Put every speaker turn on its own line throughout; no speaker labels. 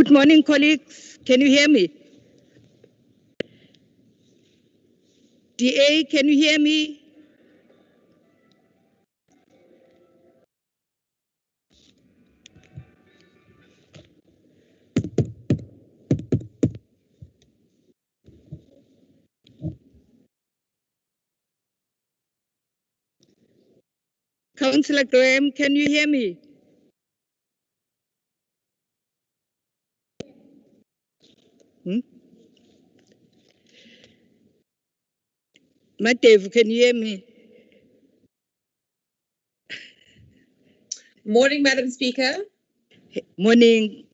Good morning, colleagues. Can you hear me? DA, can you hear me? Councillor Graham, can you hear me? Matev, can you hear me?
Morning, Madam Speaker.
Morning,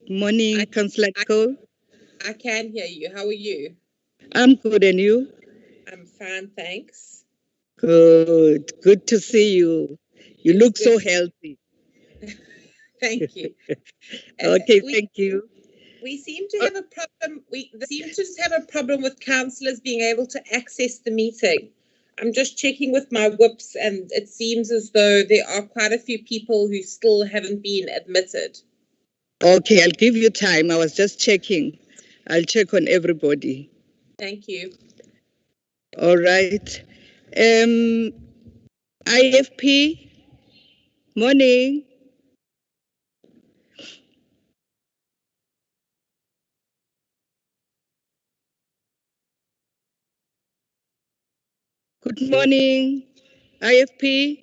Councillor Cole.
I can hear you. How are you?
I'm good, and you?
I'm fine, thanks.
Good to see you. You look so healthy.
Thank you.
Okay, thank you.
We seem to have a problem. We seem to have a problem with councillors being able to access the meeting. I'm just checking with my whips, and it seems as though there are quite a few people who still haven't been admitted.
Okay, I'll give you time. I was just checking. I'll check on everybody.
Thank you.
All right. IFP, morning. Good morning, IFP.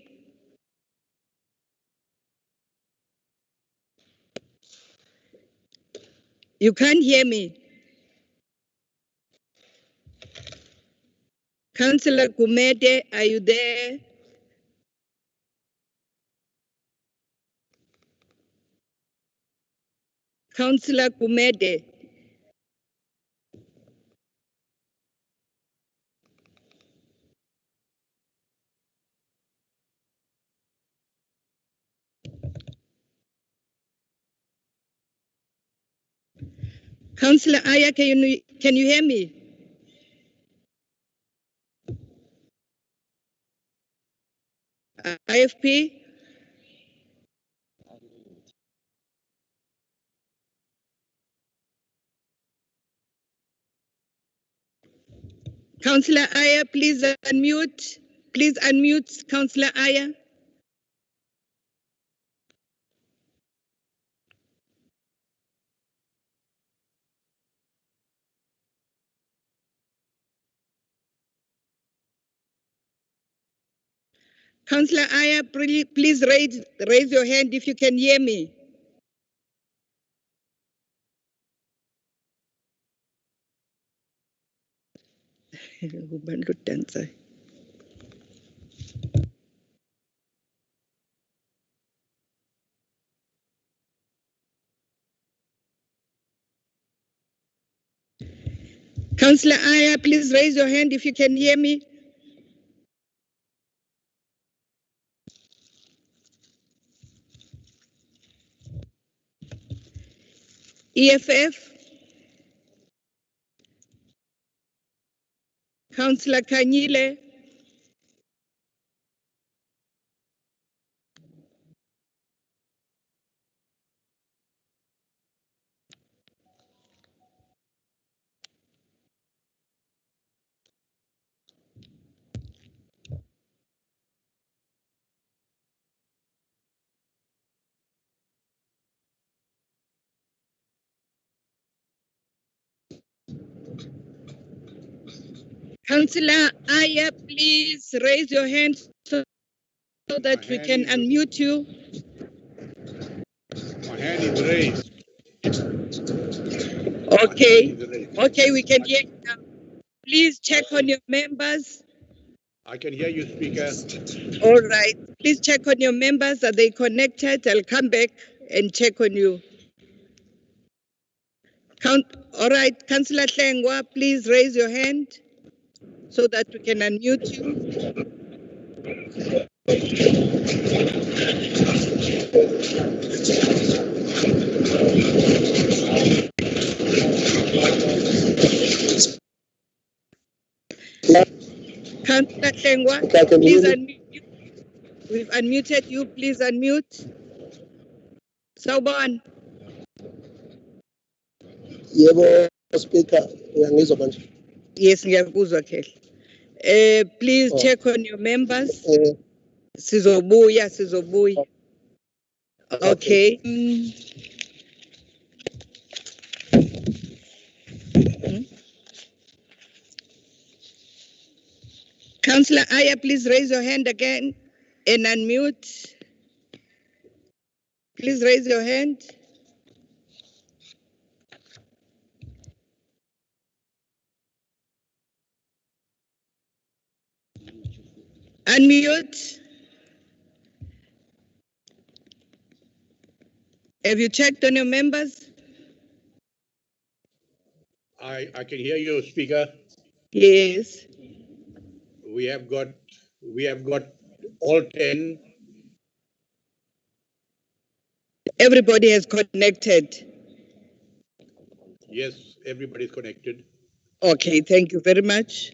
You can't hear me. Councillor Gumede, are you there? Councillor Gumede. Councillor Aya, can you hear me? IFP? Councillor Aya, please unmute. Please unmute, Councillor Aya. Councillor Aya, please raise your hand if you can hear me. Councillor Aya, please raise your hand if you can hear me. EFF? Councillor Kanyile? Councillor Aya, please raise your hand so that we can unmute you.
My hand is raised.
Okay, we can hear you now. Please check on your members.
I can hear you, Speaker.
All right. Please check on your members. Are they connected? I'll come back and check on you. All right. Councillor Hlengwa, please raise your hand so that we can unmute you. Councillor Hlengwa, please unmute. We've unmuted you. Please unmute. Sauban.
Yebo, Speaker, uyangizwa manje.
Yes, ngiyakuzwa Khehla. Please
Oh.
check on your members. Sizobuya. Okay. Councillor Aya, please raise your hand again and unmute. Please raise your hand. Unmute. Have you checked on your members?
I can hear you, Speaker.
Yes.
We have got all 10.
Everybody has connected.
Yes, everybody's connected.
Okay, thank you very much.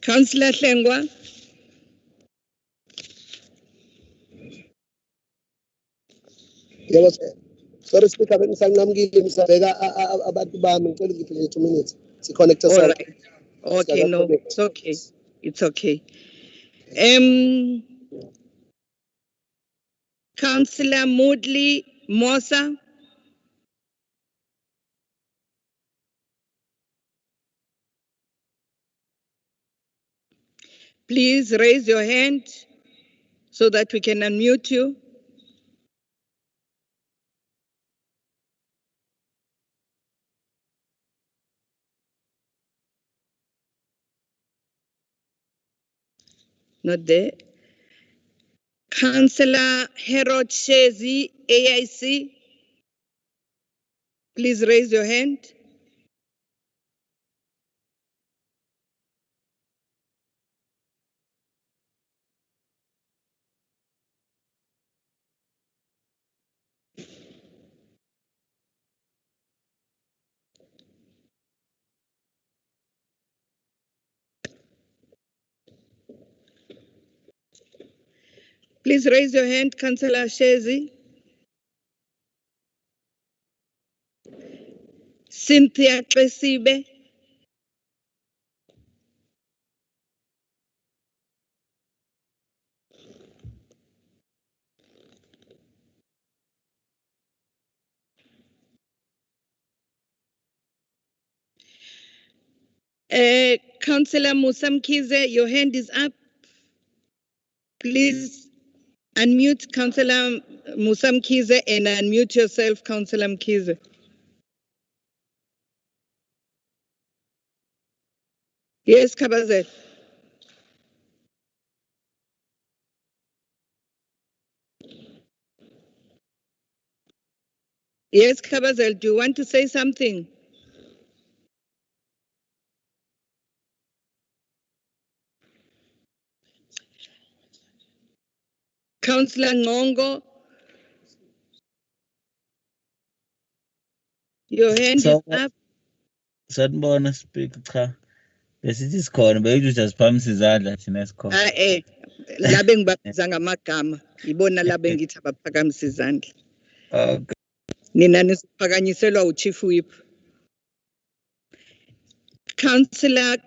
Councillor Hlengwa.
Yebo, sorry Speaker, bengisanqamukile ngisabeka abantu bami ngicela ngiphe 2 minutes. Si-connect
All
sonke.
right. Okay, no, it's okay. It's okay. Councillor Moodley Mosa. Please raise your hand so that we can unmute you. Not there. Councillor Herod Shezi, AIC. Please raise your hand. Please raise your hand, Councillor Shezi. Cynthia Klesibe. Councillor Musamkize, your hand is up. Please unmute Councillor Musamkize and unmute yourself, Councillor Mkize. Yes, Kabazel. Yes, Kabazel, do you want to say something? Councillor Ngongo, your hand is up.
Sanibona Speaker, cha besithi sikhona bekuthi asiphakamisa izandla thina sikhona.
Labe ngibabiza ngamagama ibona labe ngithi abaphakamisa izandla.
Okay.
Nina nisiphakanyiselwa uChief Whip. Councillor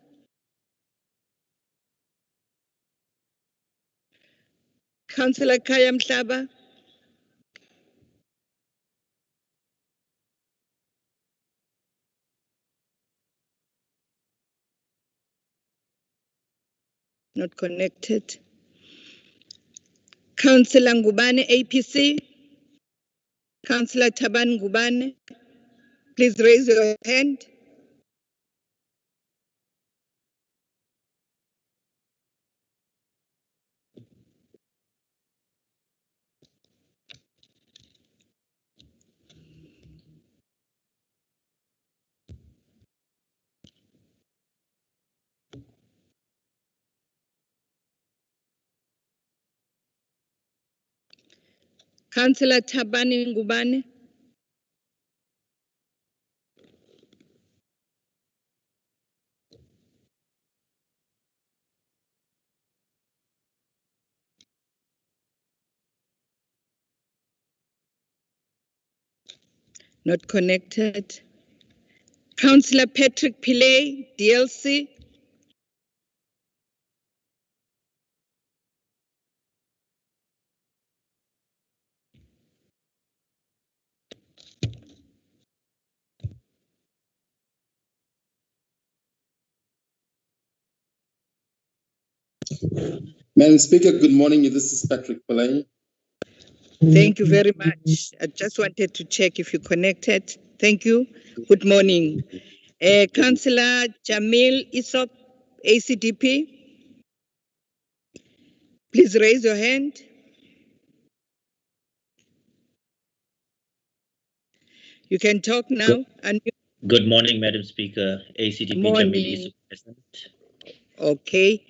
Khaya Mhlaba. Not connected. Councillor Ngubane, APC. Councillor Taban Ngubane, please raise your hand. Councillor Tabani Ngubane. Not connected. Councillor Patrick Pillay, DLC.
Madam Speaker, good morning. This is Patrick Pillay.
Thank you very much. I just wanted to check if you connected. Thank you. Good morning. Councillor Jamil Isop, ACDP. Please raise your hand. You can talk now.
Good morning, Madam Speaker. ACTP Jamil is present.
Okay.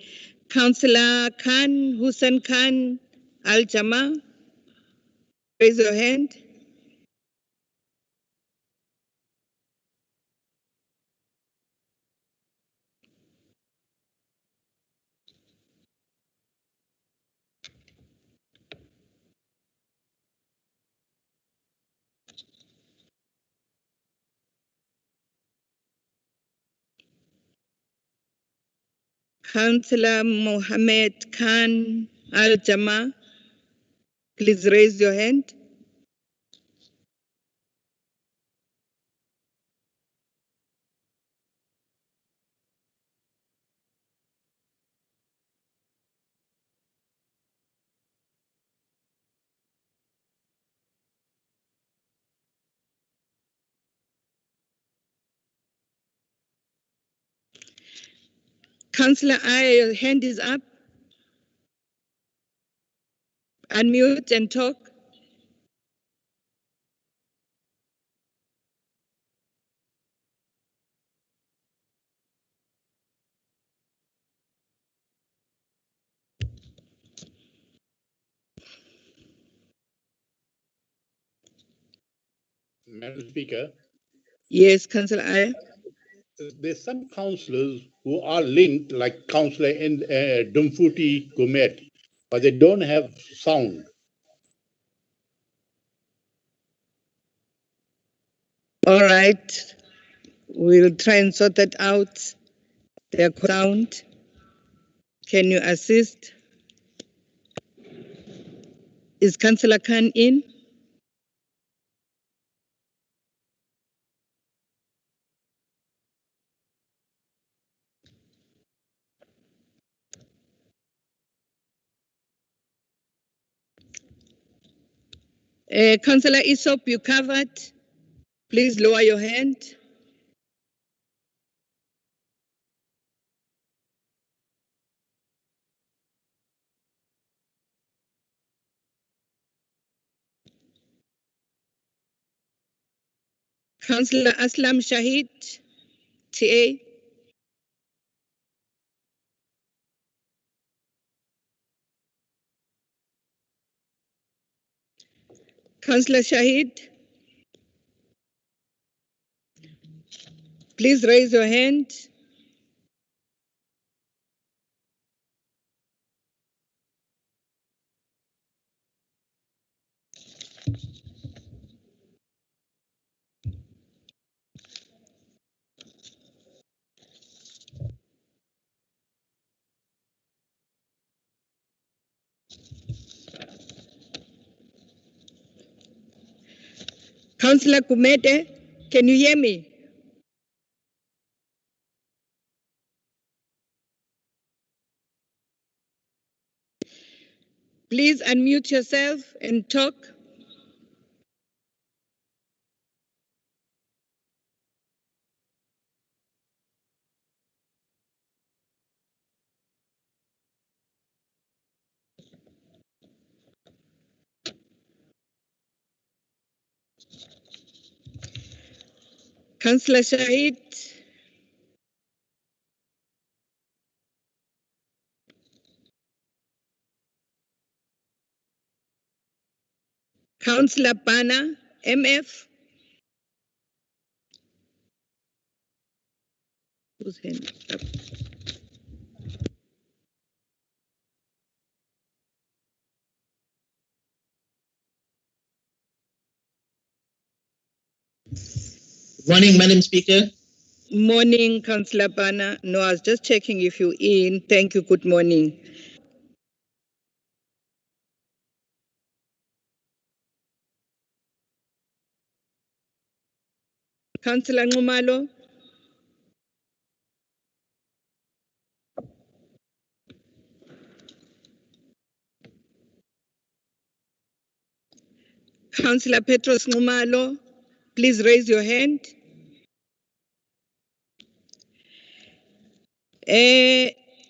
Councillor Khan, Hussein Khan, Al Jama. Raise your hand. Councillor Mohammed Khan Al Jama, please raise your hand. Councillor Aya, your hand is up. Unmute and talk.
Madam Speaker,
Yes, Councillor Aya.
there's some councillors who are linked, like Councillor Dumfuti Gomet, but they don't have sound.
All right. We'll try and sort that out. Their sound. Can you assist? Is Councillor Khan in? Councillor Isop, you covered. Please lower your hand. Councillor Aslam Shahid, TA. Councillor Shahid, please raise your hand. Councillor Kumete, can you hear me? Please unmute yourself and talk. Councillor Shahid. Councillor Bana, MF. Whose hand up?
Morning, Madam Speaker.
Morning, Councillor Bana. No, I was just checking if you're in. Thank you. Good morning. Councillor Nxumalo. Councillor Petros Nxumalo, please raise your hand.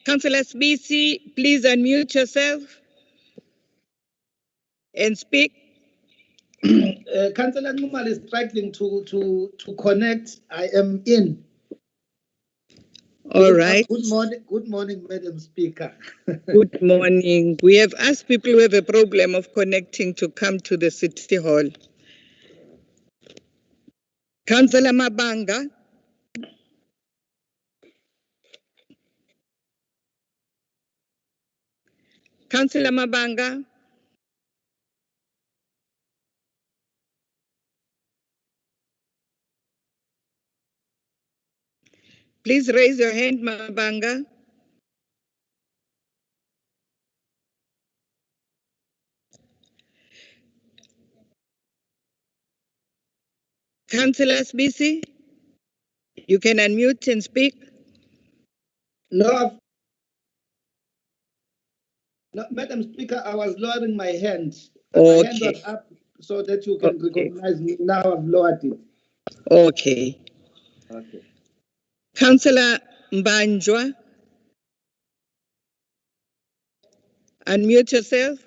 Councillor Sbisi, please unmute yourself and speak.
Councillor Nxumalo is struggling to connect. I am in.
All right.
Good morning, Madam Speaker.
Good morning. We have asked people who have a problem of connecting to come to the City Hall. Councillor Mabanga. Councillor Mabanga. Please raise your hand, Mabanga. Councillor Sbisi, you can unmute and speak.
No, Madam Speaker, I was lowering my hand.
Okay.
My hand was up so that you can recognize me. Now I've lowered it.
Okay.
Okay.
Councillor Mbanjwa, unmute yourself.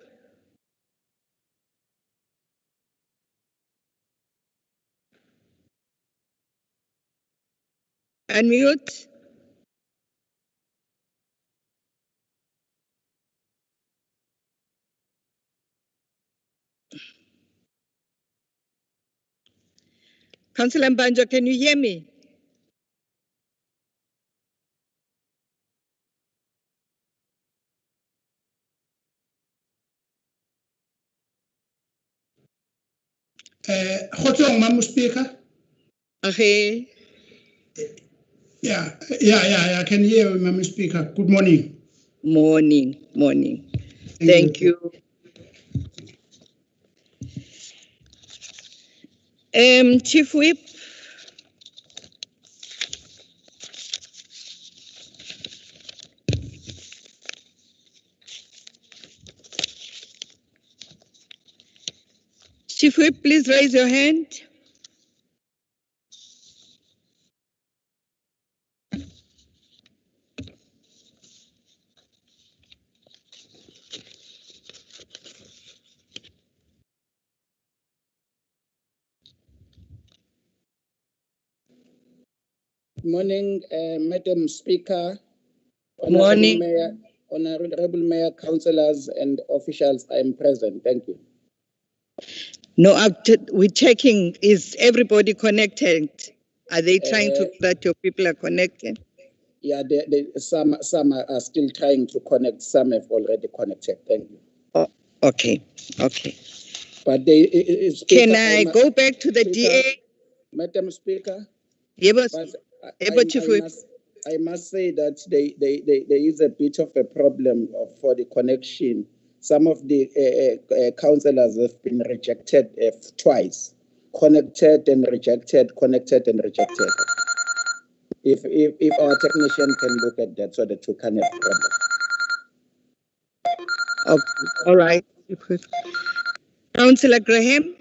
Unmute. Councillor Mbanjwa, can you hear me?
Madam Speaker.
Okay.
Yeah, I can hear you, Madam Speaker. Good morning.
Morning. Thank you. Chief Whip. Chief Whip, please raise your hand.
Morning, Madam Speaker,
Morning.
Honorable Mayor, councillors and officials. I am present. Thank you.
No, we're checking. Is everybody connected? Are they trying to that your people are connected?
Yeah, some are still trying to connect. Some have already connected. Thank you.
Oh, okay.
But
Can I go back to the
Speaker,
DA?
Madam Speaker?
Yes,
I must say that there is a bit of a problem for the connection. Some of the councillors have been rejected twice. Connected and rejected. If our technician can look at that so that we can have problem.
Okay. All right. Councillor Graham.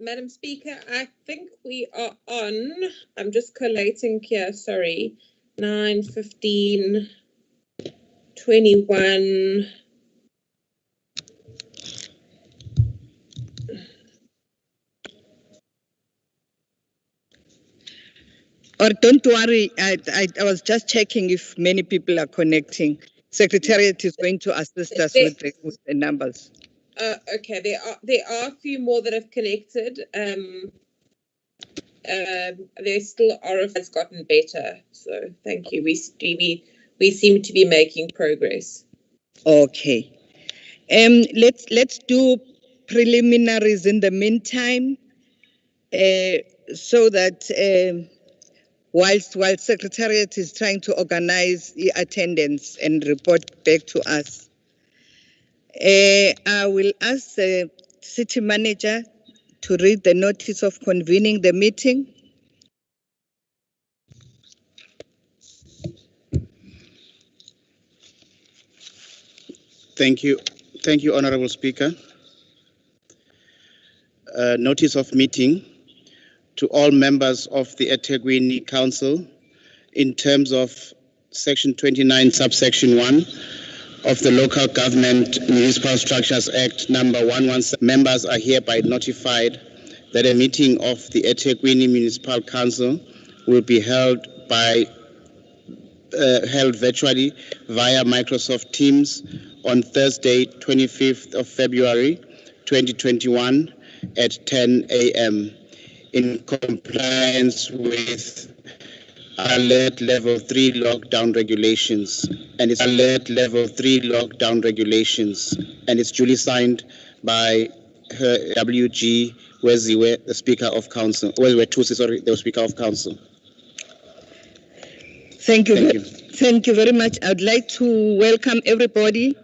Madam Speaker, I think we are on. I'm just collating here, sorry. 9:15, 21.
Or don't worry, I was just checking if many people are connecting. Secretariat is going to assist us with the numbers.
Okay, there are a few more that have connected. There still are has gotten better. So thank you. We seem to be making progress.
Okay. Let's do preliminaries in the meantime, so that whilst Secretariat is trying to organize the attendance and report back to us. I will ask the City Manager to read the notice of convening the meeting.
Thank you, Honorable Speaker. Notice of meeting to all members of the Ethekwini Council in terms of Section 29, subsection 1 of the Local Government Municipal Structures Act number 117. Members are hereby notified that a meeting of the Ethekwini Municipal Council will be held virtually via Microsoft Teams on Thursday, 25th of February, 2021 at 10 a.m. in compliance with Alert Level 3 lockdown regulations, and it's Alert Level 3 lockdown regulations, and it's duly signed by her WG Weziwe, the Speaker of Council. Weziwe Tusi, sorry, the Speaker of Council.
Thank you very much. I'd like to welcome everybody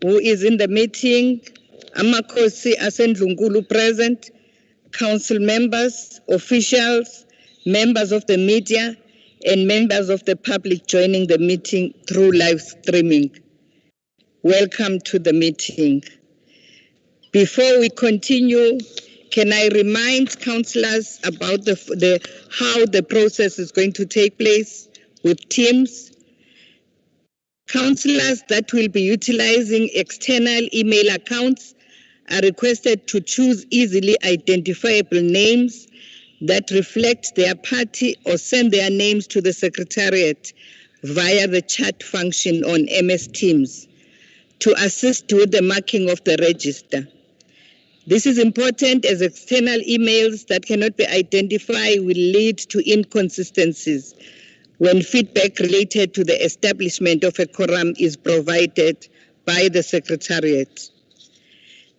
who is in the meeting. Amakosi Asendlungulu present, council members, officials, members of the media, and members of the public joining the meeting through live streaming. Welcome to the meeting. Before we continue, can I remind councillors about how the process is going to take place with teams? Councillors that will be utilizing external email accounts are requested to choose easily identifiable names that reflect their party or send their names to the Secretariat via the chat function on MS Teams to assist with the marking of the register. This is important as external emails that cannot be identified will lead to inconsistencies when feedback related to the establishment of a quorum is provided by the Secretariat.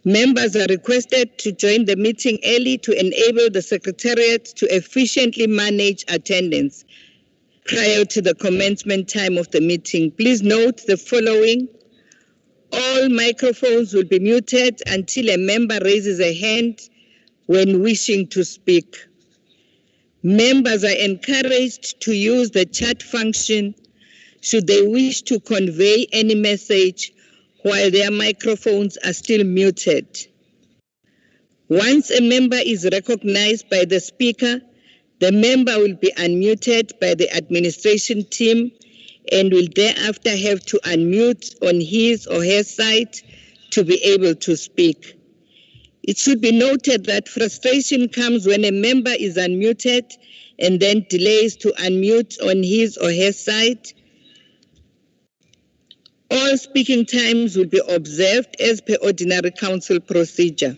Members are requested to join the meeting early to enable the Secretariat to efficiently manage attendance prior to the commencement time of the meeting. Please note the following. All microphones will be muted until a member raises a hand when wishing to speak. Members are encouraged to use the chat function should they wish to convey any message while their microphones are still muted. Once a member is recognized by the speaker, the member will be unmuted by the administration team and will thereafter have to unmute on his or her side to be able to speak. It should be noted that frustration comes when a member is unmuted and then delays to unmute on his or her side. All speaking times will be observed as per ordinary council procedure.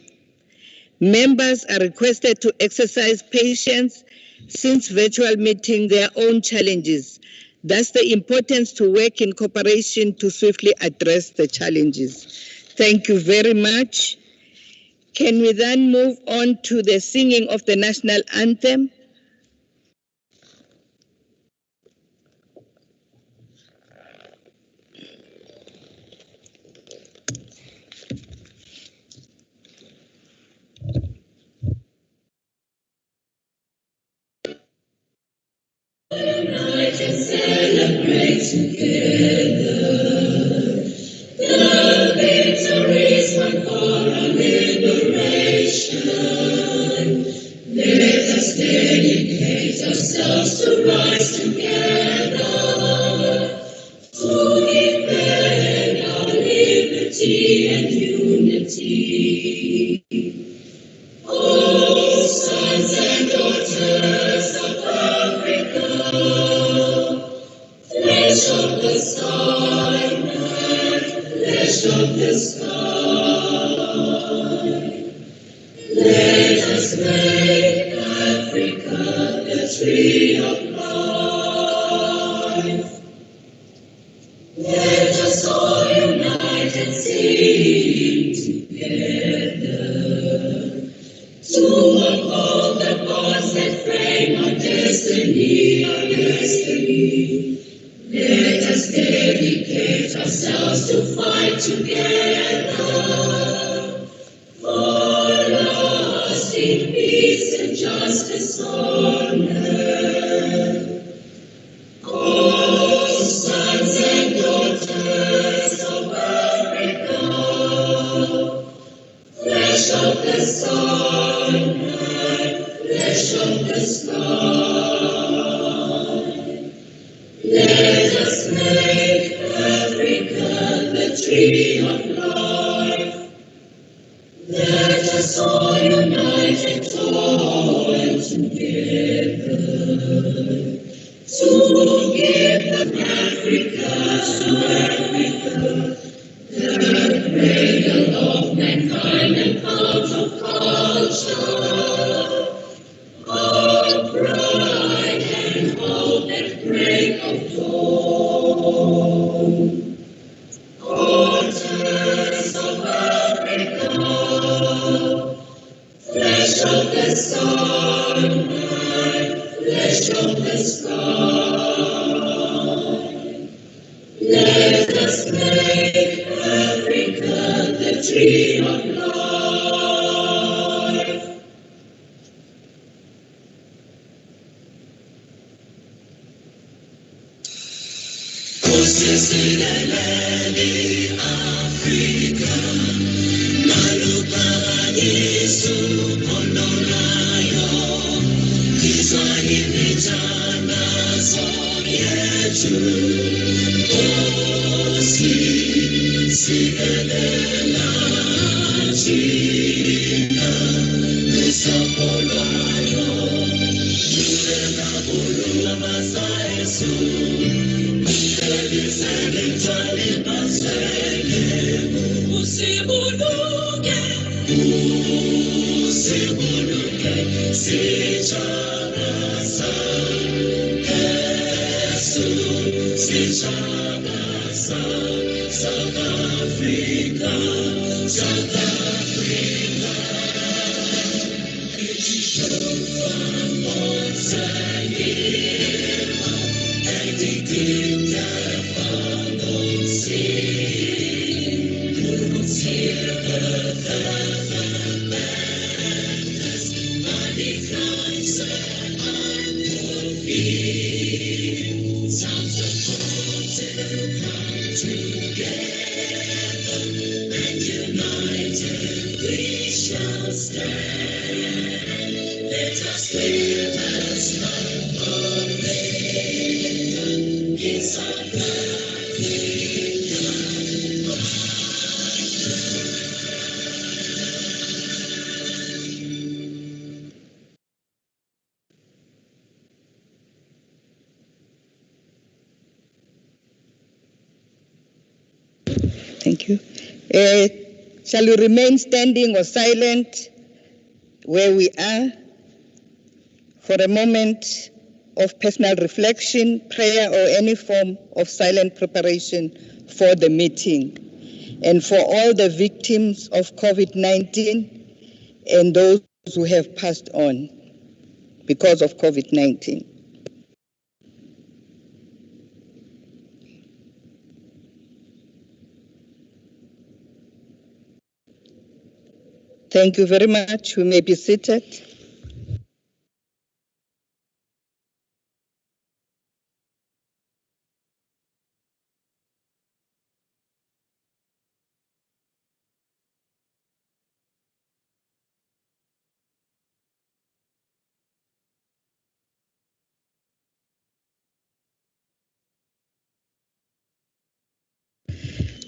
Members are requested to exercise patience since virtual meeting their own challenges. Thus the importance to work in cooperation to swiftly address the challenges. Thank you very much. Can we then move on to the singing of the national anthem?
Unite and celebrate together the victories won for our liberation. Let us dedicate ourselves to rise together to defend our liberty and unity. Oh, sons and daughters of Africa, flesh of the sky, man, flesh of the sky. tree of life. Let us all unite and sing together to uphold the bonds that frame our destiny, our destiny. Let us dedicate ourselves to fight together for lasting peace and justice on earth. Oh, sons and daughters of Africa, flesh of the sun and flesh of the sky, let us make Africa the tree of life. Let us all unite and toil together to give Africa, the cradle of mankind and fount of culture, our pride and hope at break of dawn. Daughters of Africa, flesh of the sun and flesh of the sky, let us make Africa the tree of life. Kusisikeleni Afrika, maluka Yesu kondonayo, Kiswahili tangazo yetu. Kusisikeleni Afrika, usapolayo, yule bulu masa Yesu. Usibuluke, sichanasa, Yesu, sichanasa, South Africa, South Africa.
Thank you. Shall we remain standing or silent where we are for a moment of personal reflection, prayer, or any form of silent preparation for the meeting? And for all the victims of COVID-19 and those who have passed on because of COVID-19. Thank you very much. We may be seated.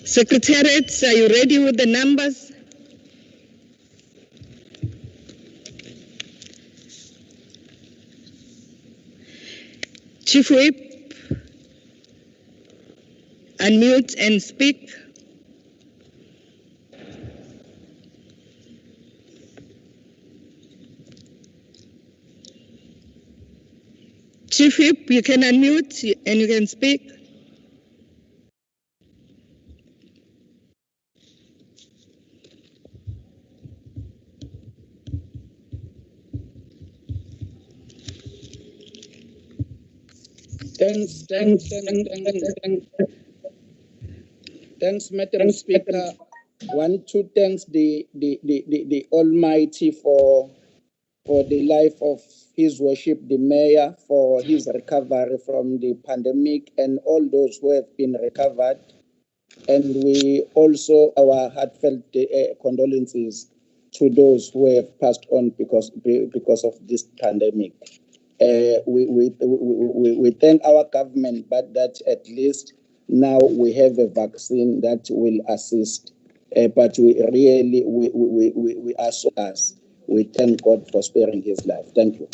Secretariats, are you ready with the numbers? Chief Whip, unmute and speak. Chief Whip, you can unmute and you can speak.
Thanks, Madam Speaker. Want to thank the Almighty for the life of His Worship, the Mayor, for his recovery from the pandemic, and all those who have been recovered. And we also our heartfelt condolences to those who have passed on because of this pandemic. We thank our government, but that at least now we have a vaccine that will assist. But we really we are so as we thank God for sparing his life. Thank you.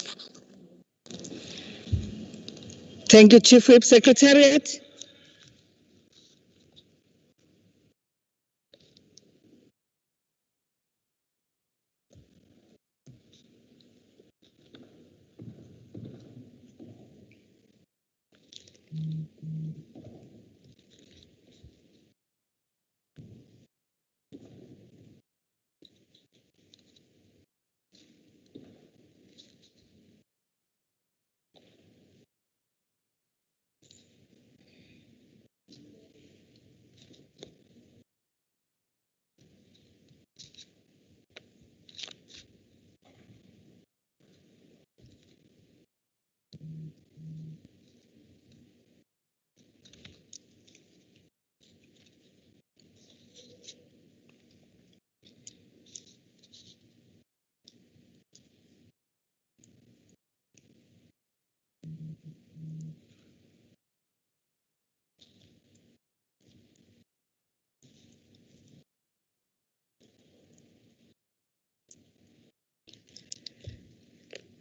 Thank you, Chief Whip. Secretariat.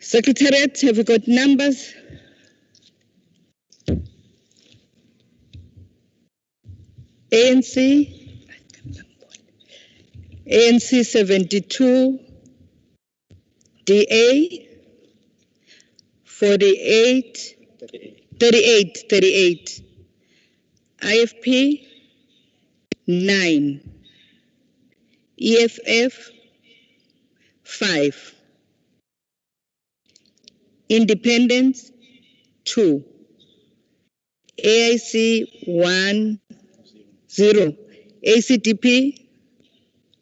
Secretariat, have you got numbers? ANC 72, DA 38, 38, IFP 9, EFF 5, Independents 2, AIC 1, 0, ACTP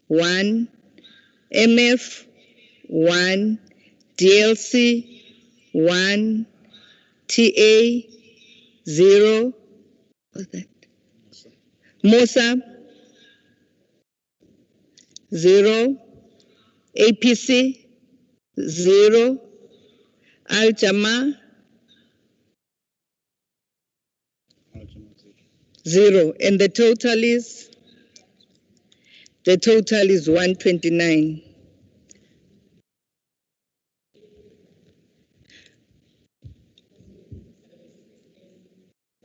1, MF 1, DLC 1, TA 0, what's that? MOSA 0, APC 0, Al Jama 0, and the total is 129.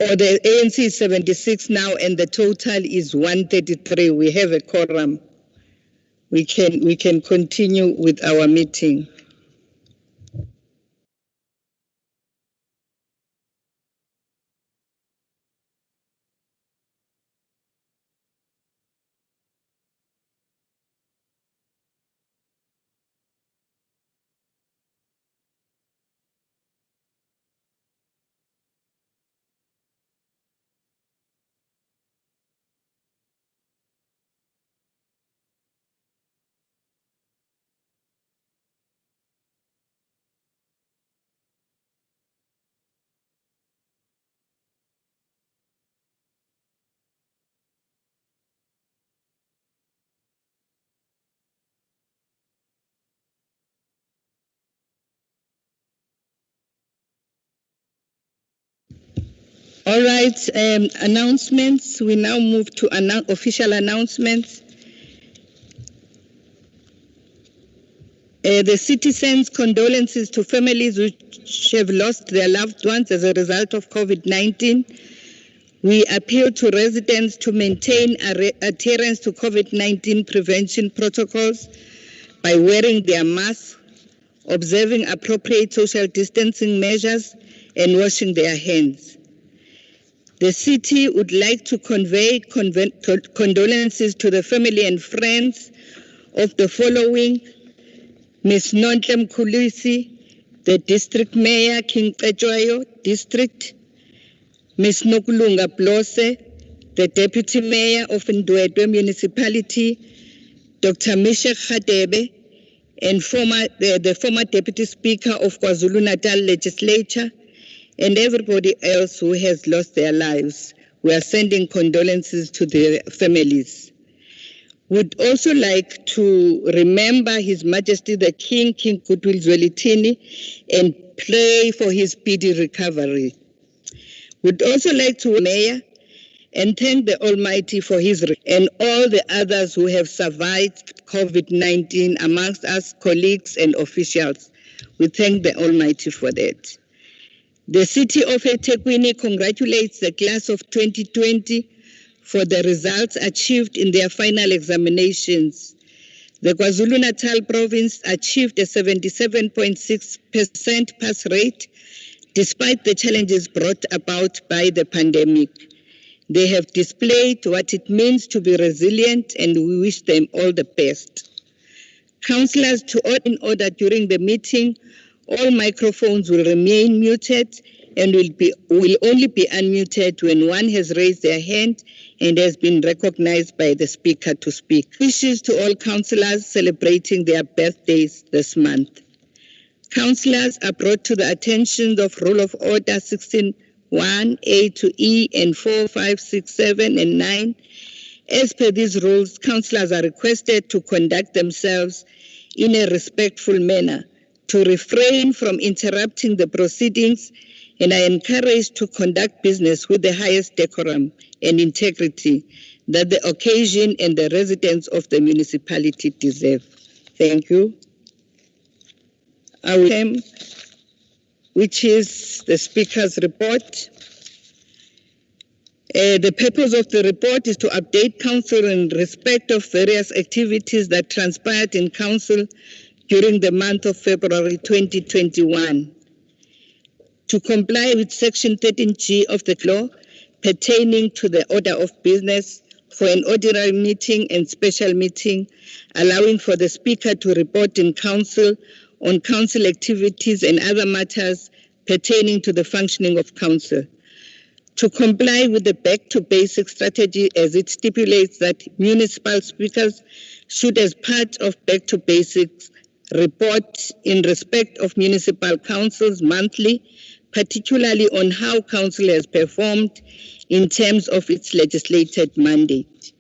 Or the ANC is 76 now, and the total is 133. We have a quorum. We can continue with our meeting. All right, announcements. We now move to official announcements. The citizens' condolences to families which have lost their loved ones as a result of COVID-19. We appeal to residents to maintain adherence to COVID-19 prevention protocols by wearing their masks, observing appropriate social distancing measures, and washing their hands. The city would like to convey condolences to the family and friends of the following: Ms. Nontle Mkhulisi, the District Mayor, King Cetshwayo District; Ms. Nokulunga Blose, the Deputy Mayor of Ndwedwe Municipality; Dr. Mishek Khadebe, and the former Deputy Speaker of KwaZulu-Natal Legislature, and everybody else who has lost their lives. We are sending condolences to their families. Would also like to remember His Majesty the King Goodwill Zwelithini, and pray for his speedy recovery. Would also like to Mayor and thank the Almighty for his and all the others who have survived COVID-19 amongst us, colleagues and officials. We thank the Almighty for that. The city of Ethekwini congratulates the class of 2020 for the results achieved in their final examinations. The KwaZulu-Natal province achieved a 77.6% pass rate despite the challenges brought about by the pandemic. They have displayed what it means to be resilient, and we wish them all the best. Councillors, to all in order during the meeting, all microphones will remain muted and will only be unmuted when one has raised their hand and has been recognized by the speaker to speak. Wishes to all councillors celebrating their birthdays this month. Councillors are brought to the attention of Rule of Order 16(1) A to E and 4, 5, 6, 7, and 9. As per these rules, councillors are requested to conduct themselves in a respectful manner, to refrain from interrupting the proceedings, and are encouraged to conduct business with the highest decorum and integrity that the occasion and the residents of the municipality deserve. Thank you. Item, which is the Speaker's report. The purpose of the report is to update Council in respect of various activities that transpired in Council during the month of February 2021. To comply with Section 13G of the law pertaining to the order of business for an ordinary meeting and special meeting, allowing for the Speaker to report in Council on Council activities and other matters pertaining to the functioning of Council. To comply with the Back to Basics strategy, as it stipulates that municipal speakers should, as part of Back to Basics, report in respect of municipal councils monthly, particularly on how Council has performed in terms of its legislated mandate.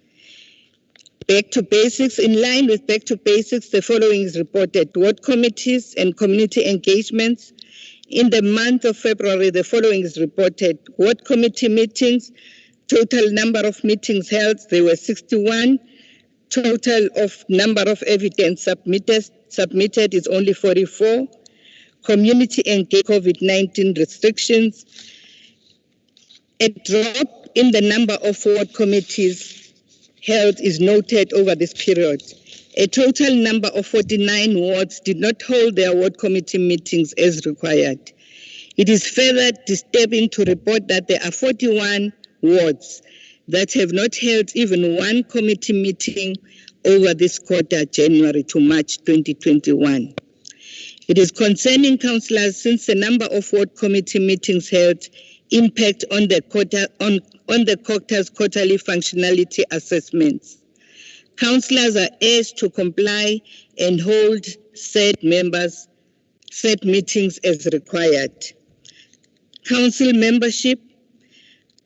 Back to Basics. In line with Back to Basics, the following is reported: ward committees and community engagements. In the month of February, the following is reported: ward committee meetings, total number of meetings held, there were 61. Total of number of evidence submitted is only 44. Community engaged COVID-19 restrictions. A drop in the number of ward committees held is noted over this period. A total number of 49 wards did not hold their ward committee meetings as required. It is further disturbing to report that there are 41 wards that have not held even one committee meeting over this quarter, January to March 2021. It is concerning councillors, since the number of ward committee meetings held impact on the COGTA's quarterly functionality assessments. Councillors are urged to comply and hold said meetings as required. Council membership.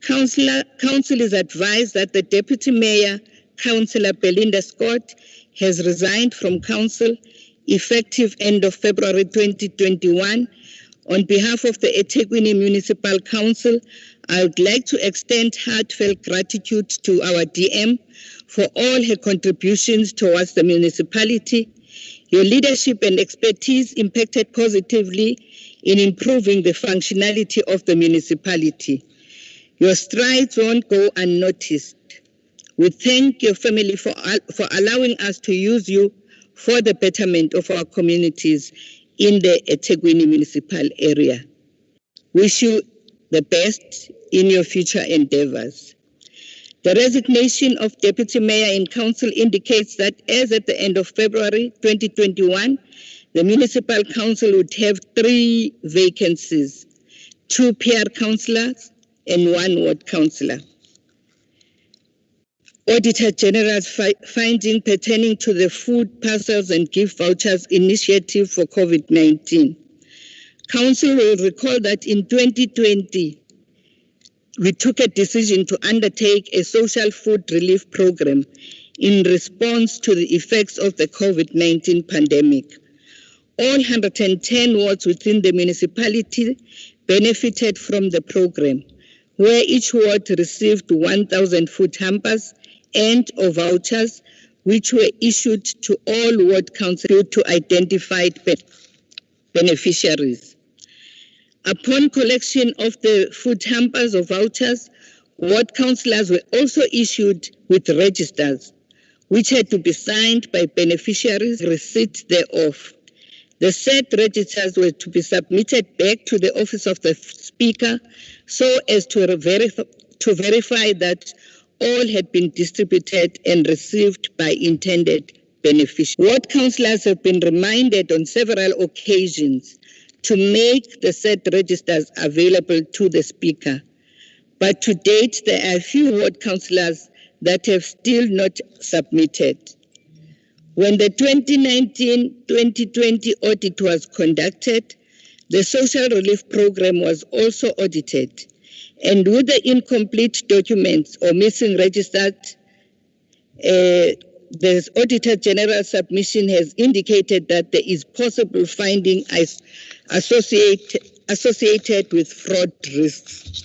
Council is advised that the Deputy Mayor, Councillor Belinda Scott, has resigned from Council effective end of February 2021. On behalf of the Ethekwini Municipal Council, I would like to extend heartfelt gratitude to our DM for all her contributions towards the municipality. Your leadership and expertise impacted positively in improving the functionality of the municipality. Your strides won't go unnoticed. We thank your family for allowing us to use you for the betterment of our communities in the Ethekwini municipal area. Wish you the best in your future endeavors. The resignation of Deputy Mayor and Council indicates that as at the end of February 2021, the Municipal Council would have 3 vacancies, 2 PR councillors and 1 ward councillor. Auditor General's finding pertaining to the food parcels and gift vouchers initiative for COVID-19. Council will recall that in 2020, we took a decision to undertake a social food relief program in response to the effects of the COVID-19 pandemic. All 110 wards within the municipality benefited from the program, where each ward received 1,000 food hampers and/or vouchers, which were issued to all ward councils to identified beneficiaries. Upon collection of the food hampers or vouchers, ward councillors were also issued with registers, which had to be signed by beneficiaries, receipt thereof. The said registers were to be submitted back to the office of the Speaker so as to verify that all had been distributed and received by intended beneficiaries. Ward councillors have been reminded on several occasions to make the said registers available to the Speaker. But to date, there are few ward councillors that have still not submitted. When the 2019-2020 audit was conducted, the social relief program was also audited. And with the incomplete documents or missing registers, the Auditor General submission has indicated that there is possible finding associated with fraud risks.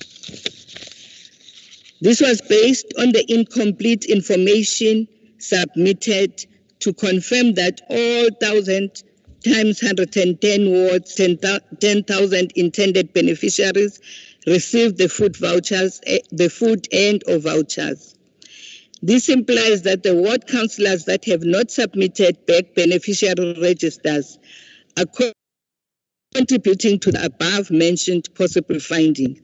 This was based on the incomplete information submitted to confirm that all 1,000 times 110 wards, 10,000 intended beneficiaries received the food vouchers, the food and/or vouchers. This implies that the ward councillors that have not submitted back beneficiary registers are contributing to the above-mentioned possible finding.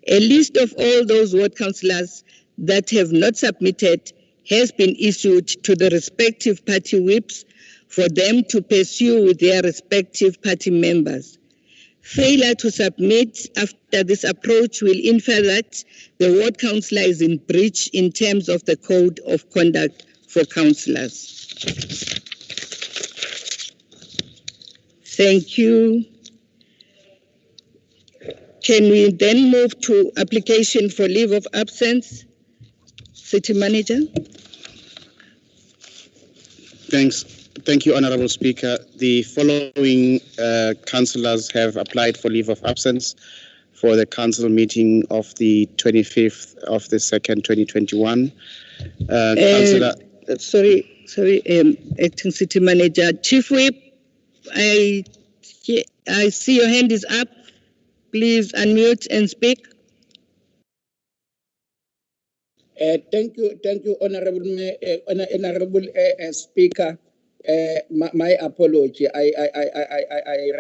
A list of all those ward councillors that have not submitted has been issued to the respective party whips for them to pursue with their respective party members. Failure to submit after this approach will infer that the ward councillor is in breach in terms of the code of conduct for councillors. Thank you. Can we then move to application for leave of absence? City Manager.
Thank you, Honorable Speaker. The following councillors have applied for leave of absence for the council meeting of the 25th of the 2nd, 2021. Councillor.
Acting City Manager. Chief Whip, I see your hand is up. Please unmute and speak.
Thank you, Honorable Speaker. My apology. I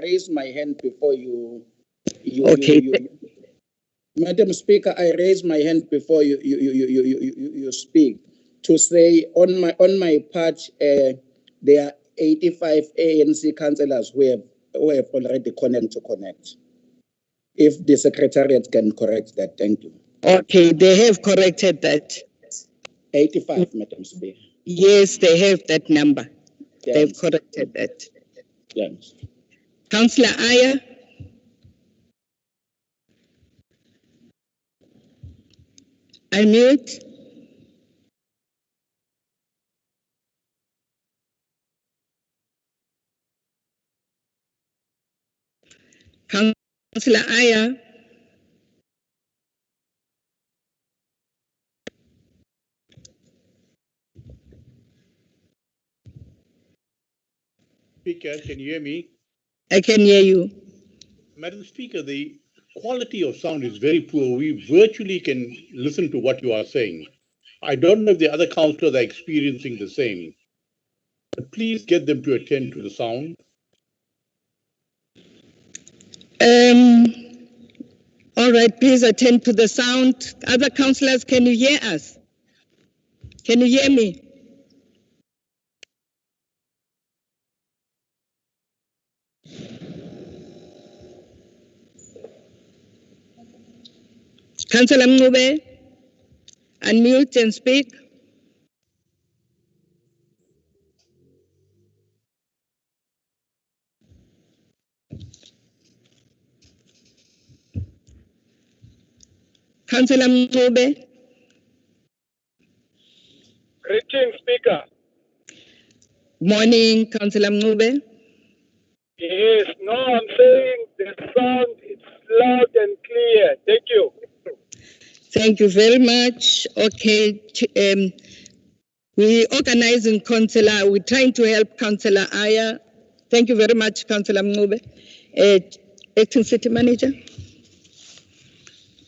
raised my hand before you. Madam Speaker, I raised my hand before you speak to say on my part there are 85 ANC councillors who have already connected to connect. If the Secretariat can correct that, thank you.
Okay, they have corrected that.
85, Madam Speaker.
Yes, they have that number.
Yes.
They've corrected that.
Yes.
Councillor Aya. Unmute. Councillor Aya.
Speaker, can you hear me?
I can hear you.
Madam Speaker, the quality of sound is very poor. We virtually can listen to what you are saying. I don't know if the other councillors are experiencing the same. But please get them to attend to the sound.
All right, please attend to the sound. Other councillors, can you hear us? Can you hear me? Councillor Mngube, unmute and speak. Councillor Mngube.
Greetings, Speaker.
Morning, Councillor Mngube.
Yes, no, I'm saying the sound is loud and clear. Thank you.
Thank you very much. Okay, we're organizing Councillor. We're trying to help Councillor Aya. Thank you very much, Councillor Mngube. Acting City Manager.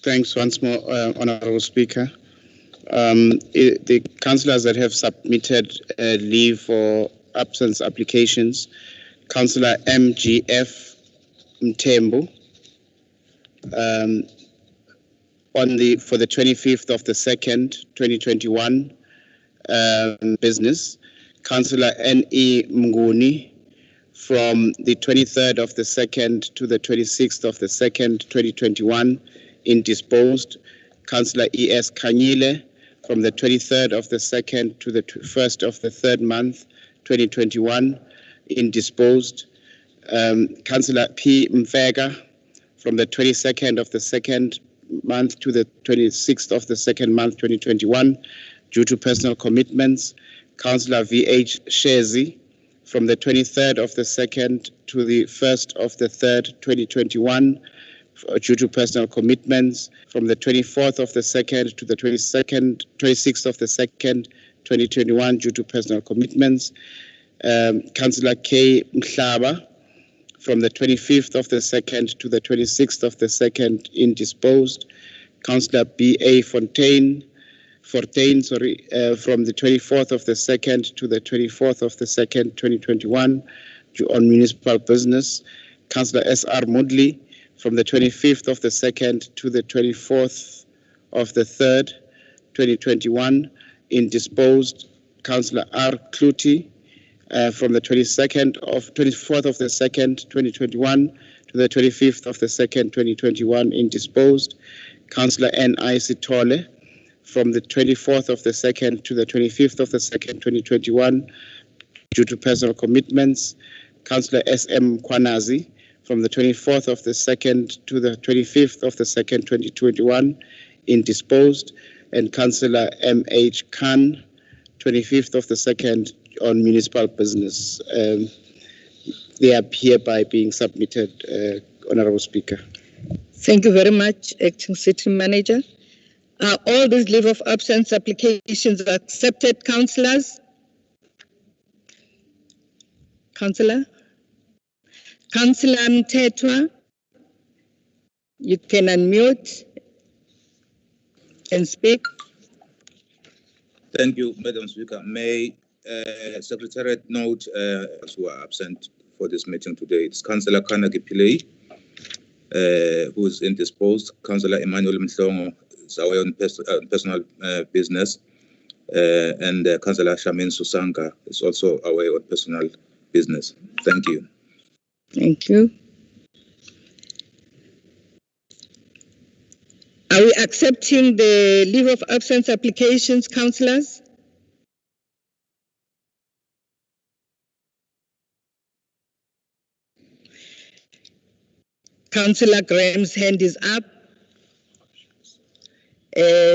Thanks once more, Honorable Speaker. The councillors that have submitted leave for absence applications, Councillor MGF Mtembu, for the 25th of the 2nd, 2021 business, Councillor N.E. Mnguni from the 23rd of the 2nd to the 26th of the 2nd, 2021 indisposed, Councillor E.S. Kanyile from the 23rd of the 2nd to the 1st of the 3rd month, 2021 indisposed, Councillor P. Mfega from the 22nd of the 2nd month to the 26th of the 2nd month, 2021 due to personal commitments, Councillor V.H. Shezi from the 23rd of the 2nd to the 1st of the 3rd, 2021 due to personal commitments, from the 24th of the 2nd to the 26th of the 2nd, 2021 due to personal commitments, Councillor K. Mhlaba from the 25th of the 2nd to the 26th of the 2nd indisposed, Councillor B.A. Fontaine, from the 24th of the 2nd to the 24th of the 2nd, 2021 on municipal business, Councillor S.R. Mudley from the 25th of the 2nd to the 24th of the 3rd, 2021 indisposed, Councillor R. Kluti from the 24th of the 2nd, 2021 to the 25th of the 2nd, 2021 indisposed, Councillor N.I. Sitole from the 24th of the 2nd to the 25th of the 2nd, 2021 due to personal commitments, Councillor S.M. Kwanazi from the 24th of the 2nd to the 25th of the 2nd, 2021 indisposed, and Councillor M.H. Khan, 25th of the 2nd on municipal business. They are hereby being submitted, Honorable Speaker.
Thank you very much, Acting City Manager. Are all these leave of absence applications accepted, councillors? Councillor? Councillor Mtetwa, you can unmute and speak.
Thank you, Madam Speaker. May Secretariat note who are absent for this meeting today. It's Councillor Kanagi Pillay, who is indisposed, Councillor Emmanuel Mhlongo is away on personal business, and Councillor Shamin Susanga is also away on personal business. Thank you.
Thank you. Are we accepting the leave of absence applications, councillors? Councillor Graham's hand is up.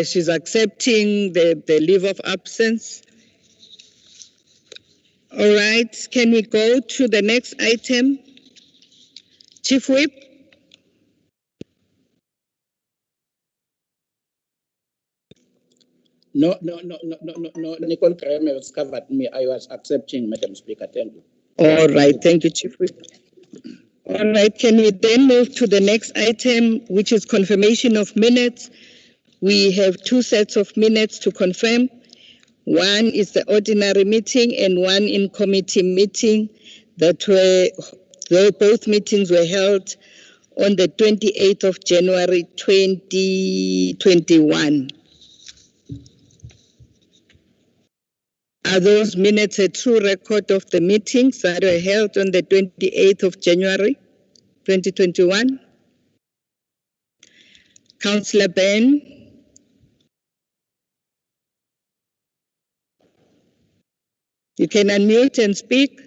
She's accepting the leave of absence. All right, can we go to the next item? Chief Whip.
No. Nicole Graham has covered me. I was accepting, Madam Speaker. Thank you.
All right, thank you, Chief Whip. All right, can we then move to the next item, which is confirmation of minutes? We have two sets of minutes to confirm. One is the ordinary meeting and one in-committee meeting both meetings were held on the 28th of January 2021. Are those minutes a true record of the meetings that were held on the 28th of January 2021? Councillor Ben? You can unmute and speak.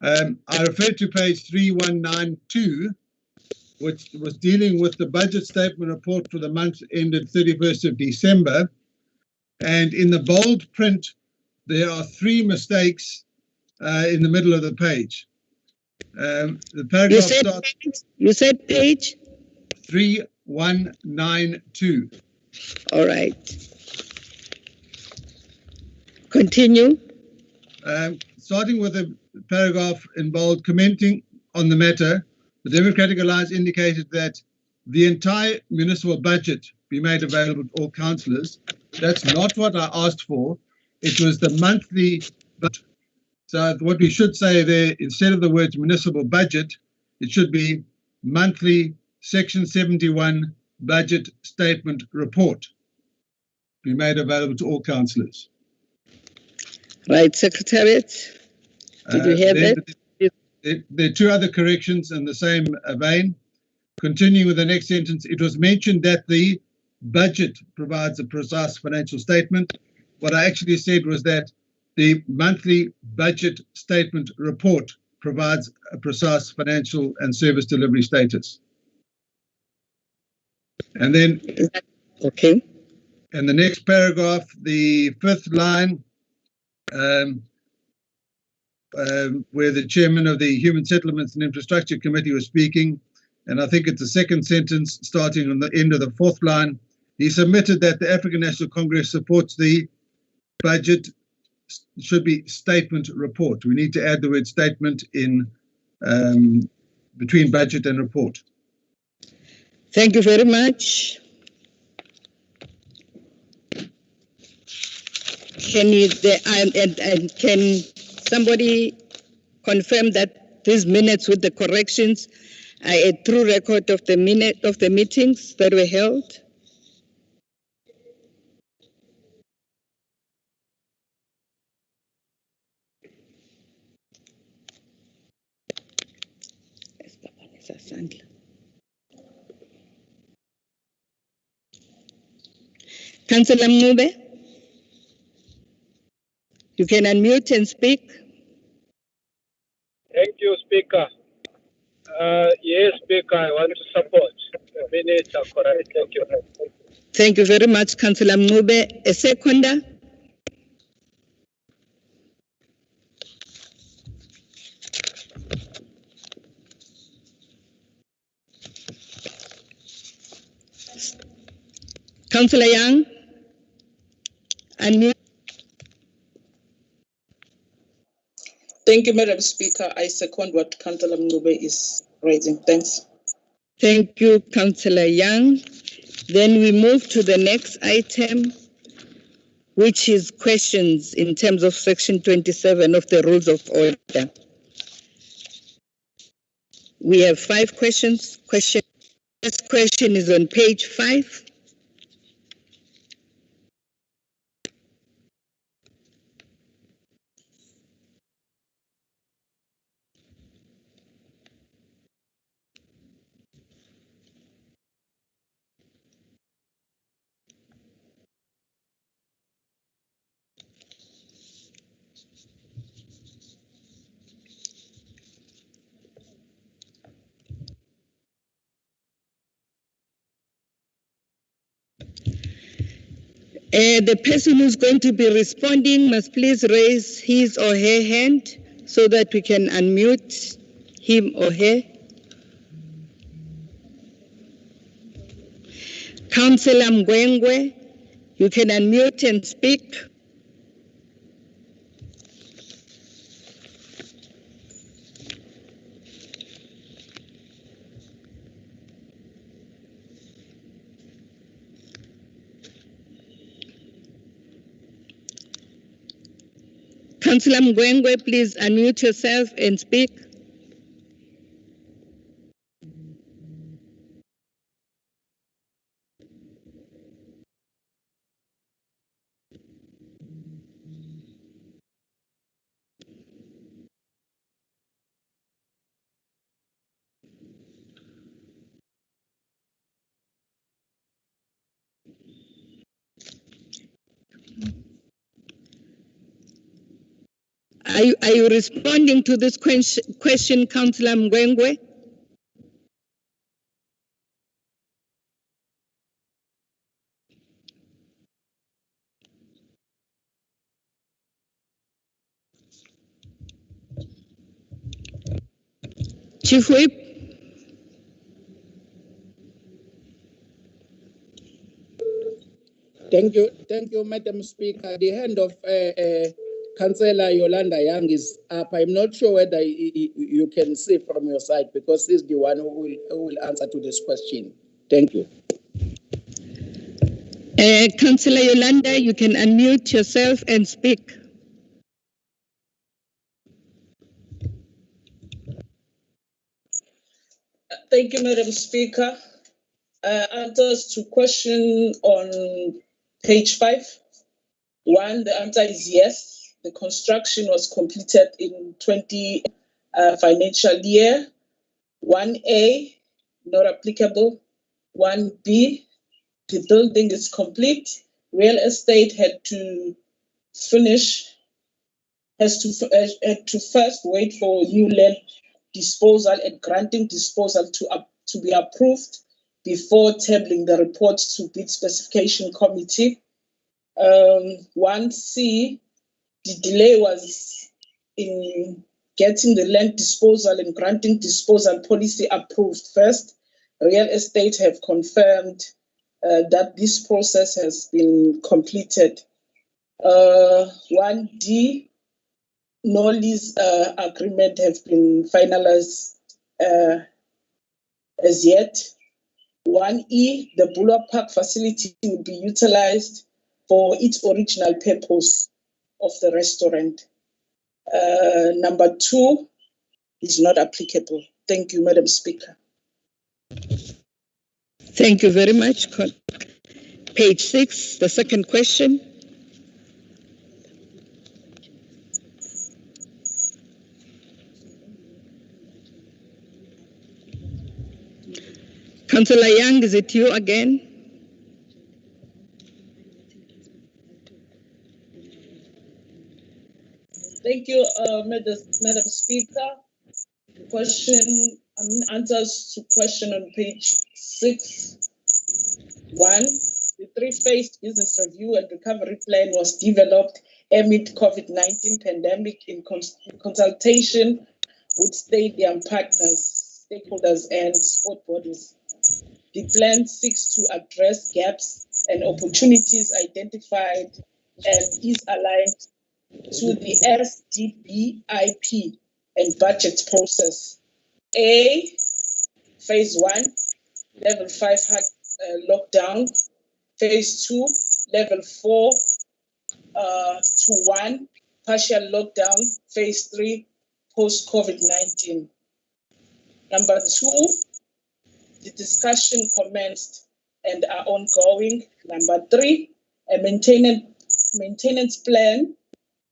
I refer to page 3192, which was dealing with the budget statement report for the month ended 31st of December. And in the bold print, there are 3 mistakes in the middle of the page. The paragraph starts.
You said page?
3192.
All right. Continue.
Starting with the paragraph in bold, commenting on the matter, the Democratic Alliance indicated that the entire municipal budget be made available to all councillors. That's not what I asked for. It was the monthly budget. So what we should say there, instead of the words municipal budget, it should be monthly Section 71 budget statement report be made available to all councillors.
Right, Secretariat. Did you hear that?
There are 2 other corrections in the same vein. Continuing with the next sentence, it was mentioned that the budget provides a precise financial statement. What I actually said was that the monthly budget statement report provides a precise financial and service delivery status. And then,
okay.
And the next paragraph, the 5th line, where the chairman of the Human Settlements and Infrastructure Committee was speaking, and I think it's the second sentence starting on the end of the 4th line, he submitted that the African National Congress supports the budget, should be statement report. We need to add the word statement in between budget and report.
Thank you very much. Can you can somebody confirm that these minutes with the corrections are a true record of the meetings that were held? Councillor Mube, you can unmute and speak.
Thank you, Speaker. Yes, Speaker, I want to support. The minutes are correct. Thank you.
Thank you very much, Councillor Mube. A seconder? Councillor Young? Unmute.
Thank you, Madam Speaker. I second what Councillor Mngube is raising. Thanks.
Thank you, Councillor Young. Then we move to the next item, which is questions in terms of Section 27 of the Rules of Order. We have 5 questions. First question is on page 5. The person who's going to be responding must please raise his or her hand so that we can unmute him or her. Councillor Mgwengwe, you can unmute and speak. Councillor Mgwengwe, please unmute yourself and speak. Are you responding to this question, Councillor Mgwengwe? Chief Whip?
Thank you, Madam Speaker. The hand of Councillor Yolanda Young is up. I'm not sure whether you can see from your side because he's the one who will answer to this question. Thank you.
Councillor Yolanda, you can unmute yourself and speak.
Thank you, Madam Speaker. Answers to question on page 5. 1, the answer is yes. The construction was completed in 20 financial year. 1A, not applicable. 1B, the building is complete. Real estate had to first wait for new land disposal and granting disposal to be approved before tabling the report to bid specification committee. 1C, the delay was in getting the land disposal and granting disposal policy approved first. Real estate have confirmed that this process has been completed. 1D, no lease agreement have been finalized as yet. 1E, the Bulwer Park facility will be utilized for its original purpose of the restaurant. Number 2 is not applicable. Thank you, Madam Speaker.
Thank you very much. Page 6, the second question. Councillor Young, is it you again?
Thank you, Madam Speaker. Answers to question on page 6. 1, the 3-phased business review and recovery plan was developed amid COVID-19 pandemic in consultation with stadium partners, stakeholders, and sport bodies. The plan seeks to address gaps and opportunities identified and is aligned to the SDBIP and budget process. A, phase 1, level 5 hard lockdown. Phase 2, level 4 to 1, partial lockdown. Phase 3, post-COVID-19. Number 2, the discussion commenced and are ongoing. Number 3, a maintenance plan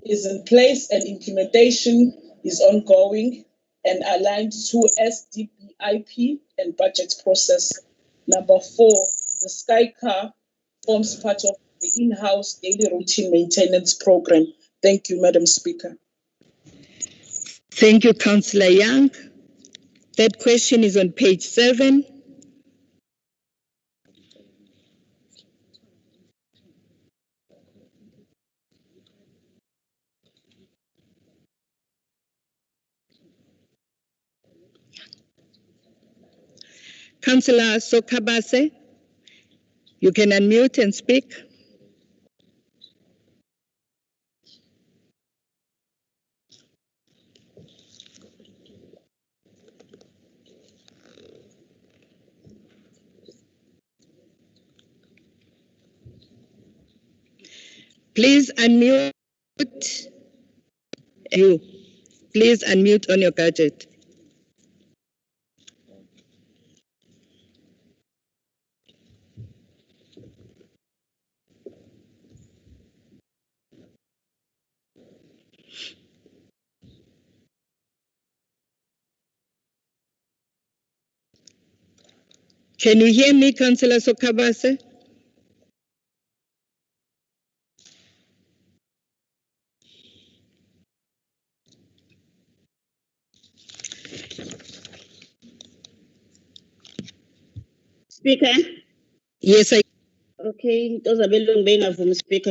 is in place and implementation is ongoing and aligned to SDBIP and budget process. Number 4, the Sky Car forms part of the in-house daily routine maintenance program. Thank you, Madam Speaker.
Thank you, Councillor Young. That question is on page 7. Councillor Sokhabase, you can unmute and speak. Please unmute you. Please unmute on your gadget. Can you hear me, Councillor Sokhabase?
Speaker.
Yes, I.
Okay, those are from Speaker.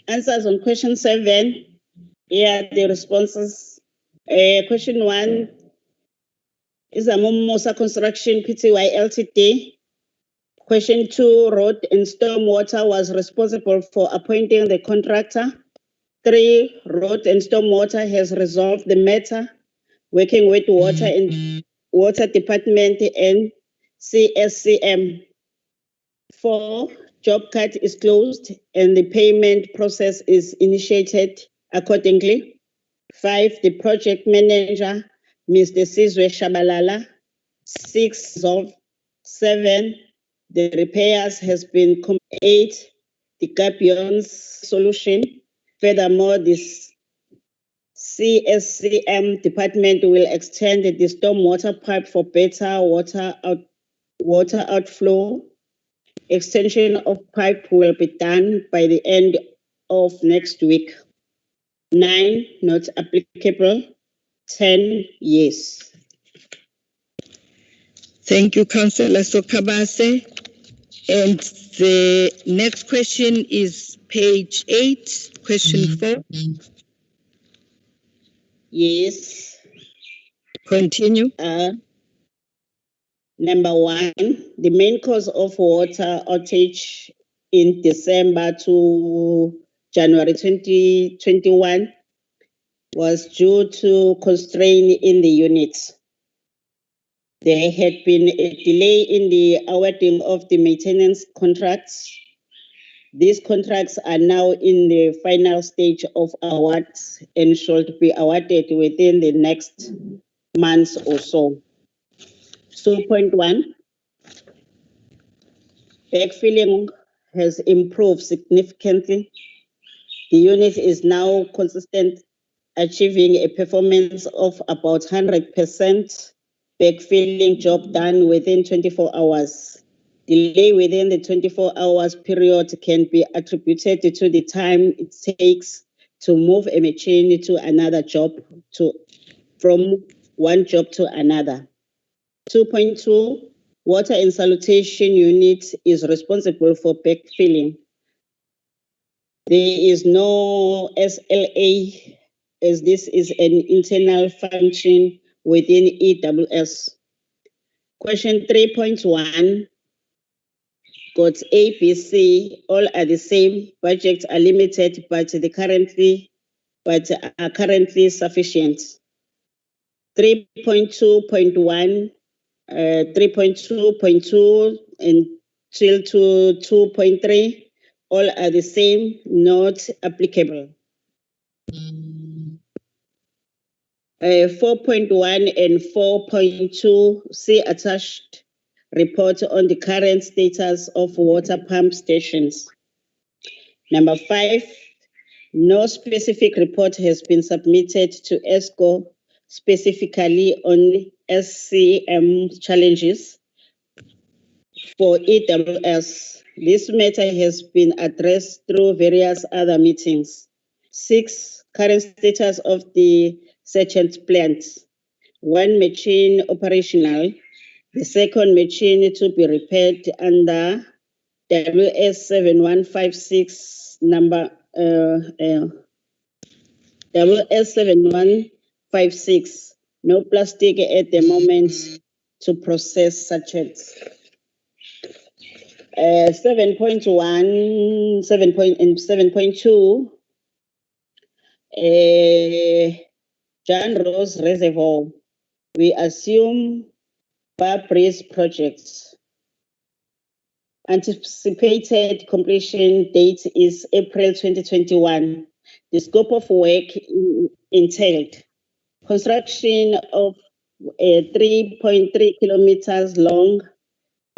Answers on question 7. Here are the responses. Question 1 is a Momosa Construction Pty Ltd. Question 2, Road and Stormwater was responsible for appointing the contractor. 3, Road and Stormwater has resolved the matter, working with Water Department and CSCM. 4, job cut is closed and the payment process is initiated accordingly. 5, the project manager, Mr. Sizwe Shabalala. 6, resolved. 7, the repairs has been 8, the Gabions solution. Furthermore, this CSCM department will extend the stormwater pipe for better water outflow. Extension of pipe will be done by the end of next week. 9, not applicable. 10, yes.
Thank you, Councillor Sokabase. And the next question is page 8, question 4.
Yes.
Continue.
Number 1, the main cause of water outage in December to January 2021 was due to constraint in the units. There had been a delay in the awarding of the maintenance contracts. These contracts are now in the final stage of awards and should be awarded within the next months or so. So, point 1, backfilling has improved significantly. The unit is now consistent, achieving a performance of about 100%. Backfilling job done within 24 hours. Delay within the 24 hours period can be attributed to the time it takes to move a machine to another job, from one job to another. 2.2, water and sanitation unit is responsible for backfilling. There is no SLA, as this is an internal function within EWS. Question 3.1, got A, B, C, all are the same. Budgets are limited, but are currently sufficient. 3.2.1, 3.2.2 until to 2.3, all are the same, not applicable. 4.1 and 4.2, see attached report on the current status of water pump stations. Number 5, no specific report has been submitted to ESCO specifically on SCM challenges for EWS. This matter has been addressed through various other meetings. 6, current status of the second plant. 1 machine operational. The second machine to be repaired under WS7156 number WS7156. No plastic at the moment to process sachets. 7.1, 7.2. John Rose Reservoir. We assume Barbreeze projects. Anticipated completion date is April 2021. The scope of work entailed construction of a 3.3 kilometers long,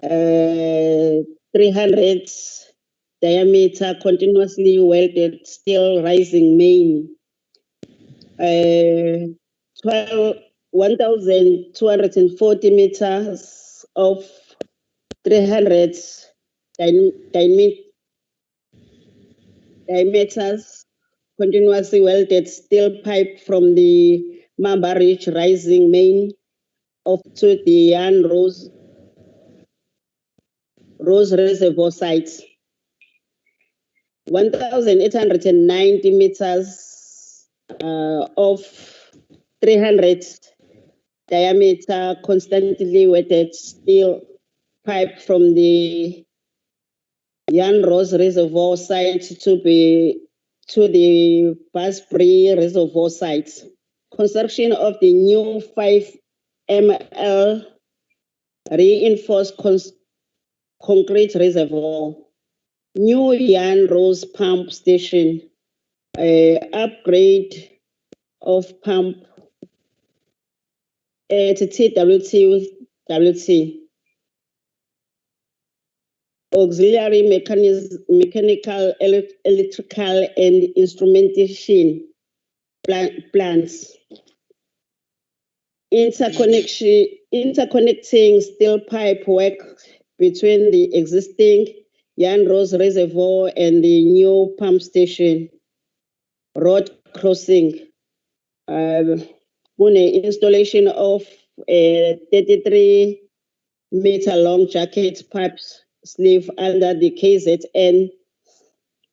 300 diameter continuously welded steel rising main, 1,240 meters of 300 diameters continuously welded steel pipe from the Mamba Ridge rising main to the Jan Rose Reservoir site. 1,890 meters of 300 diameter constantly wetted steel pipe from the Jan Rose Reservoir site to the Basbury Reservoir site. Construction of the new 5 ml reinforced concrete reservoir. New Jan Rose pump station. Upgrade of pump at TWT. Auxiliary mechanical, electrical, and instrumentation plants. Interconnecting steel pipe work between the existing Jan Rose Reservoir and the new pump station. Road crossing. Installation of a 33-meter long jacket pipe sleeve under the KZN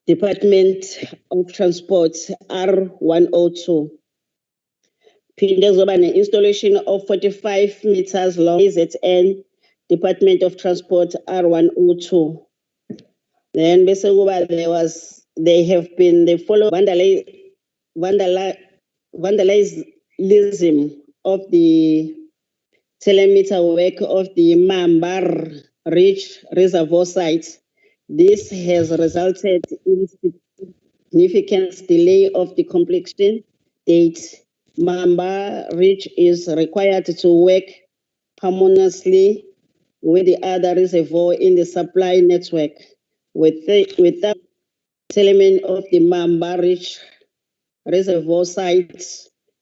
Department of Transport R102. Installation of 45 meters long KZN Department of Transport R102. Then they have been the following vandalism of the telemeter work of the Mambar Ridge Reservoir site. This has resulted in significant delay of the completion date. Mambar Ridge is required to work harmoniously with the other reservoir in the supply network. Without settlement of the Mambar Ridge Reservoir site,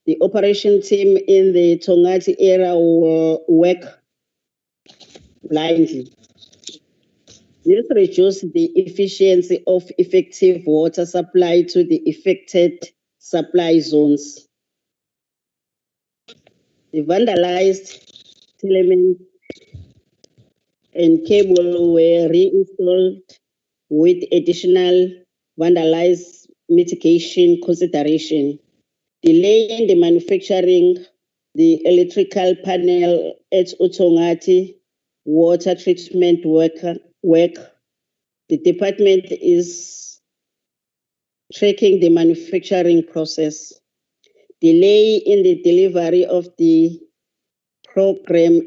the operation team in the Tongati area will work blindly. This reduces the efficiency of effective water supply to the affected supply zones. The vandalized elements and cable were reinstalled with additional vandalized mitigation consideration. Delay in the manufacturing the electrical panel at Utongati water treatment work. The department is tracking the manufacturing process. Delay in the delivery of the program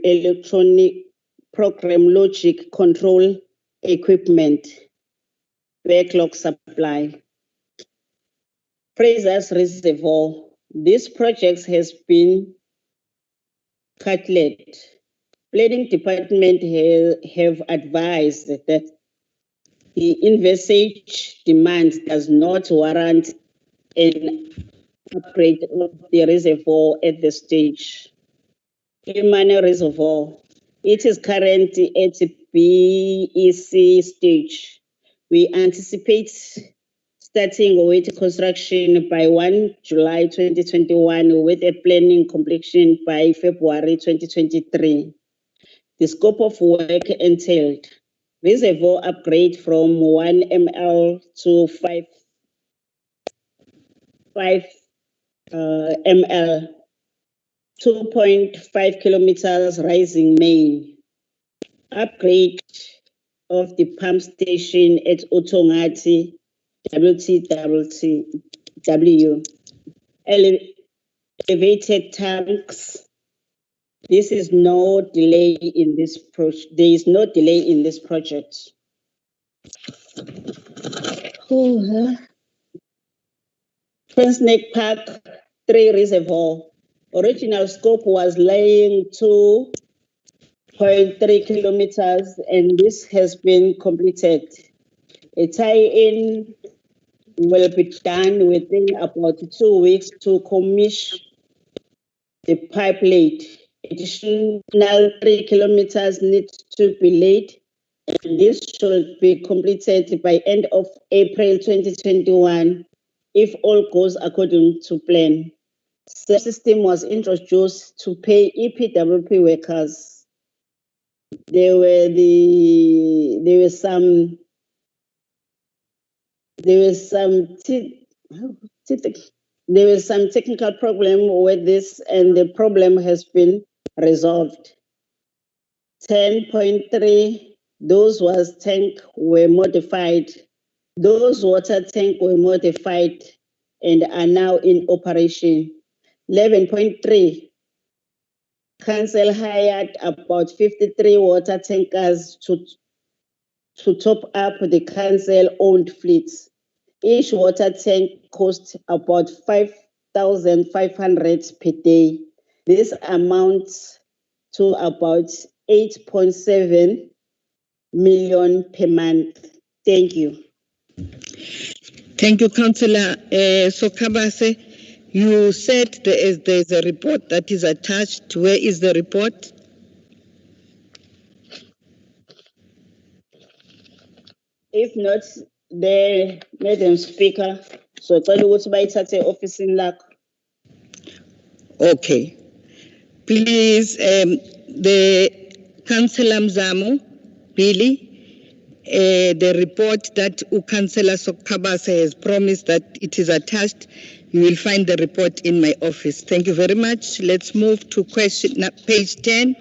logic control equipment. Backlog supply. Fraser's Reservoir. This project has been curtailed. Planning department have advised that the envisaged demand does not warrant an upgrade of the reservoir at this stage. Imane Reservoir. It is currently at BEC stage. We anticipate starting with construction by 1 July 2021 with a planning completion by February 2023. The scope of work entailed reservoir upgrade from 1 ml to 5 ml, 2.5 kilometers rising main, upgrade of the pump station at Utongati WTW, elevated tanks. There is no delay in this project. Transneck Park 3 Reservoir. Original scope was laying 2.3 kilometers, and this has been completed. A tie-in will be done within about 2 weeks to commission the pipe laid. Additional 3 kilometers need to be laid, and this should be completed by end of April 2021 if all goes according to plan. system was introduced to pay EPWP workers. There were some technical problem with this, and the problem has been resolved. 10.3, those water tank were modified and are now in operation. 11.3, council hired about 53 water tankers to top up the council-owned fleets. Each water tank costs about 5,500 per day. This amounts to about 8.7 million per month. Thank you.
Thank you, Councillor Sokhabase. You said there's a report that is attached. Where is the report?
If not, the Madam Speaker, so call ukuthi bayithathe office lakho.
Okay. Please, the Councillor Mzamo, Billy, the report that Councillor Sokhabase has promised that it is attached, you will find the report in my office. Thank you very much. Let's move to page 10.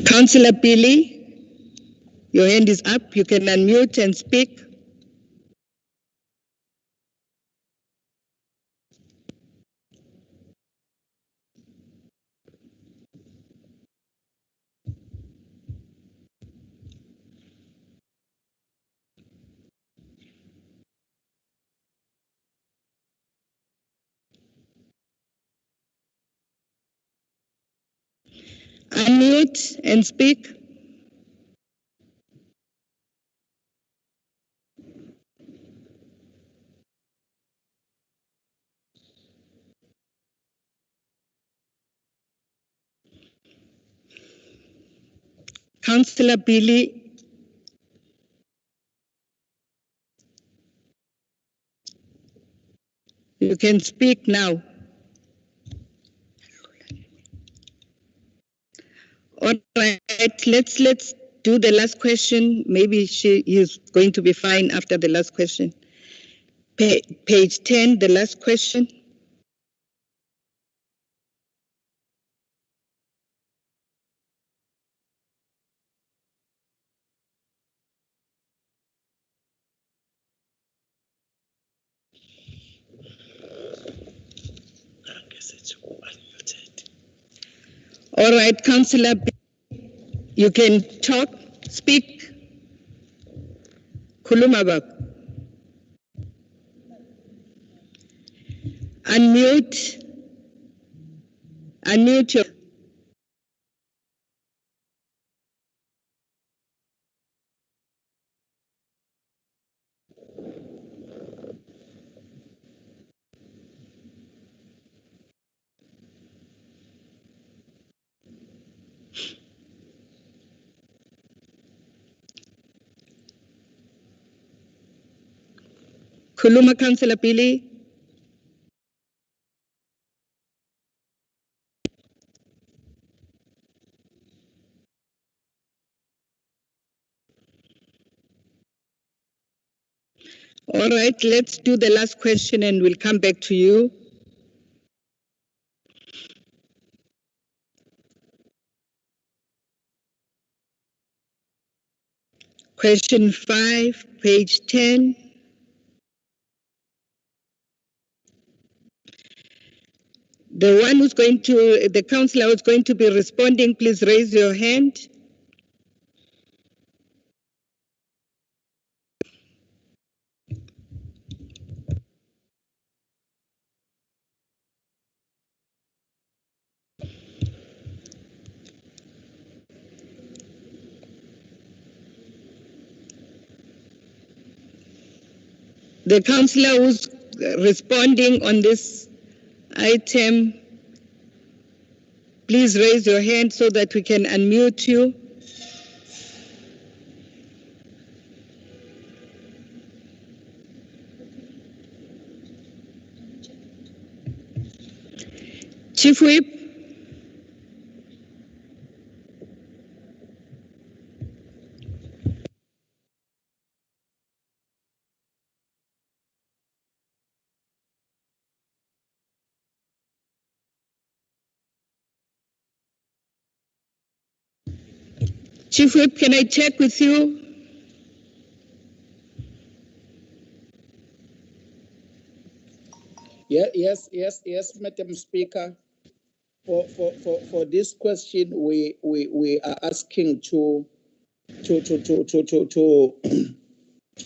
Councillor Billy, your hand is up. You can unmute and speak. Unmute and speak. Councillor Billy. You can speak now. All right, let's do the last question. Maybe she is going to be fine after the last question. Page 10, the last question. All right, Councillor, you can talk, speak. Khuluma baba. Unmute your. Khuluma, Councillor Billy. All right, let's do the last question and we'll come back to you. Question 5, page 10. The councillor who's going to be responding, please raise your hand. The councillor who's responding on this item, please raise your hand so that we can unmute you. Chief Whip. Chief Whip, can I check with you?
Yes, Madam Speaker. For this question, we are asking to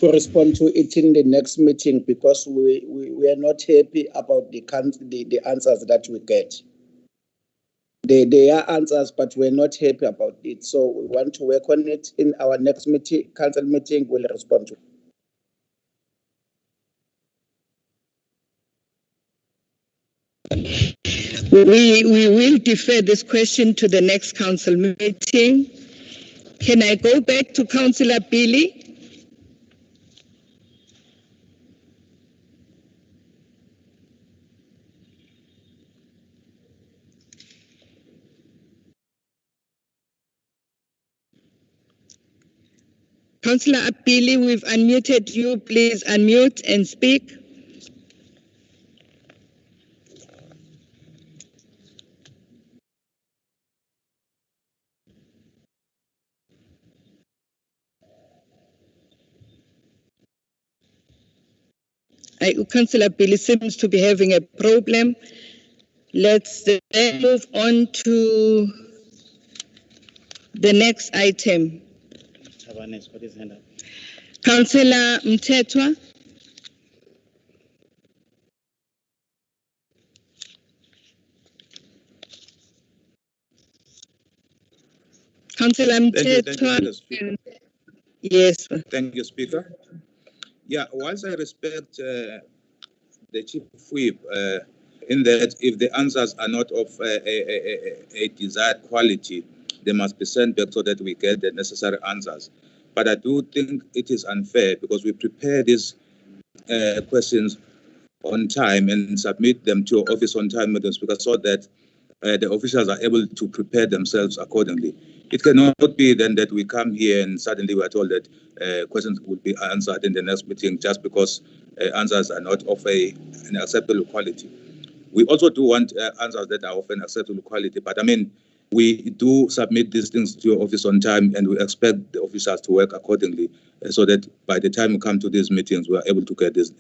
respond to it in the next meeting because we are not happy about the answers that we get. They are answers, but we're not happy about it. So we want to work on it in our next meeting, council meeting. We'll respond to it.
We will defer this question to the next council meeting. Can I go back to Councillor Billy? Councillor Apili, we've unmuted you. Please unmute and speak. Councillor Apili seems to be having a problem. Let's then move on to the next item. Councillor Mtetwa. Councillor Mtetwa. Yes.
Thank you, Speaker. Yeah, whilst I respect the Chief Whip in that if the answers are not of a desired quality, they must be sent back so that we get the necessary answers. But I do think it is unfair because we prepare these questions on time and submit them to your office on time, Madam Speaker, so that the officials are able to prepare themselves accordingly. It cannot be then that we come here and suddenly we are told that questions will be answered in the next meeting just because answers are not of an acceptable quality. We also do want answers that are of an acceptable quality, but I mean, we do submit these things to your office on time and we expect the officers to work accordingly so that by the time we come to these meetings, we are able to get these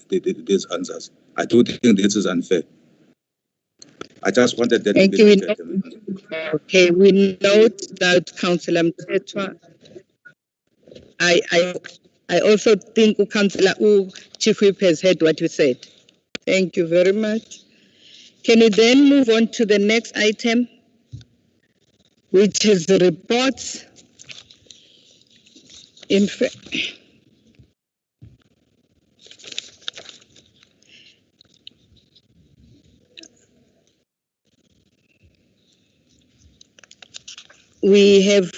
answers. I do think this is unfair. I just wanted that to be noted.
Okay, we note that Councillor Mtetwa. I also think Councillor Chief Whip has heard what you said. Thank you very much. Can we then move on to the next item, which is the reports. We have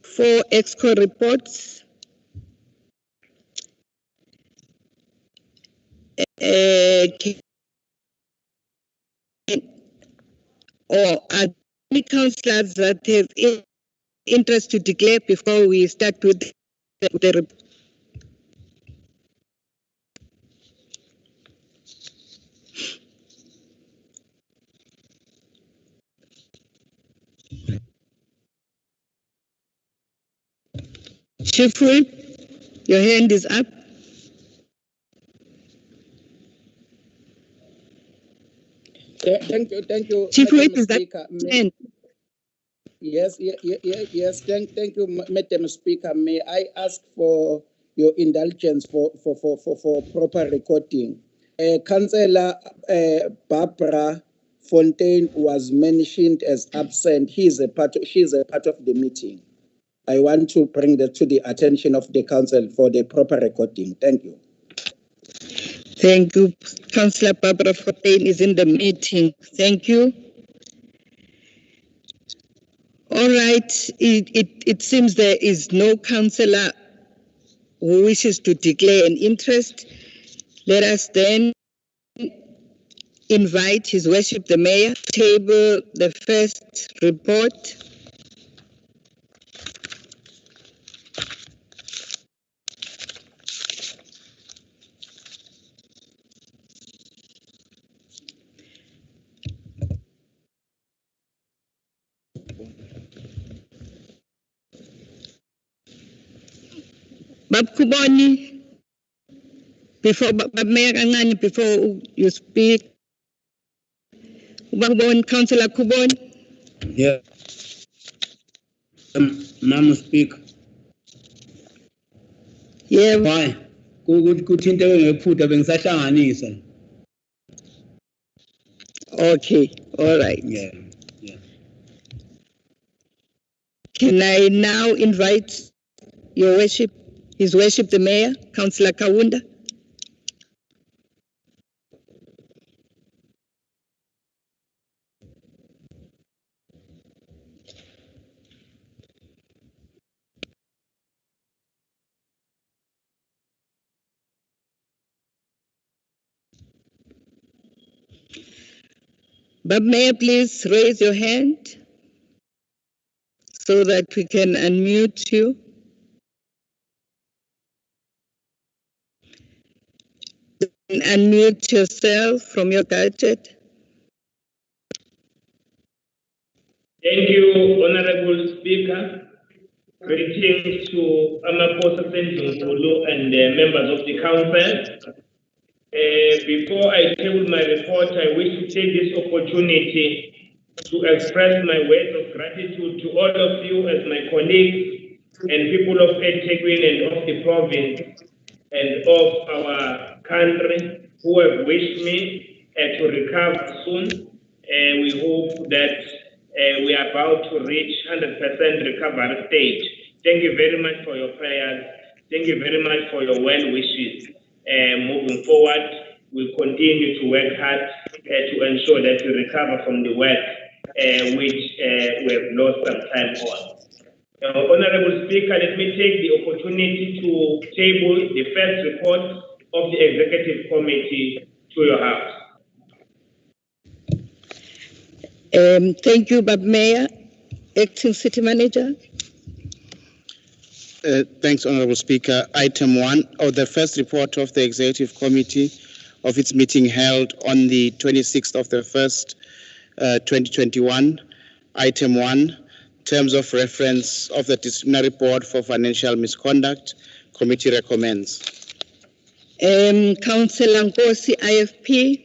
4 EXCO reports. Or are any councillors that have interest to declare before we start with the report? Chief Whip, your hand is up.
Thank you.
Chief Whip, is that
hand? Yes. Thank you, Madam Speaker. May I ask for your indulgence for proper recording? Councillor Barbara Fontaine was mentioned as absent. She is a part of the meeting. I want to bring that to the attention of the council for the proper recording. Thank you.
Thank you. Councillor Barbara Fontaine is in the meeting. Thank you. All right. It seems there is no councillor who wishes to declare an interest. Let us then invite His Worship the Mayor to table the first report. Bab Kuboni, before Mayor Kangani, before you speak, Kubon, Councillor Kubon.
Yeah. Madam Speaker.
Yeah.
Why? Kuthi into engephutha bengisahlanganisa.
Okay, all right.
Yeah.
Can I now invite Your Worship, His Worship the Mayor, Councillor Kawunda? But Mayor, please raise your hand so that we can unmute you. Unmute yourself from your gadget.
Thank you, Honorable Speaker. Greetings to Amaposa Senjungulu and members of the Council. Before I table my report, I wish to take this opportunity to express my words of gratitude to all of you as my colleagues and people of Ethekwini and of the province and of our country who have wished me to recover soon. We hope that we are about to reach 100% recovery stage. Thank you very much for your prayers. Thank you very much for your well wishes. Moving forward, we'll continue to work hard to ensure that we recover from the work which we have lost some time on. Honorable Speaker, let me take the opportunity to table the first report of the Executive Committee to your House.
Thank you, Bab Mayor. Acting City Manager.
Thanks, Honorable Speaker. Item 1, the first report of the Executive Committee of its meeting held on the 26th of the 1st, 2021. Item 1, terms of reference of the Disciplinary Board for Financial Misconduct. Committee recommends.
Councillor Nkosi, IFP.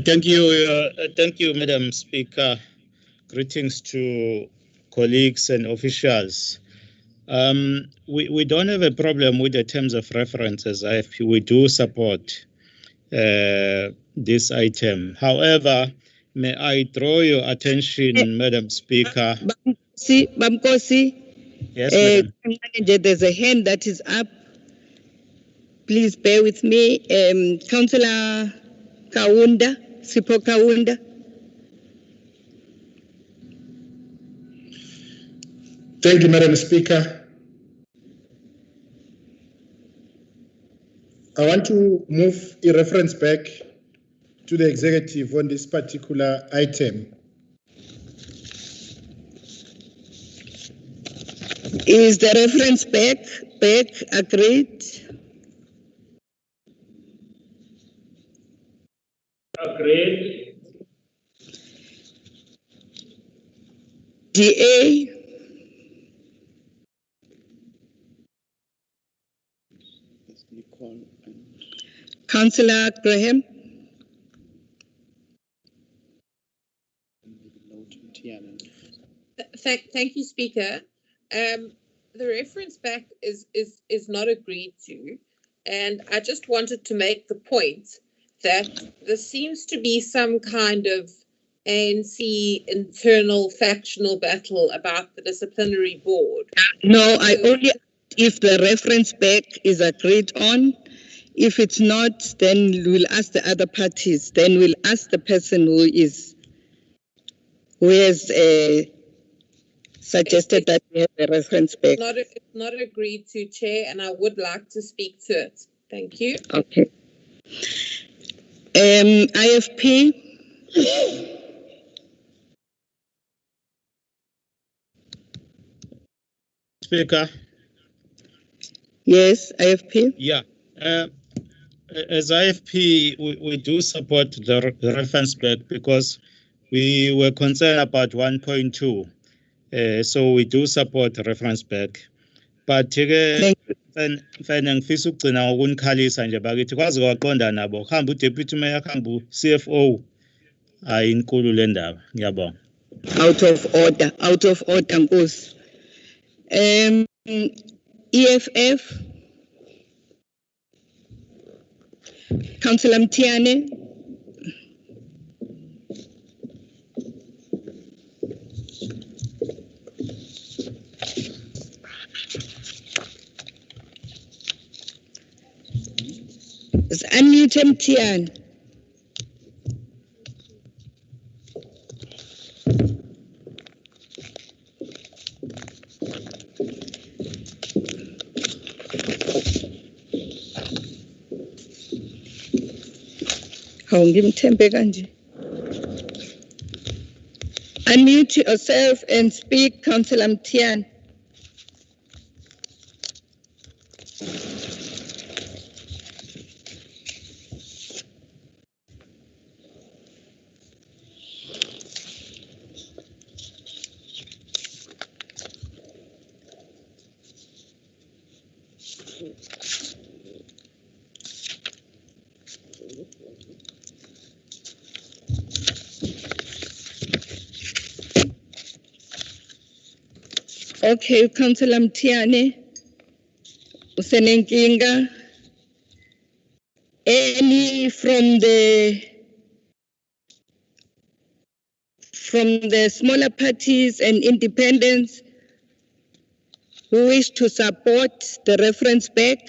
Thank you, Madam Speaker. Greetings to colleagues and officials. We don't have a problem with the terms of reference as IFP. We do support this item. However, may I draw your attention, Madam Speaker?
Bamkosi,
yes, Madam.
Manager, there's a hand that is up. Please bear with me. Councillor Kawunda, Sipo Kawunda.
Thank you, Madam Speaker. I want to move a reference back to the executive on this particular item.
Is the reference back agreed?
Agreed.
DA. Councillor Graham.
Thank you, Speaker. The reference back is not agreed to, and I just wanted to make the point that there seems to be some kind of ANC internal factional battle about the disciplinary board.
No, I only if the reference back is agreed on. If it's not, then we'll ask the other parties. Then we'll ask the person who has suggested that we have a reference back.
It's not agreed to, Chair, and I would like to speak to it. Thank you.
Okay. IFP.
Speaker.
Yes, IFP.
Yeah. As IFP, we do support the reference back because we were concerned about 1.2. So we do support the reference back. But mfana ngifisa ukugcina ngokunikhalisa nje bakithi kwazi kwaqonda nabo khamba uDeputy Mayor khamba uCFO hayi inkulu le ndaba ngiyabonga.
Out of order Nkosi. EFF Councillor Mtiane. It's unmute Mtiane. Unmute yourself and speak, Councillor Mtiane. Okay, Councillor Mtiane, usenenkinga. Any from the smaller parties and independents who wish to support the reference back,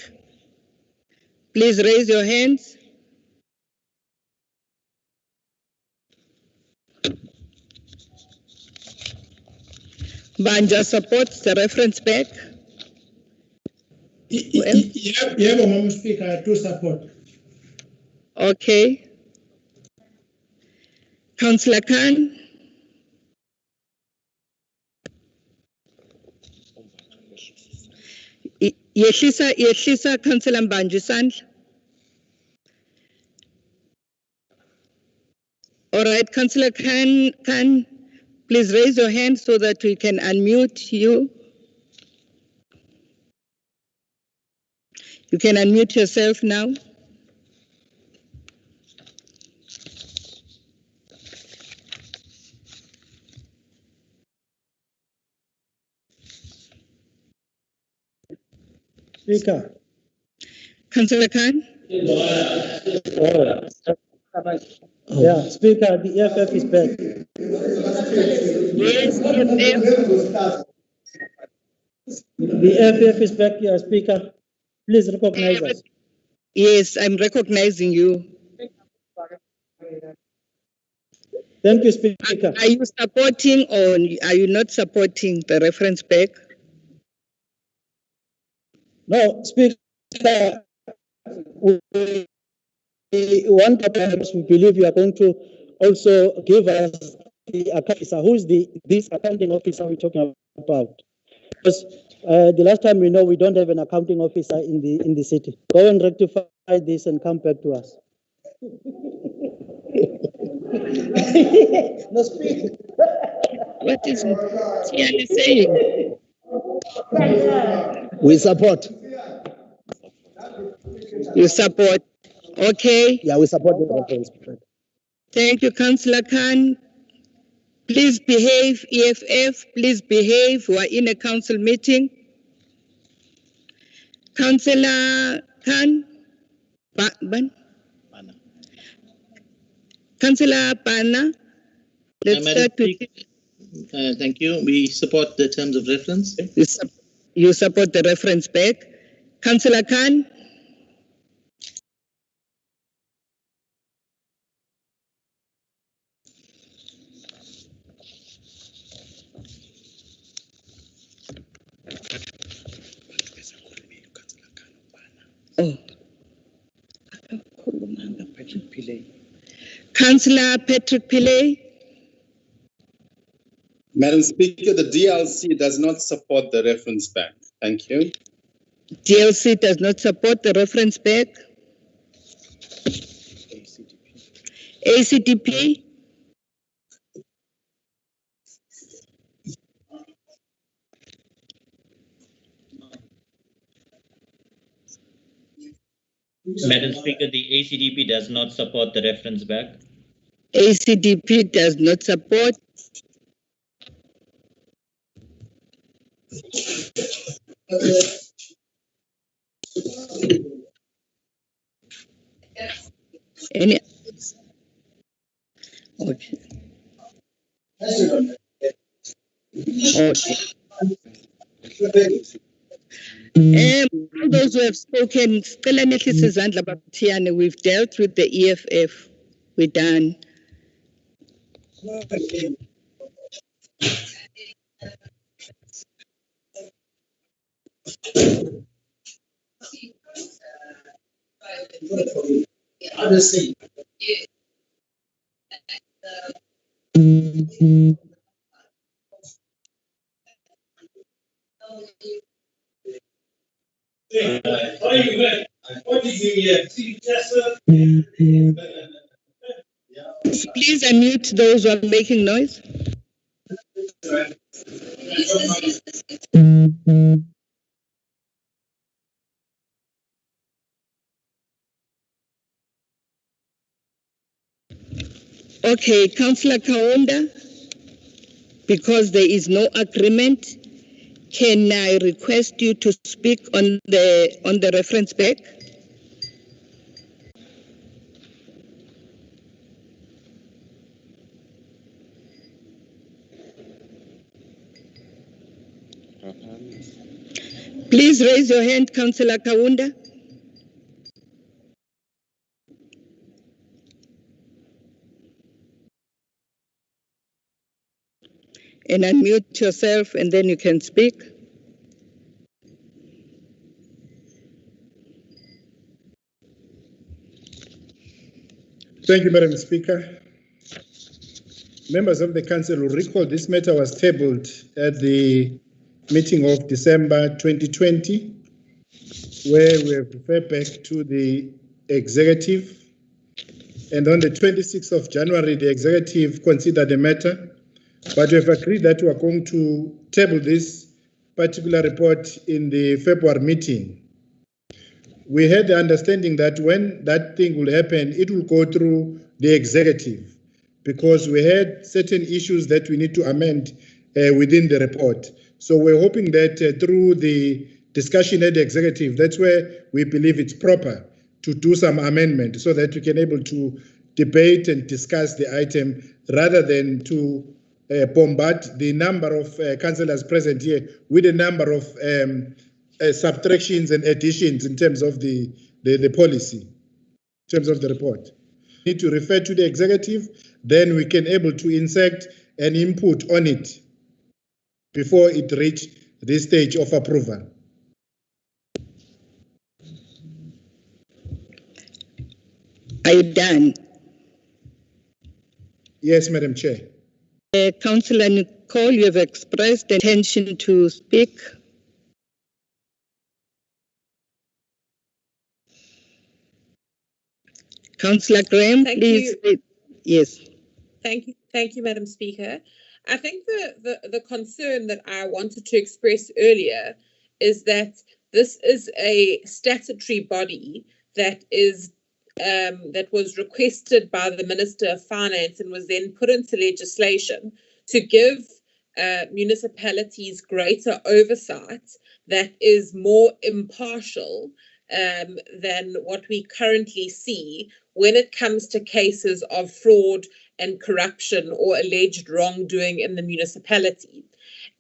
please raise your hands. Banja supports the reference back.
Yeah, Madam Speaker, I do support.
Okay. Councillor Khan. Yehlisa Councillor Mbanji isandla. All right, Councillor Khan, please raise your hand so that we can unmute you. You can unmute yourself now.
Speaker.
Councillor Khan.
Yeah, Speaker, the EFF is back.
Yes, EFF.
The EFF is back here, Speaker. Please recognize us.
Yes, I'm recognizing you.
Thank you, Speaker.
Are you supporting or are you not supporting the reference back?
No, Speaker, we want perhaps we believe you are going to also give us the officer. Who is this accounting officer we're talking about? Because the last time we know we don't have an accounting officer in the city. Go and rectify this and come back to us. No, speak.
What is Tiani saying?
We support.
You support. Okay.
Yeah, we support the reference.
Thank you, Councillor Khan. Please behave, EFF. Please behave. We are in a council meeting. Councillor Khan. Councillor Pana. Let's
Madam
start with
Speaker, thank you. We support the terms of reference.
you support the reference back. Councillor Khan? Oh. Councillor Patrick Pillay?
Madam Speaker, the DLC does not support the reference back. Thank you.
DLC does not support the reference back. ACDP?
Madam Speaker, the ACDP does not support the reference back.
ACDP does not support. Any? Okay. Okay. All those who have spoken, we've dealt with the EFF. We're done. Please unmute those who are making noise. Okay, Councillor Kaunda, because there is no agreement, can I request you to speak on the reference back? Please raise your hand, Councillor Kaunda. And unmute yourself, and then you can speak.
Thank you, Madam Speaker. Members of the Council will recall this matter was tabled at the meeting of December 2020, where we have referred back to the executive. And on the 26th of January, the executive considered the matter, but we have agreed that we are going to table this particular report in the February meeting. We had the understanding that when that thing will happen, it will go through the executive, because we had certain issues that we need to amend within the report. So we're hoping that through the discussion at the executive, that's where we believe it's proper to do some amendment so that we can able to debate and discuss the item rather than to bombard the number of councillors present here with a number of subtractions and additions in terms of the policy, in terms of the report. We need to refer to the executive, then we can able to insert an input on it before it reach this stage of approval.
Are you done?
Yes, Madam Chair.
Councillor Nicole, you have expressed intention to speak. Councillor Graham, please. Yes.
Thank you, Madam Speaker. I think the concern that I wanted to express earlier is that this is a statutory body that is that was requested by the Minister of Finance and was then put into legislation to give municipalities greater oversight that is more impartial than what we currently see when it comes to cases of fraud and corruption or alleged wrongdoing in the municipality.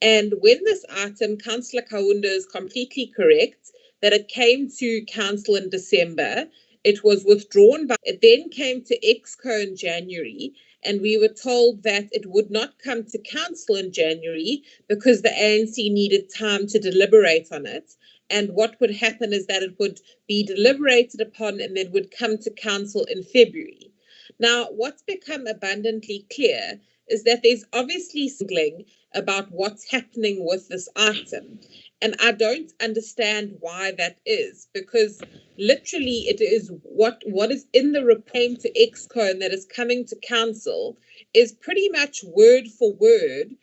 And when this item, Councillor Kaunda is completely correct that it came to council in December. It was withdrawn, but it then came to Exco in January, and we were told that it would not come to council in January because the ANC needed time to deliberate on it. And what would happen is that it would be deliberated upon and then would come to council in February. Now, what's become abundantly clear is that there's obviously something about what's happening with this item. And I don't understand why that is, because literally it is what is in the report to Exco and that is coming to council is pretty much word for word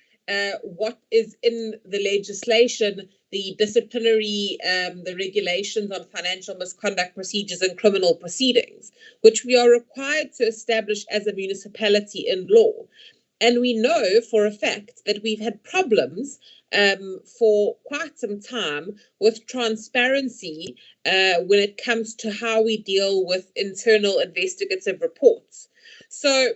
what is in the legislation, the disciplinary, the regulations on financial misconduct procedures and criminal proceedings, which we are required to establish as a municipality in law. And we know for a fact that we've had problems for quite some time with transparency when it comes to how we deal with internal investigative reports. So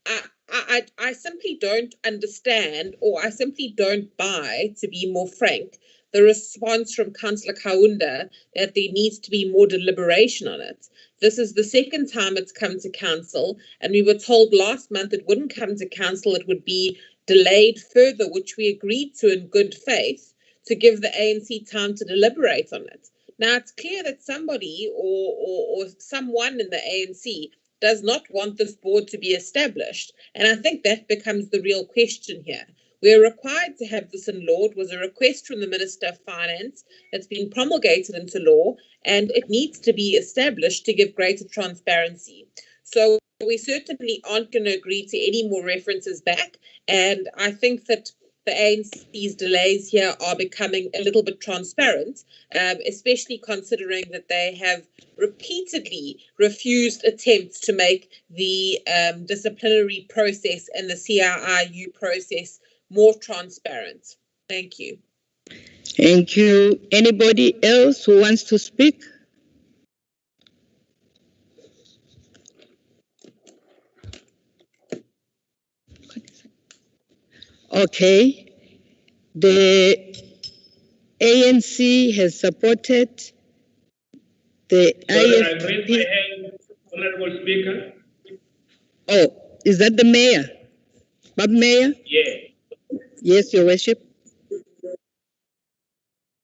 I simply don't understand, or I simply don't buy, to be more frank, the response from Councillor Kaunda that there needs to be more deliberation on it. This is the second time it's come to council, and we were told last month it wouldn't come to council, it would be delayed further, which we agreed to in good faith, to give the ANC time to deliberate on it. Now, it's clear that somebody or someone in the ANC does not want this board to be established, and I think that becomes the real question here. We are required to have this in law. It was a request from the Minister of Finance that's been promulgated into law, and it needs to be established to give greater transparency. So we certainly aren't going to agree to any more references back, and I think that the ANC's delays here are becoming a little bit transparent, especially considering that they have repeatedly refused attempts to make the disciplinary process and the CRIU process more transparent. Thank you.
Thank you. Anybody else who wants to speak? Okay. The ANC has supported the
Sorry, I raised my hand, Honorable Speaker.
Oh, is that the mayor? Bob Mayor?
Yeah.
Yes, Your Worship.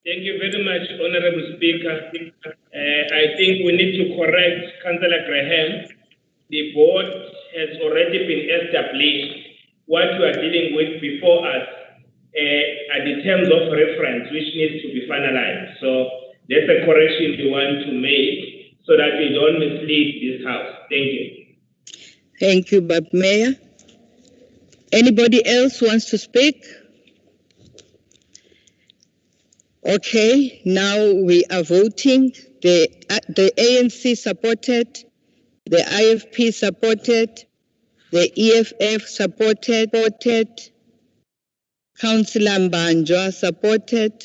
Thank you very much, Honorable Speaker. I think we need to correct Councillor Graham. The board has already been established. What we are dealing with before us are the terms of reference, which needs to be finalized. So that's a correction we want to make so that we don't mislead this House. Thank you.
Thank you, Bob Mayor. Anybody else wants to speak? Okay, now we are voting. The ANC supported, the IFP supported, the EFF supported, Councillor Mbanjwa supported.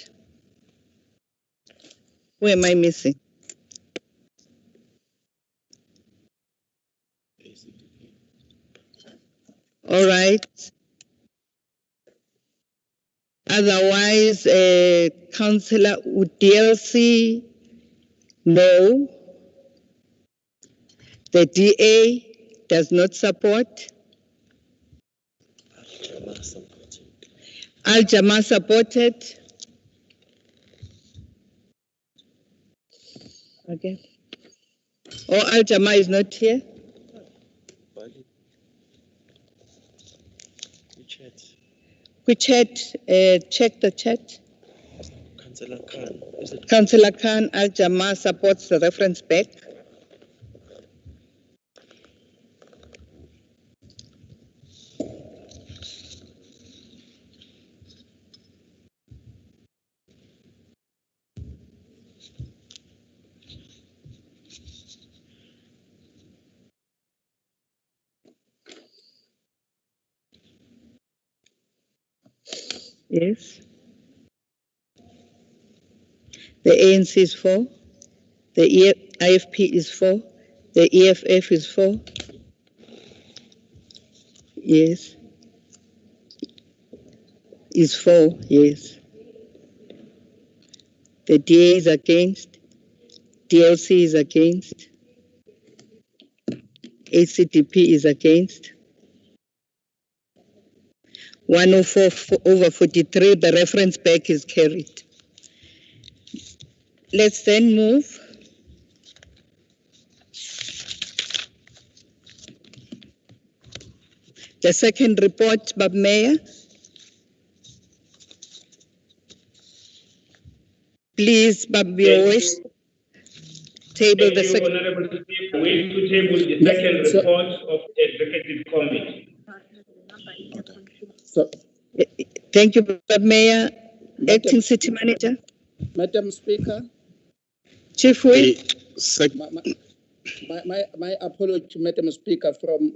Who am I missing? All right. Otherwise, Councillor Udelsi, no. The DA does not support. Al-Jama supported. Okay. Oh, Al-Jama is not here. We check the chat.
Councillor Khan.
Councillor Khan Al-Jama supports the reference back. Yes. The ANC is for. The IFP is for. The EFF is for. Yes. Is for, yes. The DA is against. DLC is against. ACTP is against. 104 over 43, the reference back is carried. Let's then move the second report, Bab Mayor. Please, Bab, your wish. Table
Thank
the
you,
second.
Honorable Speaker. We wish to table the second report of the Executive Committee.
So,
thank you, Bab Mayor. Acting City Manager.
Madam Speaker.
Chief Whip.
My apology, Madam Speaker. From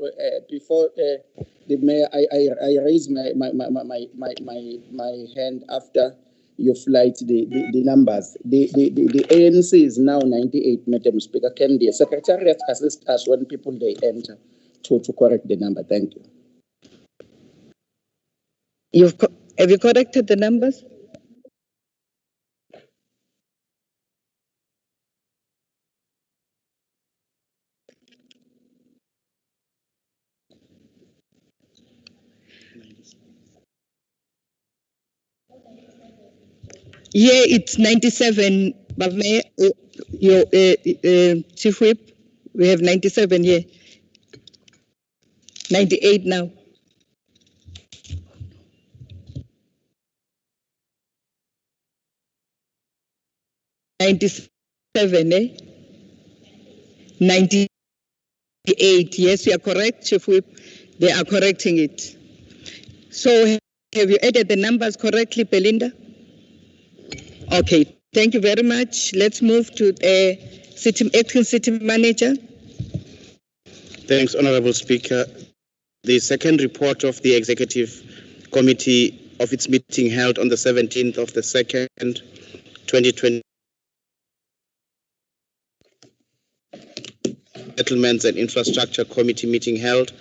before the mayor, I raised my hand after you flight the numbers. The ANC is now 98, Madam Speaker. Can the Secretariat assist us when people they enter to correct the number? Thank you.
Have you corrected the numbers? Yeah, it's 97, but your Chief Whip, we have 97 here. 98 now. $97, eh? 98, yes, you are correct, Chief Whip. They are correcting it. So have you added the numbers correctly, Belinda? Okay, thank you very much. Let's move to the acting city manager.
Thanks, Honorable Speaker. The second report of the Executive Committee of its meeting held on the 17th of the 2nd, 2020. Settlements and Infrastructure Committee meeting held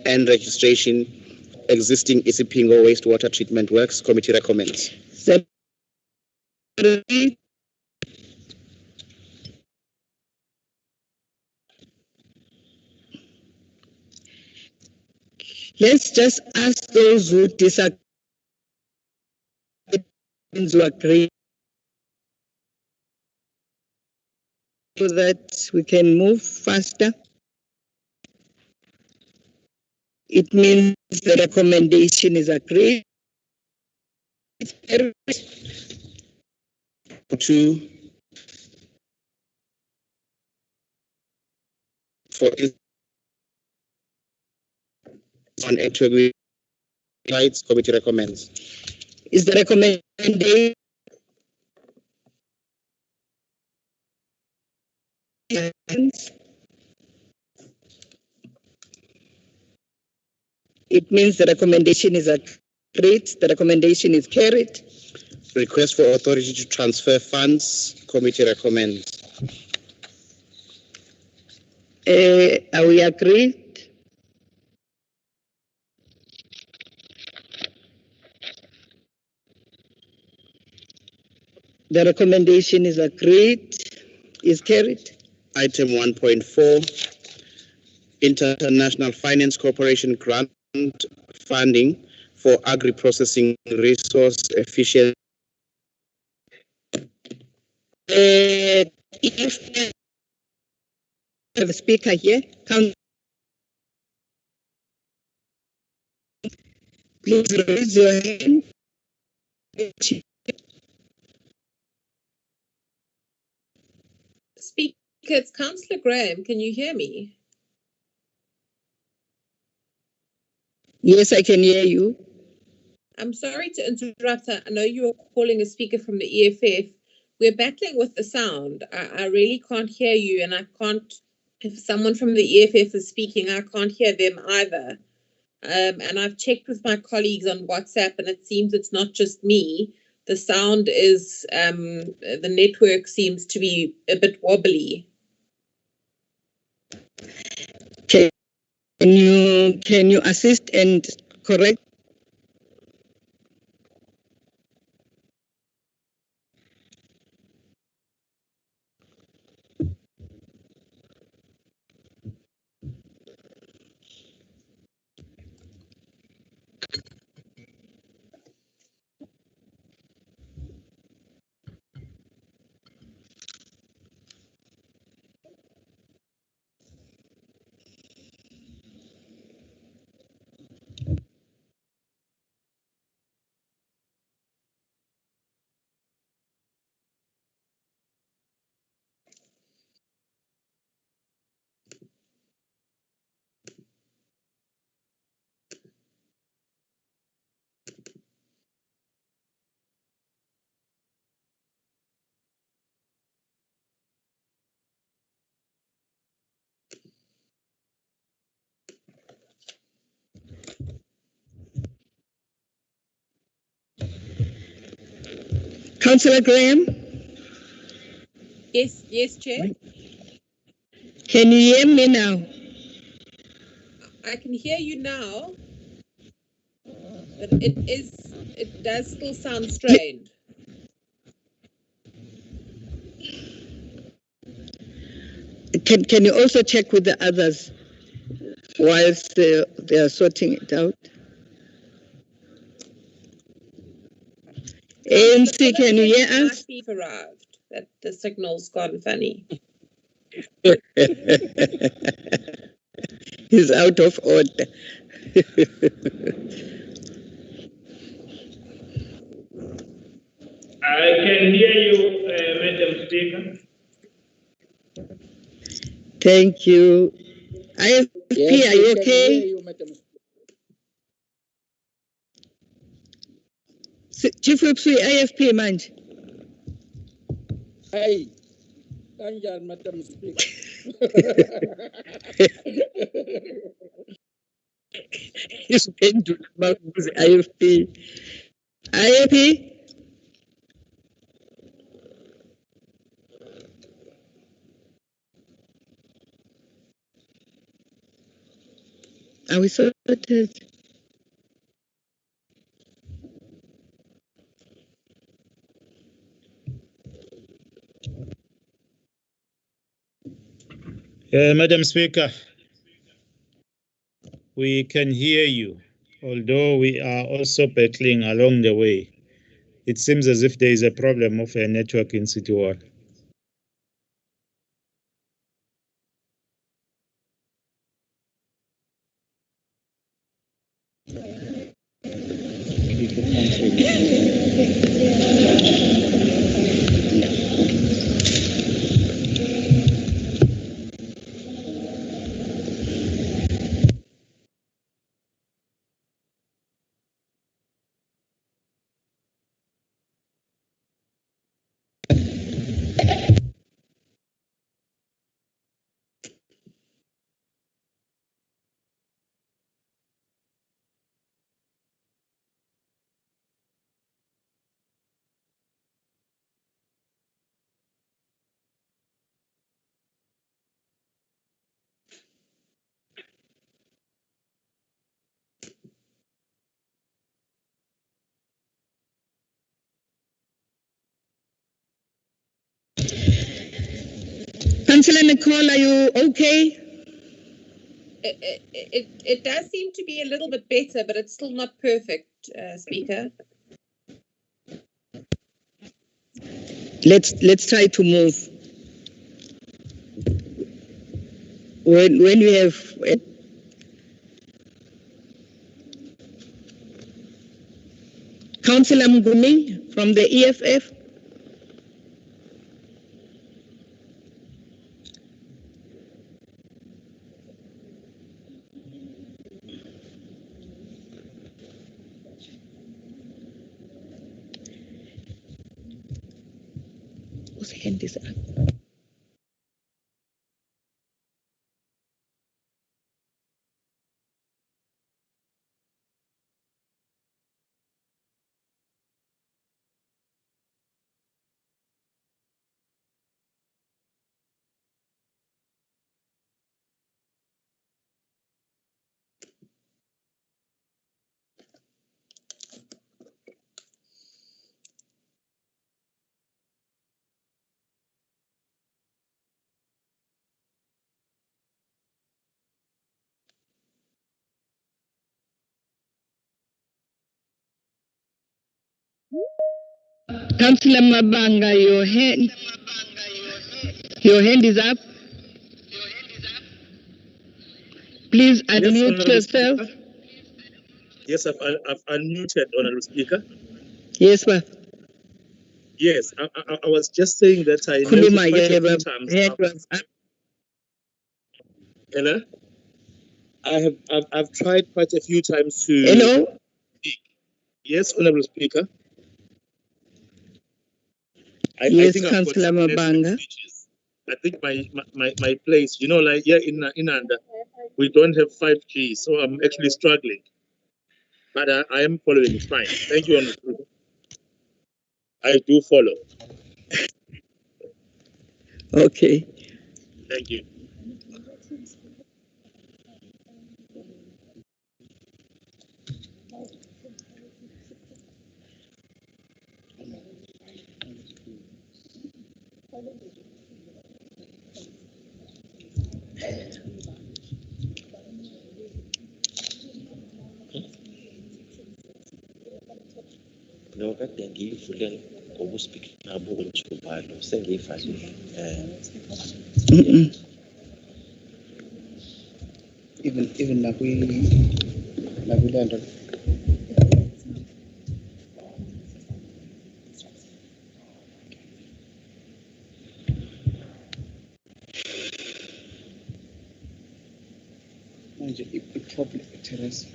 and registration existing Isipingo wastewater treatment works. Committee recommends.
Let's just ask those who disagree to agree so that we can move faster. It means the recommendation is agreed.
For on Ethekwini rights, committee recommends.
Is the recommendation it means the recommendation is agreed, the recommendation is carried.
Request for authority to transfer funds, committee recommends.
Are we agreed? The recommendation is agreed, is carried.
Item 1.4, International Finance Corporation grant funding for agri-processing resource efficient.
If we have a speaker here, please raise your hand.
Speaker, it's Councillor Graham. Can you hear me?
Yes, I can hear you.
I'm sorry to interrupt. I know you are calling a speaker from the EFF. We're battling with the sound. I really can't hear you, and I can't, if someone from the EFF is speaking, I can't hear them either. And I've checked with my colleagues on WhatsApp, and it seems it's not just me. the sound is, the network seems to be a bit wobbly.
Can you assist and correct? Councillor Graham?
Yes, Chair.
Can you hear me now?
I can hear you now, but it does still sound strained.
Can you also check with the others whilst they are sorting it out? ANC, can you hear us?
Might be arrived that the signal's gone funny.
He's out of order.
I can hear you, Madam Speaker.
Thank you. IFP,
Yes,
are you
we can hear
okay?
you, Madam.
Chief Whip Sui, IFP, manje.
Hey, kanjani, Madam Speaker?
He's going to about IFP. IFP? Are we sorted?
Madam Speaker, we can hear you, although we are also battling along the way. It seems as if there is a problem of a network in City Hall.
Councillor Nicole, are you okay?
It does seem to be a little bit better, but it's still not perfect, Speaker.
Let's try to move. When we have Councillor Mguni from the EFF. Whose hand is up? Councillor Mabanga, your hand is up. Please unmute yourself.
Yes, I've unmuted, Honorable Speaker.
Yes, sir.
Yes, I was just saying that I
Kuluma,
noticed quite a few
hand
times.
was up.
Hello? I've tried quite a few times to
Hello?
speak. Yes, Honorable Speaker. I
Yes,
think I've got
Councillor
some network
Mabanga.
switches. I think my place, like here in Anda, we don't have 5G, so I'm actually struggling. But I am following fine. Thank you, Honorable Speaker. I do follow.
Okay.
Thank you.
Lokade ngiyivulele ngoba uspika ngabuka umthubalo sengiyivalile.
Even nakwilento manje i-problem Teresa.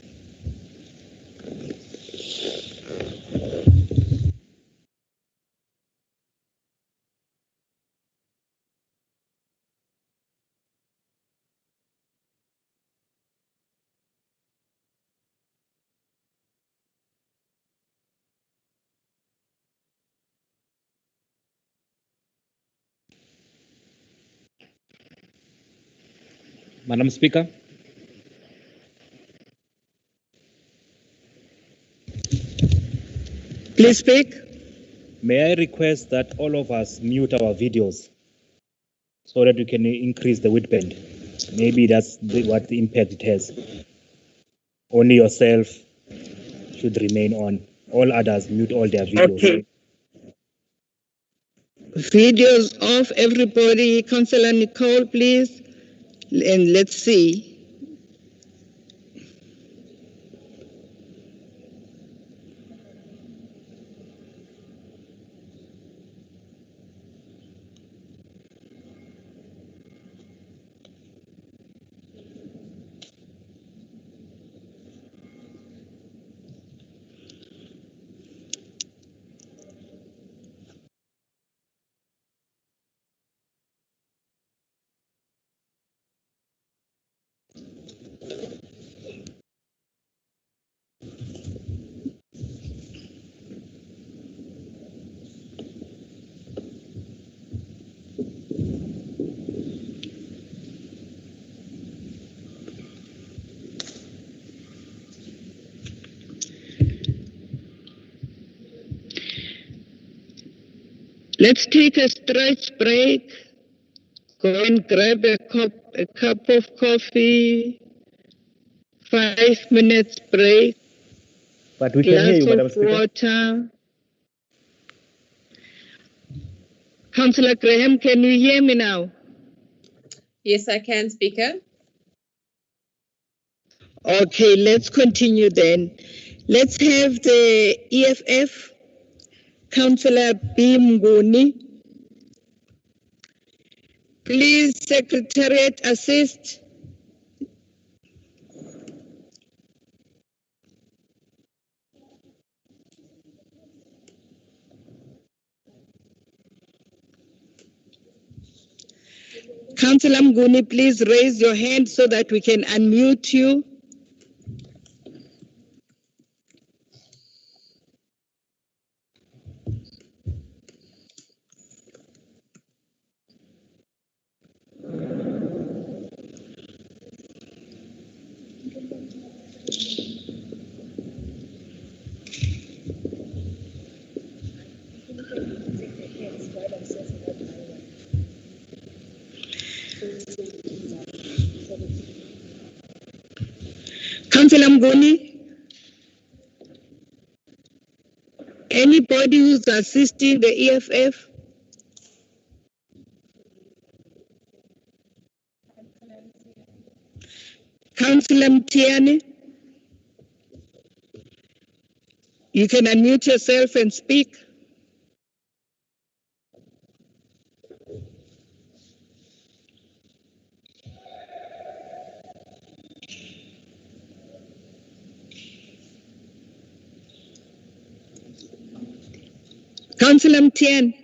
Madam Speaker.
Please speak.
May I request that all of us mute our videos so that we can increase the wideband? Maybe that's what the impact it has. Only yourself should remain on. All others mute all their videos.
Okay. Videos off, everybody. Councillor Nicole, please. And let's see. Let's take a stretch break. Go and grab a cup of coffee. 5 minutes break.
But we can hear you, Madam Speaker.
Water. Councillor Graham, can you hear me now?
Yes, I can, Speaker.
Okay, let's continue then. Let's have the EFF, Councillor Bimguni. Please, Secretariat, assist. Councillor Mguni, please raise your hand so that we can unmute you. Councillor Mguni, Anybody who's assisting the EFF? Councillor Mtiani, you can unmute yourself and speak. Councillor Mtiani.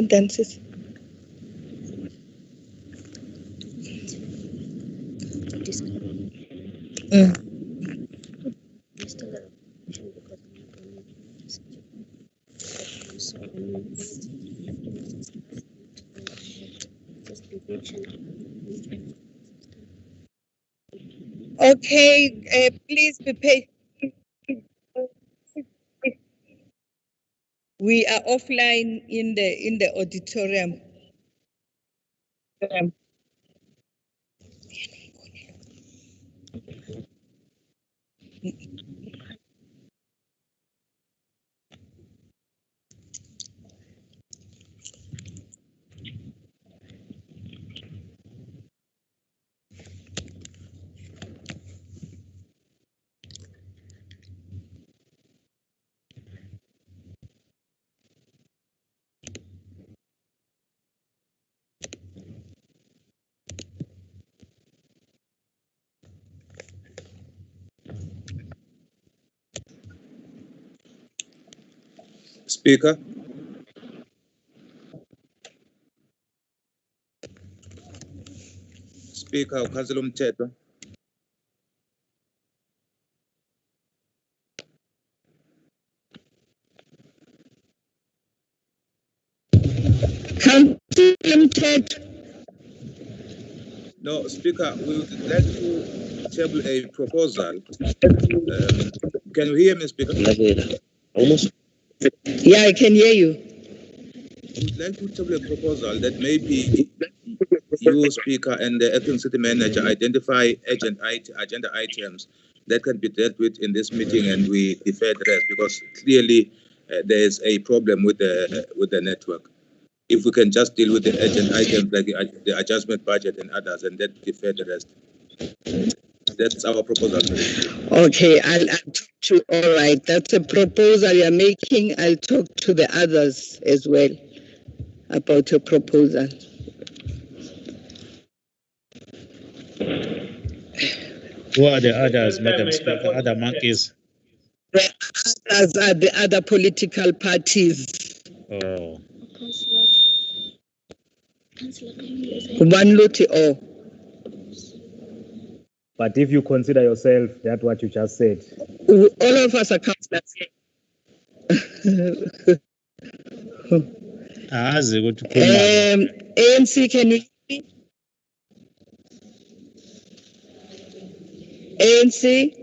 Dances. Okay, please be patient. We are offline in the auditorium.
Speaker. Speaker, Councillor Mteto.
Councillor Mteto.
No, Speaker, we would like to table a proposal. Can you hear me, Speaker?
Almost.
Yeah, I can hear you.
We would like to table a proposal that maybe you, Speaker, and the acting city manager identify agenda items that can be dealt with in this meeting, and we defer the rest because clearly there is a problem with the network. If we can just deal with the agenda items like the adjustment budget and others, and then defer the rest. That's our proposal.
Okay, I'll talk to, all right, that's a proposal you're making. I'll talk to the others as well about your proposal.
Who are the others, Madam Speaker? Other monkeys?
The others are the other political parties.
Oh.
One Luti O.
But if you consider yourself, that's what you just said.
All of us are councillors. ANC, can you hear me? ANC?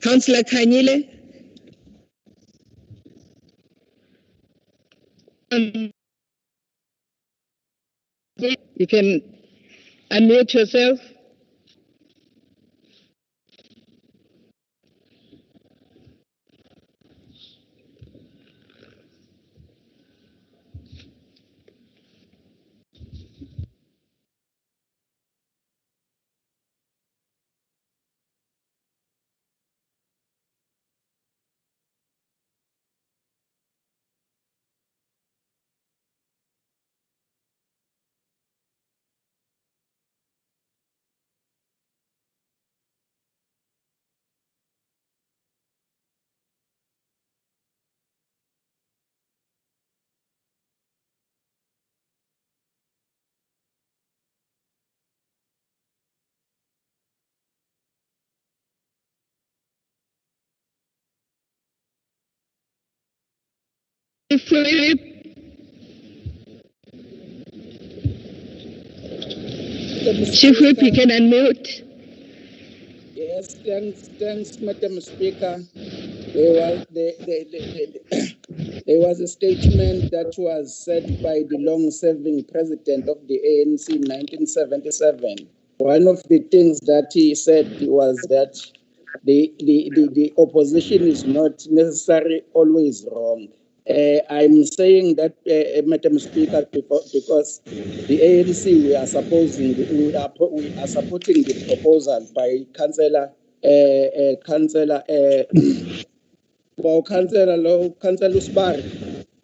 Councillor Kanyile? You can unmute yourself. Chief Whip, you can unmute.
Yes, thanks, Madam Speaker. There was a statement that was said by the long-serving president of the ANC in 1977. One of the things that he said was that the opposition is not necessarily always wrong. I'm saying that, Madam Speaker, because the ANC we are supporting the proposal by Councillor Councillor Usbar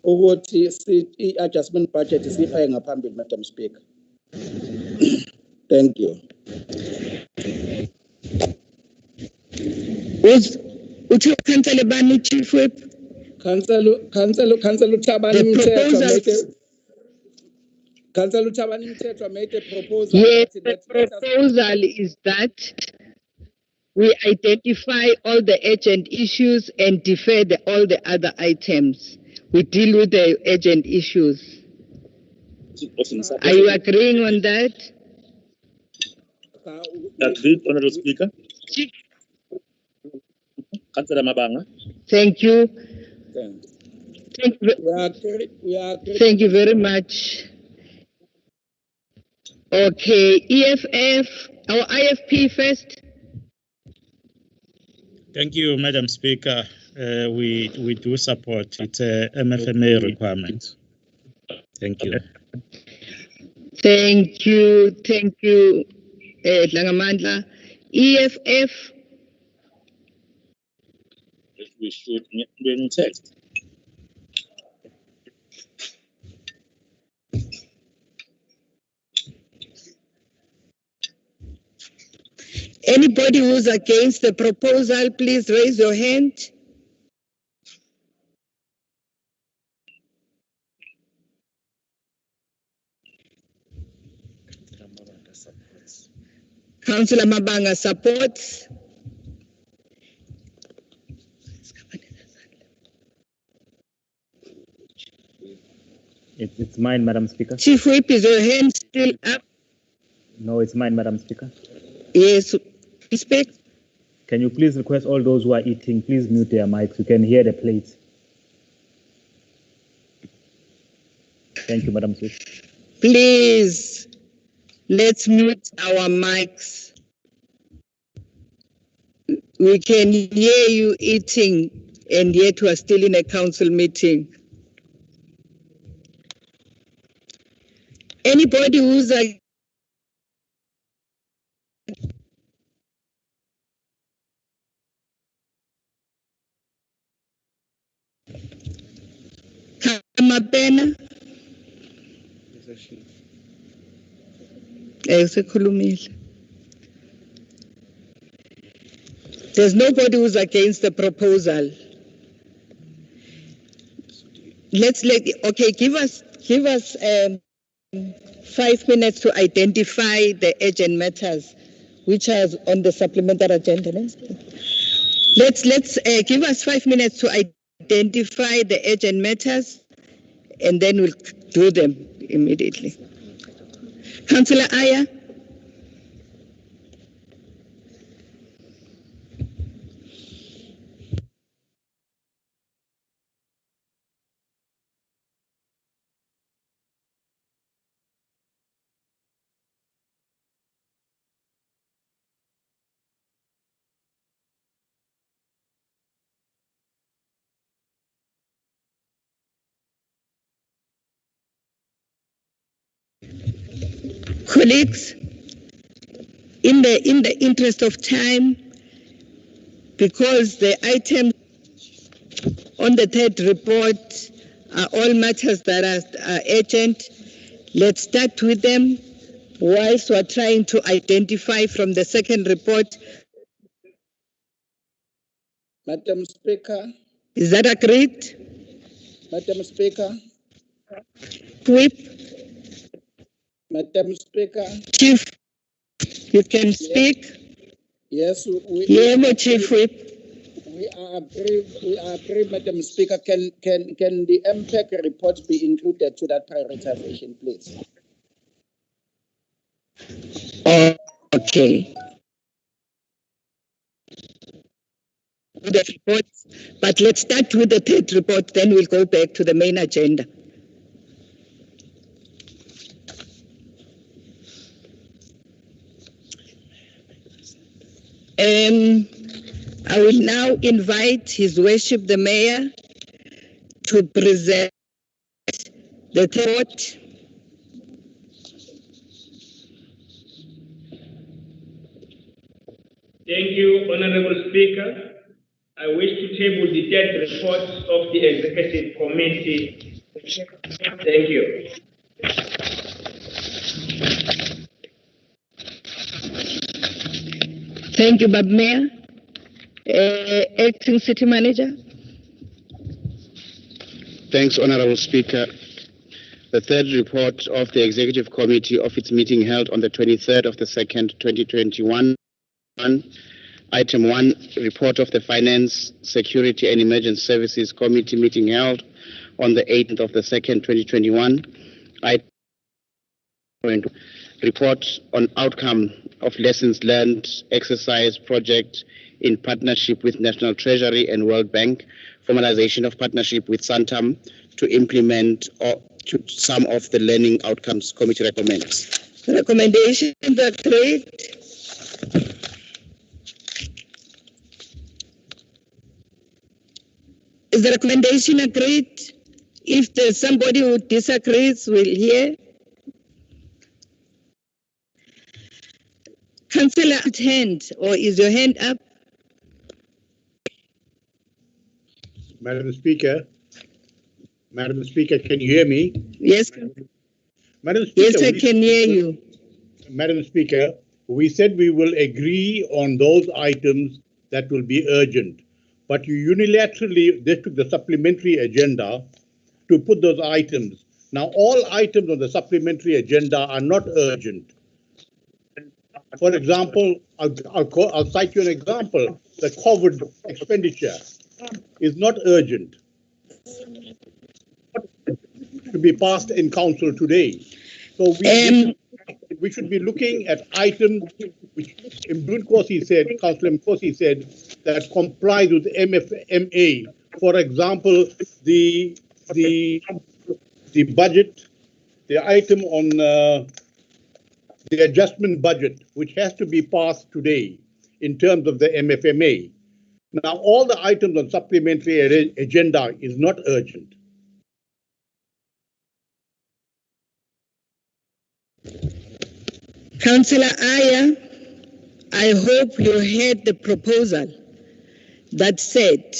ukuthi i-adjustment budget isifake ngaphambili, Madam Speaker. Thank you.
Uthi Councillor Bani, Chief Whip?
Councillor Tabani Mtetwa made a proposal.
Yes, the proposal is that we identify all the urgent issues and defer all the other items. We deal with the urgent issues. Are you agreeing on that?
Agreed, Honorable Speaker. Councillor Mabanga.
Thank you. Thank you very much. Okay, EFF, our IFP first.
Thank you, Madam Speaker. We do support. It's a MFMA requirement. Thank you.
Thank you, Dlangamandla. EFF.
We should in text.
Anybody who's against the proposal, please raise your hand. Councillor Mabanga supports.
It's mine, Madam Speaker.
Chief Whip, is your hand still up?
No, it's mine, Madam Speaker.
Yes, speak.
Can you please request all those who are eating, please mute their mics. You can hear the plates. Thank you, Madam Speaker.
Please, let's mute our mics. We can hear you eating, and yet we are still in a council meeting. Anybody who's Kamapena? There's nobody who's against the proposal. Okay, give us give us 5 minutes to identify the urgent matters which are on the supplementary agenda. Let's give us 5 minutes to identify the urgent matters, and then we'll do them immediately. Councillor Aya. Colleagues, in the interest of time, because the items on the third report are all matters that are urgent, let's start with them whilst we're trying to identify from the second report.
Madam Speaker.
Is that agreed?
Madam Speaker.
Whip.
Madam Speaker.
Chief, you can speak.
Yes,
Chief Whip.
We are agreed, Madam Speaker. Can the MPEC report be included to that prioritization, please?
Okay. The reports, but let's start with the third report, then we'll go back to the main agenda. I will now invite His Worship the Mayor to present the report.
Thank you, Honorable Speaker. I wish to table the third report of the Executive Committee. Thank you.
Thank you, Bab Mayor. Acting City Manager.
Thanks, Honorable Speaker. The third report of the Executive Committee of its meeting held on the 23rd of the 2nd, 2021. Item 1, report of the Finance, Security and Emergency Services Committee meeting held on the 8th of the 2nd, 2021. Item 2, report on outcome of lessons learned exercise project in partnership with National Treasury and World Bank, formalization of partnership with Santam to implement some of the learning outcomes committee recommends.
Recommendations are great. Is the recommendation agreed? If there's somebody who disagrees, we'll hear. Councillor at hand, or is your hand up?
Madam Speaker, can you hear me?
Yes.
Madam Speaker,
yes, I can hear you.
Madam Speaker, we said we will agree on those items that will be urgent, but you unilaterally took the supplementary agenda to put those items. Now, all items on the supplementary agenda are not urgent. For example, I'll cite you an example. The COVID expenditure is not urgent to be passed in council today. So we should be looking at items which Councillor Nkosi said, that comply with MFMA. For example, the budget, the item on the adjustment budget, which has to be passed today in terms of the MFMA. Now, all the items on supplementary agenda is not urgent.
Councillor Aya, I hope you heard the proposal that said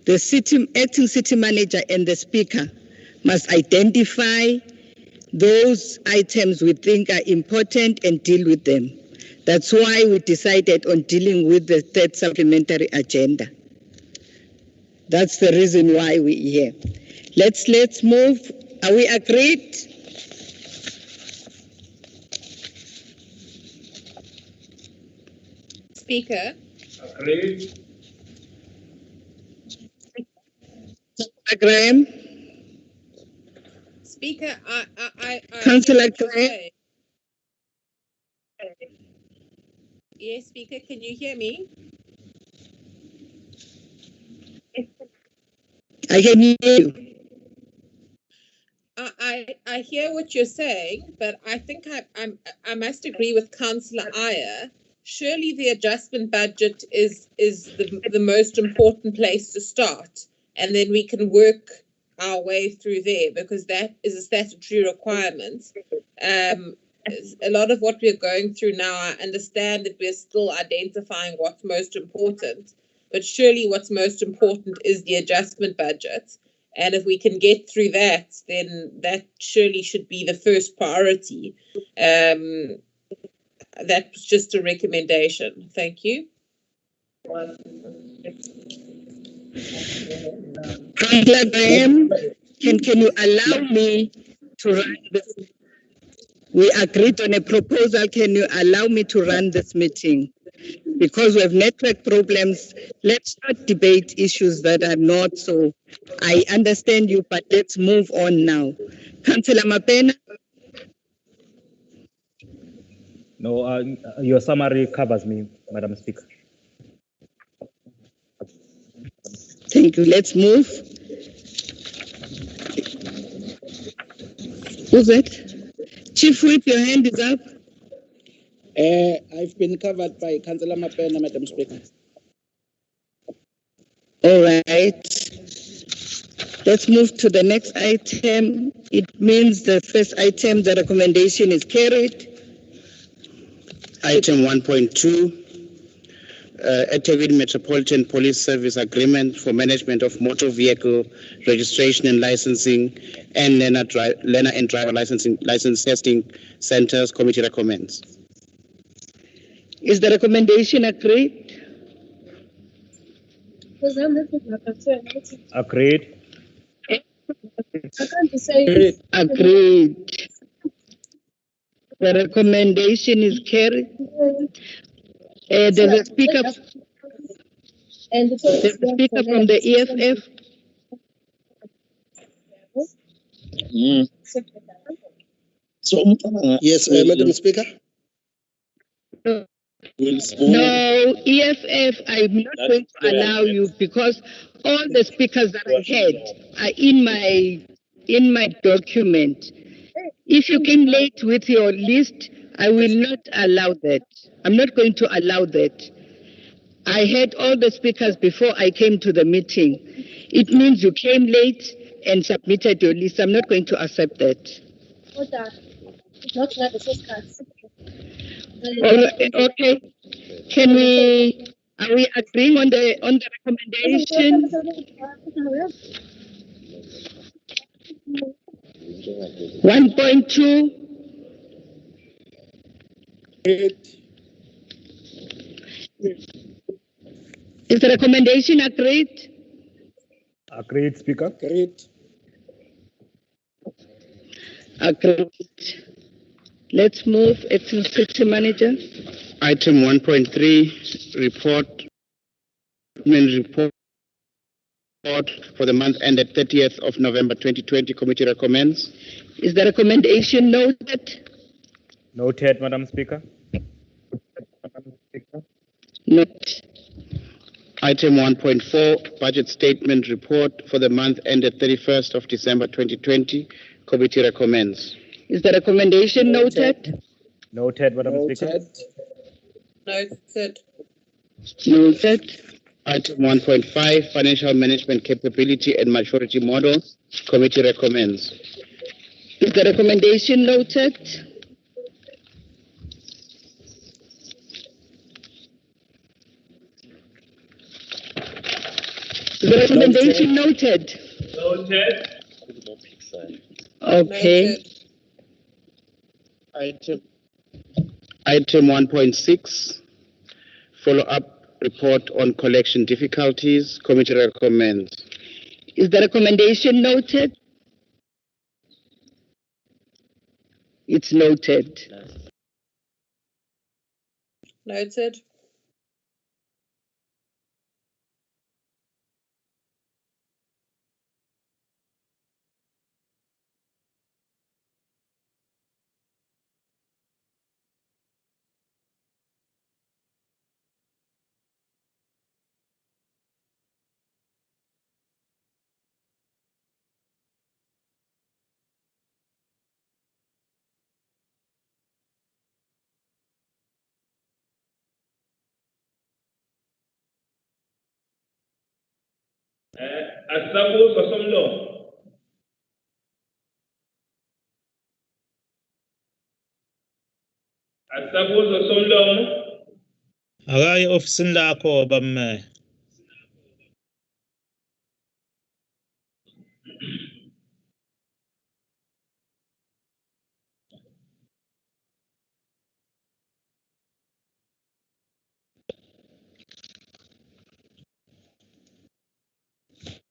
the acting city manager and the speaker must identify those items we think are important and deal with them. That's why we decided on dealing with the third supplementary agenda. That's the reason why we're here. Let's move Are we agreed?
Speaker,
Agreed.
Graham?
Speaker, I
Councillor
hear what you're
Graham?
saying. Yes, Speaker, can you hear me?
I can hear you.
I hear what you're saying, but I think I must agree with Councillor Ayer. Surely the adjustment budget is the most important place to start, and then we can work our way through there, because that is a statutory requirement. A lot of what we're going through now, I understand that we're still identifying what's most important, but surely what's most important is the adjustment budget. And if we can get through that, then that surely should be the first priority. That was just a recommendation. Thank you.
Councillor Graham, can you allow me to run this? We agreed on a proposal. Can you allow me to run this meeting? Because we have network problems, let's not debate issues that are not so. I understand you, but let's move on now. Councillor Mapena?
No, your summary covers me, Madam Speaker.
Thank you. Let's move. Who's that? Chief Whip, your hand is up.
I've been covered by Councillor Mapena, Madam Speaker.
All right. Let's move to the next item. It means the first item, the recommendation is carried.
Item 1.2, Ethekwini Metropolitan Police Service Agreement for Management of Motor Vehicle Registration and Licensing and learner and driver license testing centers. Committee recommends.
Is the recommendation agreed?
Agreed.
Agreed. The recommendation is carried. There's a speaker. There's a speaker from the EFF.
Yes, Madam Speaker.
No, EFF, I'm not going to allow you, because all the speakers that I had are in my document. If you came late with your list, I will not allow that. I'm not going to allow that. I had all the speakers before I came to the meeting. It means you came late and submitted your list. I'm not going to accept that. Okay. Are we agreeing on the recommendation? 1.2. Is the recommendation agreed?
Agreed, Speaker.
Agreed.
Agreed. Let's move. City Manager.
Item 1.3, report for the month ended 30th of November 2020. Committee recommends.
Is the recommendation noted?
Noted, Madam Speaker.
Noted.
Item 1.4, budget statement report for the month ended 31st of December 2020. Committee recommends.
Is the recommendation noted?
Noted, Madam Speaker.
Noted.
Noted.
Item 1.5, financial management capability and maturity model. Committee recommends.
Is the recommendation noted? Is the recommendation noted?
Noted.
Okay.
Item 1.6, follow-up report on collection difficulties. Committee recommends.
Is the recommendation noted? It's noted.
Noted.
Asabuzo somlomo. Asabuzo somlomo.
Akayi ofisini lakho bamme.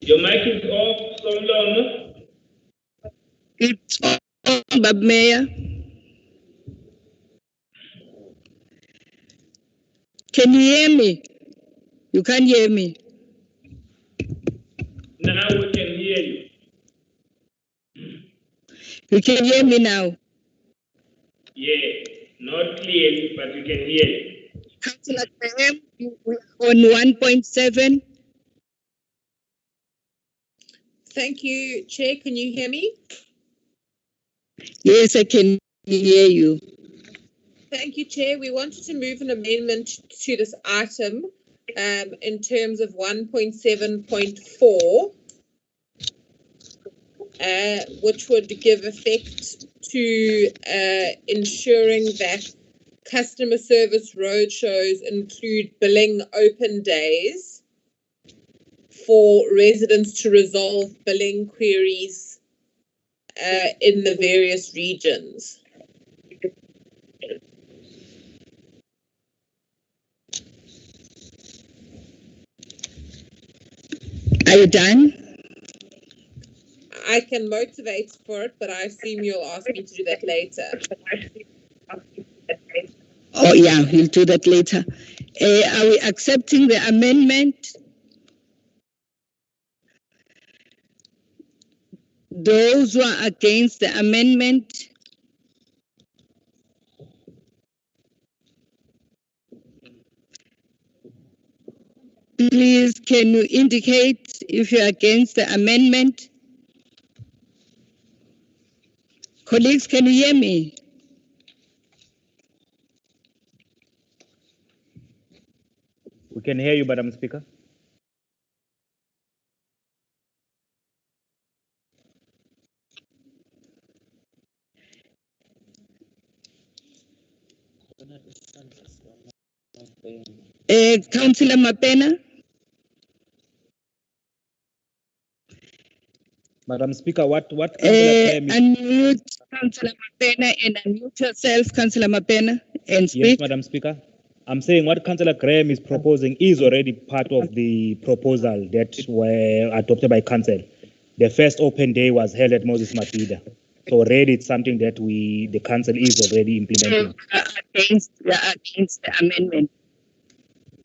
Your mic is off, somlomo.
It's on, Bab Mayor. Can you hear me? You can't hear me.
Now we can hear you.
You can hear me now.
Yeah, not clearly, but we can hear you.
Councillor Graham, we are on 1.7.
Thank you, Chair. Can you hear me?
Yes, I can hear you.
Thank you, Chair. We wanted to move an amendment to this item in terms of 1.7.4, which would give effect to ensuring that customer service roadshows include billing open days for residents to resolve billing queries in the various regions.
Are you done?
I can motivate for it, but I assume you'll ask me to do that later.
Oh, yeah, we'll do that later. Are we accepting the amendment? Those who are against the amendment? Please, can you indicate if you're against the amendment? Colleagues, can you hear me?
We can hear you, Madam Speaker.
Councillor Mapena?
Madam Speaker, what
unmute Councillor Mapena and unmute yourself, Councillor Mapena, and speak.
Yes, Madam Speaker. I'm saying what Councillor Graham is proposing is already part of the proposal that were adopted by Council. The first open day was held at Moses Mabhida. So already it's something that the Council is already implementing.
You are against the amendment.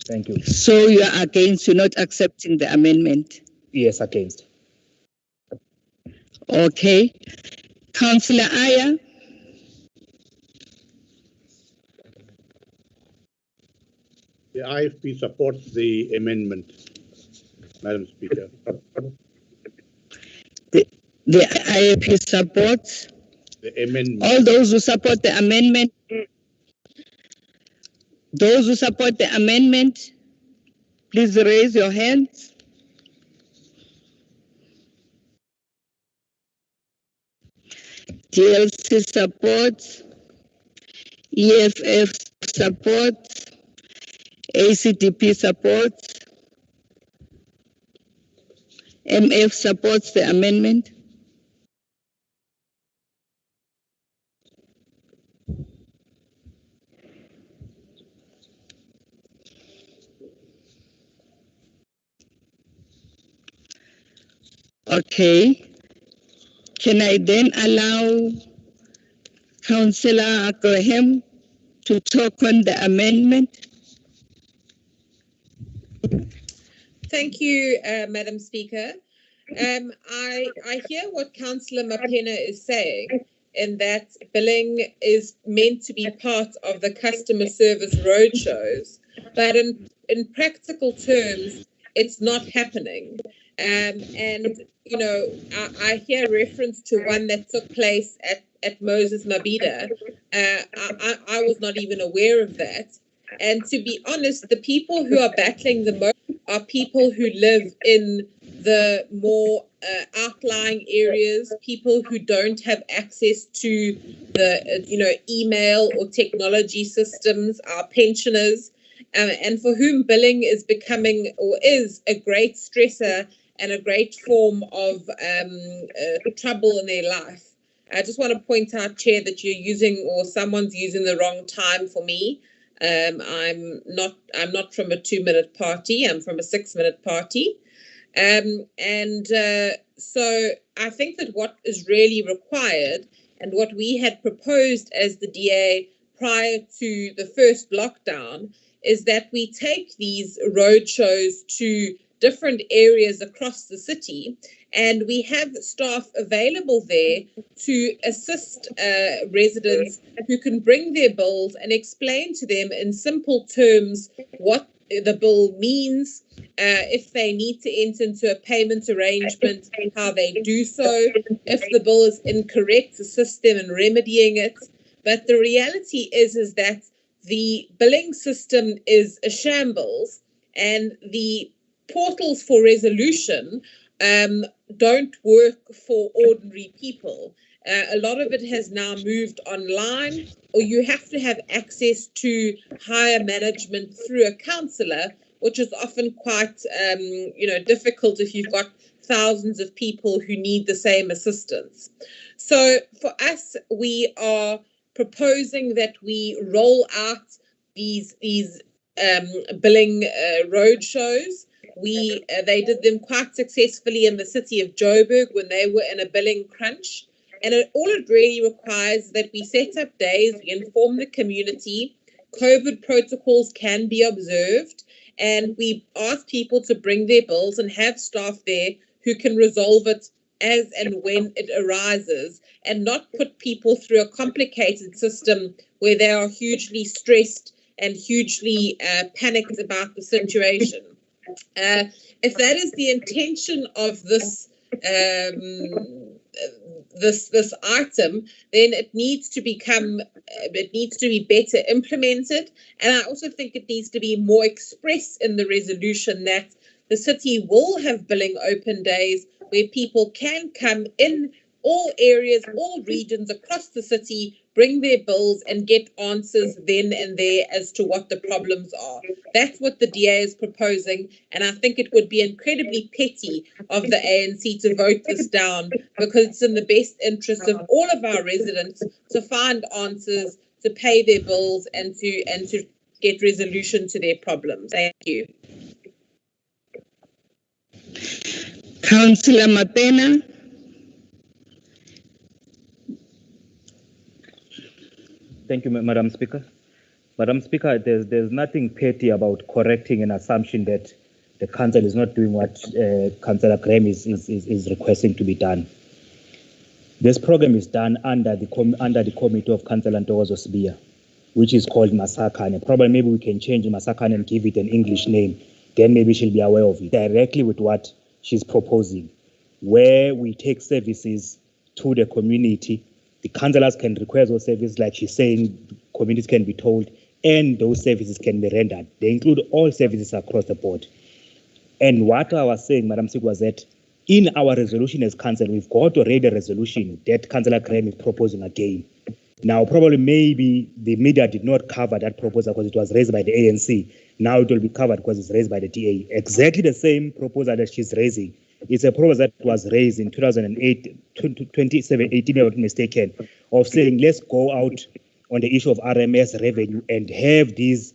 Thank you.
So you are against, you're not accepting the amendment?
Yes, against.
Okay. Councillor Aya?
The IFP supports the amendment, Madam Speaker.
The IFP supports?
The amendment.
All those who support the amendment? Those who support the amendment, please raise your hands. DLC supports, EFF supports, ACDP supports, MF supports the amendment. Okay. Can I then allow Councillor Graham to talk on the amendment.
Thank you, Madam Speaker. I hear what Councillor Mapena is saying, in that billing is meant to be part of the customer service roadshows, but in practical terms, it's not happening. And you know, I hear reference to one that took place at Moses Mabhida. I was not even aware of that. And to be honest, the people who are battling the most are people who live in the more outlying areas, people who don't have access to the email or technology systems, our pensioners, and for whom billing is becoming or is a great stressor and a great form of trouble in their life. I just want to point out, Chair, that you're using or someone's using the wrong time for me. I'm not from a 2-minute party. I'm from a 6-minute party. So I think that what is really required and what we had proposed as the DA prior to the first lockdown is that we take these roadshows to different areas across the city, and we have staff available there to assist residents who can bring their bills and explain to them in simple terms what the bill means, if they need to enter into a payment arrangement, how they do so, if the bill is incorrect, assist them in remedying it. But the reality is that the billing system is a shambles, and the portals for resolution don't work for ordinary people. A lot of it has now moved online, or you have to have access to higher management through a councillor, which is often quite difficult if you've got thousands of people who need the same assistance. So for us, we are proposing that we roll out these billing roadshows. They did them quite successfully in the city of Joburg when they were in a billing crunch. And all it really requires is that we set up days, we inform the community, COVID protocols can be observed, and we ask people to bring their bills and have staff there who can resolve it as and when it arises, and not put people through a complicated system where they are hugely stressed and hugely panicked about the situation. If that is the intention of this this item, then it needs to be better implemented, and I also think it needs to be more expressed in the resolution that the city will have billing open days where people can come in all areas, all regions across the city, bring their bills and get answers then and there as to what the problems are. That's what the DA is proposing, and I think it would be incredibly petty of the ANC to vote this down, because it's in the best interest of all of our residents to find answers, to pay their bills, and to get resolution to their problems. Thank you.
Councillor Mapena.
Thank you, Madam Speaker. Madam Speaker, there's nothing petty about correcting an assumption that the council is not doing what Councillor Graham is requesting to be done. This program is done under the committee of Councillor Ntokozo Sibiya, which is called Masakane. Probably maybe we can change Masakane and give it an English name. Then maybe she'll be aware of it. Directly with what she's proposing, where we take services to the community. The councillors can request those services, like she's saying, communities can be told, and those services can be rendered. They include all services across the board. And what I was saying, Madam Speaker, was that in our resolution as council, we've got already a resolution that Councillor Graham is proposing again. Now, probably maybe the media did not cover that proposal because it was raised by the ANC. Now it will be covered because it's raised by the DA. Exactly the same proposal that she's raising. It's a proposal that was raised in 2018, if I'm not mistaken, of saying let's go out on the issue of RMS revenue and have these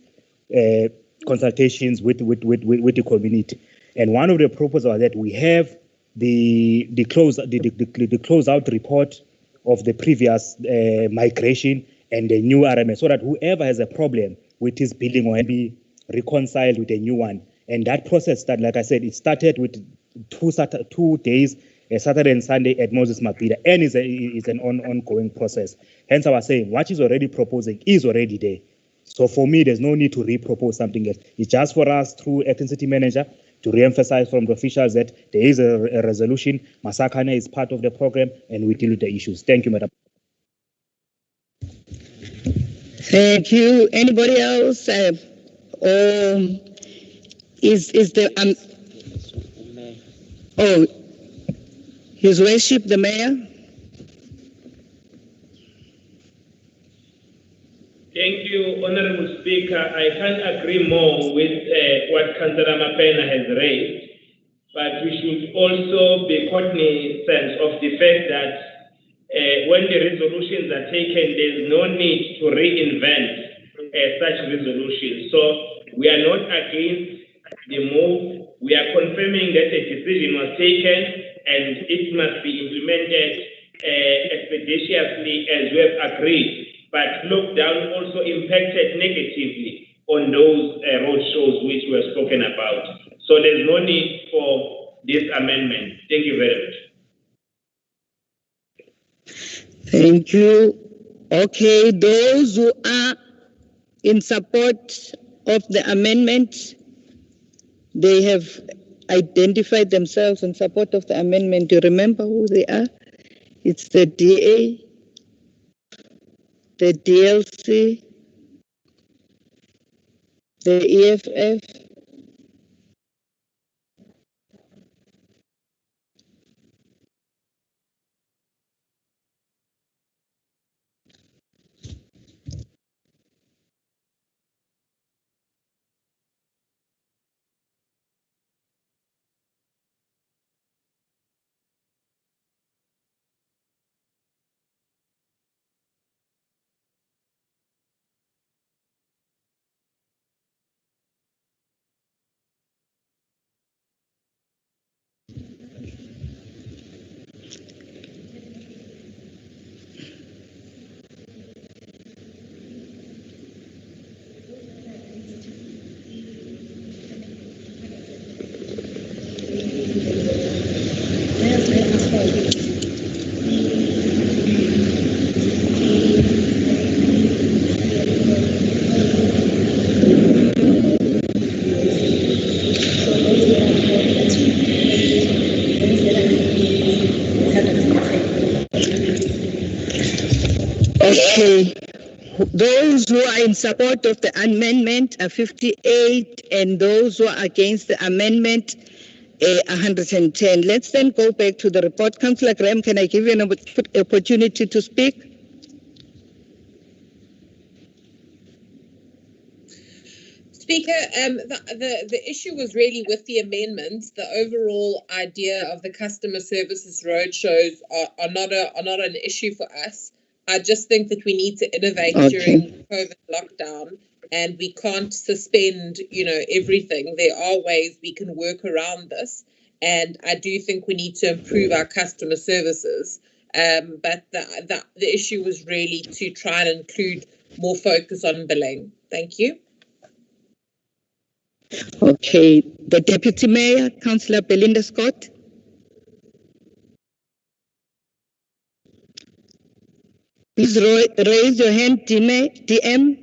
consultations with the community. And one of the proposals was that we have the closeout report of the previous migration and the new RMS, so that whoever has a problem with his billing will be reconciled with a new one. And that process, that, like I said, it started with 2 days, Saturday and Sunday at Moses Mabhida, and is an ongoing process. Hence, I was saying what is already proposing is already there. So for me, there's no need to re-propose something else. It's just for us through acting city manager to re-emphasize from the officials that there is a resolution. Masakane is part of the program, and we deal with the issues. Thank you, Madam.
Thank you. Anybody else? Is the His Worship the Mayor?
Thank you, Honorable Speaker. I can't agree more with what Councillor Mapena has raised, but we should also be cognizant of the fact that when the resolutions are taken, there's no need to reinvent such resolutions. So we are not against the move. We are confirming that a decision was taken and it must be implemented expeditiously as we have agreed. But lockdown also impacted negatively on those road shows which were spoken about. So there's no need for this amendment. Thank you very much.
Thank you. Okay, those who are in support of the amendment, they have identified themselves in support of the amendment. Do you remember who they are? It's the DA, the DLC, the EFF, Okay, those who are in support of the amendment are 58, and those who are against the amendment 110. Let's then go back to the report. Councillor Graham, can I give you an opportunity to speak?
Speaker, the issue was really with the amendments. The overall idea of the customer services roadshows are not an issue for us. I just think that we need to innovate during COVID lockdown, and we can't suspend, everything. There are ways we can work around this, and I do think we need to improve our customer services. But the issue was really to try and include more focus on billing. Thank you.
Okay, the Deputy Mayor, Councillor Belinda Scott. Please raise your hand, DM.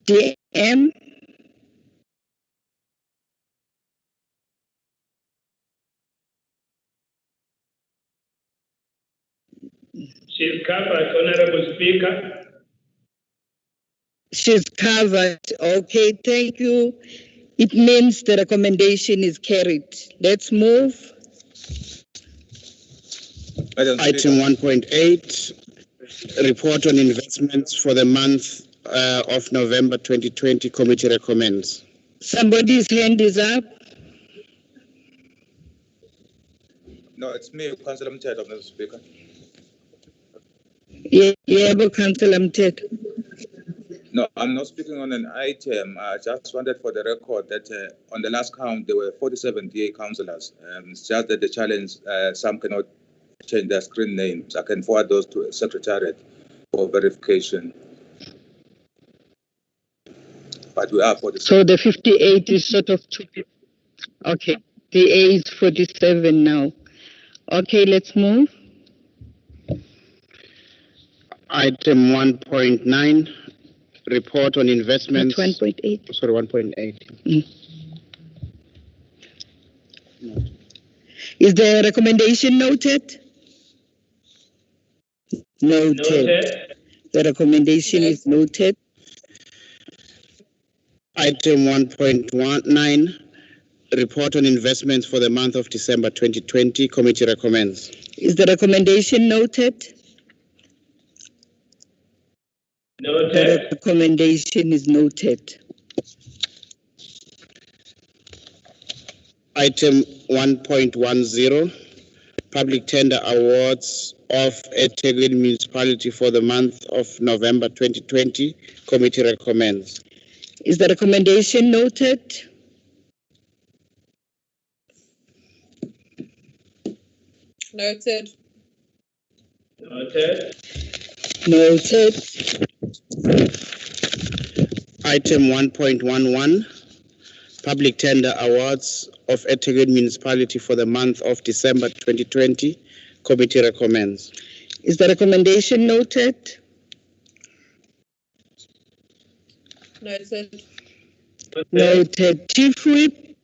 DM.
She's covered, Honorable Speaker.
She's covered. Okay, thank you. It means the recommendation is carried. Let's move.
Item 1.8, report on investments for the month of November 2020. Committee recommends.
Somebody's hand is up.
No, it's me, Councillor Mthetho, Madam Speaker.
Yebo, Councillor Mthetho.
No, I'm not speaking on an item. I just wanted for the record that on the last count, there were 47 DA councillors. It's just that the challenge, some cannot change their screen names. I can forward those to Secretariat for verification. But we are 47.
So the 58 is sort of two people. Okay. The A is 47 now. Okay, let's move.
Item 1.9, report on investments.
1.8.
Sorry, 1.8.
Is the recommendation noted? Noted. The recommendation is noted.
Item 1.19, report on investments for the month of December 2020. Committee recommends.
Is the recommendation noted?
Noted.
The recommendation is noted.
Item 1.10, public tender awards of Ethekwini Municipality for the month of November 2020. Committee recommends.
Is the recommendation noted?
Noted.
Noted.
Noted.
Item 1.11, public tender awards of Ethekwini Municipality for the month of December 2020. Committee recommends.
Is the recommendation noted?
Noted.
Noted. Chief Whip?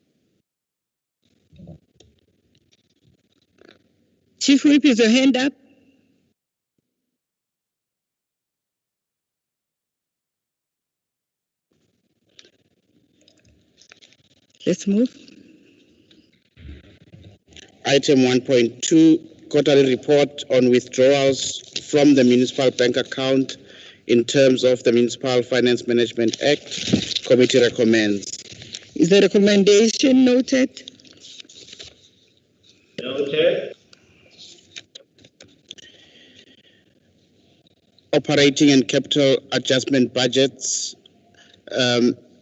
Chief Whip, is your hand up? Let's move.
Item 1.2, quarterly report on withdrawals from the municipal bank account in terms of the Municipal Finance Management Act. Committee recommends.
Is the recommendation noted?
Noted.
Operating and capital adjustment budgets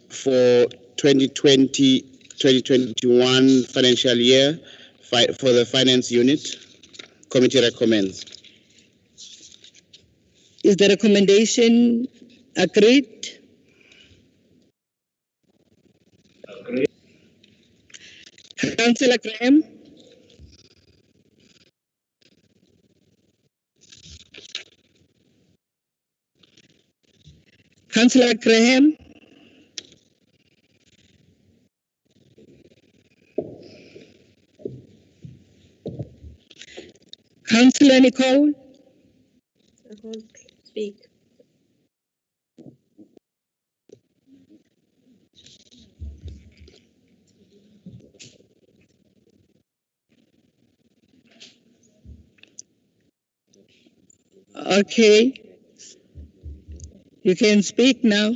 for 2020-2021 financial year for the finance unit. Committee recommends.
Is the recommendation agreed?
Agreed.
Councillor Graham? Councillor Graham? Councillor Nicole?
I can't speak.
Okay. You can speak now.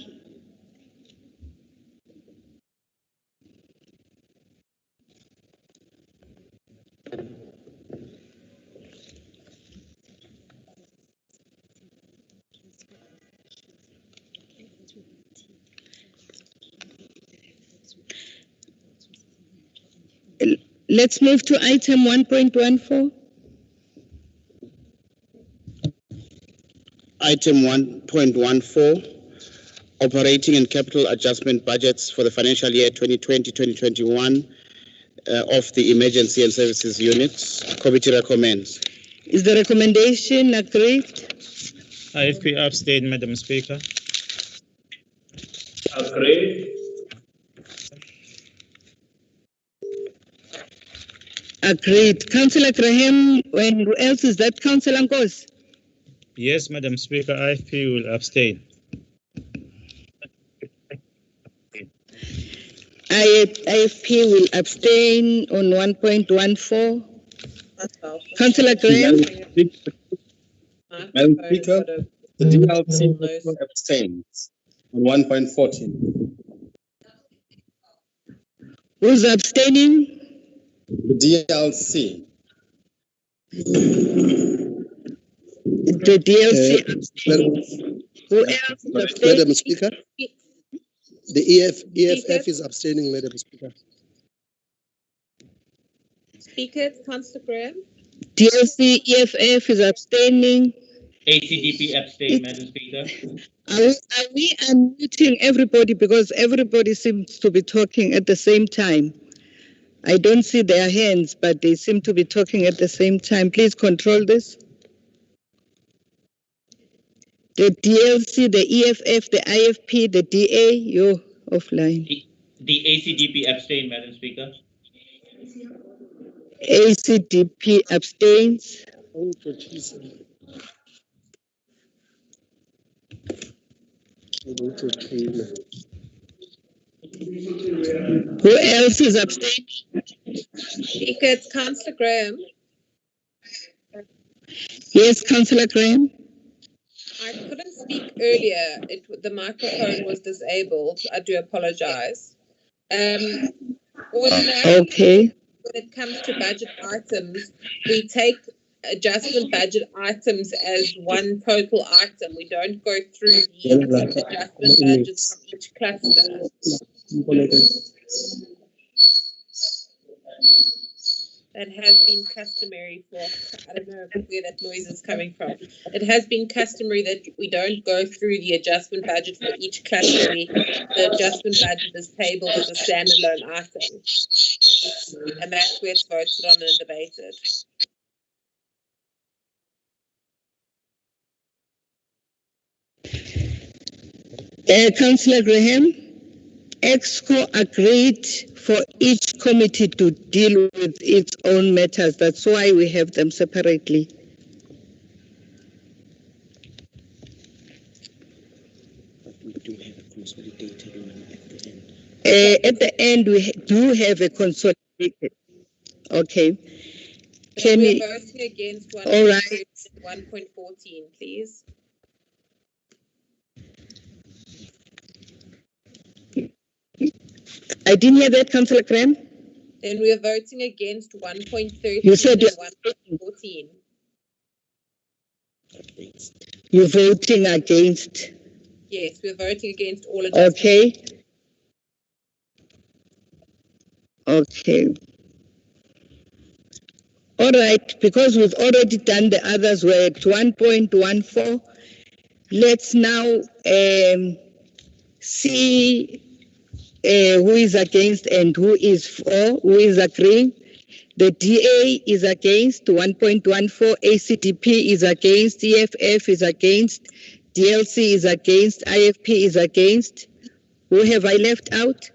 Let's move to item 1.14.
Item 1.14, operating and capital adjustment budgets for the financial year 2020-2021 of the Emergency and Services Units. Committee recommends.
Is the recommendation agreed?
IFP abstain, Madam Speaker.
Agreed.
Agreed. Councillor Graham, and who else is that? Councillor Nkos?
Yes, Madam Speaker, IFP will abstain.
IFP will abstain on 1.14. Councillor Graham?
Madam Speaker, the DLC also abstains on 1.14.
Who's abstaining?
The DLC.
The DLC abstained. Who else is abstaining?
Madam Speaker, the EFF is abstaining, Madam Speaker.
Speaker, it's Councillor Graham.
DLC EFF is abstaining.
ACDP abstain, Madam Speaker.
Are we unmuting everybody because everybody seems to be talking at the same time? I don't see their hands, but they seem to be talking at the same time. Please control this. The DLC, the EFF, the IFP, the DA, you're offline.
The ACDP abstain, Madam Speaker.
ACDP abstains. Who else is abstaining?
Speaker, it's Councillor Graham.
Yes, Councillor Graham.
I couldn't speak earlier. The microphone was disabled. I do apologize.
Okay.
When it comes to budget items, we take adjustment budget items as one total item. We don't go through the adjustment budgets from each cluster. That has been customary for, I don't know where that noise is coming from. It has been customary that we don't go through the adjustment budget for each cluster. The adjustment budget is tabled as a standalone item. And that's where it's voted on and debated.
Councillor Graham, EXCO agreed for each committee to deal with its own matters. That's why we have them separately.
We do have a consolidated one at the end.
At the end, we do have a consolidated. Okay. Can
we're
we?
voting against 1.14,
All right.
1.14, please.
I didn't hear that, Councillor Graham.
Then we are voting against 1.13
You said
and 1.14.
You're voting against.
Yes, we're voting against all adjustments.
Okay. Okay. All right, because we've already done the others, we're at 1.14. Let's now see who is against and who is for, who is agreeing. The DA is against 1.14, ACDP is against, EFF is against, DLC is against, IFP is against. Who have I left out?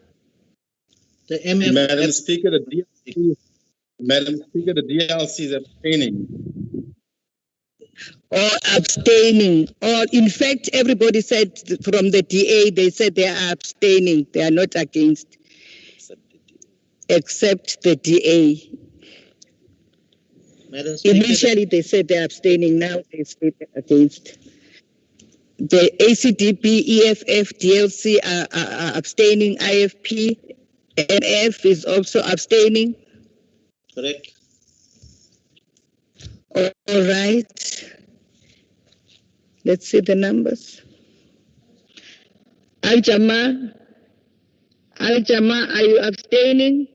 The MF. Madam Speaker, the DLC is abstaining.
Or abstaining, or in fact, everybody said from the DA, they said they are abstaining, they are not against, except the DA.
Madam Speaker,
Initially, they said they're abstaining, now they say they're against. The ACDP, EFF, DLC are abstaining, IFP, NF is also abstaining.
Correct.
All right. Let's see the numbers. Al-Jama, are you abstaining?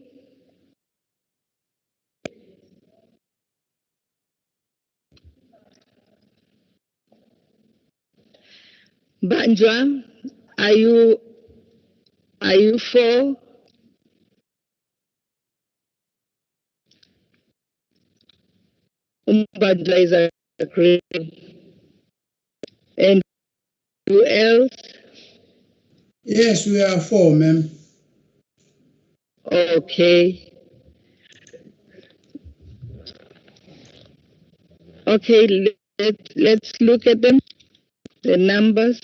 Banjwa, are you for? Banjwa is agreeing. And who else?
Yes, we are for, ma'am.
Okay. Okay, let's look at them. The numbers.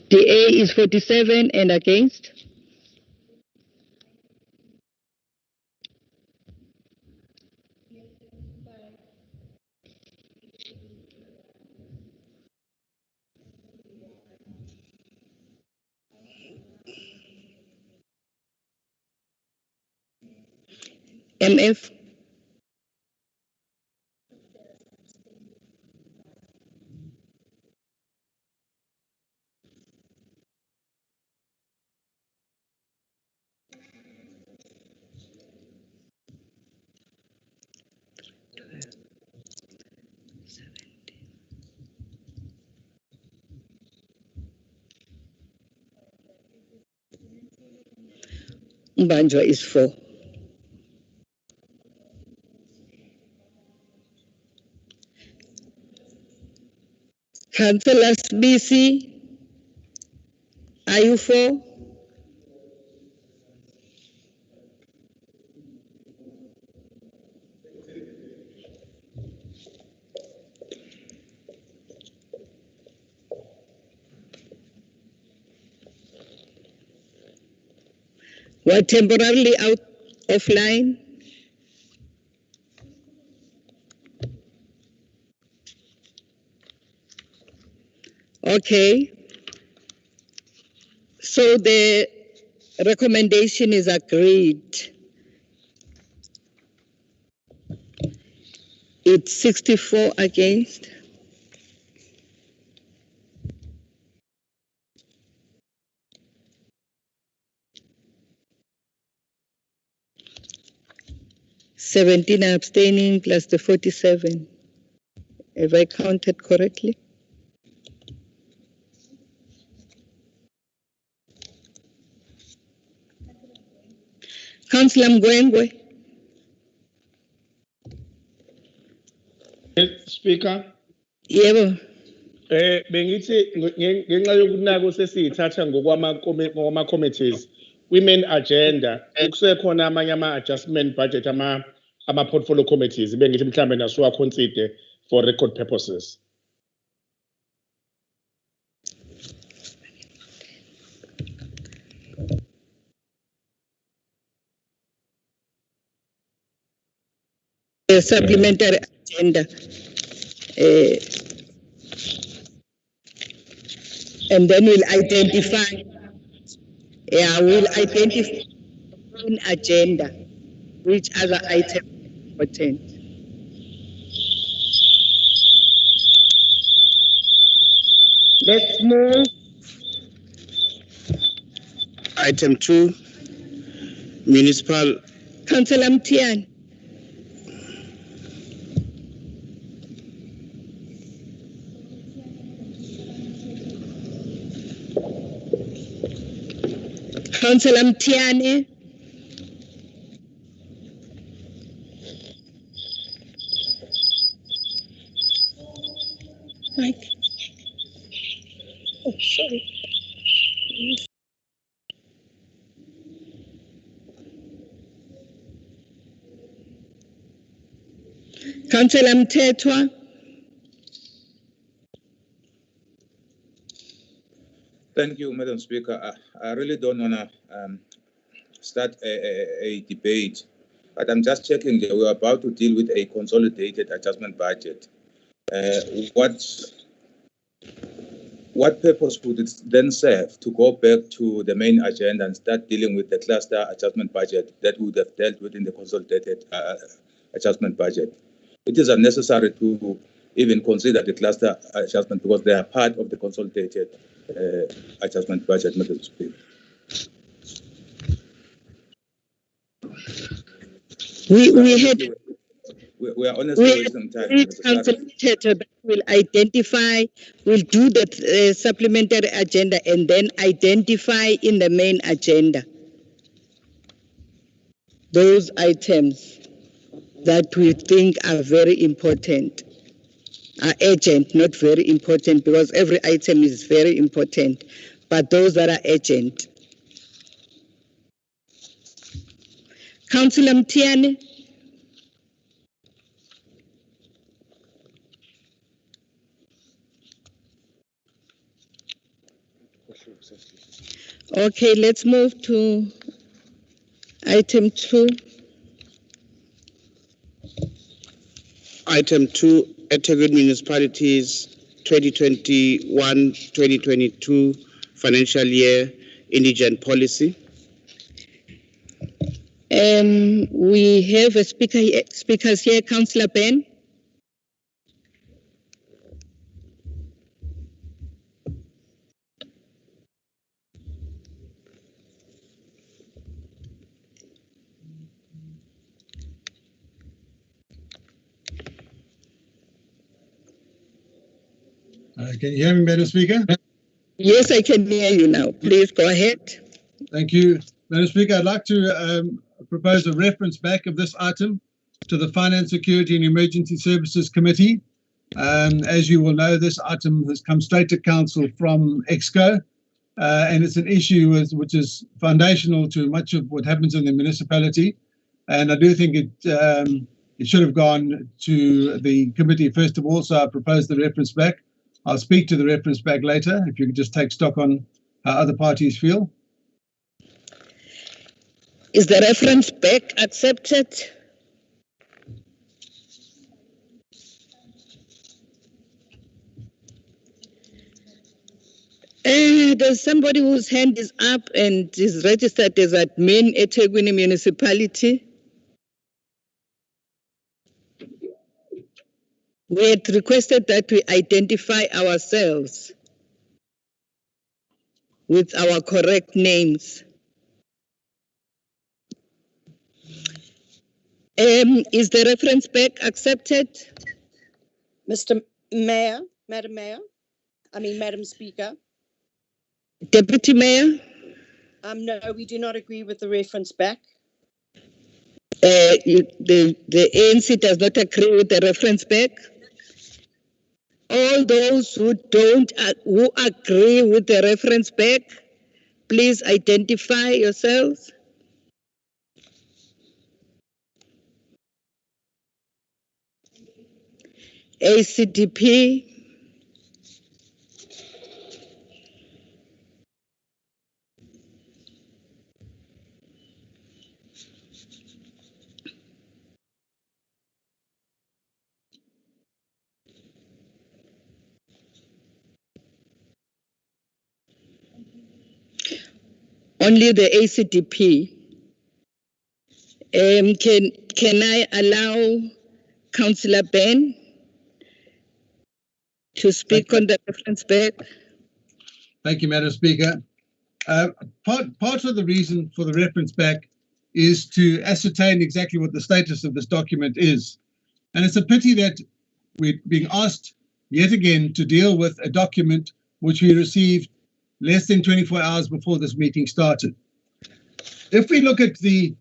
DA is 47 and against. MF. Mbanjwa is 4. Councillor BC, are you for? We're temporarily out offline. Okay. So the recommendation is agreed. It's 64 against. "17 abstaining plus the 47. Have I counted correctly? Councillor Mgwengwe.
Speaker.
Yebo.
Bengithi ngenxa yokunaka sesiyithatha ngokwama committees women agenda ukusekhona amanye ama adjustment budget ama portfolio committees bengithi mhlambe nasuwa consider for record purposes.
The supplementary agenda. And then we'll identify. We'll identify in agenda which other item is important. Let's move.
Item 2, Municipal.
Councillor Mtiani. Councillor Mtiani. Mike. Oh, sorry. Councillor Mthethwa.
Thank you, Madam Speaker. I really don't want to start a debate, but I'm just checking that we're about to deal with a consolidated adjustment budget. What purpose would it then serve to go back to the main agenda and start dealing with the cluster adjustment budget that we would have dealt with in the consolidated adjustment budget? It is unnecessary to even consider the cluster adjustment because they are part of the consolidated adjustment budget, Madam Speaker. We are honestly wasting time.
Councillor Mthethwa will identify, will do the supplementary agenda and then identify in the main agenda those items that we think are very important, are urgent, not very important, because every item is very important, but those that are urgent. Councillor Mtiani. Okay, let's move to item 2.
Item 2, Ethekwini Municipalities 2021-2022 financial year indigent policy.
We have a speakers here, Councillor Ben.
Can you hear me, Madam Speaker?
Yes, I can hear you now. Please go ahead.
Thank you. Madam Speaker, I'd like to propose a reference back of this item to the Finance, Security and Emergency Services Committee. As you will know, this item has come straight to Council from EXCO, and it's an issue which is foundational to much of what happens in the municipality. And I do think it should have gone to the committee first of all, so I propose the reference back. I'll speak to the reference back later, if you could just take stock on how other parties feel.
Is the reference back accepted? There's somebody whose hand is up and is registered as admin at Ethekwini Municipality. We had requested that we identify ourselves with our correct names. Is the reference back accepted?
Mr. Mayor, Madam Speaker.
Deputy Mayor?
No, we do not agree with the reference back.
The ANC does not agree with the reference back. All those who agree with the reference back, please identify yourselves. ACDP. Only the ACDP. Can I allow Councillor Ben to speak on the reference back?
Thank you, Madam Speaker. Part of the reason for the reference back is to ascertain exactly what the status of this document is. And it's a pity that we're being asked yet again to deal with a document which we received less than 24 hours before this meeting started. If we look at the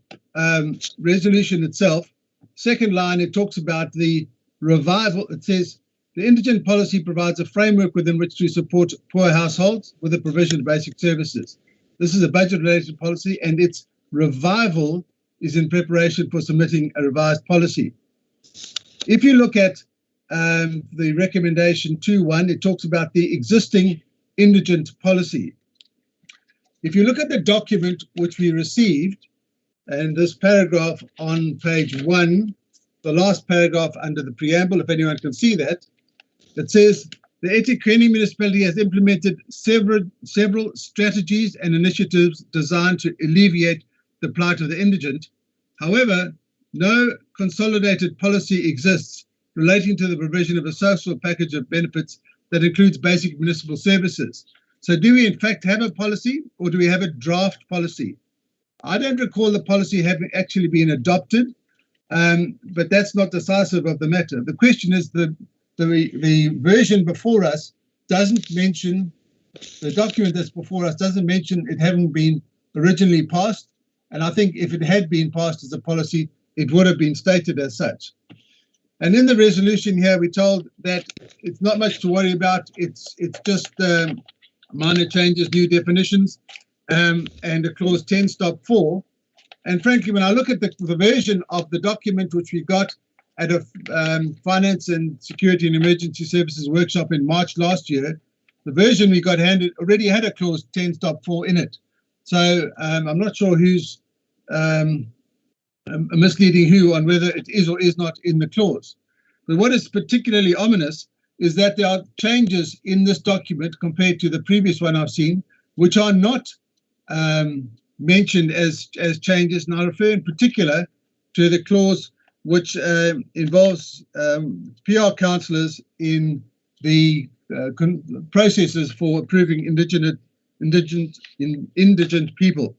resolution itself, second line, it talks about the revival. It says, the indigent policy provides a framework within which to support poor households with the provision of basic services. This is a budget-related policy, and its revival is in preparation for submitting a revised policy. If you look at the recommendation 2.1, it talks about the existing indigent policy. If you look at the document which we received, and this paragraph on page 1, the last paragraph under the preamble, if anyone can see that, it says the Ethekwini municipality has implemented several strategies and initiatives designed to alleviate the plight of the indigent. However, no consolidated policy exists relating to the provision of a social package of benefits that includes basic municipal services. So do we in fact have a policy, or do we have a draft policy? I don't recall the policy having actually been adopted, but that's not decisive of the matter. The question is the version before us doesn't mention, the document that's before us doesn't mention it having been originally passed. And I think if it had been passed as a policy, it would have been stated as such. And in the resolution here, we're told that it's not much to worry about. It's just minor changes, new definitions, and a clause 10.4. And frankly, when I look at the version of the document which we got at a Finance and Security and Emergency Services workshop in March last year, the version we got handed already had a clause 10.4 in it. So I'm not sure who's misleading who on whether it is or is not in the clause. But what is particularly ominous is that there are changes in this document compared to the previous one I've seen, which are not mentioned as changes, and I refer in particular to the clause which involves PR councillors in the processes for approving indigent people.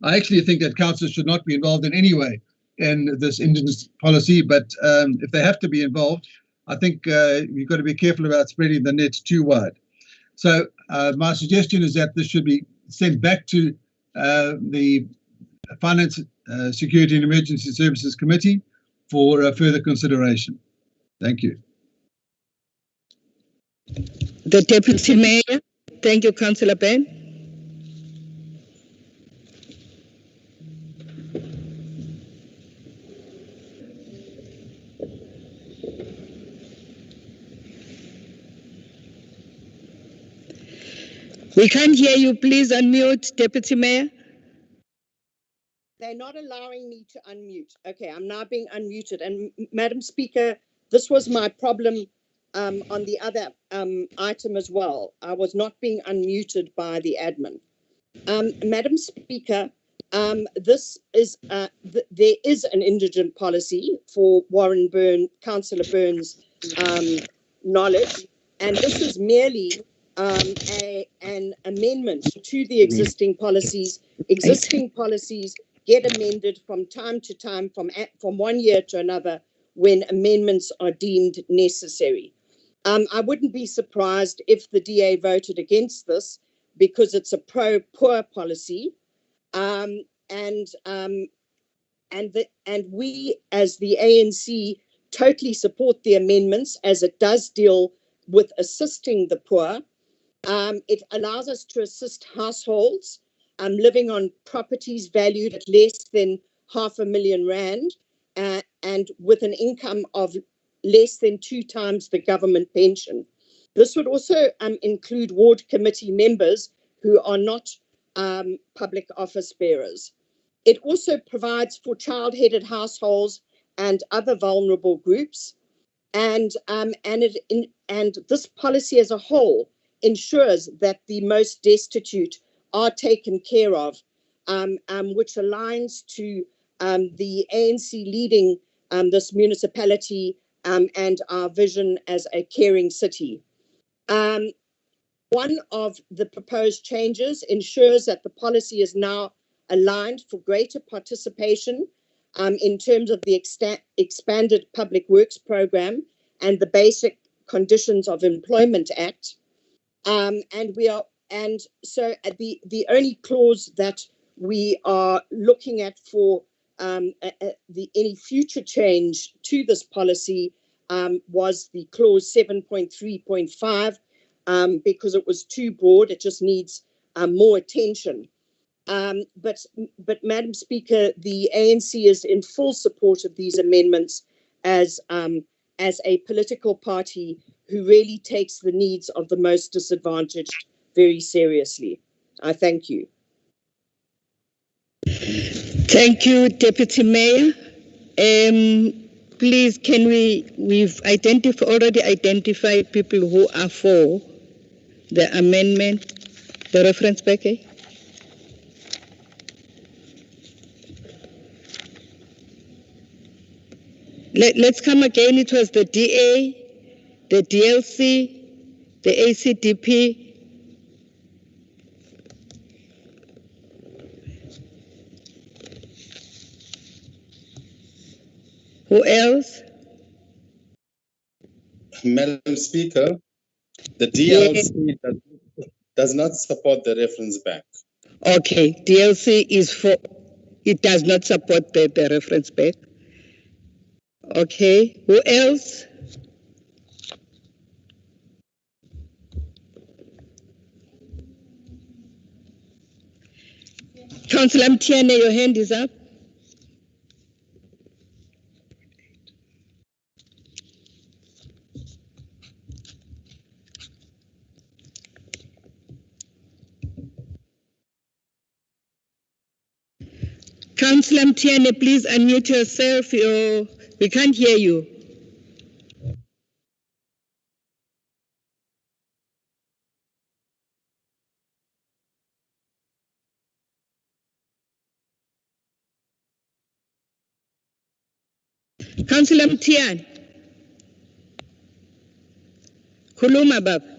I actually think that councillors should not be involved in any way in this indigenous policy, but if they have to be involved, I think you've got to be careful about spreading the net too wide. So my suggestion is that this should be sent back to the Finance, Security and Emergency Services Committee for further consideration. Thank you.
The Deputy Mayor. Thank you, Councillor Ben. We can't hear you. Please unmute, Deputy Mayor.
They're not allowing me to unmute. Okay, I'm now being unmuted. And Madam Speaker, this was my problem on the other item as well. I was not being unmuted by the admin. Madam Speaker, this is there is an indigent policy for Warren Byrne, Councillor Byrne's knowledge, and this is merely an amendment to the existing policies. Existing policies get amended from time to time, from 1 year to another, when amendments are deemed necessary. I wouldn't be surprised if the DA voted against this because it's a pro-poor policy, and we as the ANC totally support the amendments as it does deal with assisting the poor. It allows us to assist households living on properties valued at less than R500,000 and with an income of less than 2 times the government pension. This would also include ward committee members who are not public office bearers. It also provides for child-headed households and other vulnerable groups, and this policy as a whole ensures that the most destitute are taken care of, which aligns to the ANC leading this municipality and our vision as a caring city. One of the proposed changes ensures that the policy is now aligned for greater participation in terms of the expanded Public Works Program and the Basic Conditions of Employment Act. And so the only clause that we are looking at for any future change to this policy was the clause 7.3.5 because it was too broad. It just needs more attention. But Madam Speaker, the ANC is in full support of these amendments as a political party who really takes the needs of the most disadvantaged very seriously. I thank you.
Thank you, Deputy Mayor. Please, can we've already identified people who are for the amendment, the reference package? Let's come again. It was the DA, the DLC, the ACDP, who else?
Madam Speaker, the DLC does not support the reference back.
Okay, DLC is for, it does not support the reference back. Okay, who else? Councillor Mtiane, your hand is up. Councillor Mtiane, please unmute yourself. We can't hear you. Councillor Mtiani. Khuluma baba.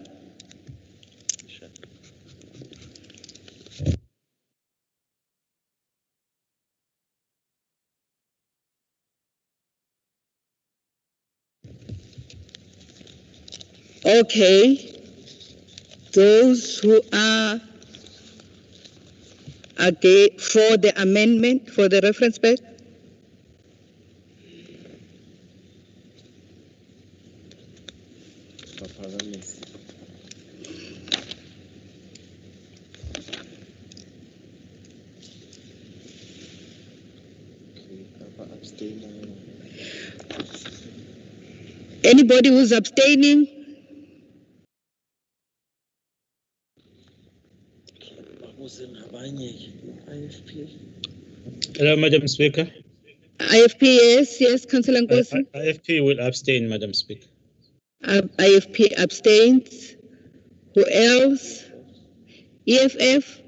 Okay. Those who are for the amendment, for the reference back? Anybody who's abstaining?
Hello, Madam Speaker.
IFP, yes, Councillor Nkosi.
IFP will abstain, Madam Speaker.
IFP abstains. Who else? EFF?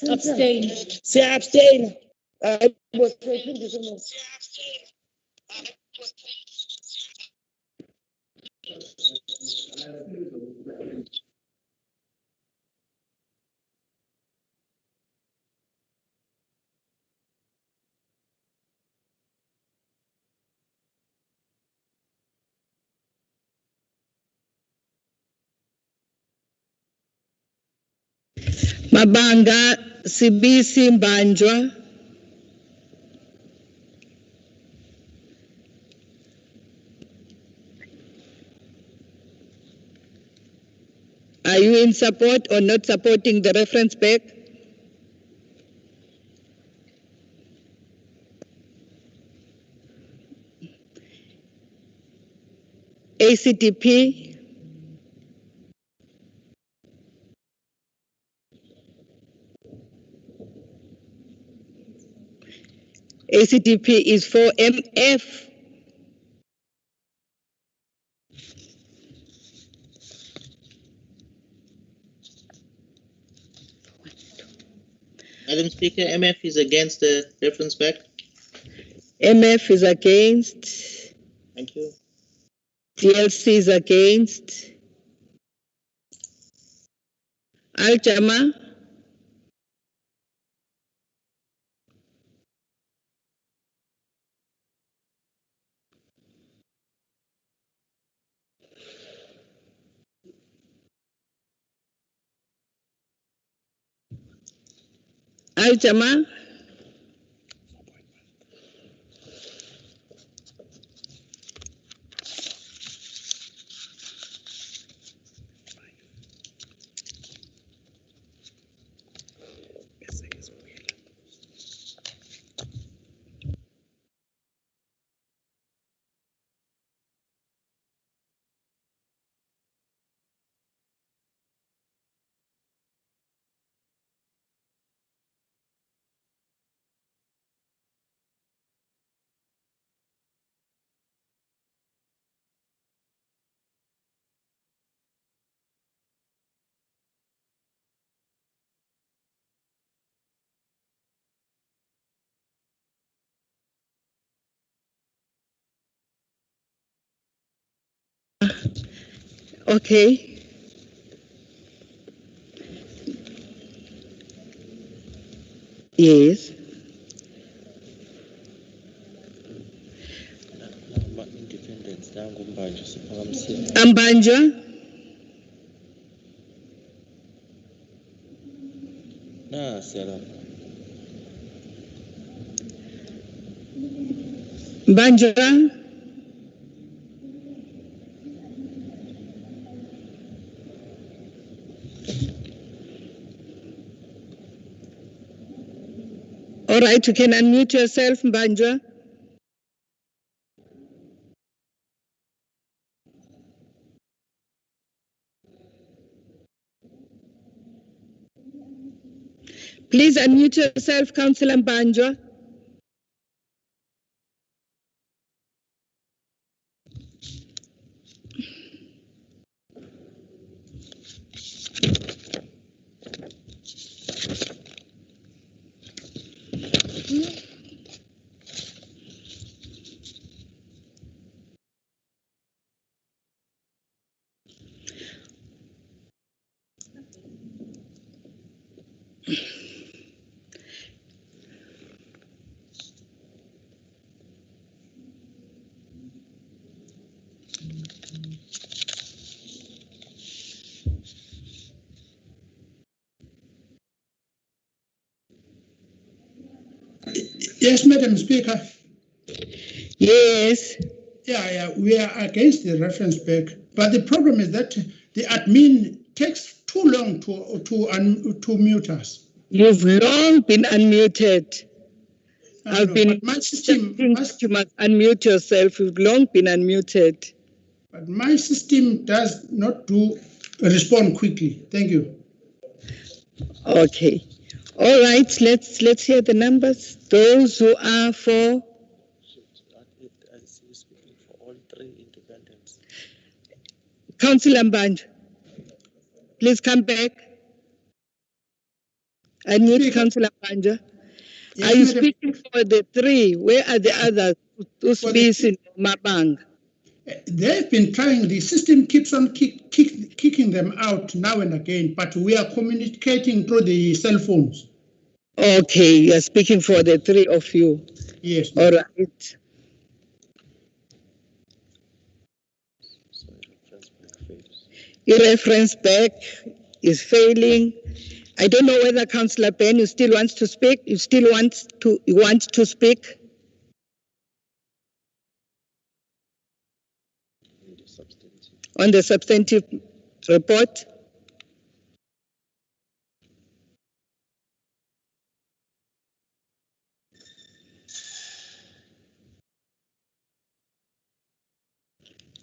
Abstain. Say abstain. I was taking this one.
Mabanga Sibisi Mbanjwa. Are you in support or not supporting the reference back? ACTP? ACTP is for MF.
Madam Speaker, MF is against the reference back.
MF is against.
Thank you.
DLC is against. Al-Jama? Al-Jama? Okay. Yes. Ambanja? Mbanja? All right, you can unmute yourself, Mbanja. Please unmute yourself, Councillor Mbanja.
Yes, Madam Speaker.
Yes.
Yeah, we are against the reference back, but the problem is that the admin takes too long to mute us.
You've long been unmuted. I've been
but my system
you must unmute yourself. You've long been unmuted.
But my system does not respond quickly. Thank you.
Okay. All right, let's hear the numbers. Those who are for. Councillor Mbanj, please come back. I need Councillor Mbanj.
Yes,
are you
Madam.
speaking for the three? Where are the others? Who's speaking in Mabang?
They've been trying, the system keeps on kicking them out now and again, but we are communicating through the cell phones.
Okay, you're speaking for the three of you.
Yes.
All right. Your reference back is failing. I don't know whether Councillor Ben, you still wants to speak? You still want to speak? On the substantive report?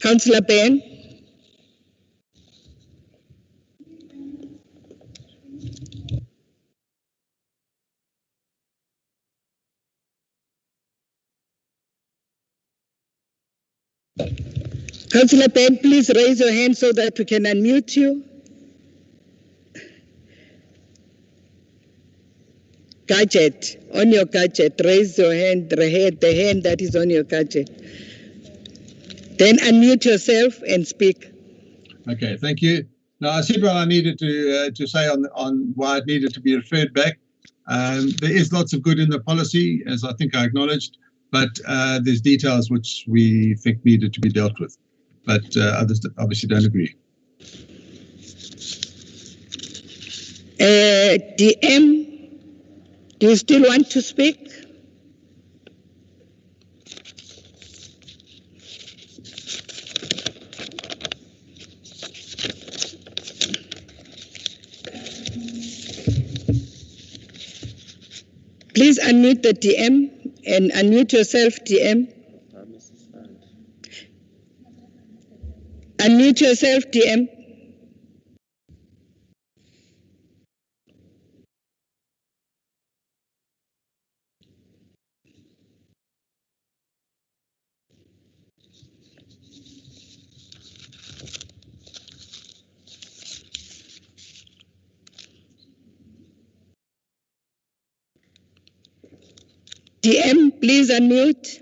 Councillor Ben? Councillor Ben, please raise your hand so that we can unmute you. Gadget, on your gadget, raise your hand, the hand that is on your gadget. Then unmute yourself and speak.
Okay, thank you. Now, I said what I needed to say on why it needed to be referred back. There is lots of good in the policy, as I think I acknowledged, but there's details which we think needed to be dealt with. But others obviously don't agree.
DM, do you still want to speak? Please unmute the DM and unmute yourself, DM. Unmute yourself, DM. DM, please unmute.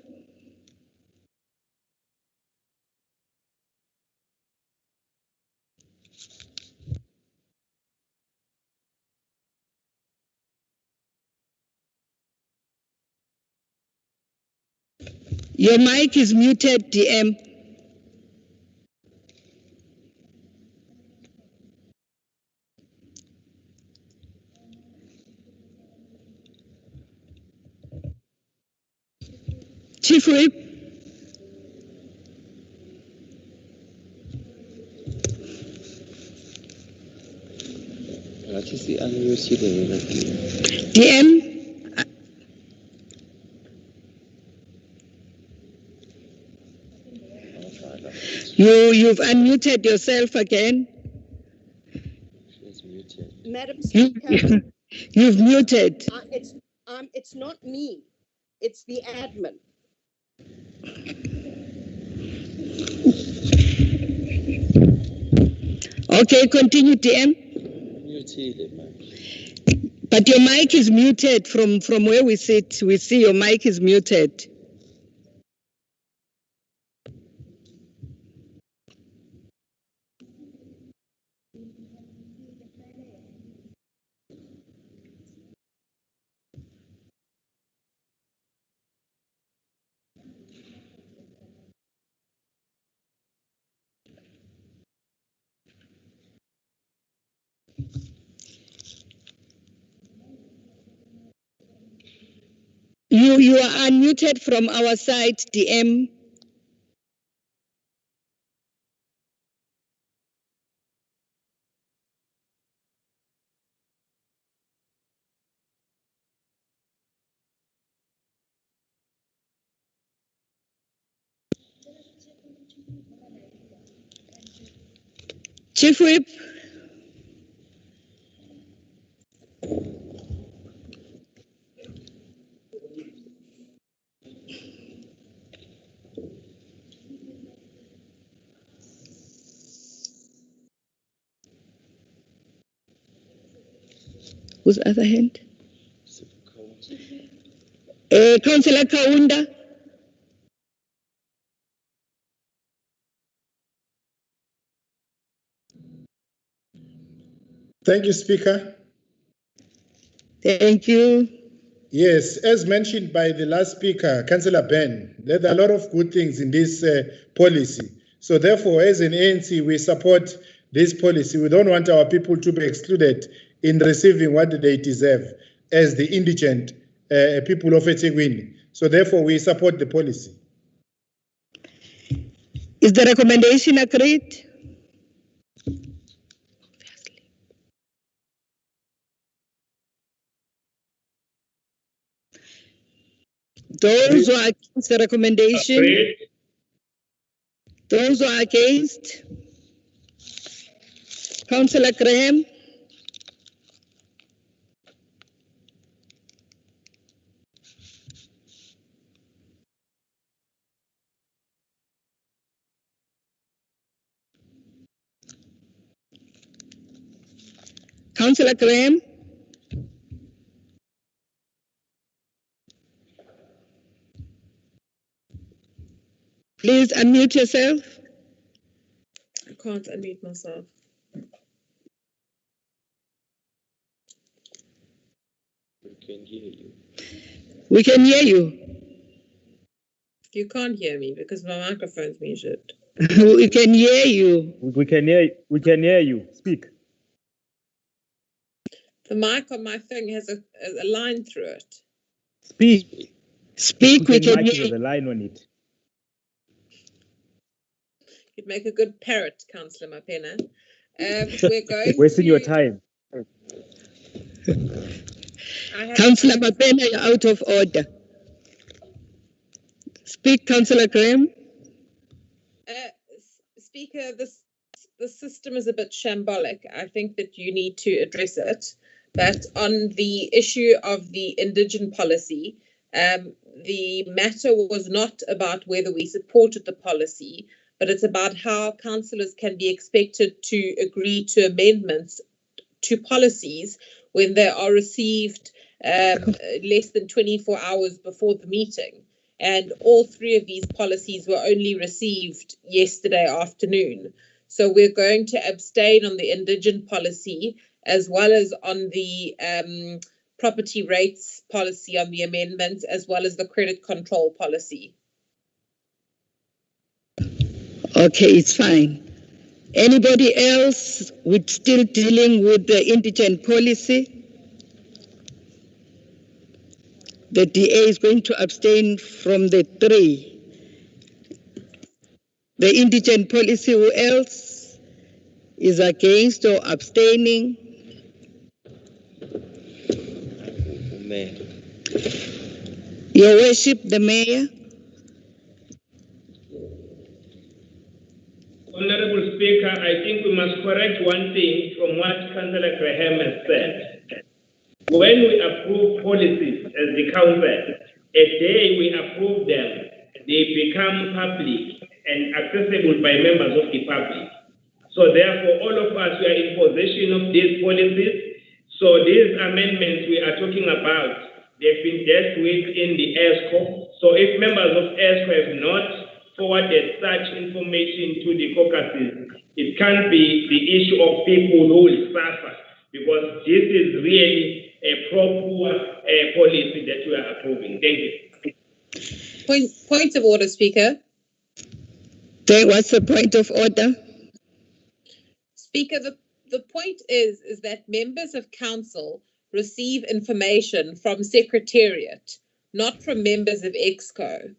Your mic is muted, DM. Chief Whip. DM. You've unmuted yourself again.
Madam Speaker,
You've muted.
it's not me. It's the admin.
Okay, continue, DM. But your mic is muted from where we sit. We see your mic is muted. You are unmuted from our side, DM. Chief Whip. Whose other hand? Councillor Kaunda.
Thank you, Speaker.
Thank you.
Yes, as mentioned by the last speaker, Councillor Ben, there are a lot of good things in this policy. So therefore, as an ANC, we support this policy. We don't want our people to be excluded in receiving what they deserve as the indigent people of Ethekwini. So therefore, we support the policy.
Is the recommendation agreed? Those who are against the recommendation?
Agreed.
Those who are against? Councillor Graham? Councillor Graham? Please unmute yourself.
I can't unmute myself.
We can hear you.
We can hear you.
You can't hear me because my microphone's muted.
We can hear you.
We can hear you. Speak.
The mic on my thing has a line through it.
Speak.
Speak, we can hear
you. There's a line on it.
You'd make a good parrot, Councillor Mapena. We're going
wasting your time.
Councillor Mapena, you're out of order. Speak, Councillor Graham.
Speaker, the system is a bit shambolic. I think that you need to address it. That on the issue of the indigent policy, the matter was not about whether we supported the policy, but it's about how councillors can be expected to agree to amendments to policies when they are received less than 24 hours before the meeting. And all three of these policies were only received yesterday afternoon. So we're going to abstain on the indigent policy as well as on the property rates policy on the amendments, as well as the credit control policy.
Okay, it's fine. Anybody else with still dealing with the indigent policy? The DA is going to abstain from the three. The indigent policy, who else is against or abstaining?
Mayor.
Your Worship, the Mayor.
Honorable Speaker, I think we must correct one thing from what Councillor Graham has said. When we approve policies as the council, a day we approve them, they become public and accessible by members of the public. So therefore, all of us, we are in possession of these policies. So these amendments we are talking about, they've been dealt with in the ESCO. So if members of ESCO have not forwarded such information to the caucuses, it can't be the issue of people who will suffer, because this is really a proper policy that we are approving. Thank you.
Point of order, Speaker.
What's the point of order?
Speaker, the point is that members of council receive information from Secretariat not from members of EXCO.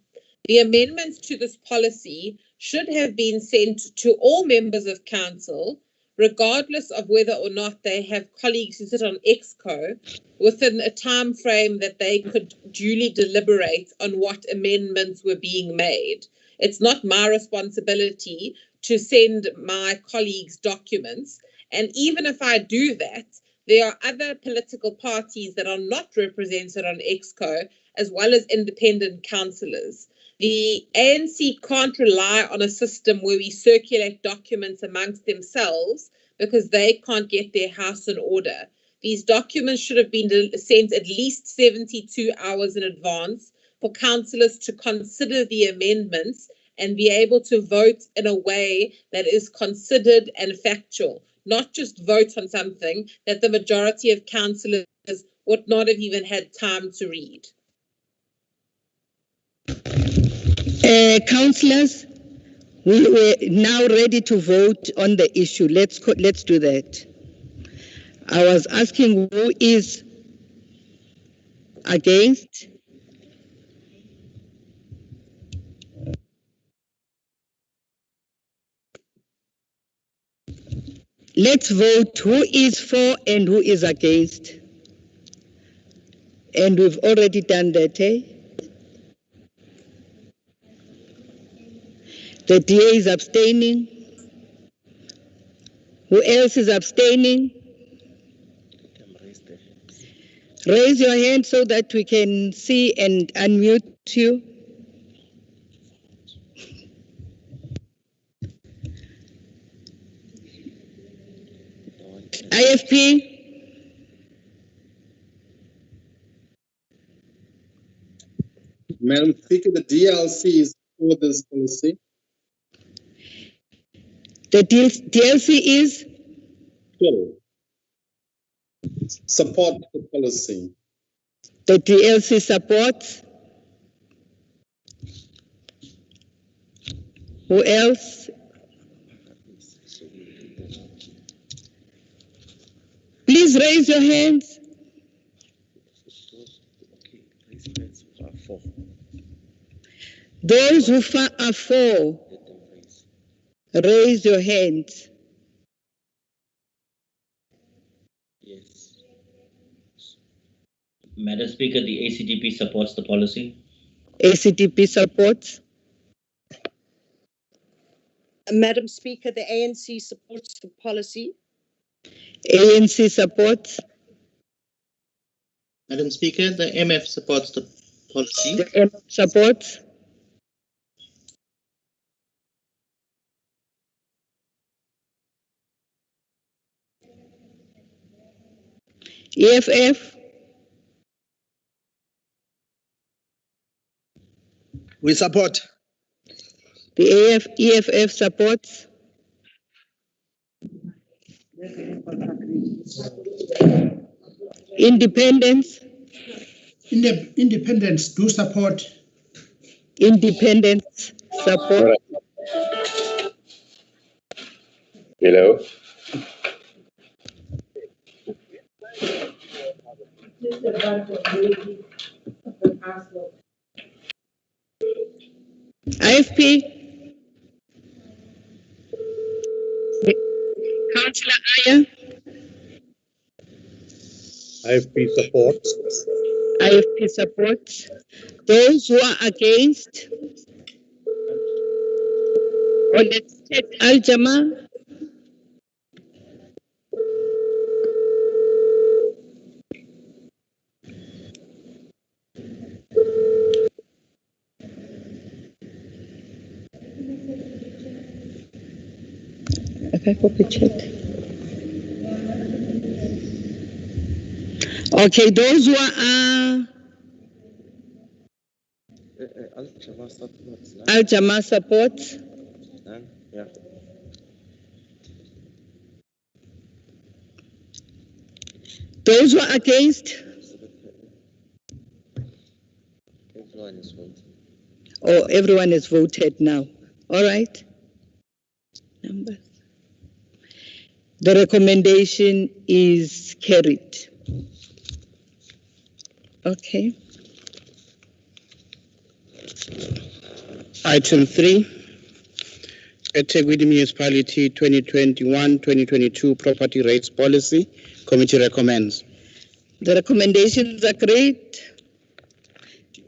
The amendments to this policy should have been sent to all members of council, regardless of whether or not they have colleagues who sit on EXCO, within a time frame that they could duly deliberate on what amendments were being made. It's not my responsibility to send my colleagues documents. And even if I do that, there are other political parties that are not represented on EXCO, as well as independent councillors. The ANC can't rely on a system where we circulate documents amongst themselves because they can't get their house in order. These documents should have been sent at least 72 hours in advance for councillors to consider the amendments and be able to vote in a way that is considered and factual, not just vote on something that the majority of councillors would not have even had time to read.
Councillors, we're now ready to vote on the issue. Let's do that. I was asking who is against. Let's vote who is for and who is against. And we've already done that, eh? The DA is abstaining. Who else is abstaining? Raise your hand so that we can see and unmute you. IFP?
Madam Speaker, the DLC is for this policy.
The DLC is?
Support the policy.
The DLC supports? Who else? Please raise your hands. Those who are for, raise your hands.
Yes. Madam Speaker, the ACDP supports the policy.
ACDP supports?
Madam Speaker, the ANC supports the policy.
ANC supports?
Madam Speaker, the MF supports the policy.
The MF supports? EFF?
We support.
The EFF supports? Independents?
Independents do support.
Independents support?
Hello.
IFP? Councillor Aya?
IFP supports.
IFP supports. Those who are against? Or let's check Al-Jama. Okay, copy check. Okay, those who are Al-Jama supports.
Yeah.
Those who are against?
Everyone is voting.
Oh, everyone has voted now. All right. Numbers. The recommendation is carried. Okay.
Item 3, Ethekwini Municipality 2021-2022 Property Rates Policy. Committee recommends.
The recommendations agreed.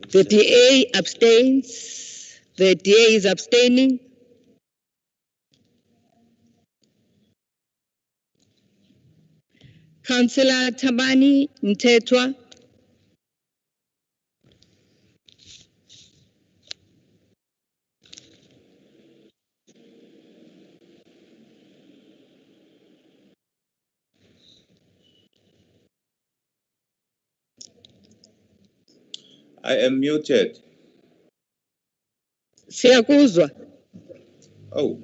The DA abstains. The DA is abstaining. Councillor Tabani Mtetwa.
I am muted.
Siyakuzwa.
Oh.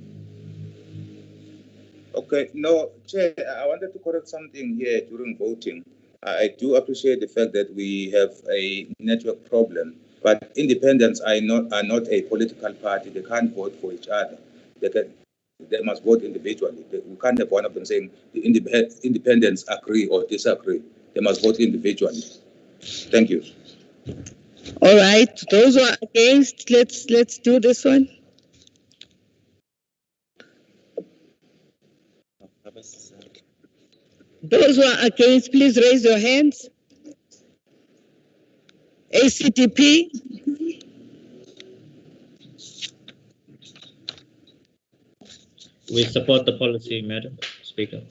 Okay, no, Chair, I wanted to correct something here during voting. I do appreciate the fact that we have a network problem, but independents are not a political party. They can't vote for each other. They must vote individually. We can't have one of them saying the independents agree or disagree. They must vote individually. Thank you.
All right, those who are against, let's do this one. Those who are against, please raise your hands. ACDP.
We support the policy, Madam Speaker.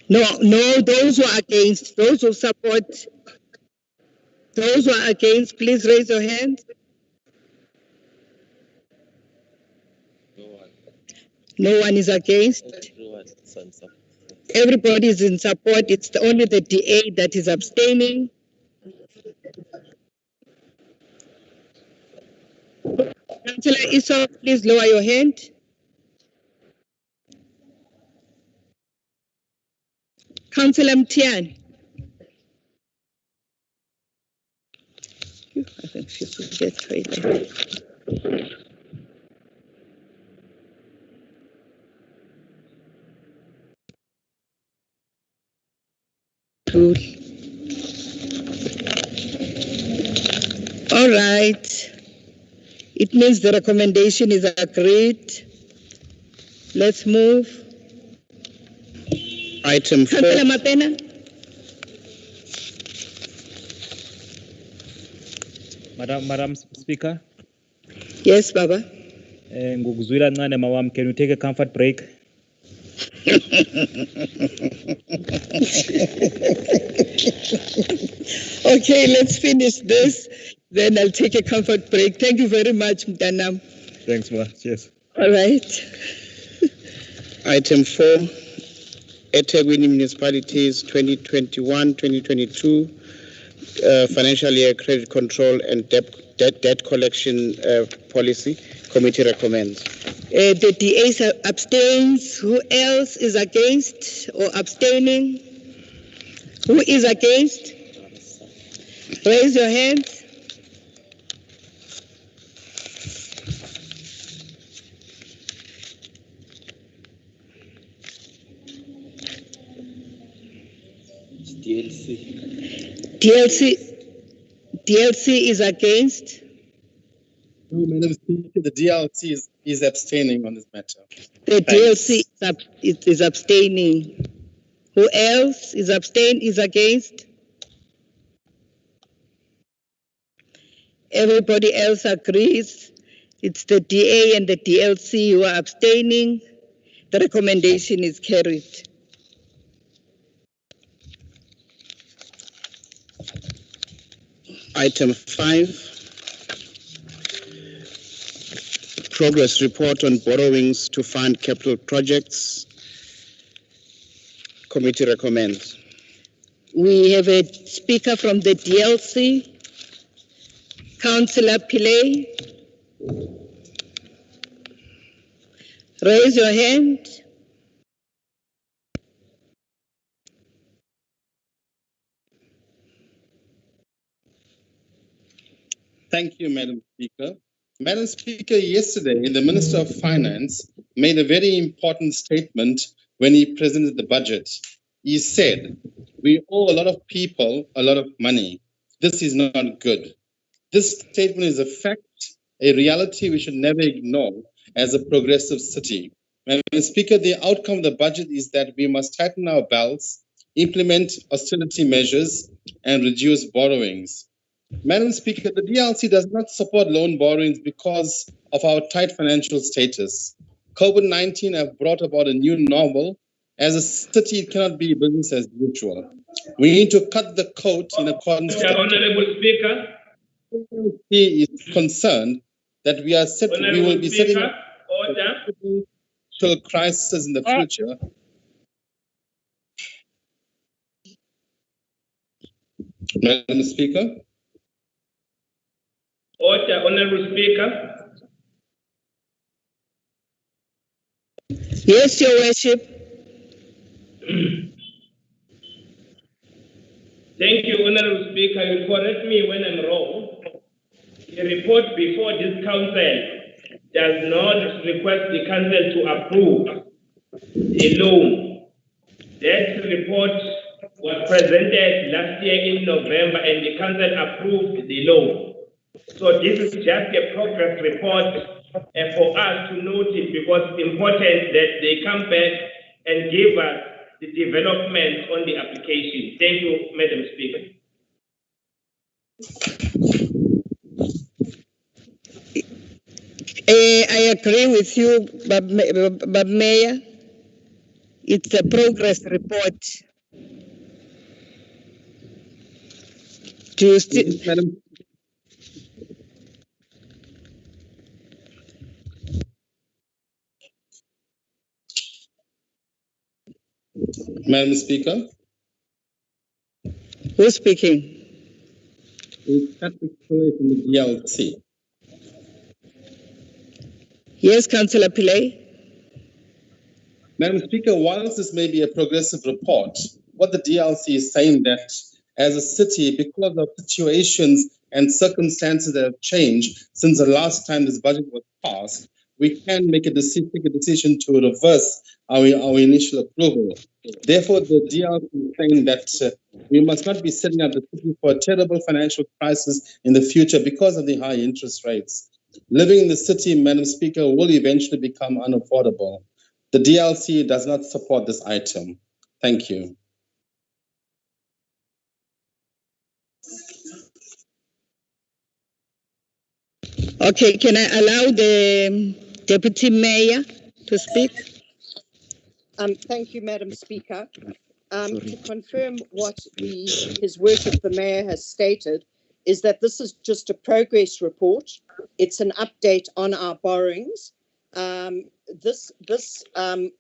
No, those who are against, those who support, those who are against, please raise your hands. No one is against. Everybody is in support. It's only the DA that is abstaining. Councillor Iso, please lower your hand. Councillor Mtian. I think she should get toilet. Cool. All right. It means the recommendation is agreed. Let's move.
Item 4.
Councillor Mapena.
Madam Speaker.
Yes, Baba.
Ngukuzwila ncane mawam, can we take a comfort break?
Okay, let's finish this. Then I'll take a comfort break. Thank you very much, Mtanam.
Thanks, Ma. Cheers.
All right.
Item 4, Ethekwini Municipalities 2021-2022 Financial Year Credit Control and Debt Collection Policy. Committee recommends.
The DA abstains. Who else is against or abstaining? Who is against? Raise your hand. DLC is against.
No, Madam Speaker, the DLC is abstaining on this matter.
The DLC is abstaining. Who else is against? Everybody else agrees. It's the DA and the DLC who are abstaining. The recommendation is carried.
Item 5. Progress report on borrowings to fund capital projects. Committee recommends.
We have a speaker from the DLC, Councillor Pillay. Raise your hand.
Thank you, Madam Speaker. Madam Speaker, yesterday, the Minister of Finance made a very important statement when he presented the budget. He said, we owe a lot of people a lot of money. This is not good. This statement is a fact, a reality we should never ignore as a progressive city. Madam Speaker, the outcome of the budget is that we must tighten our belts, implement austerity measures, and reduce borrowings. Madam Speaker, the DLC does not support loan borrowings because of our tight financial status. COVID-19 have brought about a new normal. As a city, it cannot be business as usual. We need to cut the coat in accordance with
Honorable Speaker.
He is concerned that we will be setting up a crisis in the future. Madam Speaker.
Order, Honorable Speaker.
Yes, Your Worship.
Thank you, Honorable Speaker. You correct me when I'm wrong. The report before this council does not request the council to approve the loan. That report was presented last year in November and the council approved the loan. So this is just a progress report for us to note it because it's important that they come back and give us the development on the application. Thank you, Madam Speaker.
I agree with you, Bab Mayor. It's a progress report. Do you still,
Madam Speaker.
Who's speaking?
It's Patrick Pillay from the DLC.
Yes, Councillor Pillay.
Madam Speaker, whilst this may be a progressive report, what the DLC is saying that as a city, because of situations and circumstances that have changed since the last time this budget was passed, we can make take a decision to reverse our initial approval. Therefore, the DLC is saying that we must not be setting up the city for a terrible financial crisis in the future because of the high interest rates. Living in the city, Madam Speaker, will eventually become unaffordable. The DLC does not support this item. Thank you.
Okay, can I allow the Deputy Mayor to speak?
Thank you, Madam Speaker. To confirm what His Worship the Mayor has stated is that this is just a progress report. It's an update on our borrowings. This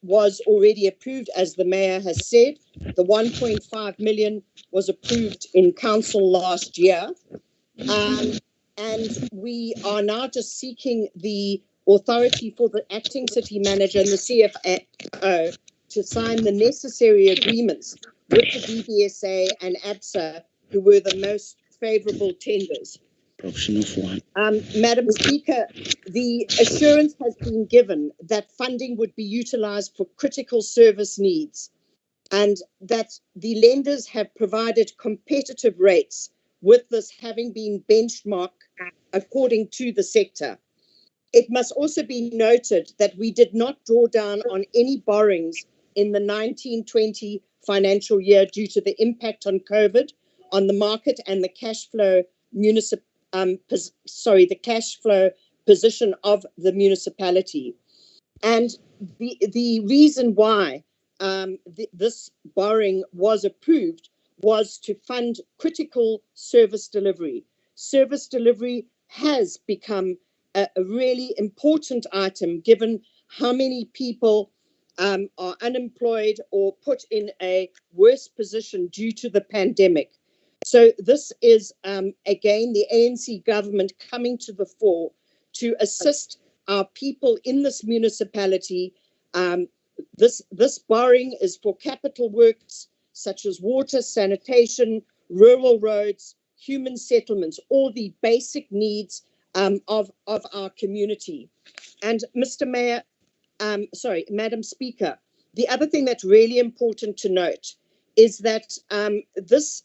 was already approved, as the Mayor has said. The 1.5 million was approved in council last year. And we are now just seeking the authority for the acting city manager and the CFO to sign the necessary agreements with the DBSA and ABSA, who were the most favourable tenders.
Option of one.
Madam Speaker, the assurance has been given that funding would be utilised for critical service needs and that the lenders have provided competitive rates, with this having been benchmarked according to the sector. It must also be noted that we did not draw down on any borrowings in the 1920 financial year due to the impact on COVID on the market and the cash flow the cash flow position of the municipality. And the reason why this borrowing was approved was to fund critical service delivery. Service delivery has become a really important item given how many people are unemployed or put in a worse position due to the pandemic. So this is, again, the ANC government coming to the fore to assist our people in this municipality. This borrowing is for capital works such as water, sanitation, rural roads, human settlements, all the basic needs of our community. And Mr. Mayor, Madam Speaker, the other thing that's really important to note is that this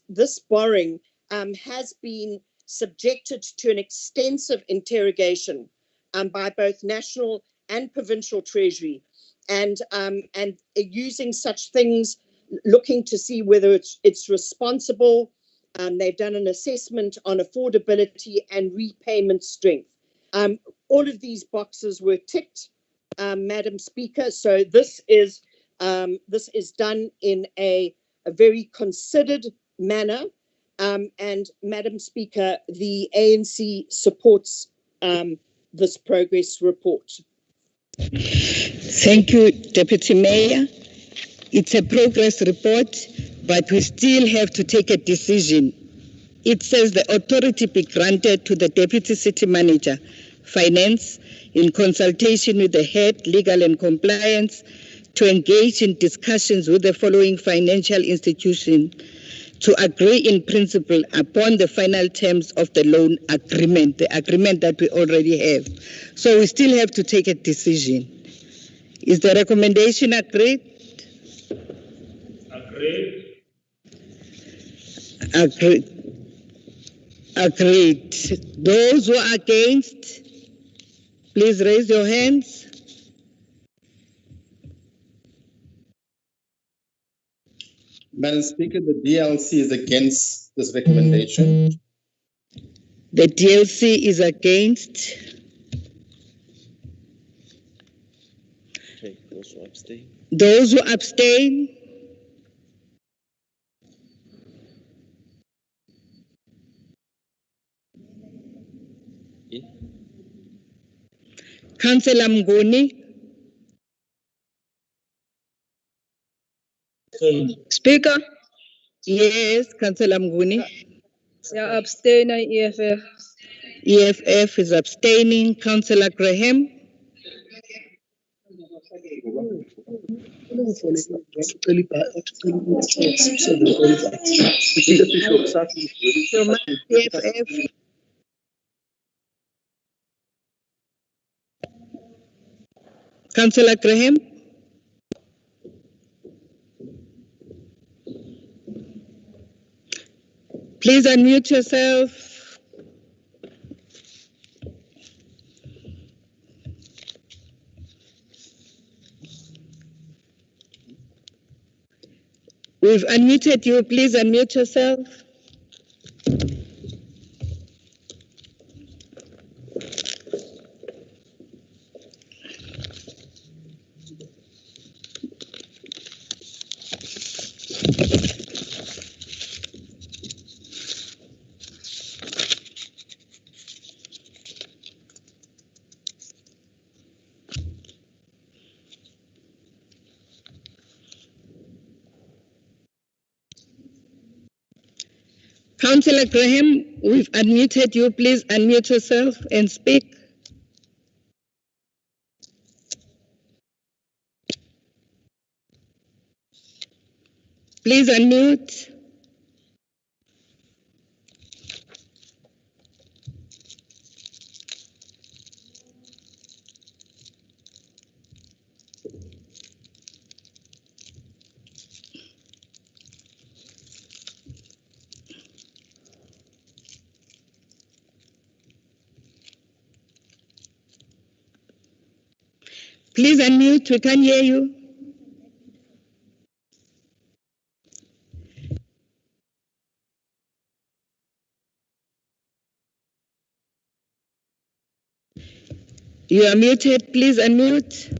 borrowing has been subjected to an extensive interrogation by both national and provincial treasury, and using such things, looking to see whether it's responsible. They've done an assessment on affordability and repayment strength. All of these boxes were ticked, Madam Speaker. So this is done in a very considered manner. And Madam Speaker, the ANC supports this progress report.
Thank you, Deputy Mayor. It's a progress report, but we still have to take a decision. It says the authority be granted to the Deputy City Manager, Finance, in consultation with the head, Legal and Compliance, to engage in discussions with the following financial institution to agree in principle upon the final terms of the loan agreement, the agreement that we already have. So we still have to take a decision. Is the recommendation agreed?
Agreed.
Agreed. Those who are against, please raise your hands.
Madam Speaker, the DLC is against this recommendation.
The DLC is against.
Okay, those who abstain.
Those who abstain.
In.
Councillor Mnguni.
Speaker?
Yes, Councillor Mnguni.
Yeah, abstain, EFF.
EFF is abstaining. Councillor Graham. EFF. Councillor Graham. Please unmute yourself. We've unmuted you. Please unmute yourself. Councillor Graham, we've unmuted you. Please unmute yourself and speak. Please unmute. Please unmute. We can't hear you. You are muted. Please unmute.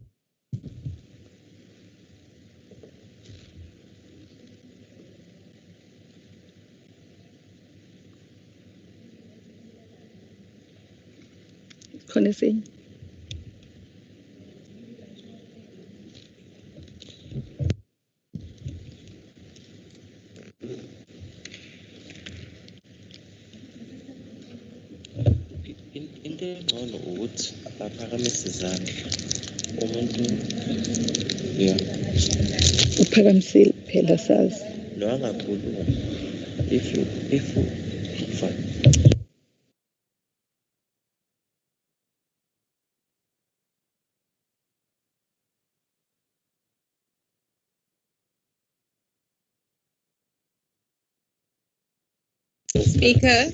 Anything?
Into engcono ukuthi baphakamise izandla umuntu
Uphakamisile phela sazi.
lo angakhuluma if fine.
Speaker,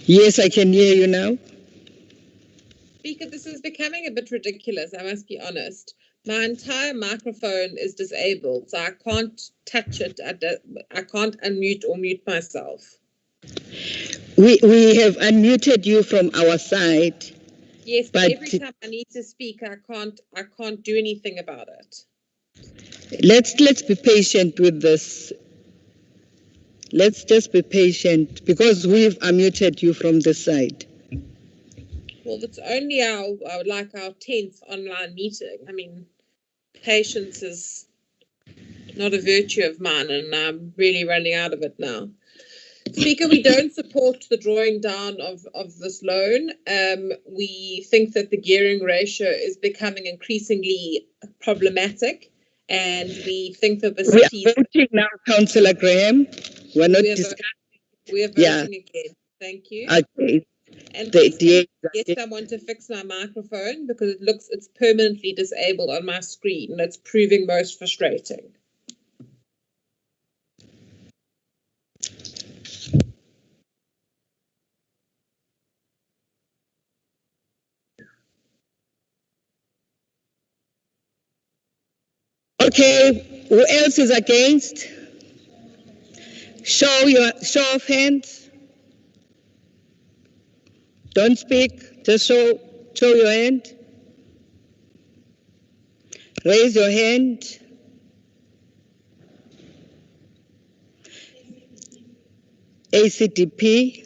Yes, I can hear you now.
Speaker, this is becoming a bit ridiculous, I must be honest. My entire microphone is disabled, so I can't touch it. I can't unmute or mute myself.
We have unmuted you from our side.
Yes, but every time I need to speak, I can't do anything about it.
Let's be patient with this. Let's just be patient because we've unmuted you from this side.
Well, it's only our 10th online meeting. I mean, patience is not a virtue of mine, and I'm really running out of it now. Speaker, we don't support the drawing down of this loan. We think that the gearing ratio is becoming increasingly problematic, and we think that the city...
We are voting now, Councillor Graham. We're not discussing.
We are voting again. Thank you.
Okay.
And please get someone to fix my microphone because it's permanently disabled on my screen, and it's proving most frustrating.
Okay, who else is against? Show of hands. Don't speak, just show your hand. Raise your hand. ACDP.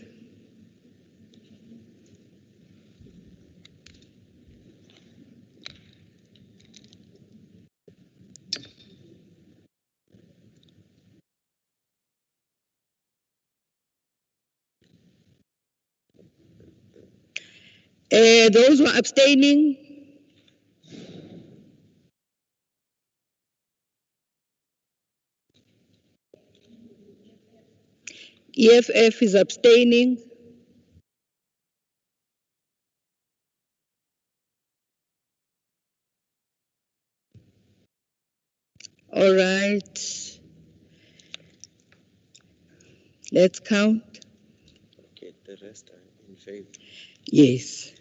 Those who are abstaining. EFF is abstaining. All right. Let's count.
Okay, the rest are in favor.
Yes.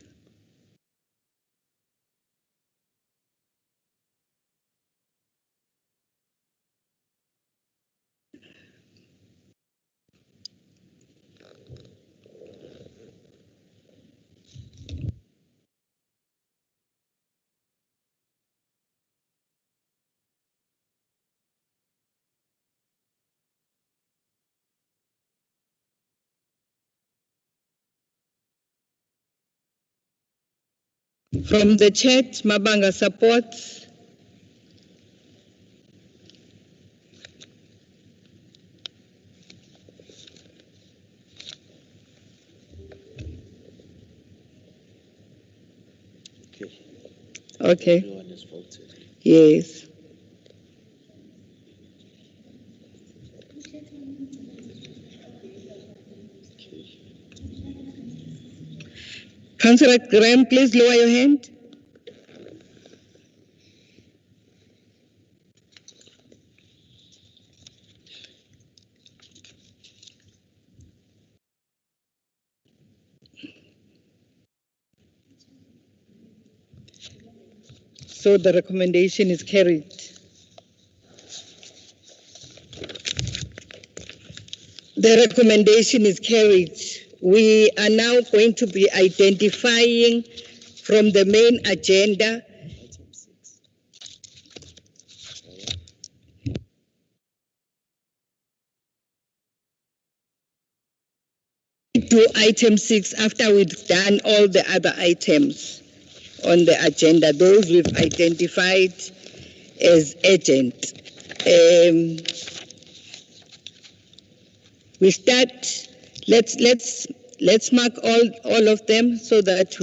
From the chat, Mabanga supports. Okay.
Everyone has voted.
Yes. Councillor Graham, please lower your hand. So the recommendation is carried. The recommendation is carried. We are now going to be identifying from the main agenda to item 6 after we've done all the other items on the agenda, those we've identified as urgent. We start, let's mark all of them so that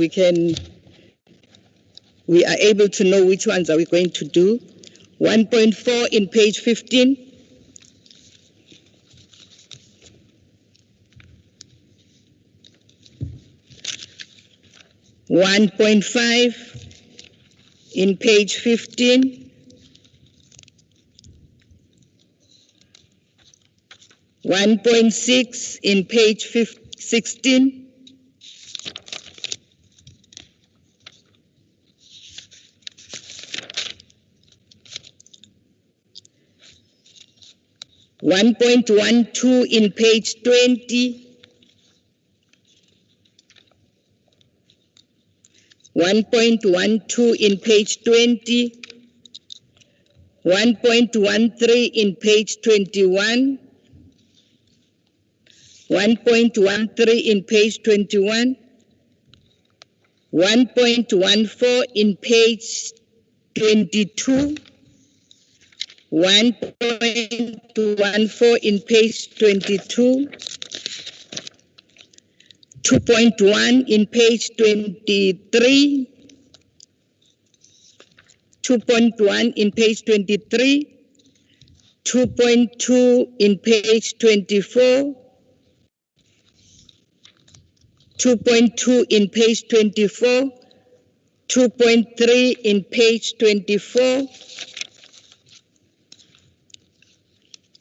we are able to know which ones are we going to do. 1.4 in page 15. (1.5) in page 15. 1.6 in page 16. 1.12 in page 20. 1.12 in page 20. 1.13 in page 21. 1.13 in page 21. 1.14 in page 22. 1.14 in page 22. 2.1 in page 23. 2.1 in page 23. 2.2 in page 24. 2.2 in page 24. 2.3 in page 24.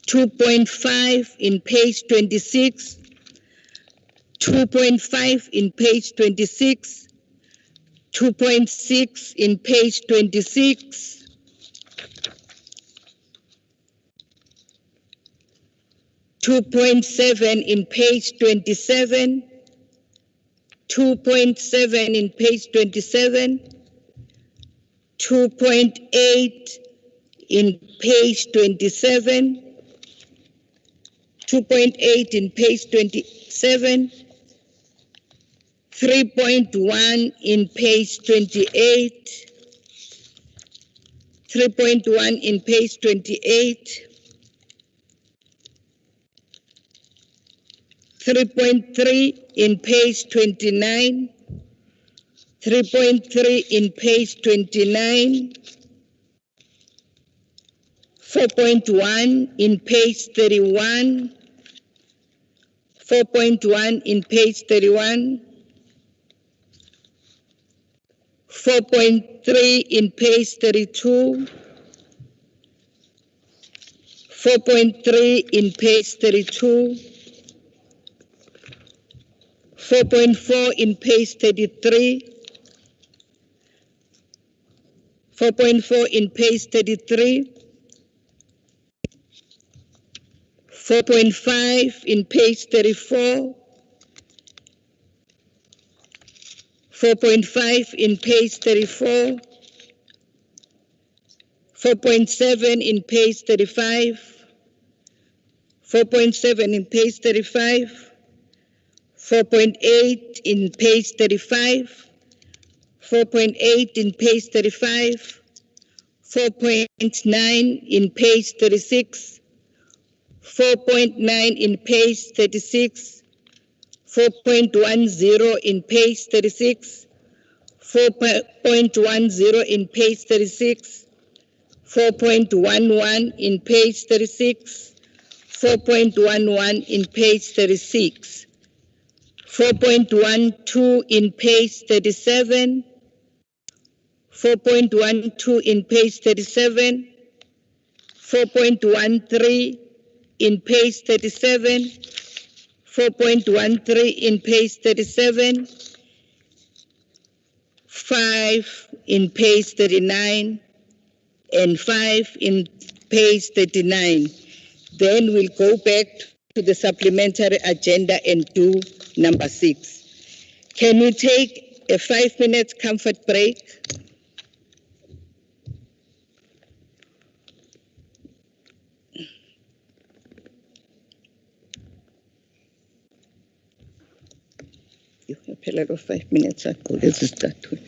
2.5 in page 26. 2.5 in page 26. 2.6 in page 26. 2.7 in page 27. 2.7 in page 27. 2.8 in page 27. 2.8 in page 27. 3.1 in page 28. 3.1 in page 28. 3.3 in page 29. 3.3 in page 29. 4.1 in page 31. 4.1 in page 31. 4.3 in page 32. 4.3 in page 32. 4.4 in page 33. 4.4 in page 33. 4.5 in page 34. 4.5 in page 34. 4.7 in page 35. 4.7 in page 35. 4.8 in page 35. 4.8 in page 35. 4.9 in page 36. 4.9 in page 36. 4.10 in page 36. 4.10 in page 36. 4.11 in page 36. 4.11 in page 36. 4.12 in page 37. 4.12 in page 37. 4.13 in page 37. 4.13 in page 37. 5 in page 39 and 5 in page 39. Then we'll go back to the supplementary agenda and do number 6. Can we take a 5-minute comfort break? You have a lot of 5 minutes ago. Let's start with.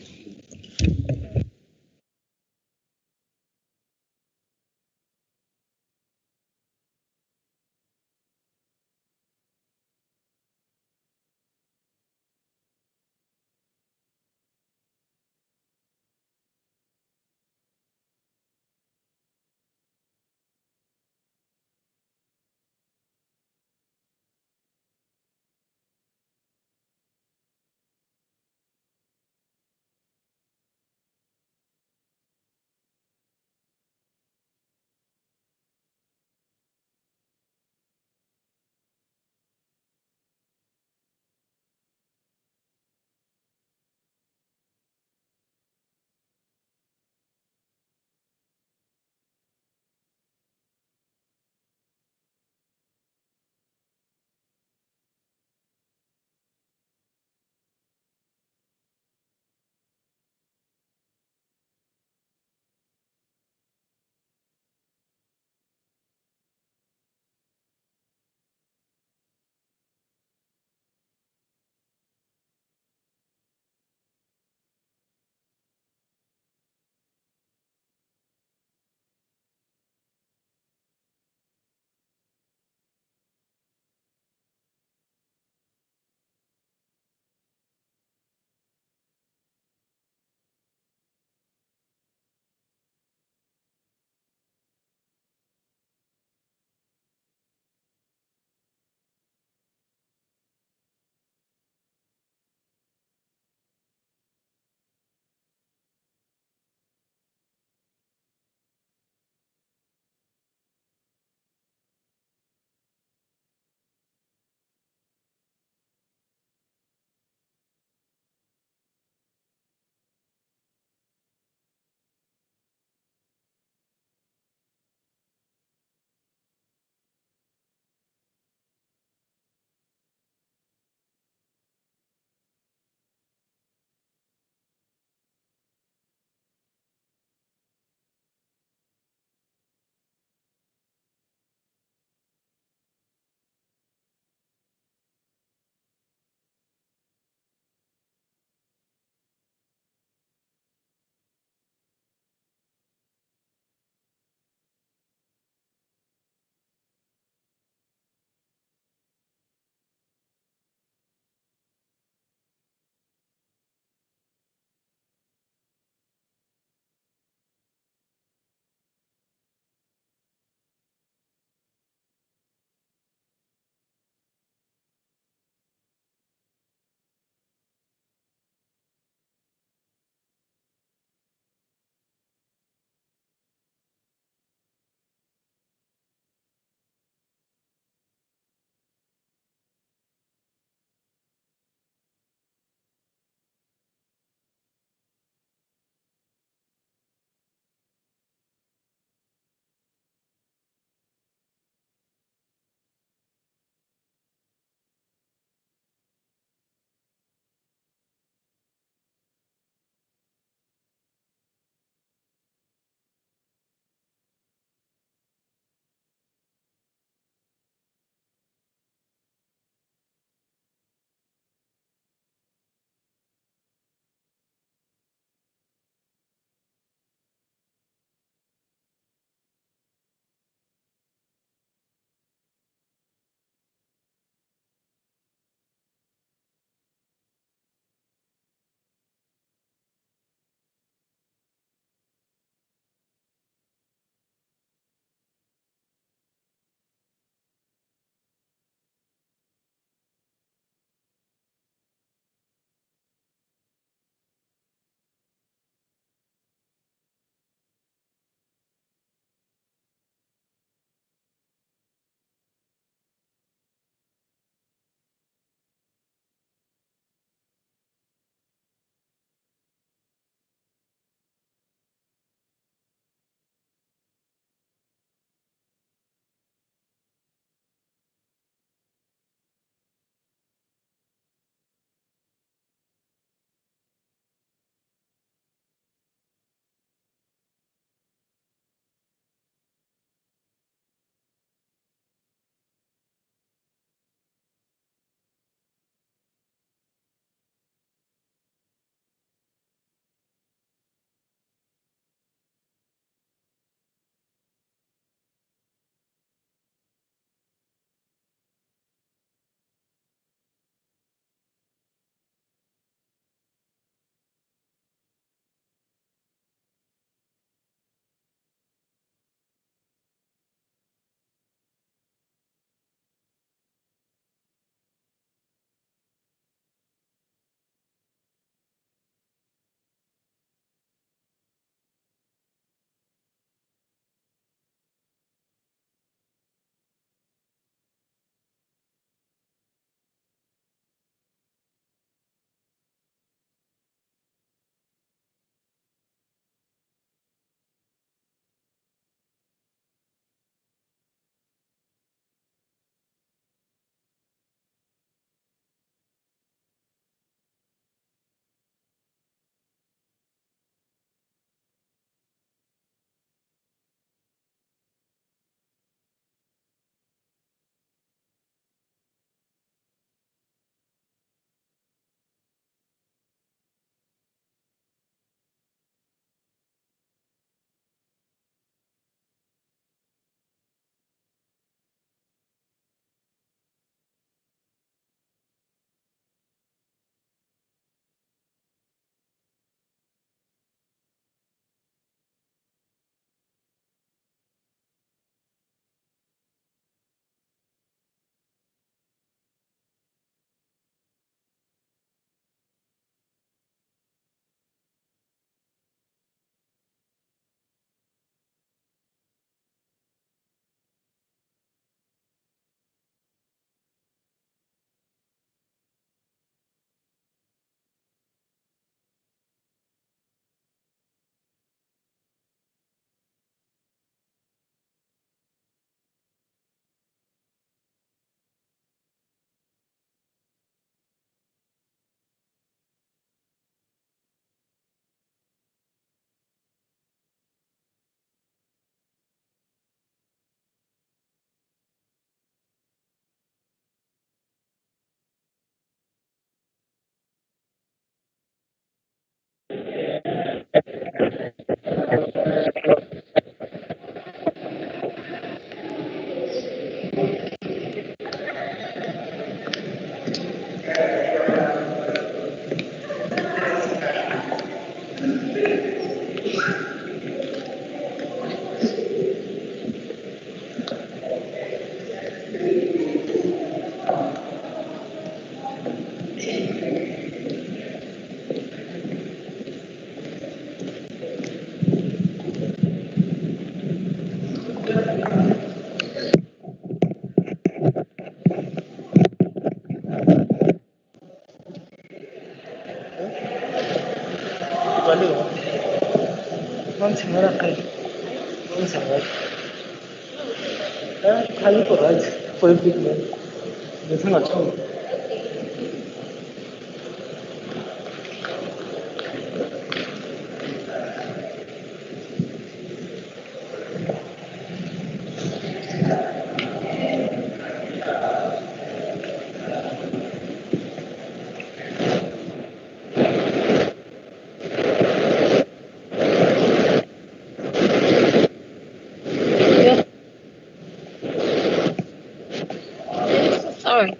Sorry.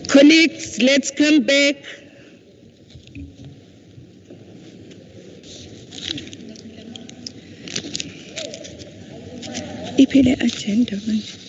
Colleagues, let's come back. Iphile agenda manje.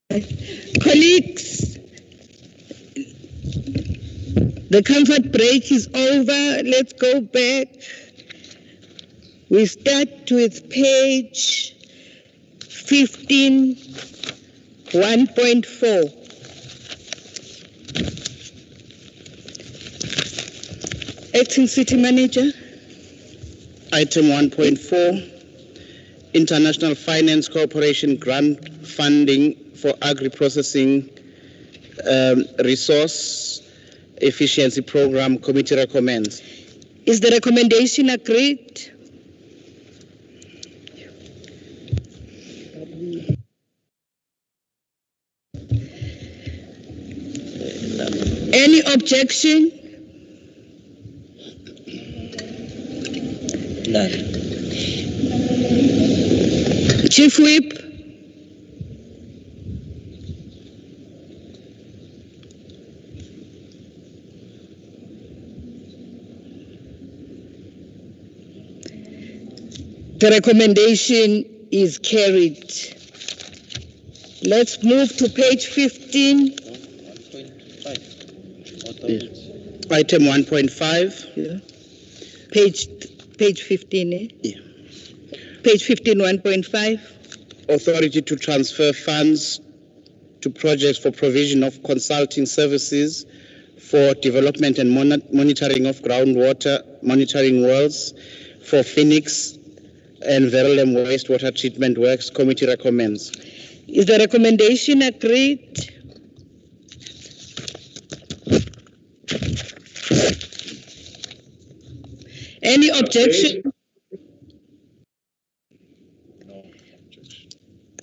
Colleagues, the comfort break is over. Let's go back. We start with page 15, 1.4. Acting City Manager.
Item 1.4, International Finance Corporation grant funding for agri-processing resource efficiency program. Committee recommends.
Is the recommendation agreed? Any objection?
None.
Chief Whip. The recommendation is carried. Let's move to page 15.
Item 1.5.
Yeah. Page 15, eh?
Yeah.
Page 15, 1.5.
Authority to transfer funds to projects for provision of consulting services for development and monitoring of groundwater monitoring wells for Phoenix and Verulam wastewater treatment works. Committee recommends.
Is the recommendation agreed? Any objection?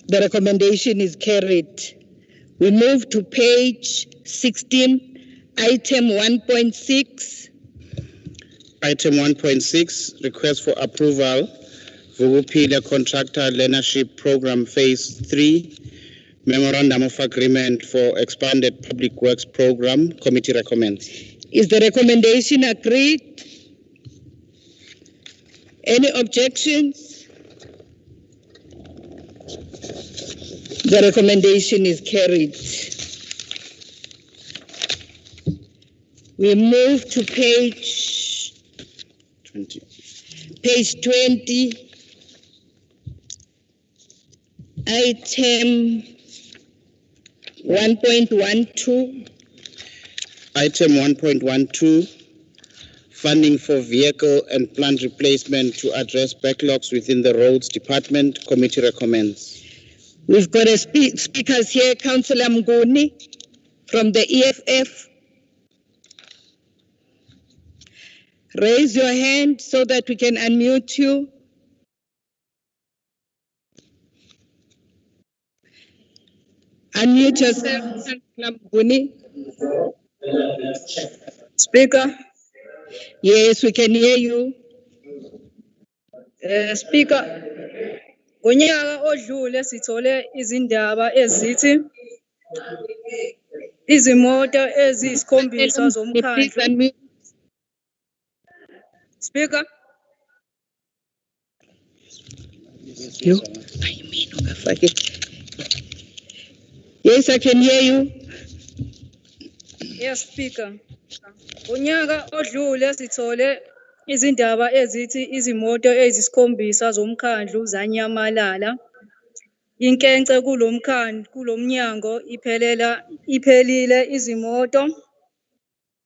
The recommendation is carried. We move to page 16, item 1.6.
Item 1.6, request for approval, Vugupila Contractor Learnership Program Phase 3, Memorandum of Agreement for Expanded Public Works Program. Committee recommends.
Is the recommendation agreed? Any objections? The recommendation is carried. We move to page
20.
Page 20, item 1.12.
Item 1.12, funding for vehicle and plant replacement to address backlogs within the roads department. Committee recommends.
We've got a speakers here, Councillor Mnguni from the EFF. Raise your hand so that we can unmute you. Unmute yourself, Councillor Mnguni.
Speaker.
Yes, we can hear you.
Speaker. Ngonyaka odlule sithole izindaba ezithi izimoto eziyisikhombisa zomkhandlu. Speaker.
You? Yes, I can hear you.
Yes, Speaker. Ngonyaka odlule sithole izindaba ezithi izimoto eziyisikhombisa zomkhandlu zanyamalala. Inkence kulomnyango iphelile izimoto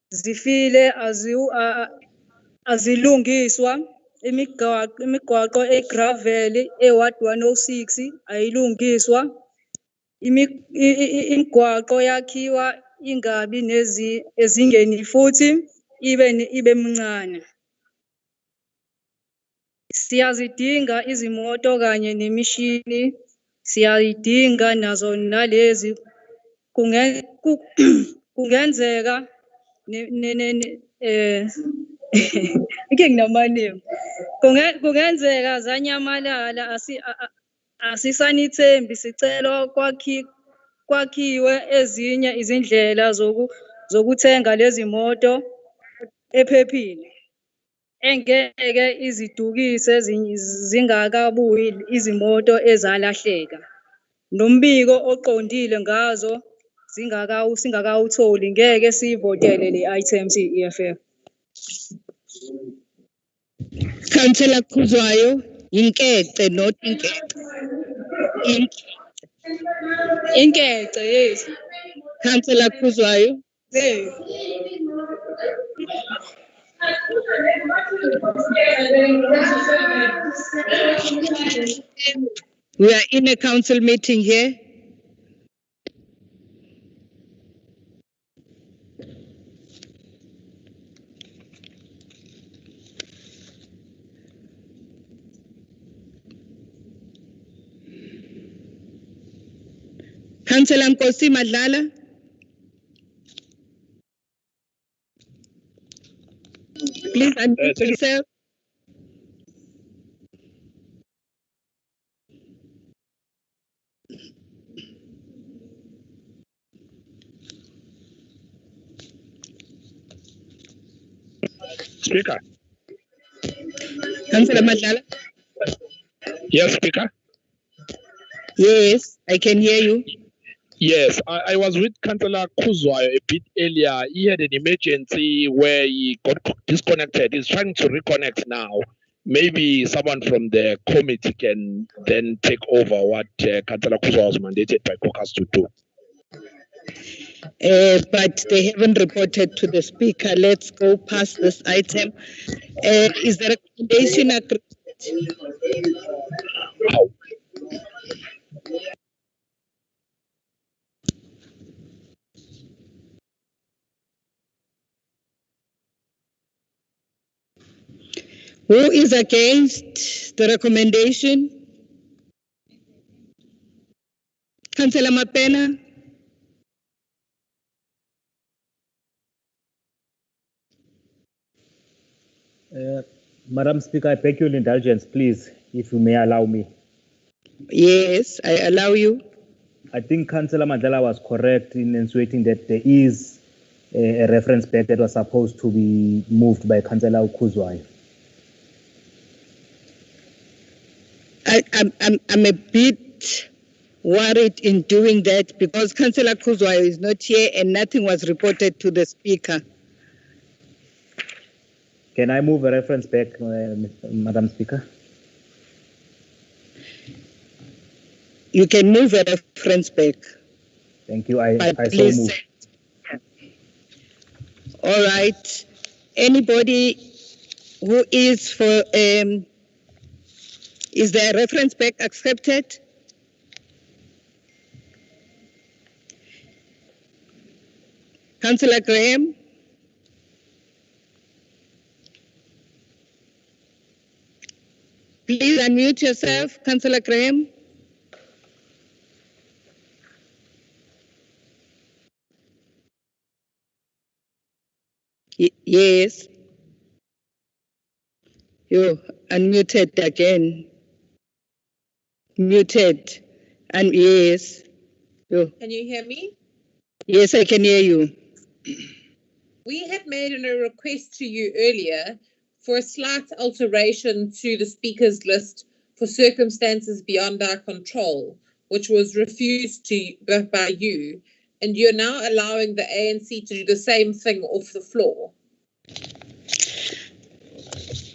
zifile azilungiswa imigwaqo egravel eWard 106 ayilungiswa imigwaqo yakhiwa ingabi ezingeni futhi ibe mncane. Siyazidinga izimoto kanye nemishini, siyayidinga nazo nalezi kungenzeka kungenzeka zanyamalala asisanithembi sicela kwakhiwe ezinye izindlela zokuthenga lezi moto ephephile engeke izidukise zingakabuyi izimoto ezalahleka. nombiko oqondile ngazo singakawutholi ngeke siyivotele le item siyi-EFF.
Councillor Khuzwayo, inkece, not inkece.
Inkece, yes.
Councillor Khuzwayo.
Yes.
We are in a council meeting here. Councillor Nkosi Madlala. Please unmute yourself.
Speaker.
Councillor Madlala.
Yes, Speaker.
Yes, I can hear you.
Yes, I was with Councillor Khuzwayo a bit earlier. He had an emergency where he got disconnected. He's trying to reconnect now. Maybe someone from the committee can then take over what Councillor Khuzwayo was mandated by caucus to do.
But they haven't reported to the speaker. Let's go past this item. Is the recommendation agreed?
How?
Who is against the recommendation? Councillor Mapena.
Madam Speaker, I beg your indulgence, please, if you may allow me.
Yes, I allow you.
I think Councillor Madlala was correct in insinuating that there is a reference back that was supposed to be moved by Councillor Khuzwayo.
I'm a bit worried in doing that because Councillor Khuzwayo is not here and nothing was reported to the speaker.
Can I move a reference back, Madam Speaker?
You can move a reference back.
Thank you. I so
please
move.
All right. Anybody who is for is the reference back accepted? Councillor Graham? Please unmute yourself, Councillor Graham. Yes. You unmuted again. Muted. And yes. You.
Can you hear me?
Yes, I can hear you.
We had made a request to you earlier for a slight alteration to the speakers list for circumstances beyond our control, which was refused by you, and you're now allowing the ANC to do the same thing off the floor.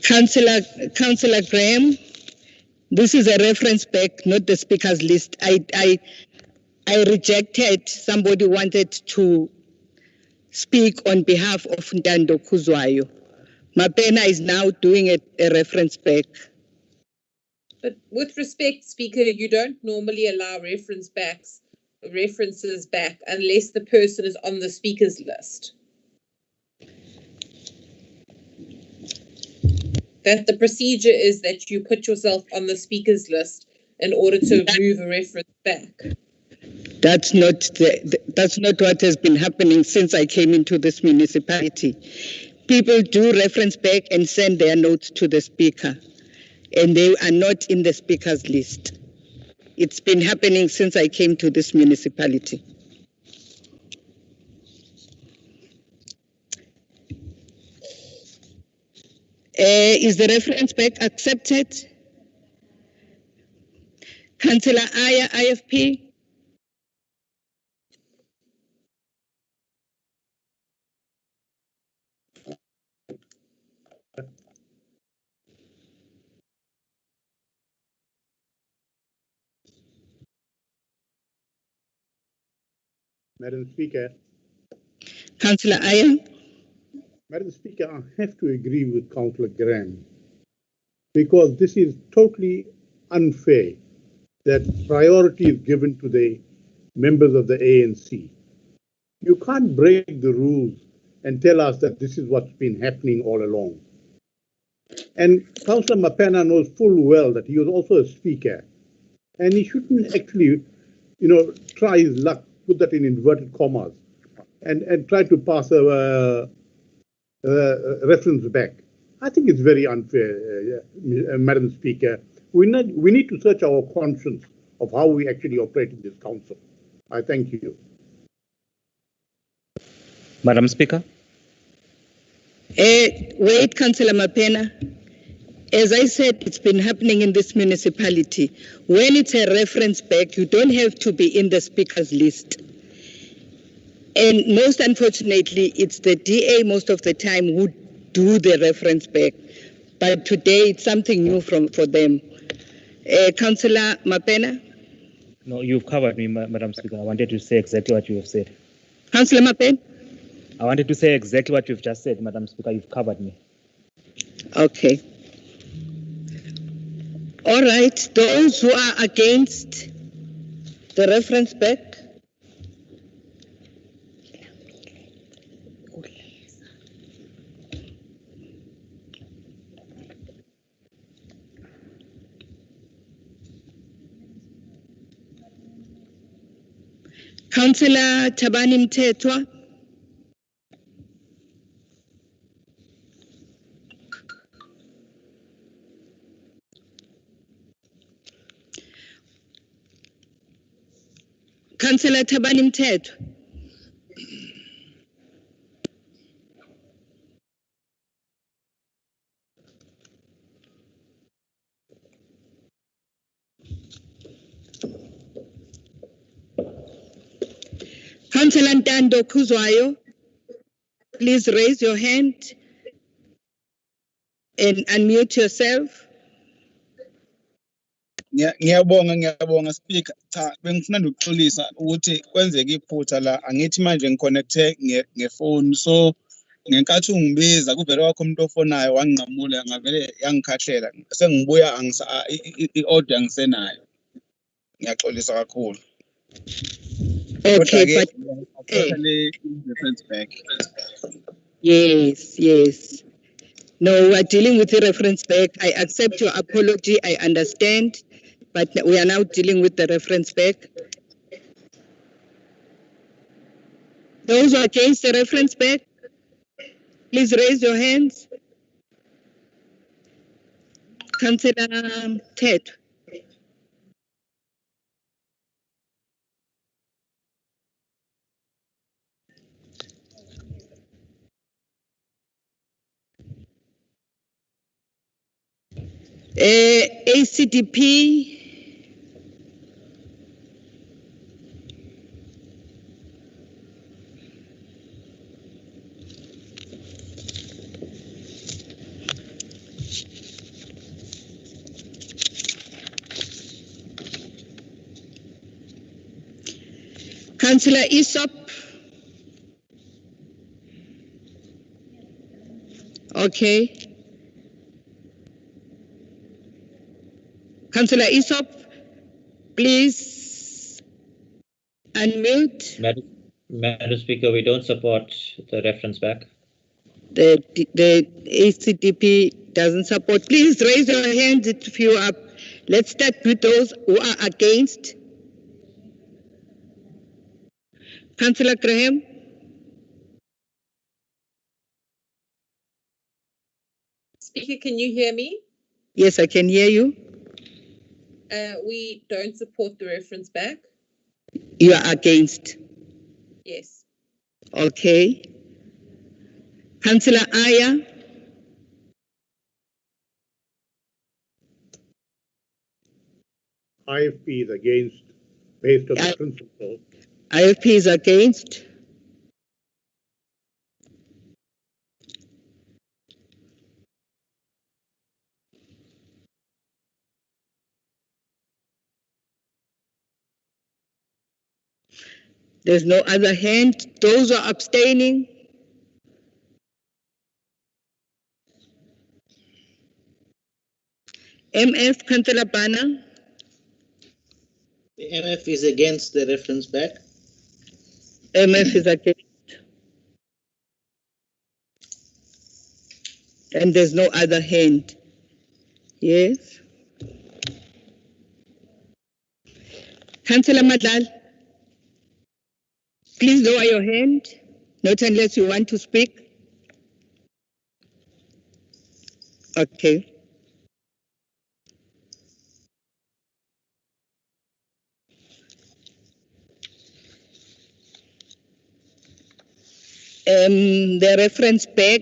Councillor Graham, this is a reference back, not the speakers list. I rejected. Somebody wanted to speak on behalf of Ntando Khuzwayo. Mapena is now doing a reference back.
But with respect, Speaker, you don't normally allow references back unless the person is on the speakers list. That the procedure is that you put yourself on the speakers list in order to move a reference back.
That's not what has been happening since I came into this municipality. People do reference back and send their notes to the speaker, and they are not in the speakers list. It's been happening since I came to this municipality. Is the reference back accepted? Councillor Aya, IFP.
Madam Speaker.
Councillor Aya.
Madam Speaker, I have to agree with Councillor Graham because this is totally unfair that priority is given to the members of the ANC. You can't break the rules and tell us that this is what's been happening all along. And Councillor Mapena knows full well that he was also a speaker, and he shouldn't actually, try his luck, put that in inverted commas, and try to pass a reference back. I think it's very unfair, Madam Speaker. We need to search our conscience of how we actually operate in this council. I thank you.
Madam Speaker.
Wait, Councillor Mapena. As I said, it's been happening in this municipality. When it's a reference back, you don't have to be in the speaker's list. And most unfortunately, it's the DA most of the time who do the reference back. But today, it's something new for them. Councillor Mapena?
No, you've covered me, Madam Speaker. I wanted to say exactly what you have said.
Councillor Mapena?
I wanted to say exactly what you've just said, Madam Speaker. You've covered me.
Okay. All right. Those who are against the reference back? Councillor Tabani Mtetwa? Councillor Tabani Mtetwa? Councillor Ntando Kuzwayo, please raise your hand and unmute yourself.
Ngiyabonga speaker. Cha, bengifuna ukuxolisa ukuthi kwenzeka iphutha la angithi manje ngiconnecte ngefoni so ngenkathi ungibiza kuvele wakho umuntu ofonayo wanginqamula ngavele yangikhahlela sengibuya i-order ngisenayo. Ngiyaxolisa kakhulu.
Okay, but
reference back.
Yes. No, we are dealing with the reference back. I accept your apology. I understand, but we are now dealing with the reference back. Those who are against the reference back, please raise your hands. Councillor Ted. ACDP. Councillor Isop. Okay. Councillor Isop, please unmute.
Madam Speaker, we don't support the reference back.
The ACDP doesn't support. Please raise your hands if you are. Let's start with those who are against. Councillor Graham.
Speaker, can you hear me?
Yes, I can hear you.
We don't support the reference back.
You are against.
Yes.
Okay. Councillor Aya.
IFP is against, based on the principle.
IFP is against. There's no other hand. Those who are abstaining. MF, Councillor Bana.
The MF is against the reference back.
MF is against. And there's no other hand. Yes. Councillor Madlal, please lower your hand, not unless you want to speak. Okay. The reference back.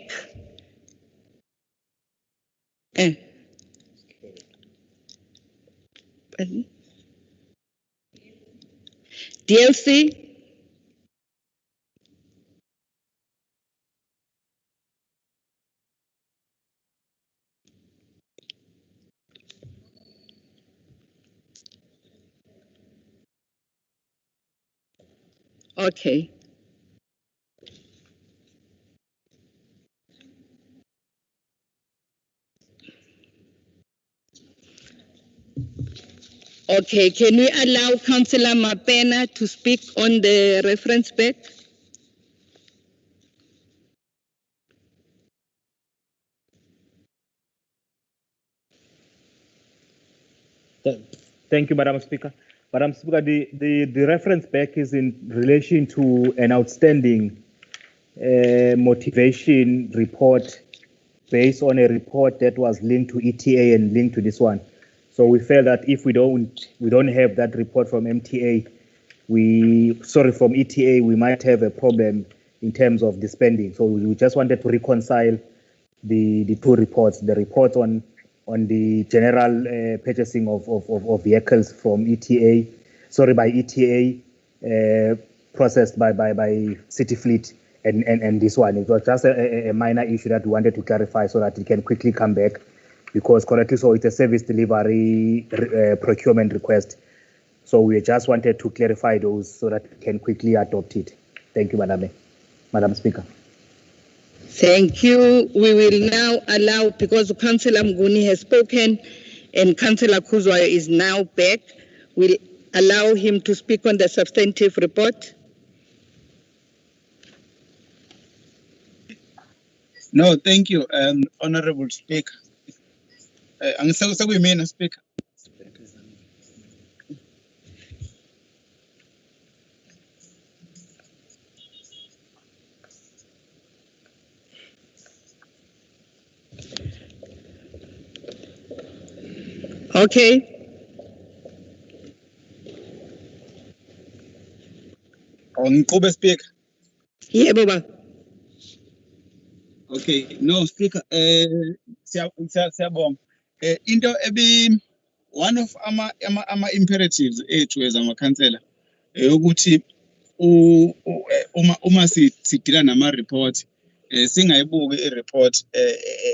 Pardon? DLC. Okay. Okay, can we allow Councillor Mapena to speak on the reference back?
Thank you, Madam Speaker. Madam Speaker, the reference back is in relation to an outstanding motivation report based on a report that was linked to ETA and linked to this one. So we felt that if we don't have that report from ETA, we might have a problem in terms of the spending. So we just wanted to reconcile the two reports, the report on the general purchasing of vehicles from by ETA, processed by City Fleet, and this one. It was just a minor issue that we wanted to clarify so that it can quickly come back, because correctly so it's a service delivery procurement request. So we just wanted to clarify those so that we can quickly adopt it. Thank you, Madam Speaker.
Thank you. We will now allow, because Councillor Mguni has spoken and Councillor Kuzwayo is now back, we'll allow him to speak on the substantive report.
No, thank you, Honorable Speaker. Speaker.
Okay.
Ngikube Speaker.
Yeah, Baba.
Okay, no Speaker, siyabonga. Into one of ama imperatives ethu as amakhansela ukuthi uma sidila nama report singayibuki i-report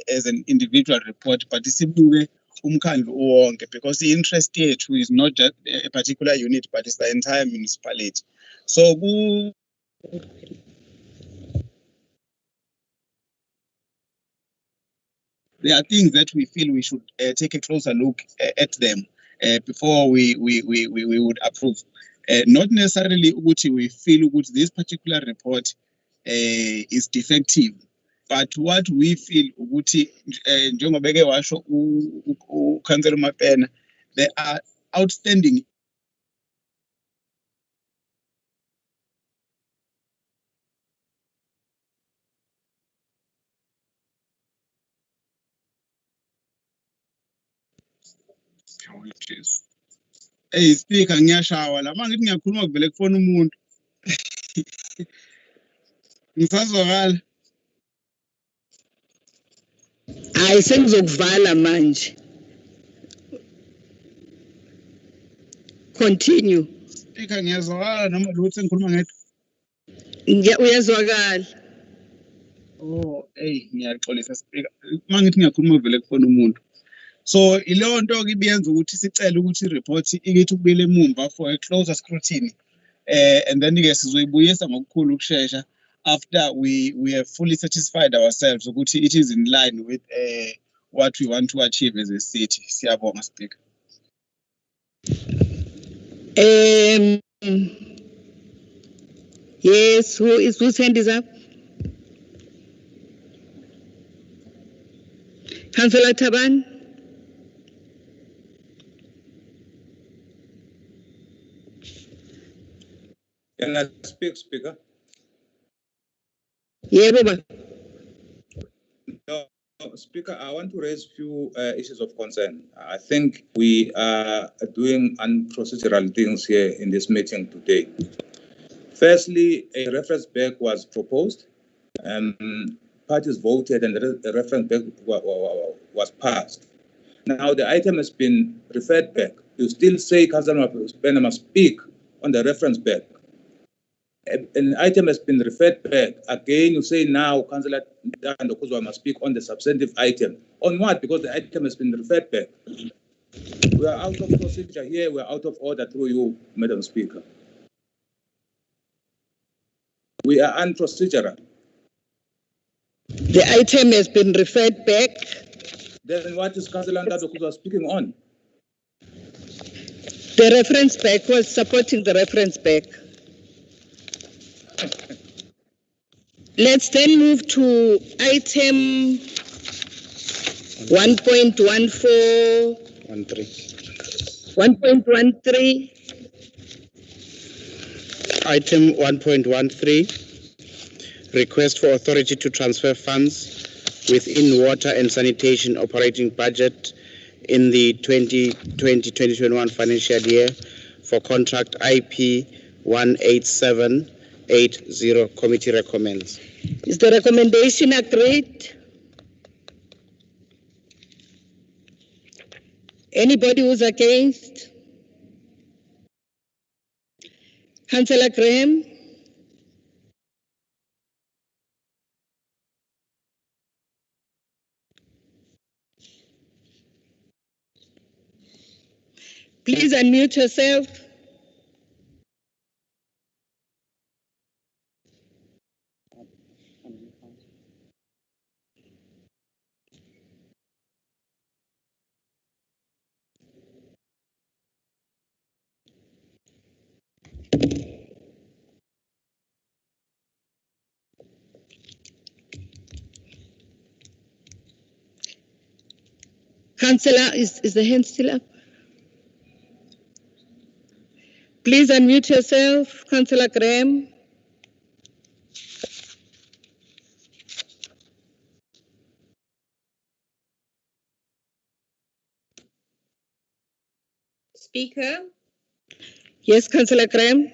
as an individual report, but sibuke umkhandlu wonke, because the interest yethu is not just a particular unit, but it's the entire municipality. So there are things that we feel we should take a closer look at them before we would approve. Not necessarily we feel this particular report is defective, but what we feel njengobeke washo uKhansela Mapena, there are outstanding priorities. Hey Speaker, ngiyashawa la mangithi ngiyakhuluma kuvele kufona umuntu. Ngisazwakala.
Hayi sengizokuvala manje. continue.
Speaker, ngiyazwakala noma lutho engikhuluma ngedwa.
Uyazwakala.
Oh, ngiyaxolisa Speaker. Mangithi ngiyakhuluma vele kufona umuntu. So ileyo nto ke ibiyenza ukuthi sicela ukuthi i-report ikithi ukubuyela emumva for a closer scrutiny. And then ke sizoyibuyisa ngokukhulu ukushesha after we have fully satisfied ourselves ukuthi it is in line with what we want to achieve as a city. Siyabonga Speaker.
Yes, whose hand is up? Councillor Taban.
Can I speak, Speaker?
Yeah, Baba.
No, Speaker, I want to raise a few issues of concern. I think we are doing unprocedural things here in this meeting today. Firstly, a reference back was proposed, and parties voted, and the reference back was passed. Now the item has been referred back. You still say Councillor Bena must speak on the reference back. An item has been referred back. Again, you say now Councillor Ndokuzwa must speak on the substantive item. On what? Because the item has been referred back. We are out of procedure here. We are out of order through you, Madam Speaker. We are unprocedural.
The item has been referred back.
Then what is Councillor Ndokuzwa speaking on?
The reference back was supporting the reference back. Let's then move to item 1.13.
Item 1.13, request for authority to transfer funds within water and sanitation operating budget in the 2020-2021 financial year for contract IP 18780. Committee recommends.
Is the recommendation agreed? Anybody who's against? Councillor Graham? Please unmute yourself. Councillor, is the hand still up? Please unmute yourself, Councillor Graham.
Speaker?
Yes, Councillor Graham.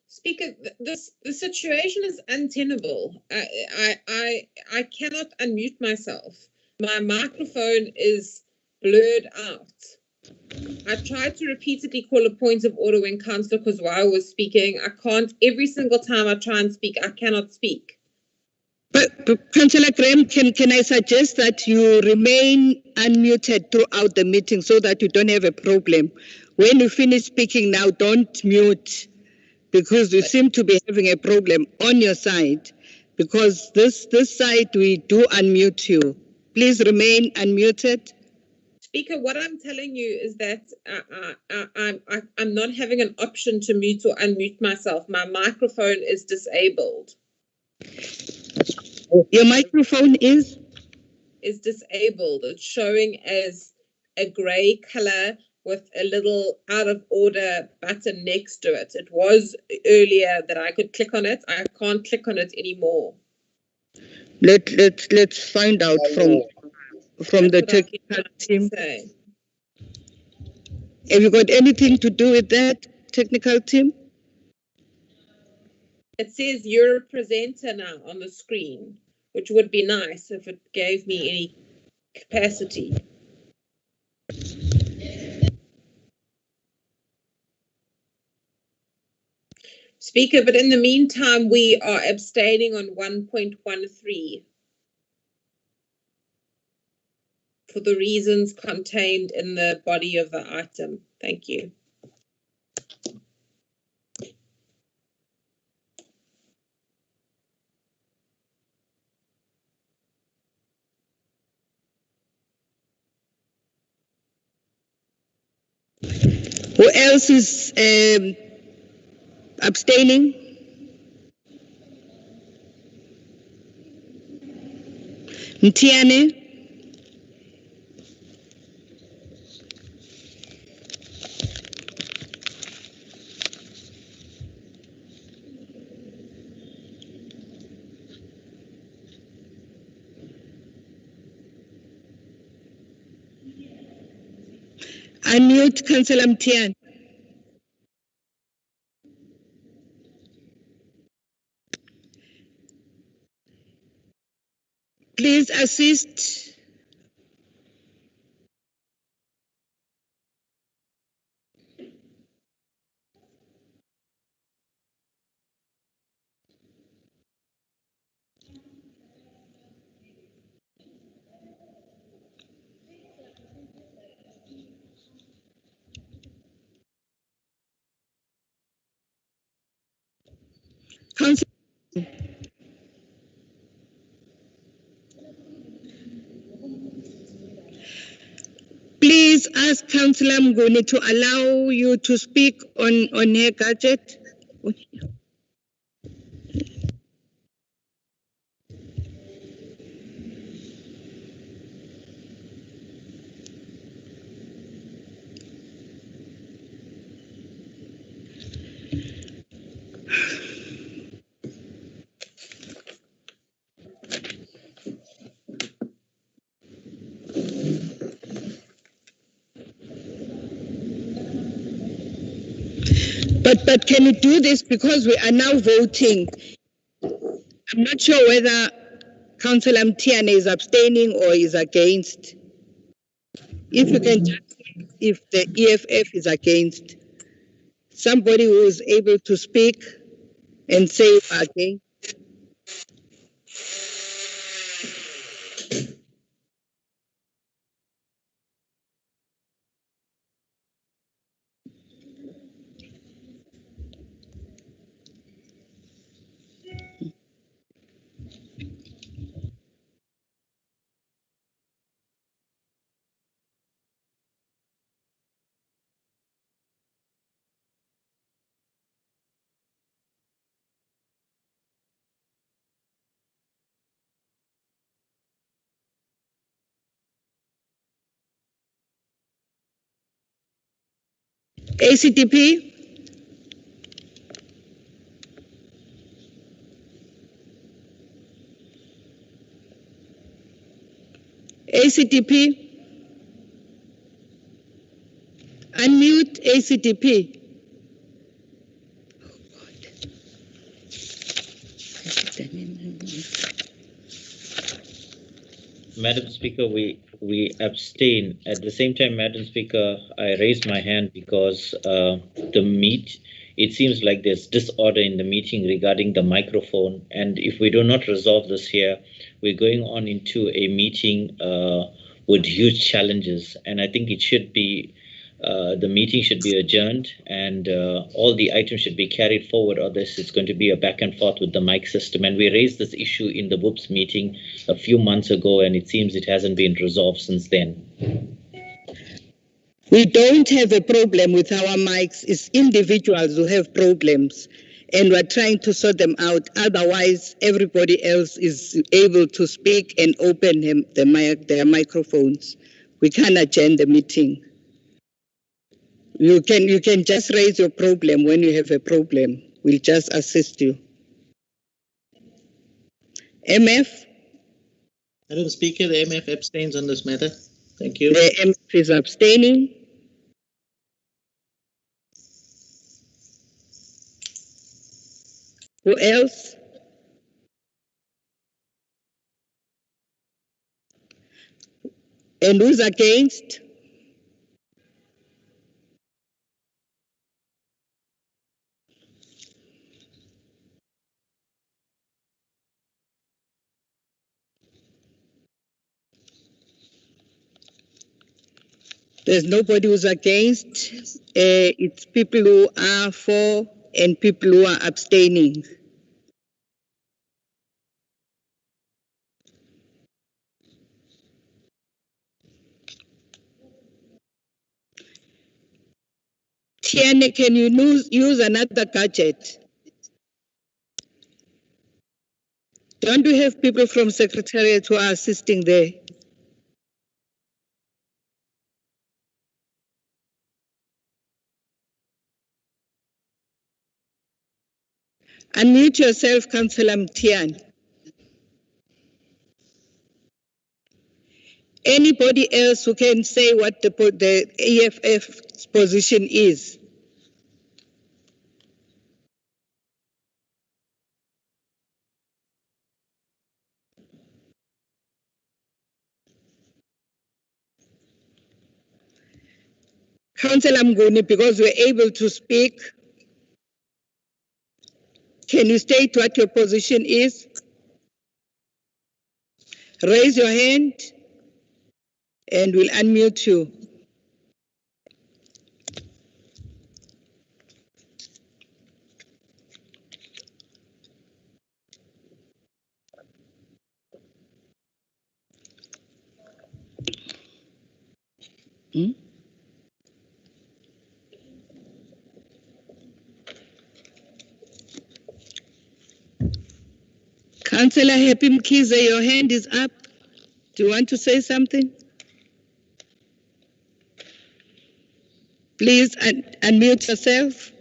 Speaker, the situation is untenable. I cannot unmute myself. My microphone is blurred out. I tried to repeatedly call a point of order when Councillor Kozwayo was speaking. I can't. Every single time I try and speak, I cannot speak.
But Councillor Graham, can I suggest that you remain unmuted throughout the meeting so that you don't have a problem? When you finish speaking now, don't mute, because you seem to be having a problem on your side. Because this side, we do unmute you. Please remain unmuted.
Speaker, what I'm telling you is that I'm not having an option to mute or unmute myself. My microphone is disabled.
Your microphone is
disabled. It's showing as a gray color with a little out of order button next to it. It was earlier that I could click on it. I can't click on it anymore.
Let's find out from the technical team. Have you got anything to do with that, technical team?
It says you're a presenter now on the screen, which would be nice if it gave me any capacity. Speaker, but in the meantime, we are abstaining on 1.13 for the reasons contained in the body of the item. Thank you.
Who else is abstaining? Mtiane? Unmute Councillor Mtiane. Please assist. Councillor, please ask Councillor Mnguni to allow you to speak on her gadget. But can you do this because we are now voting? I'm not sure whether Councillor Mtiane is abstaining or is against. If you can just check if the EFF is against. Somebody who is able to speak and say against. ACTP? ACTP? Unmute ACTP.
Madam Speaker, we abstain. At the same time, Madam Speaker, I raised my hand because it seems like there's disorder in the meeting regarding the microphone. And if we do not resolve this here, we're going on into a meeting with huge challenges. And I think it should be, the meeting should be adjourned and all the items should be carried forward, or this is going to be a back and forth with the mic system. And we raised this issue in the WOOPS meeting a few months ago, and it seems it hasn't been resolved since then.
We don't have a problem with our mics. It's individuals who have problems, and we're trying to sort them out. Otherwise, everybody else is able to speak and open their microphones. We can't adjourn the meeting. You can just raise your problem when you have a problem. We'll just assist you. MF?
Madam Speaker, the MF abstains on this matter. Thank you.
The MF is abstaining. Who else? And who's against? There's nobody who's against. It's people who are for and people who are abstaining. Tiane, can you use another gadget? Don't we have people from Secretariat who are assisting there? Unmute yourself, Councillor Mtian. Anybody else who can say what the EFF's position is? Councillor Mnguni, because we're able to speak, can you state what your position is? Raise your hand and we'll unmute you. Councillor Happy Mkhize, your hand is up. Do you want to say something? Please unmute yourself.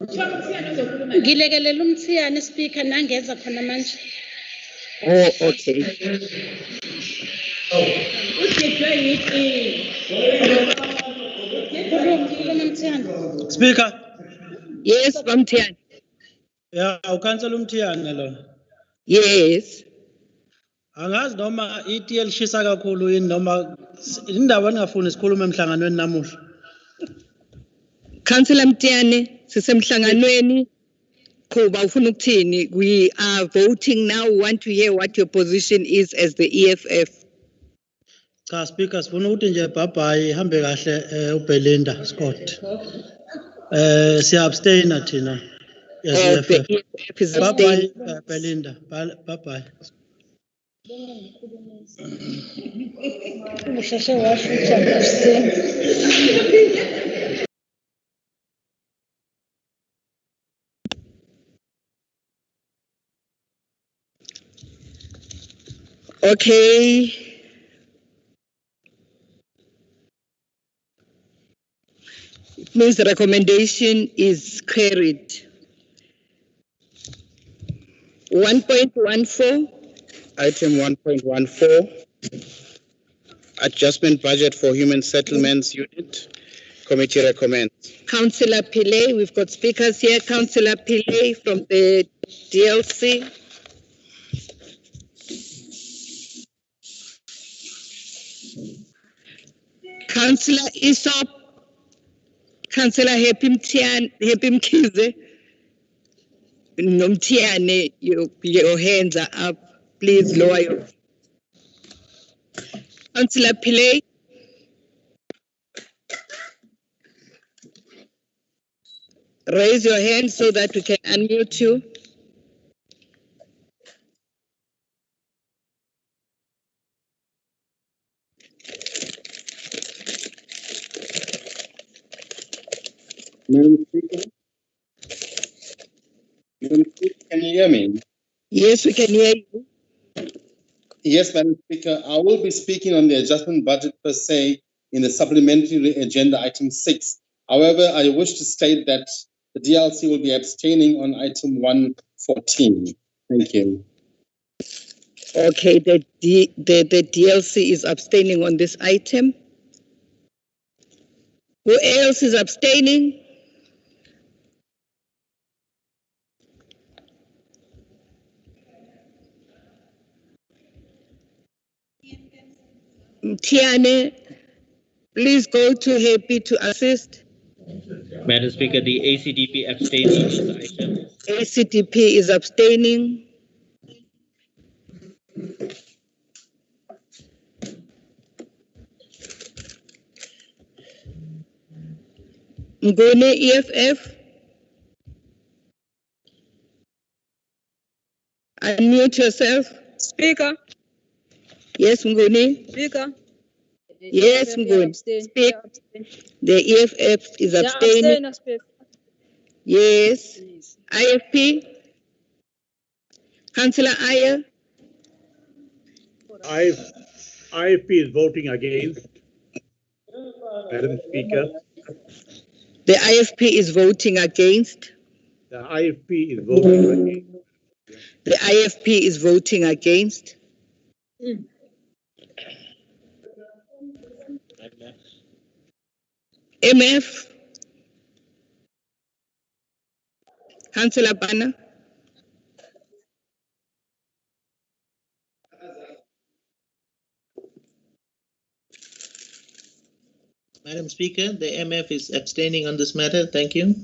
Ngilekelela umthiyane speaker nangeza khona manje.
Oh, okay.
Speaker.
Yes, Mtian.
Yeah, ukansela umthiyane lo.
Yes.
Angazi noma iTL shisa kakhulu yini noma indaba engafuni sikhulume emhlanganweni namuhla.
Councillor Mtiane, sisemhlanganweni. Kuba ufuna ukuthini? We are voting now. We want to hear what your position is as the EFF.
Cha speaker sifuna ukuthi nje bhabhayi ihambe kahle uBelinda Scott. Siya abstain thina. Yes,
the EFF is
bye Belinda. Bye bye.
Okay. It means the recommendation is carried. 1.14.
Item 1.14, Adjustment Budget for Human Settlements Unit. Committee recommends.
Councillor Pillay, we've got speakers here. Councillor Pillay from the DLC. Councillor Isop. Councillor Happy Mkhize. Nomtiane, your hands are up. Please lower your. Councillor Pillay. Raise your hand so that we can unmute you.
Madam Speaker? Madam Speaker, can you hear me?
Yes, we can hear you.
Yes, Madam Speaker. I will be speaking on the adjustment budget per se in the supplementary agenda item 6. However, I wish to state that the DLC will be abstaining on item 114. Thank you.
Okay, the DLC is abstaining on this item. Who else is abstaining? Tiane, please go to Happy to assist.
Madam Speaker, the ACDP abstains on this item.
ACDP is abstaining. Ngone, EFF. Unmute yourself.
Speaker.
Yes, Ngone.
Speaker.
Yes, Ngone. Speak. The EFF is abstaining.
Speaker.
Yes. IFP. Councillor Ayer.
IFP is voting against. Madam Speaker,
The IFP is voting against.
the IFP is voting against.
The IFP is voting against. MF. Councillor Banner.
Madam Speaker, the MF is abstaining on this matter. Thank you.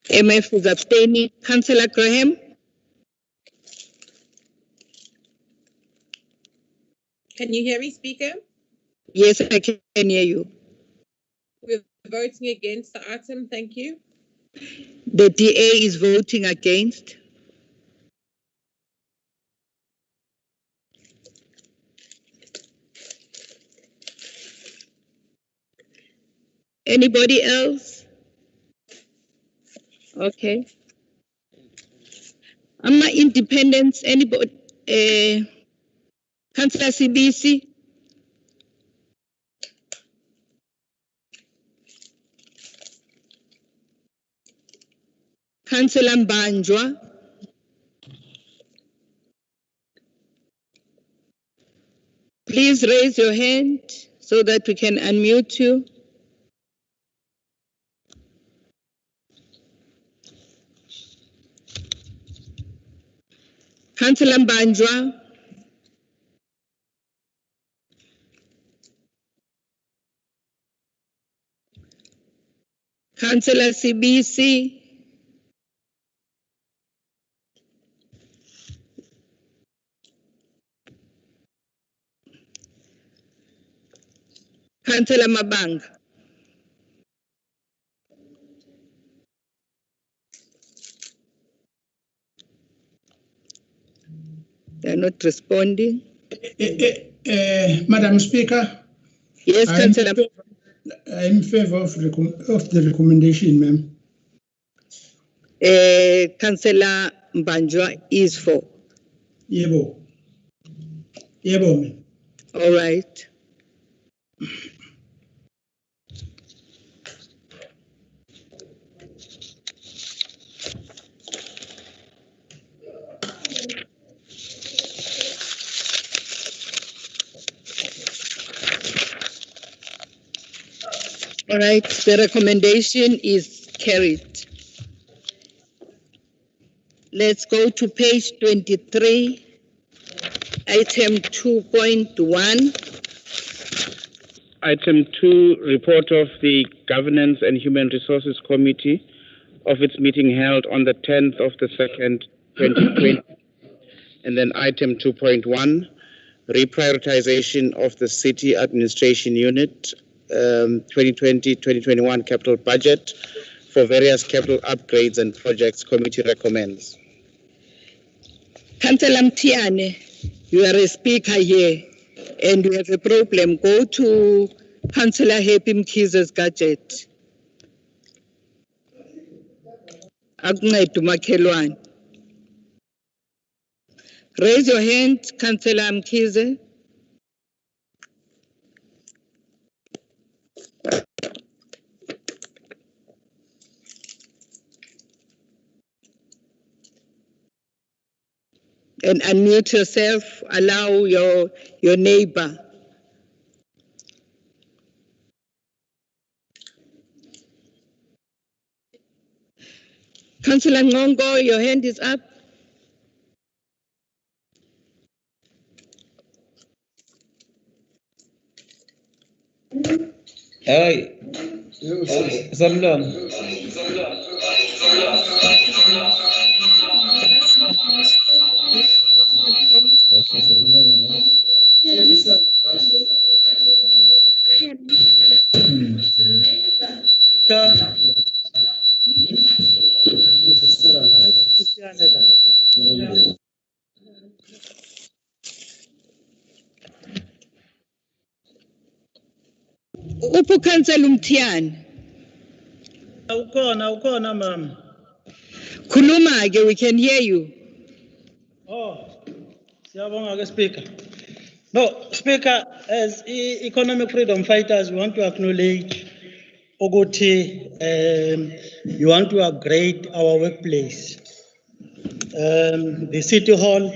MF is abstaining. Councillor Graham.
Can you hear me, Speaker?
Yes, I can hear you.
We're voting against the item. Thank you.
The DA is voting against. Anybody else? Okay. I'm not independent. Anybody? Councillor CBC. Councillor Mbanjwa. Please raise your hand so that we can unmute you. Councillor Mbanjwa. Councillor CBC. Councillor Mabang. They're not responding.
Madam Speaker.
Yes, Councillor.
I'm in favor of the recommendation, ma'am.
Councillor Mbanjwa is for.
Yebo. Yebo, ma'am.
All right. All right, the recommendation is carried. Let's go to page 23, item 2.1.
Item 2, report of the Governance and Human Resources Committee of its meeting held on the 10th of the 2nd, 2020. And then item 2.1, reprioritization of the City Administration Unit 2020-2021 capital budget for various capital upgrades and projects. Committee recommends.
Councillor Mtiane, you are a speaker here and you have a problem. Go to Councillor Happy Mkhize's gadget. Akuncedo makhelwane. Raise your hand, Councillor Mkhize. And unmute yourself, allow your neighbor. Councillor Ngongo, your hand is up.
Hey, Samdam.
Ukuphi uKhansela uMthiyane?
Awukhona mama.
Khuluma ke, we can hear you.
Oh, siyabonga ke Speaker. No, Speaker, as economic freedom fighters, we want to acknowledge ukuthi you want to upgrade our workplace. The City Hall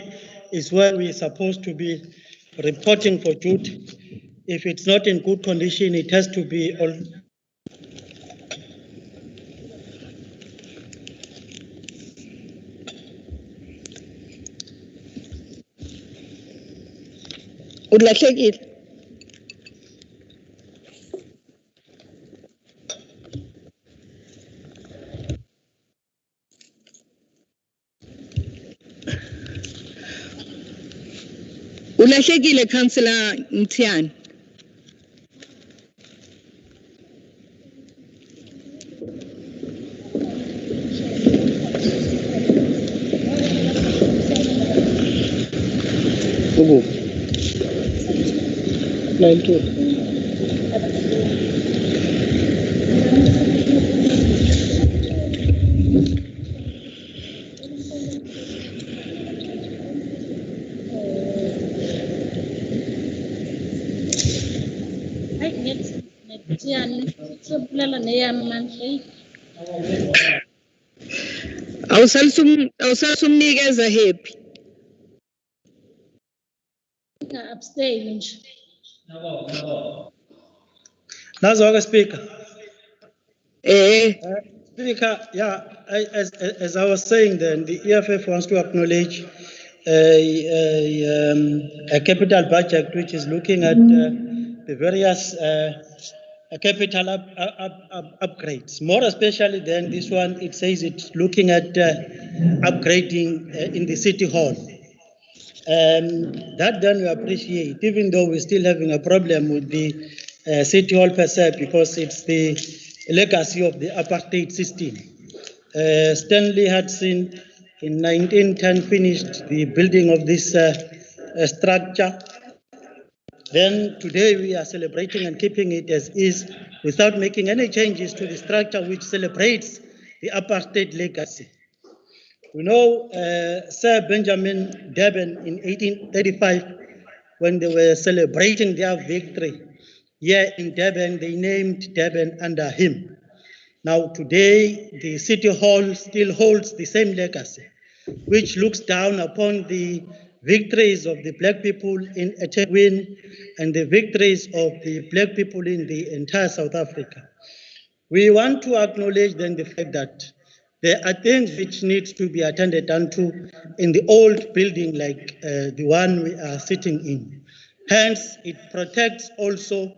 is where we're supposed to be reporting for duty. If it's not in good condition, it has to be
Ulahlekile. Ulahlekile Councillor Mthiyane.
Line 2.
Awusalusumnikeza happy.
Abstain nje.
Nazo-ke Speaker. Speaker, yeah, as I was saying then, the EFF wants to acknowledge a capital budget which is looking at the various capital upgrades. More especially than this one, it says it's looking at upgrading in the City Hall. That then we appreciate, even though we're still having a problem with the City Hall per se, because it's the legacy of the apartheid system. Stanley Hudson in 1910 finished the building of this structure. Then today we are celebrating and keeping it as is without making any changes to the structure which celebrates the apartheid legacy. You know, Sir Benjamin Durban in 1835, when they were celebrating their victory here in Durban, they named Durban under him. Now today, the City Hall still holds the same legacy, which looks down upon the victories of the black people in Ethekwini and the victories of the black people in the entire South Africa. We want to acknowledge then the fact that there are things which need to be attended unto in the old building like the one we are sitting in. Hence, it protects also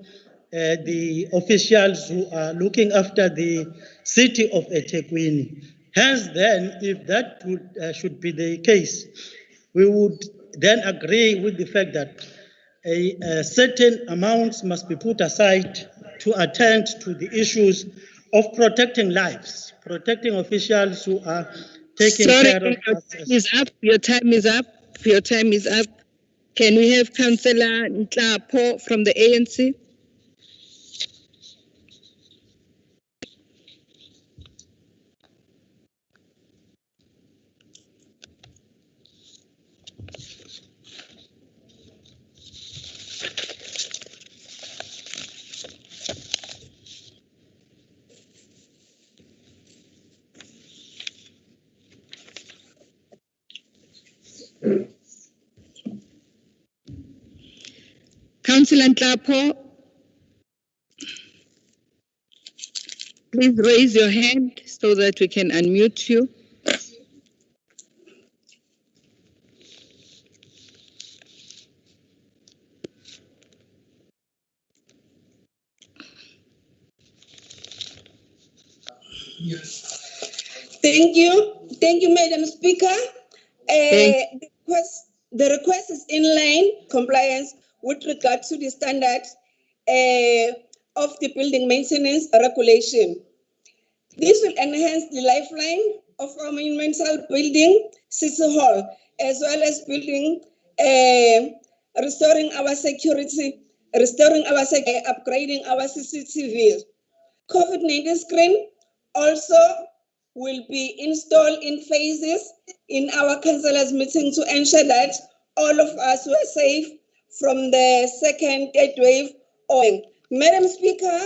the officials who are looking after the city of Ethekwini. Hence, then, if that should be the case, we would then agree with the fact that certain amounts must be put aside to attend to the issues of protecting lives, protecting officials who are taking care of us.
Your time is up. Your time is up. Can we have Councillor Nhlapo from the ANC? Councillor Nhlapo, please raise your hand so that we can unmute you.
Thank you, Madam Speaker. The request is in line compliance with regard to the standards of the building maintenance regulation. This will enhance the lifeline of our monumental building, City Hall, as well as restoring our security restoring our upgrading our CCTV. COVID-19 screen also will be installed in phases in our councillors' meeting to ensure that all of us were safe from the second third wave. Madam Speaker,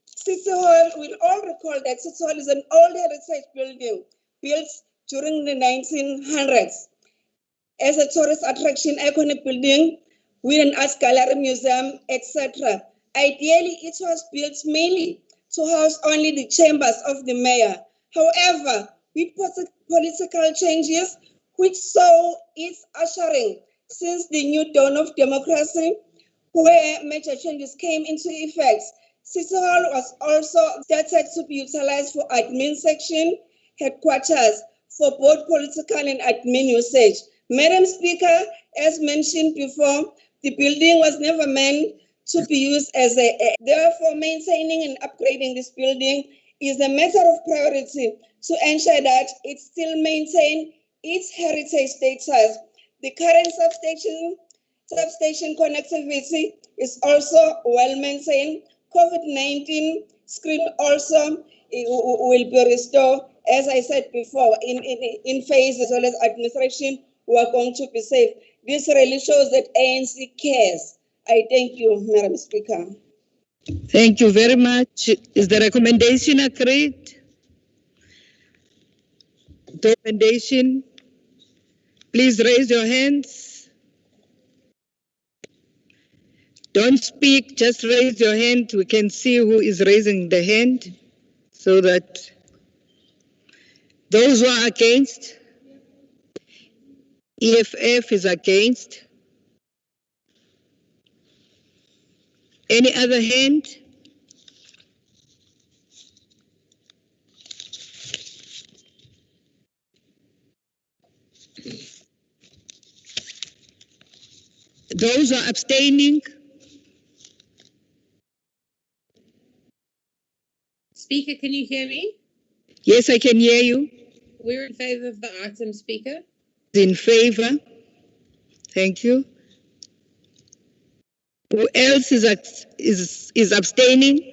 City Hall, we all recall that City Hall is an old heritage building built during the 1900s as a tourist attraction, iconic building with an art gallery, museum, etc. Ideally, it was built mainly to house only the chambers of the mayor. However, with political changes, which saw its ushering since the new dawn of democracy, where major changes came into effect, City Hall was also started to be utilized for admin section, headquarters for both political and admin usage. Madam Speaker, as mentioned before, the building was never meant to be used as therefore maintaining and upgrading this building is a matter of priority to ensure that it still maintains its heritage status. The current substation connectivity is also well maintained. COVID-19 screen also will be restored, as I said before, in phases, as well as administration who are going to be safe. This really shows that ANC cares. I thank you, Madam Speaker.
Thank you very much. Is the recommendation agreed? The recommendation, please raise your hands. Don't speak, just raise your hand. We can see who is raising the hand so that those who are against, EFF is against. Any other hand? Those who are abstaining?
Speaker, can you hear me?
Yes, I can hear you.
We're in favor of the item, Speaker.
In favor? Thank you. Who else is abstaining?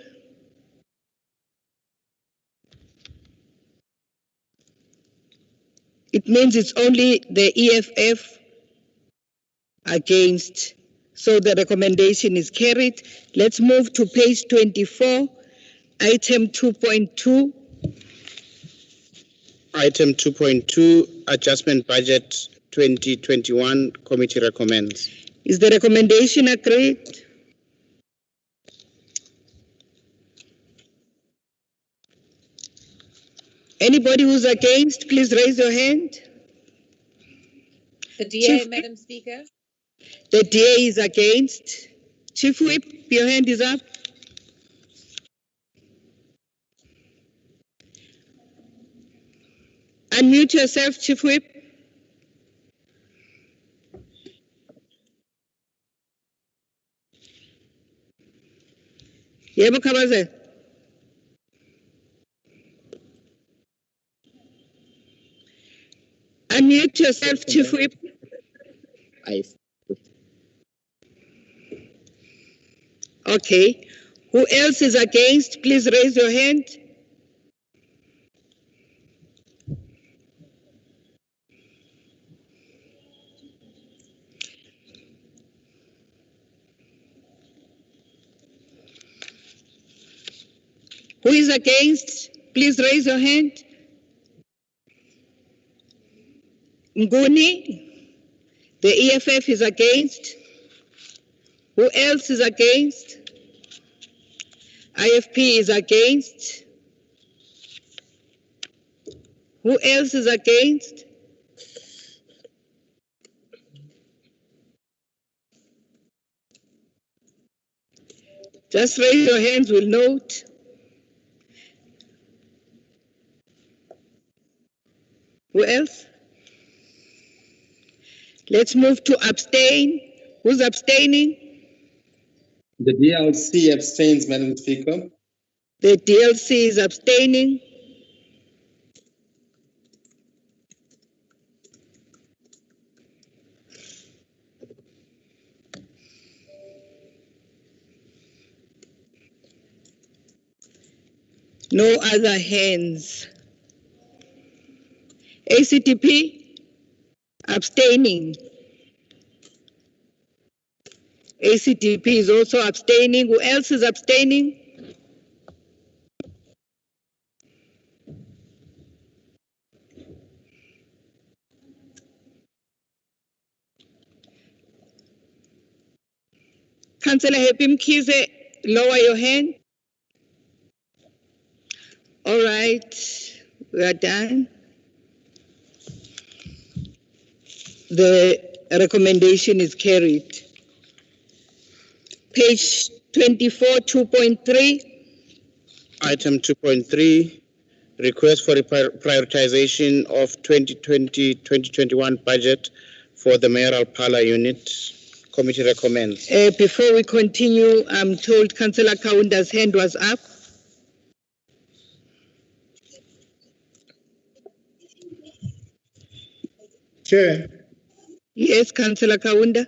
It means it's only the EFF against. So the recommendation is carried. Let's move to page 24, item 2.2.
Item 2.2, Adjustment Budget 2021, Committee recommends.
Is the recommendation agreed? Anybody who's against, please raise your hand.
The DA, Madam Speaker.
The DA is against. Chief Whip, your hand is up. Unmute yourself, Chief Whip. Yebo Khabaze. Unmute yourself, Chief Whip. Okay. Who else is against? Please raise your hand. Who is against? Please raise your hand. Nguni, the EFF is against. Who else is against? IFP is against. Who else is against? Just raise your hands, we'll note. Who else? Let's move to abstain. Who's abstaining?
The DLC abstains, Madam Speaker.
The DLC is abstaining. No other hands. ACTP, abstaining. ACTP is also abstaining. Who else is abstaining? Councillor Happy Mkhize, lower your hand. All right, we are done. The recommendation is carried. Page 24, 2.3.
Item 2.3, request for prioritization of 2020-2021 budget for the mayoral parlor unit. Committee recommends.
Before we continue, I'm told Councillor Kaunda's hand was up.
Chair.
Yes, Councillor Kaunda.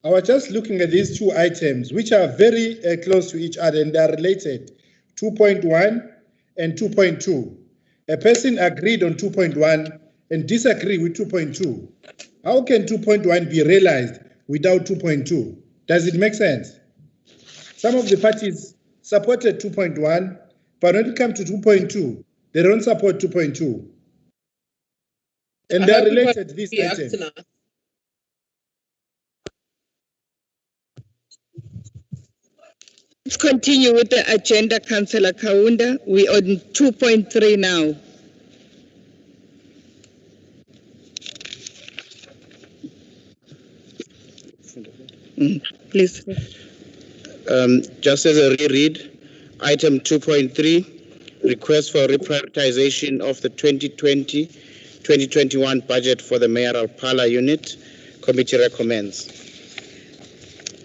I was just looking at these two items, which are very close to each other and they are related. 2.1 and 2.2. A person agreed on 2.1 and disagreed with 2.2. How can 2.1 be realized without 2.2? Does it make sense? Some of the parties supported 2.1, but when it comes to 2.2, they don't support 2.2. And they are related to this item.
Let's continue with the agenda, Councillor Kaunda. We're on 2.3 now. Please.
Just as a reread, item 2.3, request for reprioritization of the 2020-2021 budget for the mayoral parlor unit. Committee recommends.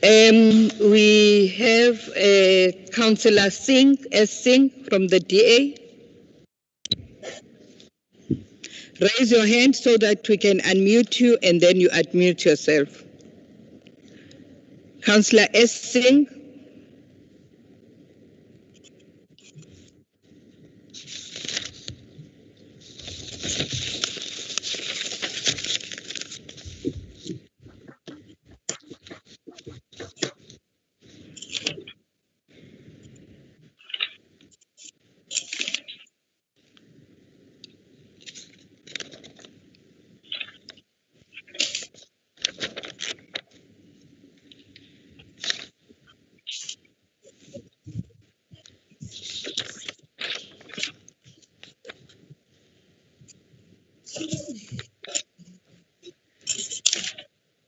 We have Councillor Singh, S. Singh from the DA. Raise your hand so that we can unmute you and then you unmute yourself. Councillor S. Singh.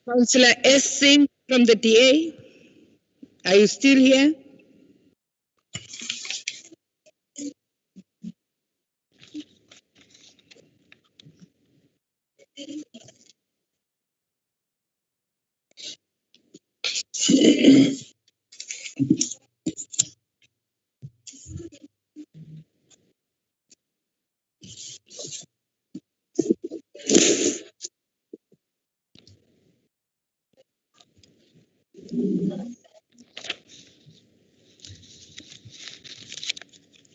Councillor S. Singh from the DA, are you still here?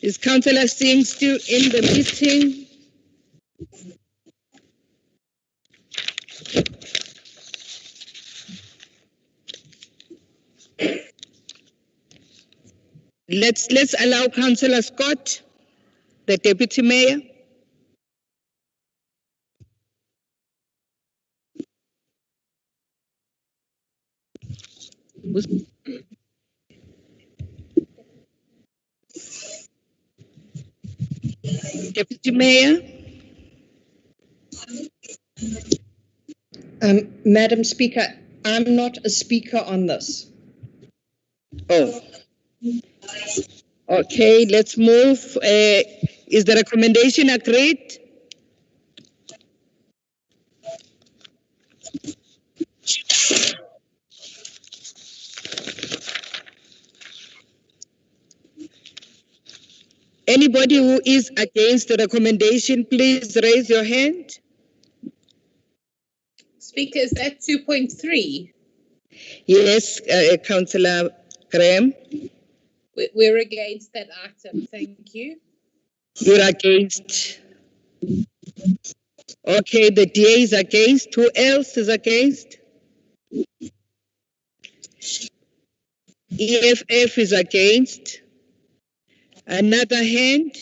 Is Councillor Singh still in the meeting? Let's allow Councillor Scott, the Deputy Mayor. Deputy Mayor.
Madam Speaker, I'm not a speaker on this.
Oh. Okay, let's move. Is the recommendation agreed? Anybody who is against the recommendation, please raise your hand.
Speaker, is that 2.3?
Yes, Councillor Graham.
We're against that item. Thank you.
You're against. Okay, the DA is against. Who else is against? EFF is against. Another hand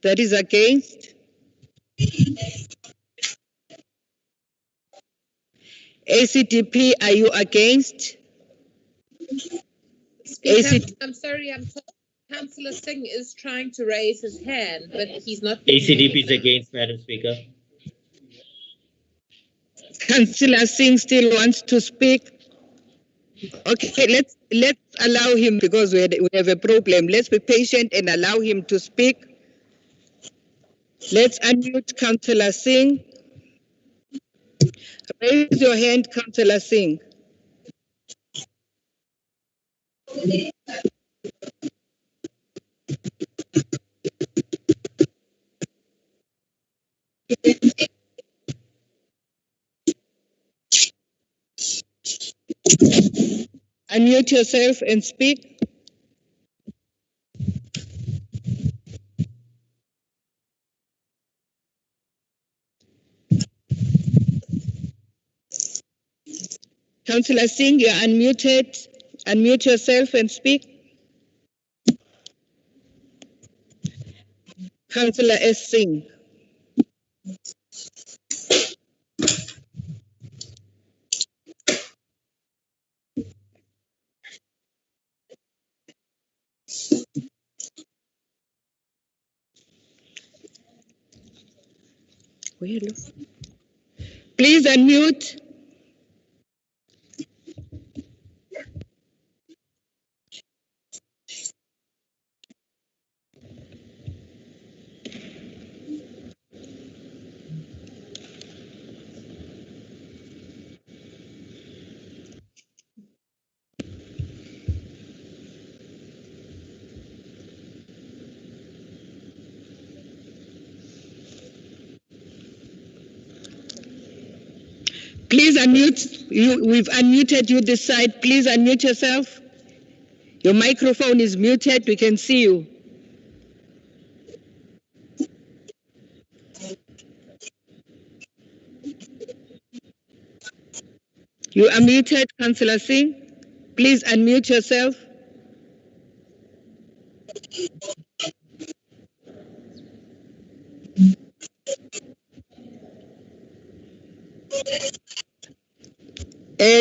that is against. ACDP, are you against?
Speaker, I'm sorry, I'm told Councillor Singh is trying to raise his hand, but he's not.
ACDP is against, Madam Speaker.
Councillor Singh still wants to speak. Okay, let's allow him because we have a problem. Let's be patient and allow him to speak. Let's unmute Councillor Singh. Raise your hand, Councillor Singh. Unmute yourself and speak. Councillor Singh, you're unmuted. Unmute yourself and speak. Councillor S. Singh. Please unmute. Please unmute. We've unmuted you this side. Please unmute yourself. Your microphone is muted. We can see you. You are muted, Councillor Singh. Please unmute yourself.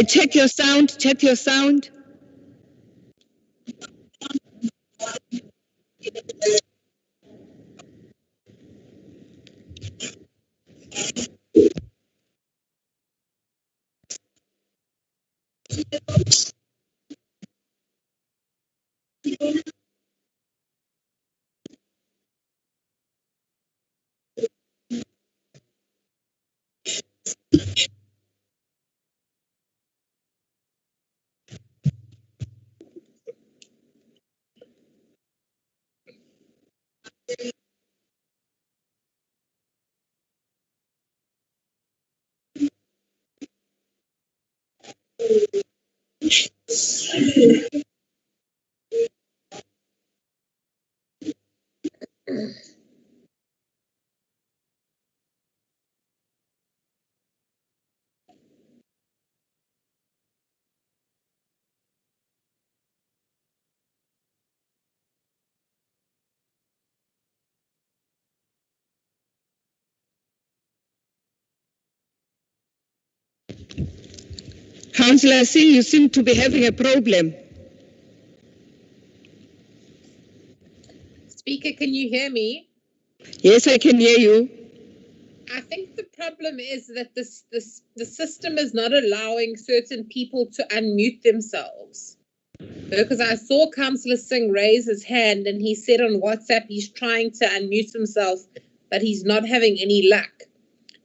Check your sound. Check your sound. Councillor Singh, you seem to be having a problem.
Speaker, can you hear me?
Yes, I can hear you.
I think the problem is that the system is not allowing certain people to unmute themselves. Because I saw Councillor Singh raise his hand and he said on WhatsApp he's trying to unmute himself, but he's not having any luck.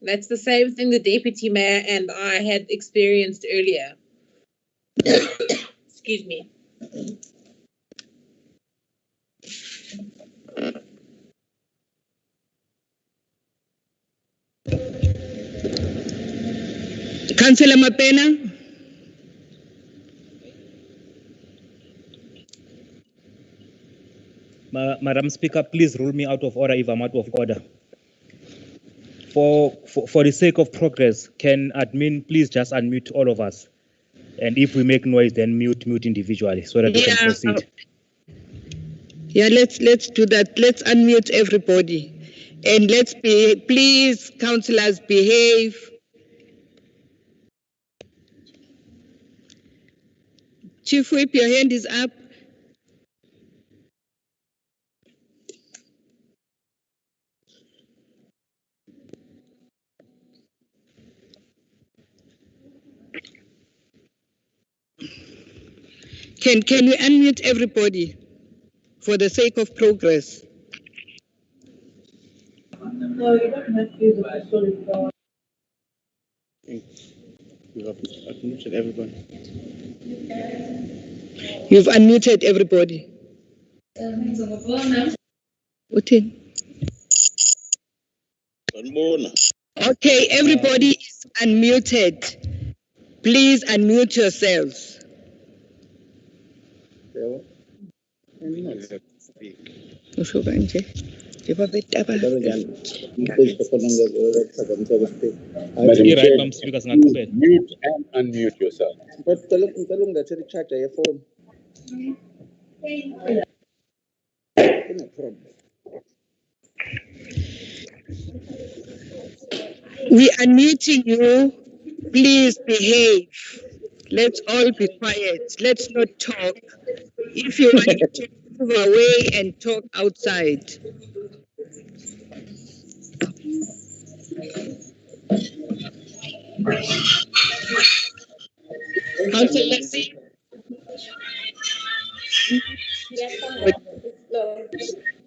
That's the same thing the Deputy Mayor and I had experienced earlier. Excuse me.
Councillor Mapena.
Madam Speaker, please rule me out of order if I'm out of order. For the sake of progress, can admin please just unmute all of us? And if we make noise, then mute individually so that we can proceed.
Yeah, let's do that. Let's unmute everybody. And please, councillors, behave. Chief Whip, your hand is up. Can we unmute everybody for the sake of progress?
No, you don't have to use it.
You have unmuted everybody.
You've unmuted everybody. Okay, everybody is unmuted. Please unmute yourselves.
Madam Chair, mute and unmute yourself.
We are unmuting you. Please behave. Let's all be quiet. Let's not talk. If you want to move away and talk outside. Councillor C.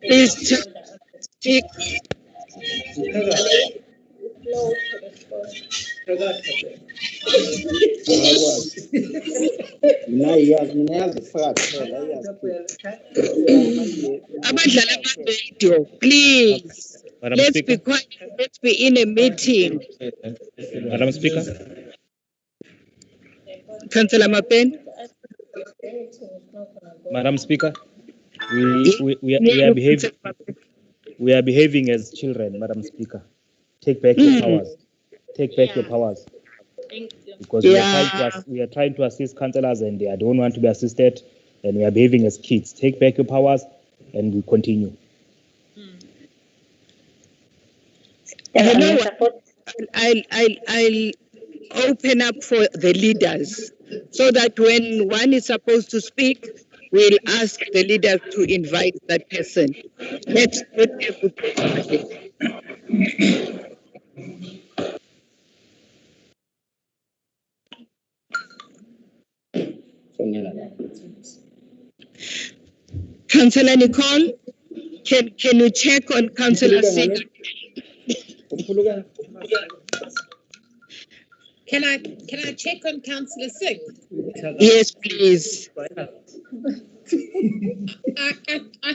Please speak. Abadlala ama-radio, please.
Madam
Let's
Speaker.
be quiet. Let's be in a meeting.
Madam Speaker.
Councillor Mapen.
Madam Speaker, we are behaving as children, Madam Speaker. Take back your powers. Take back your powers. Because we are trying to assist councillors and they don't want to be assisted, and we are behaving as kids. Take back your powers, and we continue.
You know what? I'll open up for the leaders so that when one is supposed to speak, we'll ask the leaders to invite that person. Let's not everybody. Councillor Nicole, can you check on Councillor Singh?
Can I check on Councillor Singh?
Yes, please.
I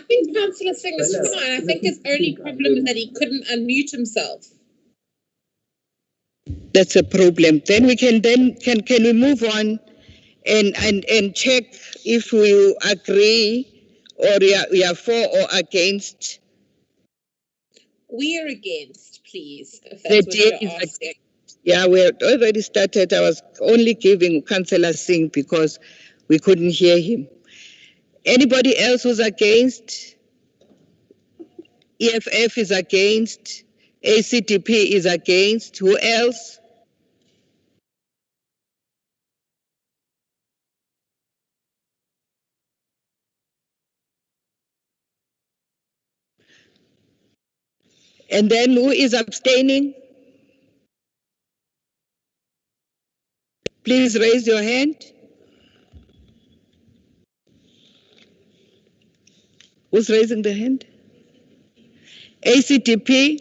think Councillor Singh is fine. I think his only problem is that he couldn't unmute himself.
That's a problem. Then we can can we move on and check if we agree or we are for or against?
We are against, please. If that's what you're asking.
Yeah, we had already started. I was only giving Councillor Singh because we couldn't hear him. Anybody else who's against? EFF is against. ACTP is against. Who else? And then who is abstaining? Please raise your hand. Who's raising the hand? ACTP?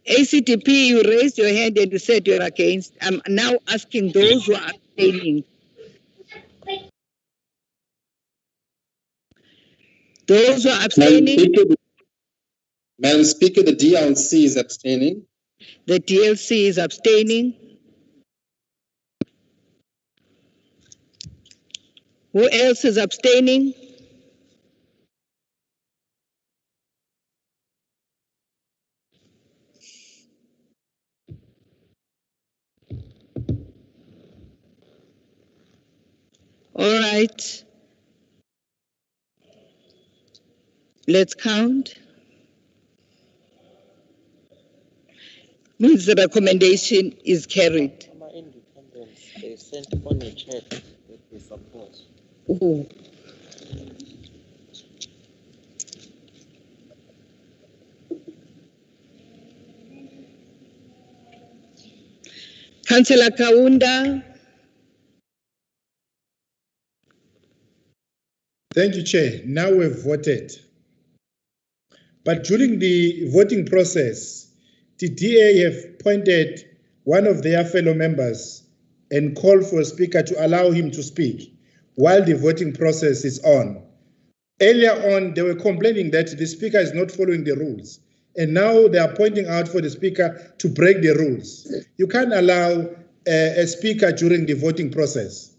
ACTP, you raised your hand and you said you're against. I'm now asking those who are abstaining. Those who are abstaining?
Madam Speaker, the DLC is abstaining.
The DLC is abstaining. Who else is abstaining? All right. Let's count. Means the recommendation is carried.
They sent on a chat that they support.
Ooh. Councillor Kaunda.
Thank you, Chair. Now we've voted. But during the voting process, the DA have appointed one of their fellow members and called for a speaker to allow him to speak while the voting process is on. Earlier on, they were complaining that the speaker is not following the rules. And now they are pointing out for the speaker to break the rules. You can't allow a speaker during the voting process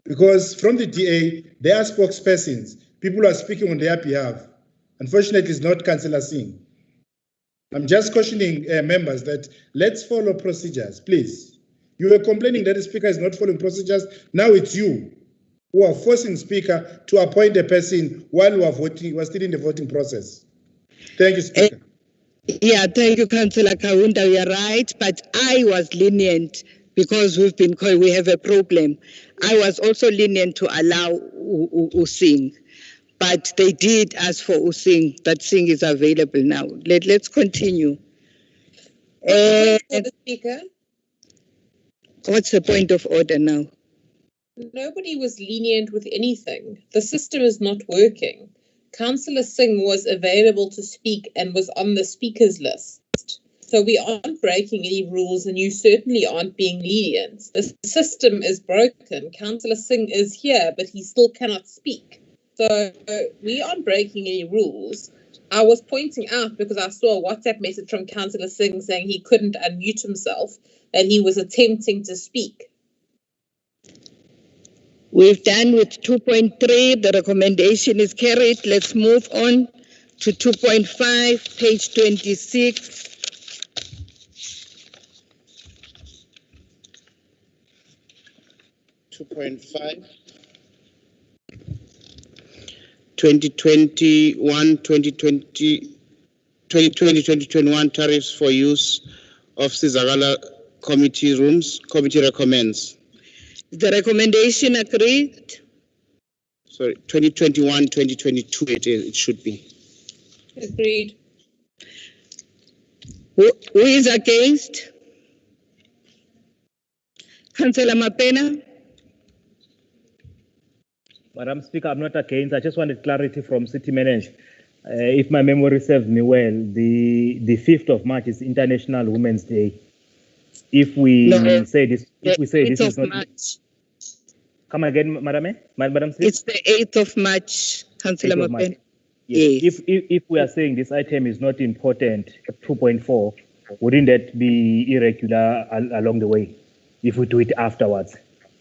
because from the DA, they are spokespersons. People are speaking on their behalf. Unfortunately, it's not Councillor Singh. I'm just cautioning members that let's follow procedures, please. You were complaining that the speaker is not following procedures. Now it's you who are forcing speaker to appoint a person while we are voting, we're still in the voting process. Thank you, Speaker.
Yeah, thank you, Councillor Kaunda. You are right, but I was lenient because we have a problem. I was also lenient to allow Using, but they did ask for Using. That Singh is available now. Let's continue.
For the speaker.
What's the point of order now?
Nobody was lenient with anything. The system is not working. Councillor Singh was available to speak and was on the speakers list. So we aren't breaking any rules and you certainly aren't being lenient. The system is broken. Councillor Singh is here, but he still cannot speak. So we aren't breaking any rules. I was pointing out because I saw a WhatsApp message from Councillor Singh saying he couldn't unmute himself and he was attempting to speak.
We've done with 2.3. The recommendation is carried. Let's move on to 2.5, page 26.
.5 2021 tariffs for use of Sizagala committee rooms. Committee recommends.
The recommendation agreed?
Sorry, 2021-2022 it should be.
Agreed.
Who is against? Councillor Mapena?
Madam Speaker, I'm not against. I just wanted clarity from City Manager. If my memory serves me well, the 5th of March is International Women's Day. If we say this, is not
March.
Come again, Madam Speaker?
It's the 8th of March, Councillor Mapena.
Yes. If we are saying this item is not important, 2.4, wouldn't that be irregular along the way if we do it afterwards?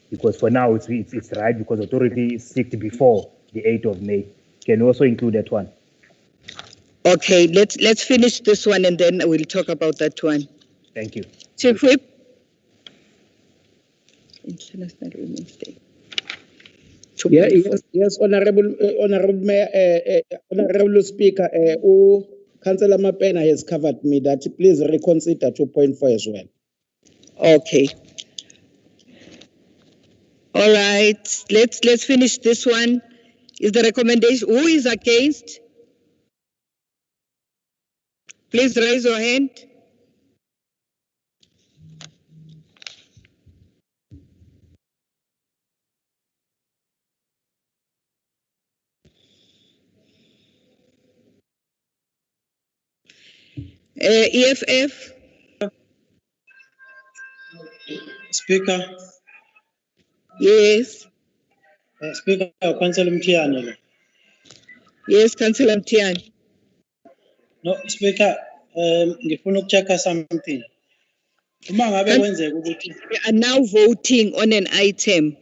Because for now it's right because authority is sick before the 8th of May. Can you also include that one?
Okay, let's finish this one and then we'll talk about that one.
Thank you.
Chief Whip. International Women's Day.
Yes, Honorable Speaker, Councillor Mapena has covered me that please reconsider 2.4 as well.
Okay. All right, let's finish this one. Is the recommendation, who is against? Please raise your hand. EFF?
Speaker.
Yes.
Speaker, Councillor Mtiani.
Yes, Councillor Mtiani.
No, Speaker, ngifuna ukuchecka something.
We are now voting on an item.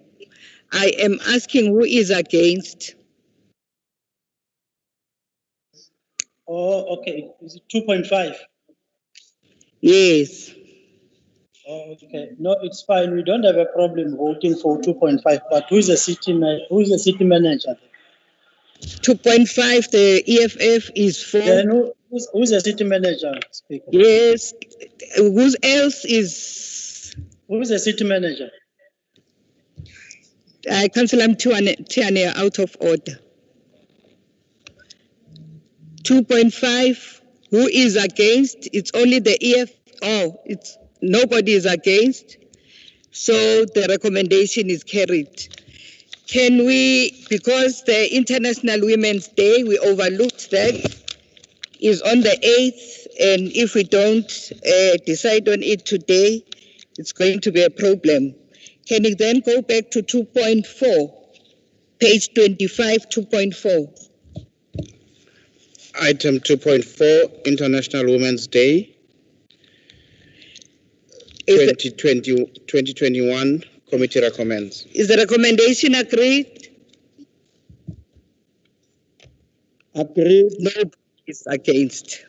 I am asking who is against.
Oh, okay. Is it 2.5?
Yes.
Oh, okay. No, it's fine. We don't have a problem voting for 2.5. But who is the city manager?
2.5, the EFF is for.
Then who's the city manager, Speaker?
Yes. Who else is?
Who is the city manager?
Councillor Mtiane, out of order. 2.5, who is against? It's only the EF. Oh, it's nobody is against. So the recommendation is carried. Can we, because the International Women's Day, we overlooked that, is on the 8th, and if we don't decide on it today, it's going to be a problem. Can you then go back to 2.4, page 25, 2.4?
Item 2.4, International Women's Day, 2021, committee recommends.
Is the recommendation agreed?
Agreed.
Nobody is against.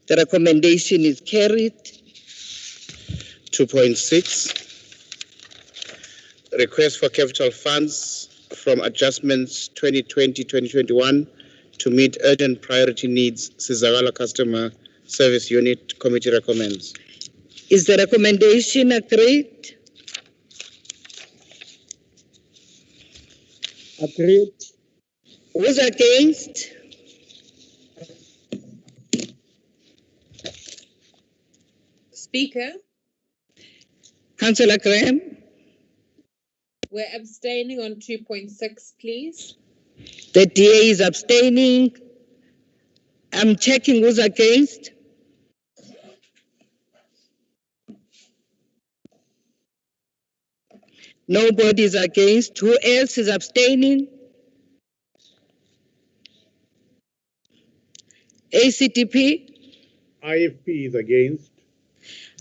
The recommendation is carried.
2.6, request for capital funds from adjustments 2020-2021 to meet urgent priority needs, Sizakala Customer Service Unit, committee recommends.
Is the recommendation agreed?
Agreed.
Who's against?
Speaker,
Councillor Graham?
we're abstaining on 2.6, please.
The DA is abstaining. I'm checking who's against. Nobody is against. Who else is abstaining? ACTP?
IFP is against.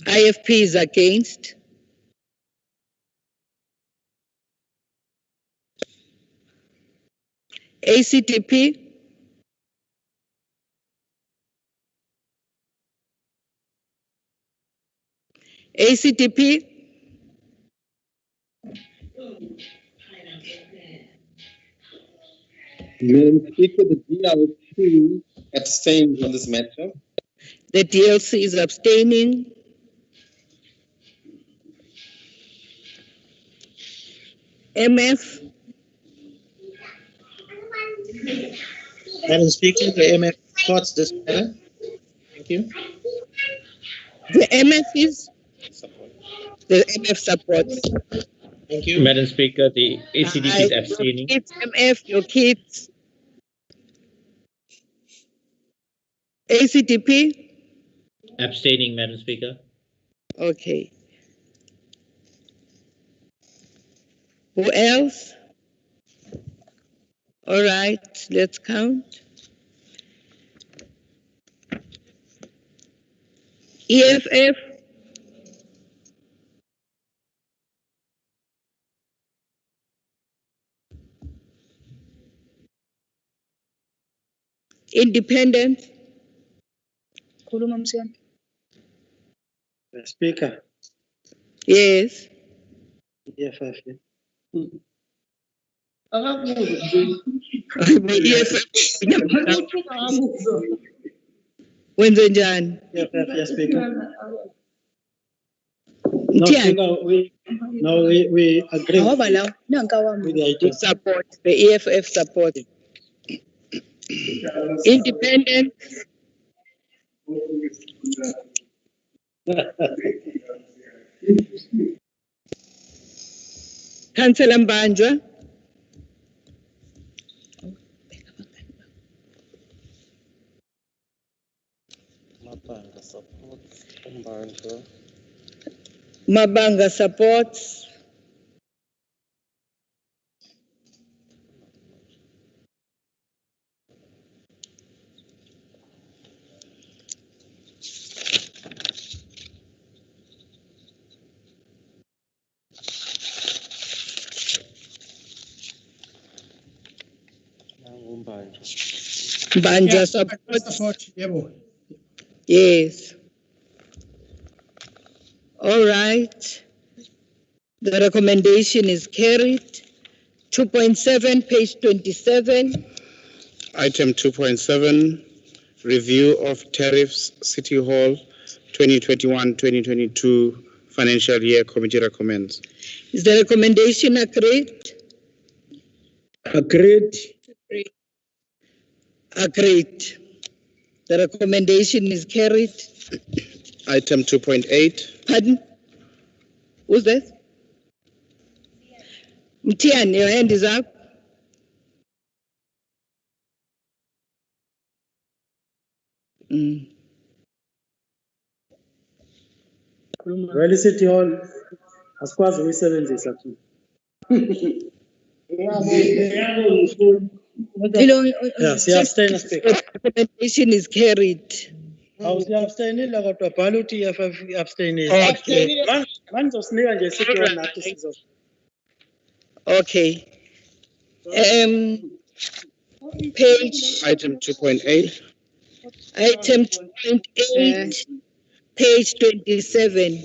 IFP is against. ACTP? ACTP?
Madam Speaker, the DLC abstains on this matter.
The DLC is abstaining. MF?
Madam Speaker, the MF supports this matter. Thank you.
The MF is? The MF supports.
Thank you.
Madam Speaker, the ACDP is abstaining.
Your kids, MF, your kids. ACTP?
Abstaining, Madam Speaker.
Okay. Who else? All right, let's count. EFF? Independent?
Speaker.
Yes.
EFF.
Wenze njani?
EFF, yes, Speaker. No, we agree with the item.
Support, the EFF support. Independent? Councillor Mbanjwa? Mabanga supports. Banja
Yeah,
supports.
support, yebo.
Yes. All right. The recommendation is carried. 2.7, page 27.
Item 2.7, review of tariffs, City Hall, 2021-2022 financial year. Committee recommends.
Is the recommendation agreed?
Agreed.
Agreed. The recommendation is carried.
Item 2.8.
Pardon? Who's that? Mtian, your hand is up.
Rally City Hall asikwazi ukuyisebenzisa thina. Yeah, siya-abstain Speaker.
Recommendation is carried.
Awusiya-abstainile kodwa bhala ukuthi EFF i-abstainile.
Okay.
Manje uzosinika nje City Hall nathi sizo.
Okay. Page.
Item 2.8.
Item 2.8, page 27.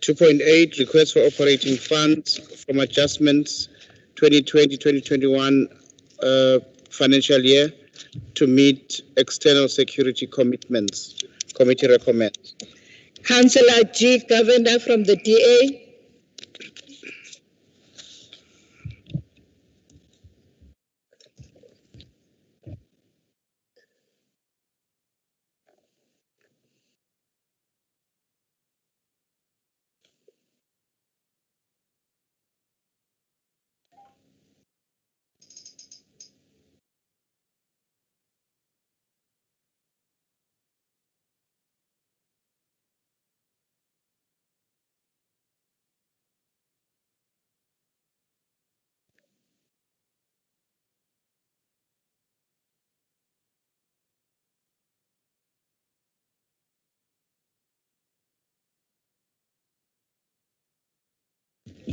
2.8, request for operating funds from adjustments 2020-2021 financial year to meet external security commitments. Committee recommends.
Councillor G. Governor from the DA.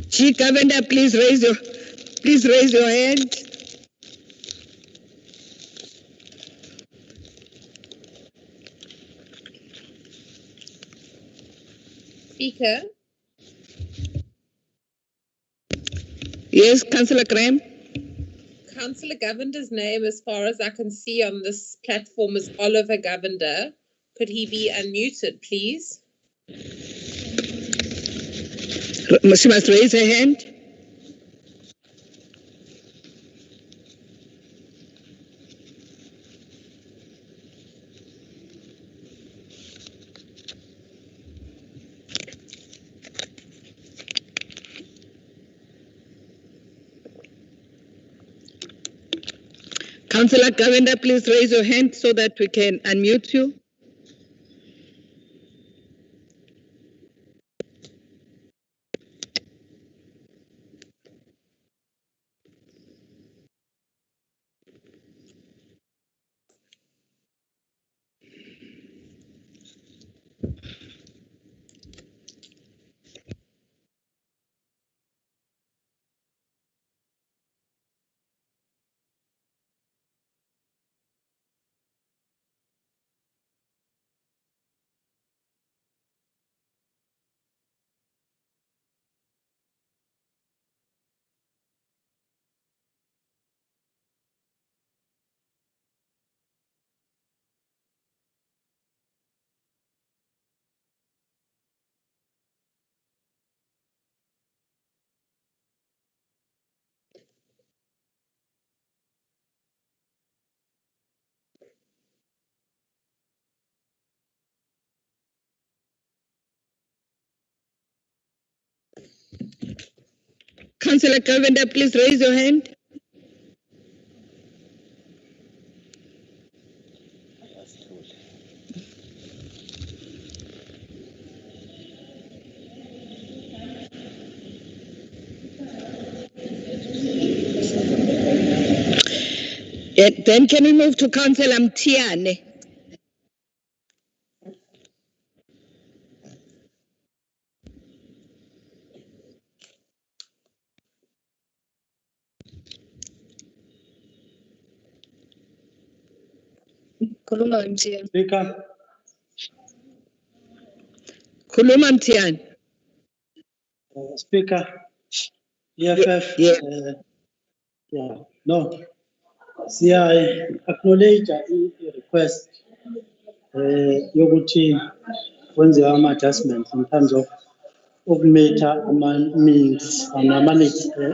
G. Governor, please raise your hand.
Speaker.
Yes, Councillor Graham.
Councillor Govender's name, as far as I can see on this platform, is Oliver Govender. Could he be unmuted, please?
She must raise her hand. Councillor Govender, please raise your hand so that we can unmute you. Councillor Govender, please raise your hand. Yeah, then can we move to Councillor Mtiane?
Khuluma Mthiyani.
Speaker.
Khuluma Mthiyani.
Speaker. EFF.
Yeah.
Yeah. No. See, I acknowledge the request yokuthi kwenziwe ama-adjustments in terms of ukumeta ama-means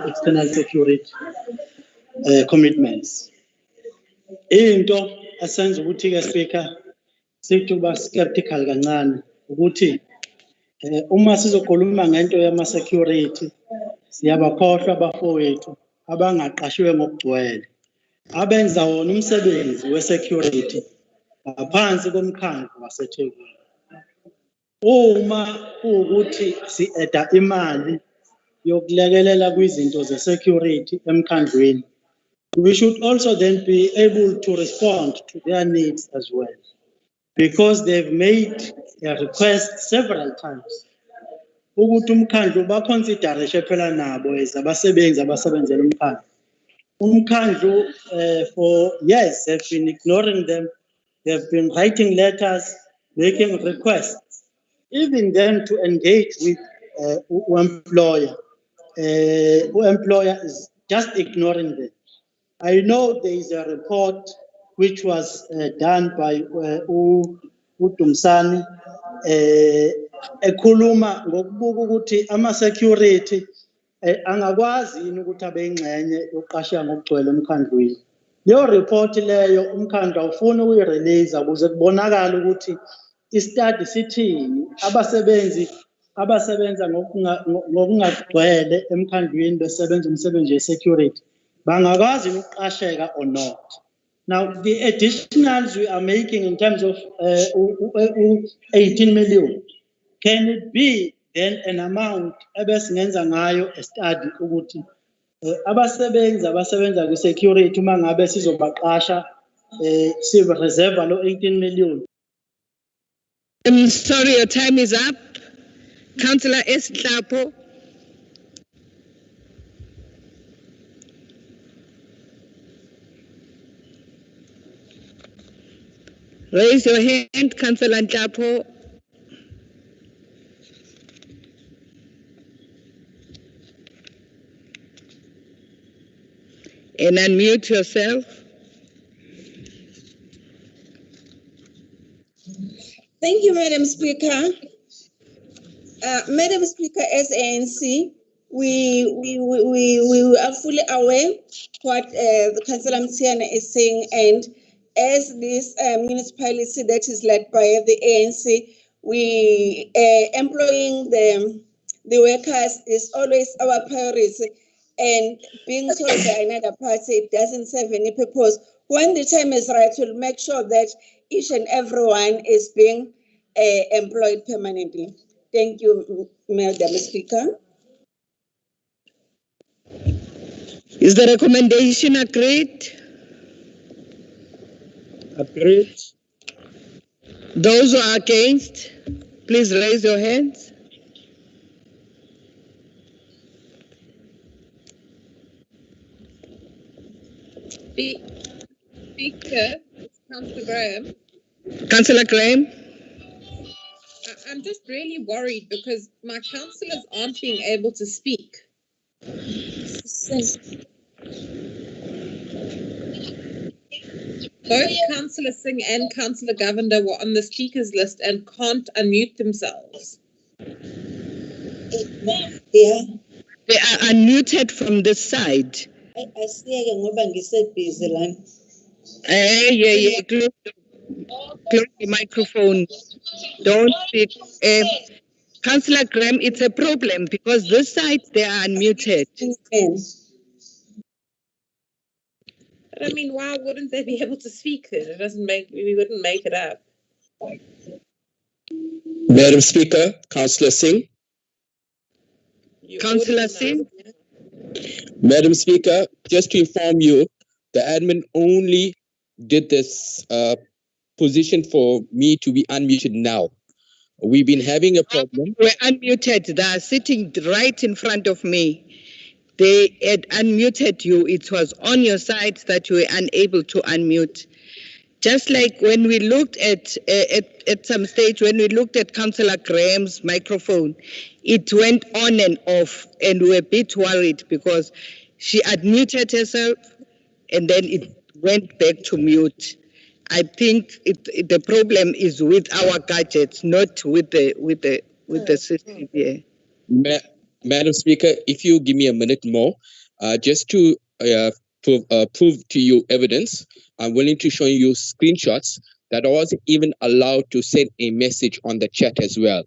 external security commitments. Into esenza ukuthi-ke speaker sithi ukuba skeptical kancane ukuthi uma sizokhuluma ngento yama-security siyabakhohlwa abafowethu abangaqashiwe ngokugcwele abenza wona umsebenzi we-security ngaphansi komkhandlu waseThekwini. Uma kuwukuthi si-eda imali yokulekelela kwizinto ze-security emkhandlwini, we should also then be able to respond to their needs as well, because they've made a request several times. Ukuthi umkhandlu baconsiderishe phela nabo as abasebenzi abasebenzela umkhandlu. Umkhandlu for years have been ignoring them. They've been writing letters, making requests, even then to engage with employer. Employer is just ignoring them. I know there is a report which was done by Utumsani, ekhuluma ngokubuka ukuthi ama-security angakwazi yini ukuthi abe ingxenye yokuqasheka ngokugcwele emkhandlwini. Leyo report leyo umkhandlu awufuni ukuyirelease ukuze kubonakale ukuthi i-study sithini abasebenzi abasebenza ngokungagcwele emkhandlwini besebenza umsebenzi we-security bangakwazi ukuqasheka or not. Now, the additionals we are making in terms of 18 million, can it be then an amount ebesingenza ngayo a study ukuthi abasebenzi abasebenza ku-security uma ngabe sizobaqasha sireserve lo 18 million?
I'm sorry, your time is up. Councillor Eslapo. Raise your hand, Councillor Nhlapo. And unmute yourself.
Thank you, Madam Speaker. Madam Speaker, as ANC, we are fully aware what the Councillor Mthiyani is saying, and as this municipality that is led by the ANC, we employing the workers is always our priority, and being told by another party it doesn't serve any purpose. When the time is right, we'll make sure that each and everyone is being employed permanently. Thank you, Madam Speaker.
Is the recommendation agreed?
Agreed.
Those who are against, please raise your hands.
Speaker, Councillor Graham.
Councillor Graham.
I'm just really worried because my councillors aren't being able to speak. Both Councillor Singh and Councillor Govender were on the speakers list and can't unmute themselves.
Yeah.
They are unmuted from this side.
I see ngoba ngisebhizi lana.
Yeah. Close the microphone. Don't speak. Councillor Graham, it's a problem because this side they are unmuted.
But I mean, why wouldn't they be able to speak then? It doesn't make, we wouldn't make it up.
Madam Speaker, Councillor Singh.
Councillor Singh.
Madam Speaker, just to inform you, the admin only did this position for me to be unmuted now. We've been having a problem.
We're unmuted. They are sitting right in front of me. They had unmuted you. It was on your side that you were unable to unmute. Just like when we looked at some stage, when we looked at Councillor Graham's microphone, it went on and off, and we were a bit worried because she unmuted herself and then it went back to mute. I think the problem is with our gadgets, not with the system here.
Madam Speaker, if you give me a minute more, just to prove to you evidence, I'm willing to show you screenshots that I wasn't even allowed to send a message on the chat as well.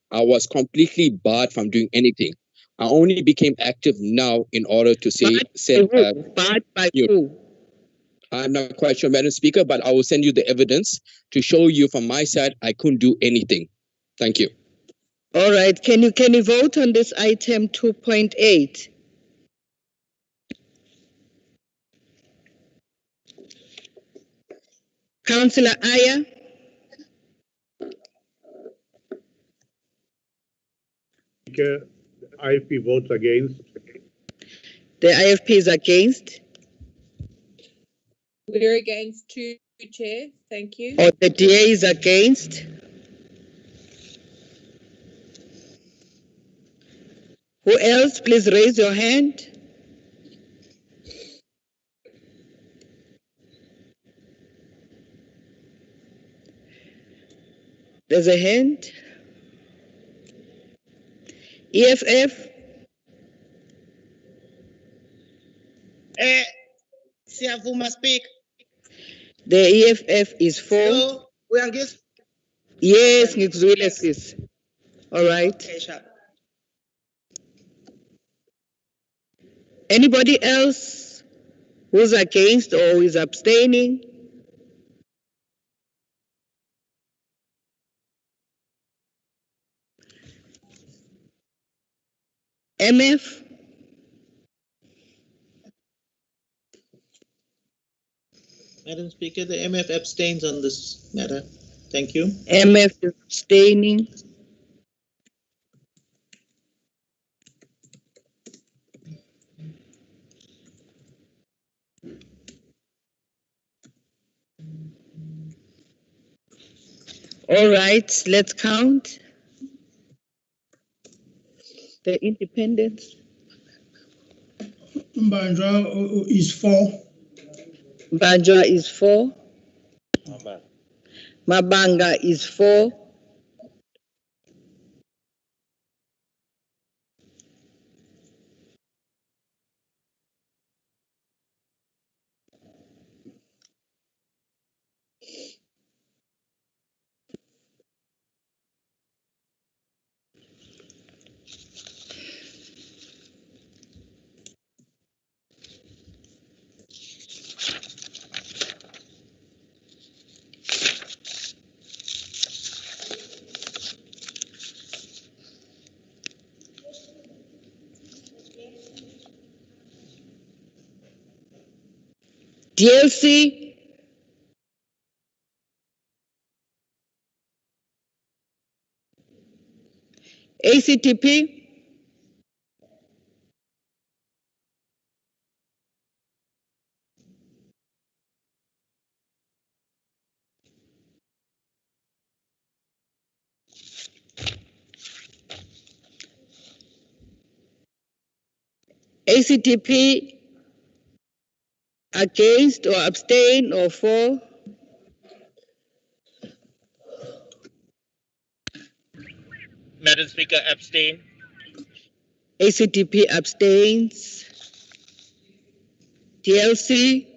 I was completely barred from doing anything. I only became active now in order to send.
Barred by who?
I'm not quite sure, Madam Speaker, but I will send you the evidence to show you from my side I couldn't do anything. Thank you.
All right. Can you vote on this item 2.8? Councillor Aya?
Speaker, IFP votes against.
The IFP is against.
We're against too, Chair. Thank you.
Or the DA is against. Who else? Please raise your hand. There's a hand. EFF?
Siyavuma speak.
The EFF is for.
So, uyangizwa?
Yes, ngikuzwile sis. All right.
Okay, sure.
Anybody else who's against or who is abstaining? MF?
Madam Speaker, the MF abstains on this matter. Thank you.
MF is abstaining. All right, let's count. The independents.
Mbanjwa is 4.
Mbanjwa is 4. Mabanga is 4. DLC? ACTP? ACTP against or abstain or for?
Madam Speaker, abstain.
ACTP abstains. DLC?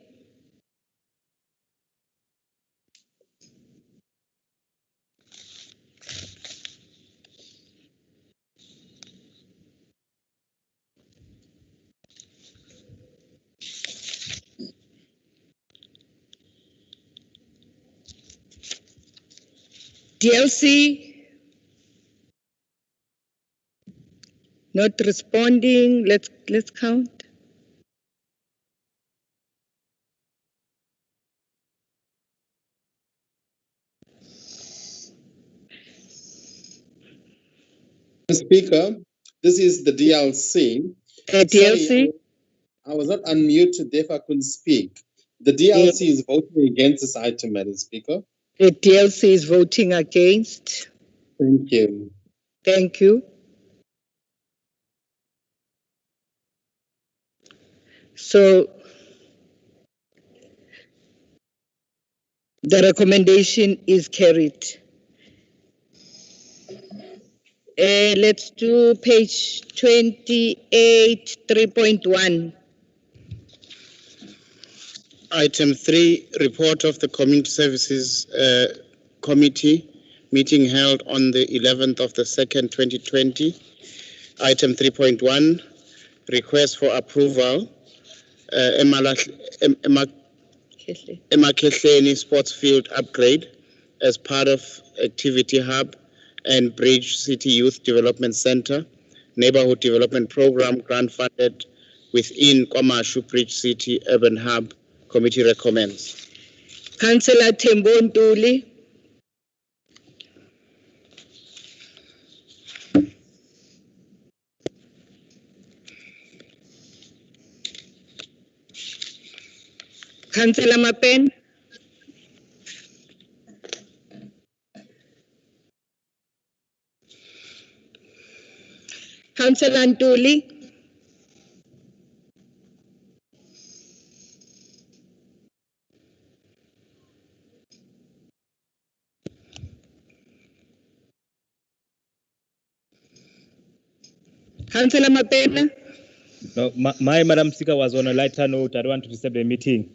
DLC? Not responding. Let's count.
Speaker, this is the DLC.
DLC?
Sorry, I was not unmuted, therefore I couldn't speak. The DLC is voting against this item, Madam Speaker.
The DLC is voting against.
Thank you.
Thank you. So the recommendation is carried. Let's do page 28, 3.1.
Item 3, report of the Community Services Committee, meeting held on the 11th of the 2nd, 2020. Item 3.1, request for approval, Emakhehleni Sports Field upgrade as part of Activity Hub and Bridge City Youth Development Center, Neighborhood Development Program grant funded within KwaMashu Bridge City Urban Hub. Committee recommends.
Councillor Thembo Ntuli. Councillor Mapen. Councillor Ntuli. Councillor Mapena.
No, my Madam Speaker was on a lighter note. I don't want to disturb the meeting.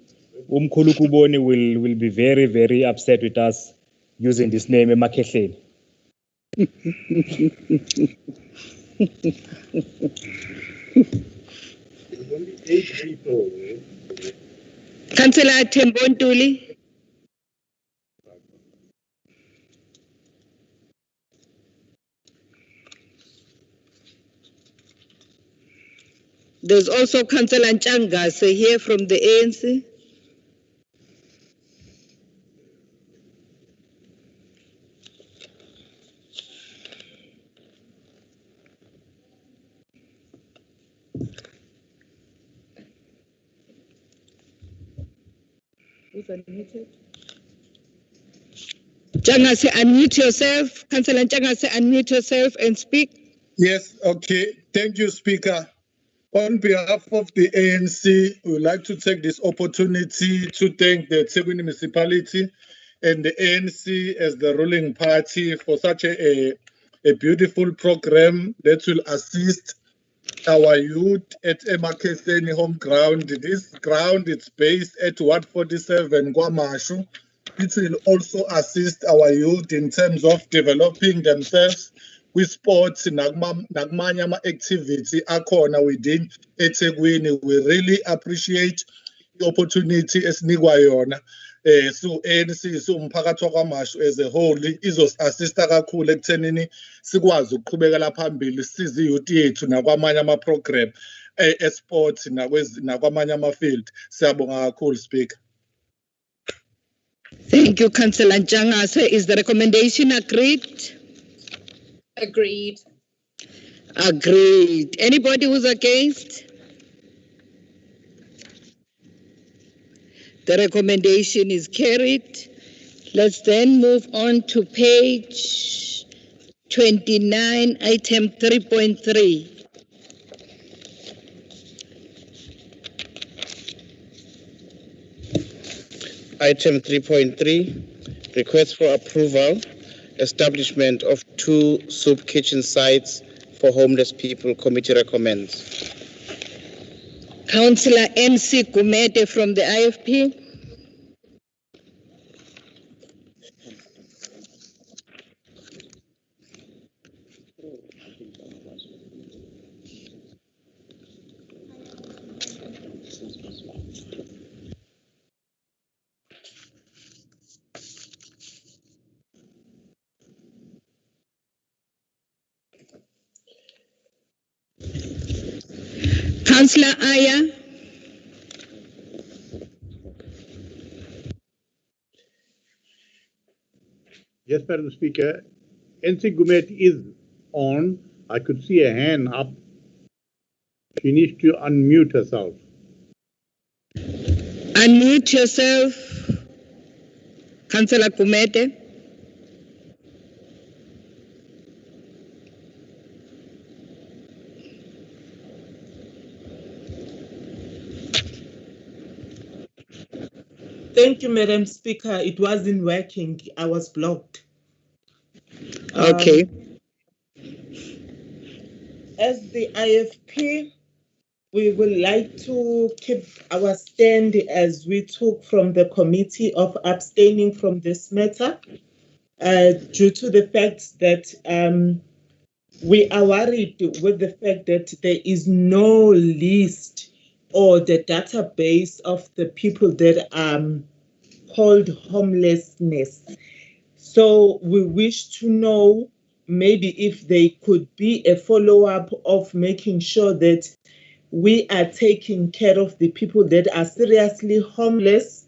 Umkhulu Kuboni will be very, very upset with us using this name, Emakhehleni.
Councillor Thembo Ntuli. There's also Councillor Ntshangase here from the ANC. Who's unmuted? Ntshangase, unmute yourself. Councillor Ntshangase, unmute yourself and speak.
Yes, okay. Thank you, Speaker. On behalf of the ANC, we would like to take this opportunity to thank the Ethekwini Municipality and the ANC as the ruling party for such a beautiful program that will assist our youth at Emakhehleni home ground. This ground is based at Ward 47, KwaMashu. It will also assist our youth in terms of developing themselves with sports nakumanye ama-activity akhona within Ethekwini. We really appreciate the opportunity esinikwa yona. So ANC umphakathi wakwaMashu as a whole izos-assista kakhulu ekuthenini sikwazi ukuqhubekela phambili size iyouth yethu nakwamanye ama-program esports nakwamanye ama-field. Siyabonga kakhulu, Speaker.
Thank you, Councillor Ntshangase. Is the recommendation agreed?
Agreed.
Agreed. Anybody who's against? The recommendation is carried. Let's then move on to page 29, item 3.3.
Item 3.3, request for approval, establishment of 2 soup kitchen sites for homeless people. Committee recommends.
Councillor MC Gumede from the IFP. Councillor Aya.
Yes, Madam Speaker. NC Gumet is on. I could see a hand up. She needs to unmute herself.
Unmute yourself, Councillor Kumete.
Thank you, Madam Speaker. It wasn't working. I was blocked.
Okay.
As the IFP, we would like to keep our stand as we took from the committee of abstaining from this matter due to the fact that we are worried with the fact that there is no list or the database of the people that are called homelessness. So we wish to know maybe if there could be a follow-up of making sure that we are taking care of the people that are seriously homeless,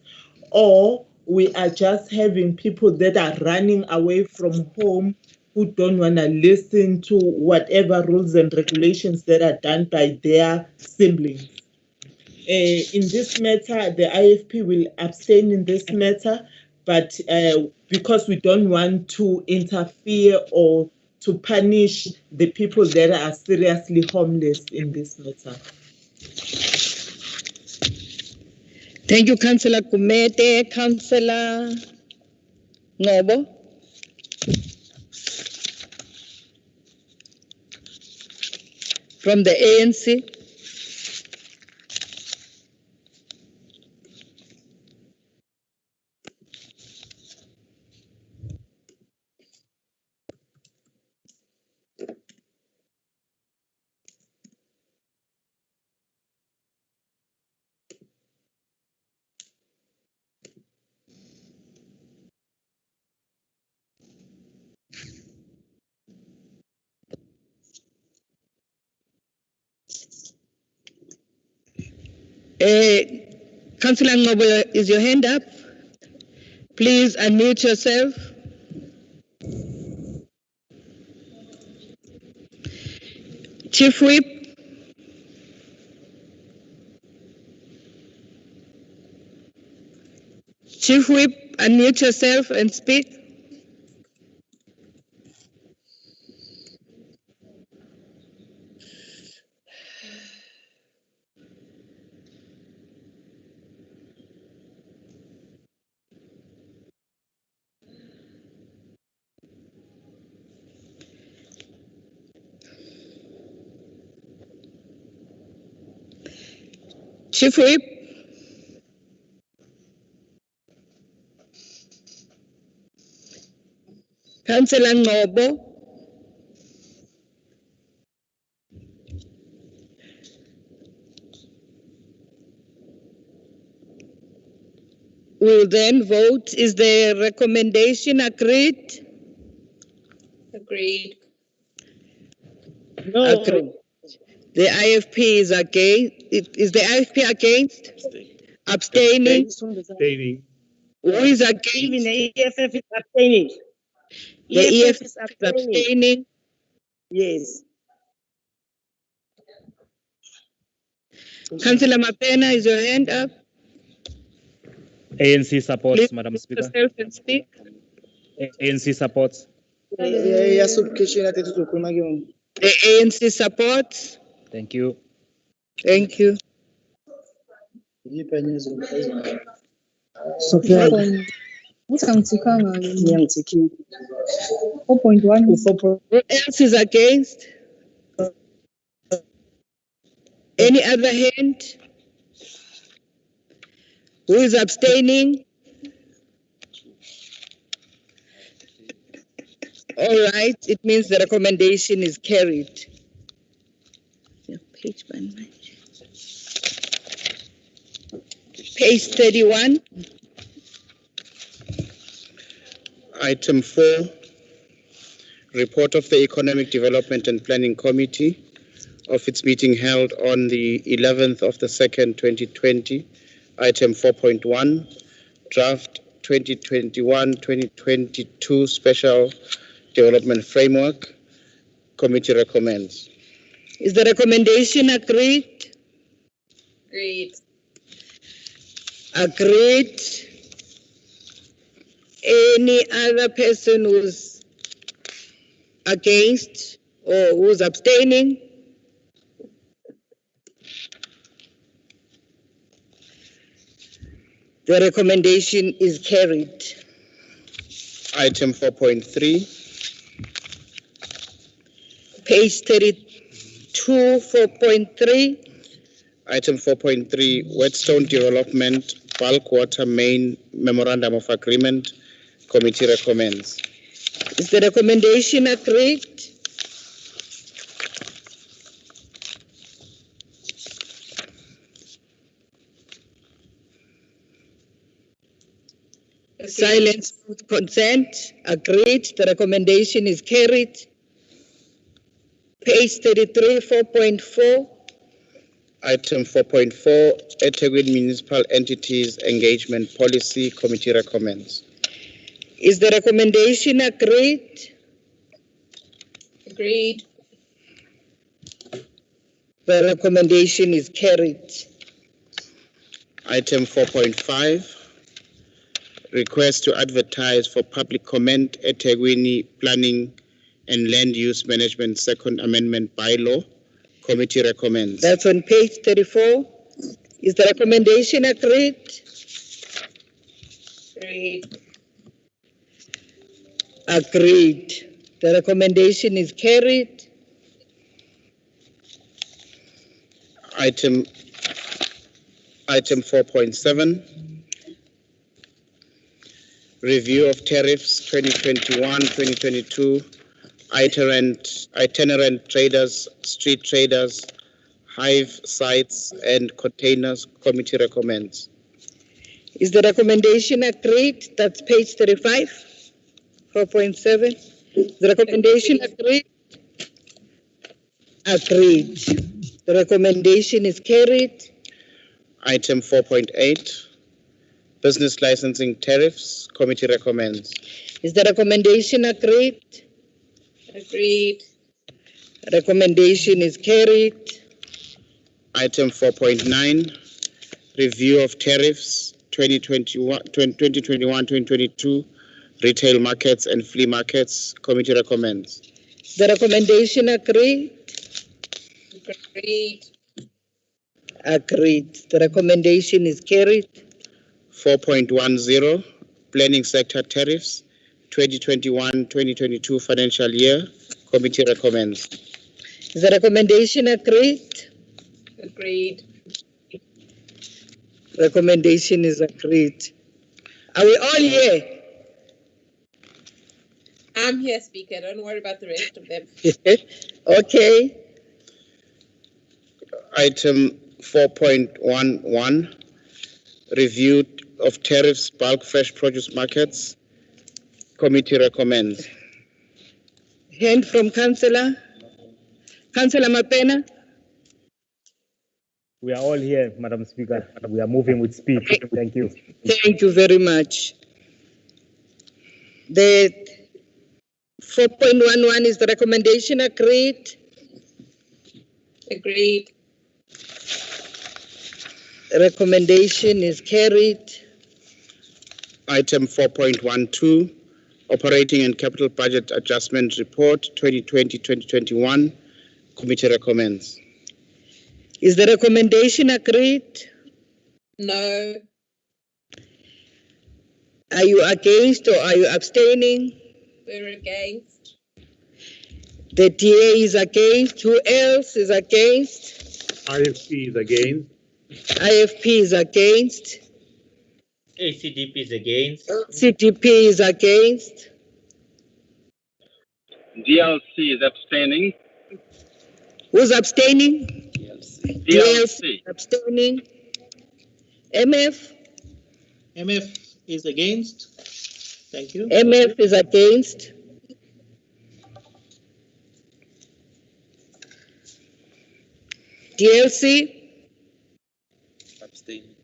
or we are just having people that are running away from home who don't want to listen to whatever rules and regulations that are done by their siblings. In this matter, the IFP will abstain in this matter, but because we don't want to interfere or to punish the people that are seriously homeless in this matter.
Thank you, Councillor Kumete. Councillor Ngobo. From the ANC. Councillor Ngobo, is your hand up? Please unmute yourself. Chief Whip. Chief Whip, unmute yourself and speak. Chief Whip. Councillor Ngobo. We'll then vote. Is the recommendation agreed?
Agreed.
No. Agreed. The IFP is against. Is the IFP against? Abstaining?
Abstaining.
Who is against?
Even the EFF is abstaining.
The EFF is abstaining.
Yes.
Councillor Mapena, is your hand up?
ANC supports,
Please
Madam
mute
Speaker.
yourself and speak.
ANC supports.
The ANC supports.
Thank you.
Thank you. Who else is against? Any other hand? Who is abstaining? All right, it means the recommendation is carried. Page 31.
Item 4, report of the Economic Development and Planning Committee of its meeting held on the 11th of the 2nd, 2020. Item 4.1, draft 2021-2022 Special Development Framework. Committee recommends.
Is the recommendation agreed?
Agreed.
Agreed. Any other person who's against or who's abstaining? The recommendation is carried.
Item 4.3.
Page 32, 4.3.
Item 4.3, Whetstone Development Bulk Water Main Memorandum of Agreement. Committee recommends.
Is the recommendation agreed? Silence with consent. Agreed. The recommendation is carried. Page 33, 4.4.
Item 4.4, Ethekwini Municipal Entities Engagement Policy. Committee recommends.
Is the recommendation agreed?
Agreed.
The recommendation is carried.
Item 4.5, request to advertise for public comment Ethekwini Planning and Land Use Management Second Amendment Bylaw. Committee recommends.
That's on page 34. Is the recommendation agreed?
Agreed.
Agreed. The recommendation is carried.
Item 4.7, review of tariffs 2021-2022, itinerant traders, street traders, hive sites, and containers. Committee recommends.
Is the recommendation agreed? That's page 35, 4.7. The recommendation agreed? Agreed. The recommendation is carried.
Item 4.8, business licensing tariffs. Committee recommends.
Is the recommendation agreed?
Agreed.
Recommendation is carried.
Item 4.9, review of tariffs 2021-2022, retail markets and flea markets. Committee recommends.
The recommendation agreed?
Agreed.
Agreed. The recommendation is carried.
4.10, planning sector tariffs 2021-2022 financial year. Committee recommends.
Is the recommendation agreed?
Agreed.
Recommendation is agreed. Are we all here?
I'm here, Speaker. Don't worry about the rest of them.
Okay.
Item 4.11, review of tariffs bulk fresh produce markets. Committee recommends.
Hand from Councillor. Councillor Mapena.
We are all here, Madam Speaker. We are moving with speed. Thank you.
Thank you very much. The 4.11 is the recommendation agreed?
Agreed.
Recommendation is carried.
Item 4.12, operating and capital budget adjustment report 2020-2021. Committee recommends.
Is the recommendation agreed?
No.
Are you against or are you abstaining?
We're against.
The DA is against. Who else is against?
IFP is against.
IFP is against.
ACDP is against.
CDP is against.
DLC is abstaining.
Who's abstaining?
DLC.
Abstaining. MF?
MF is against. Thank you.
MF is against. DLC?
Abstain.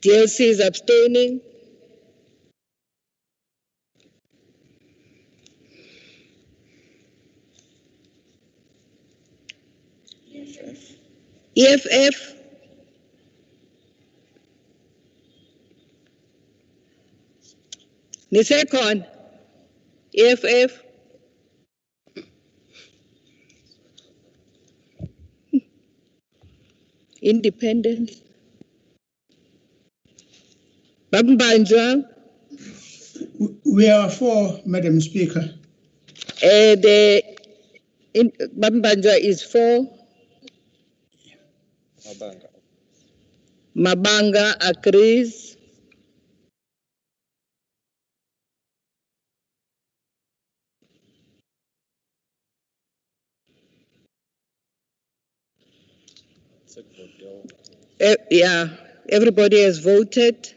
DLC is abstaining. EFF? Nisekon, EFF. Independent. Babambanjwa,
We are for, Madam Speaker.
Babambanjwa is for. Mabanga agrees. Yeah, everybody has voted.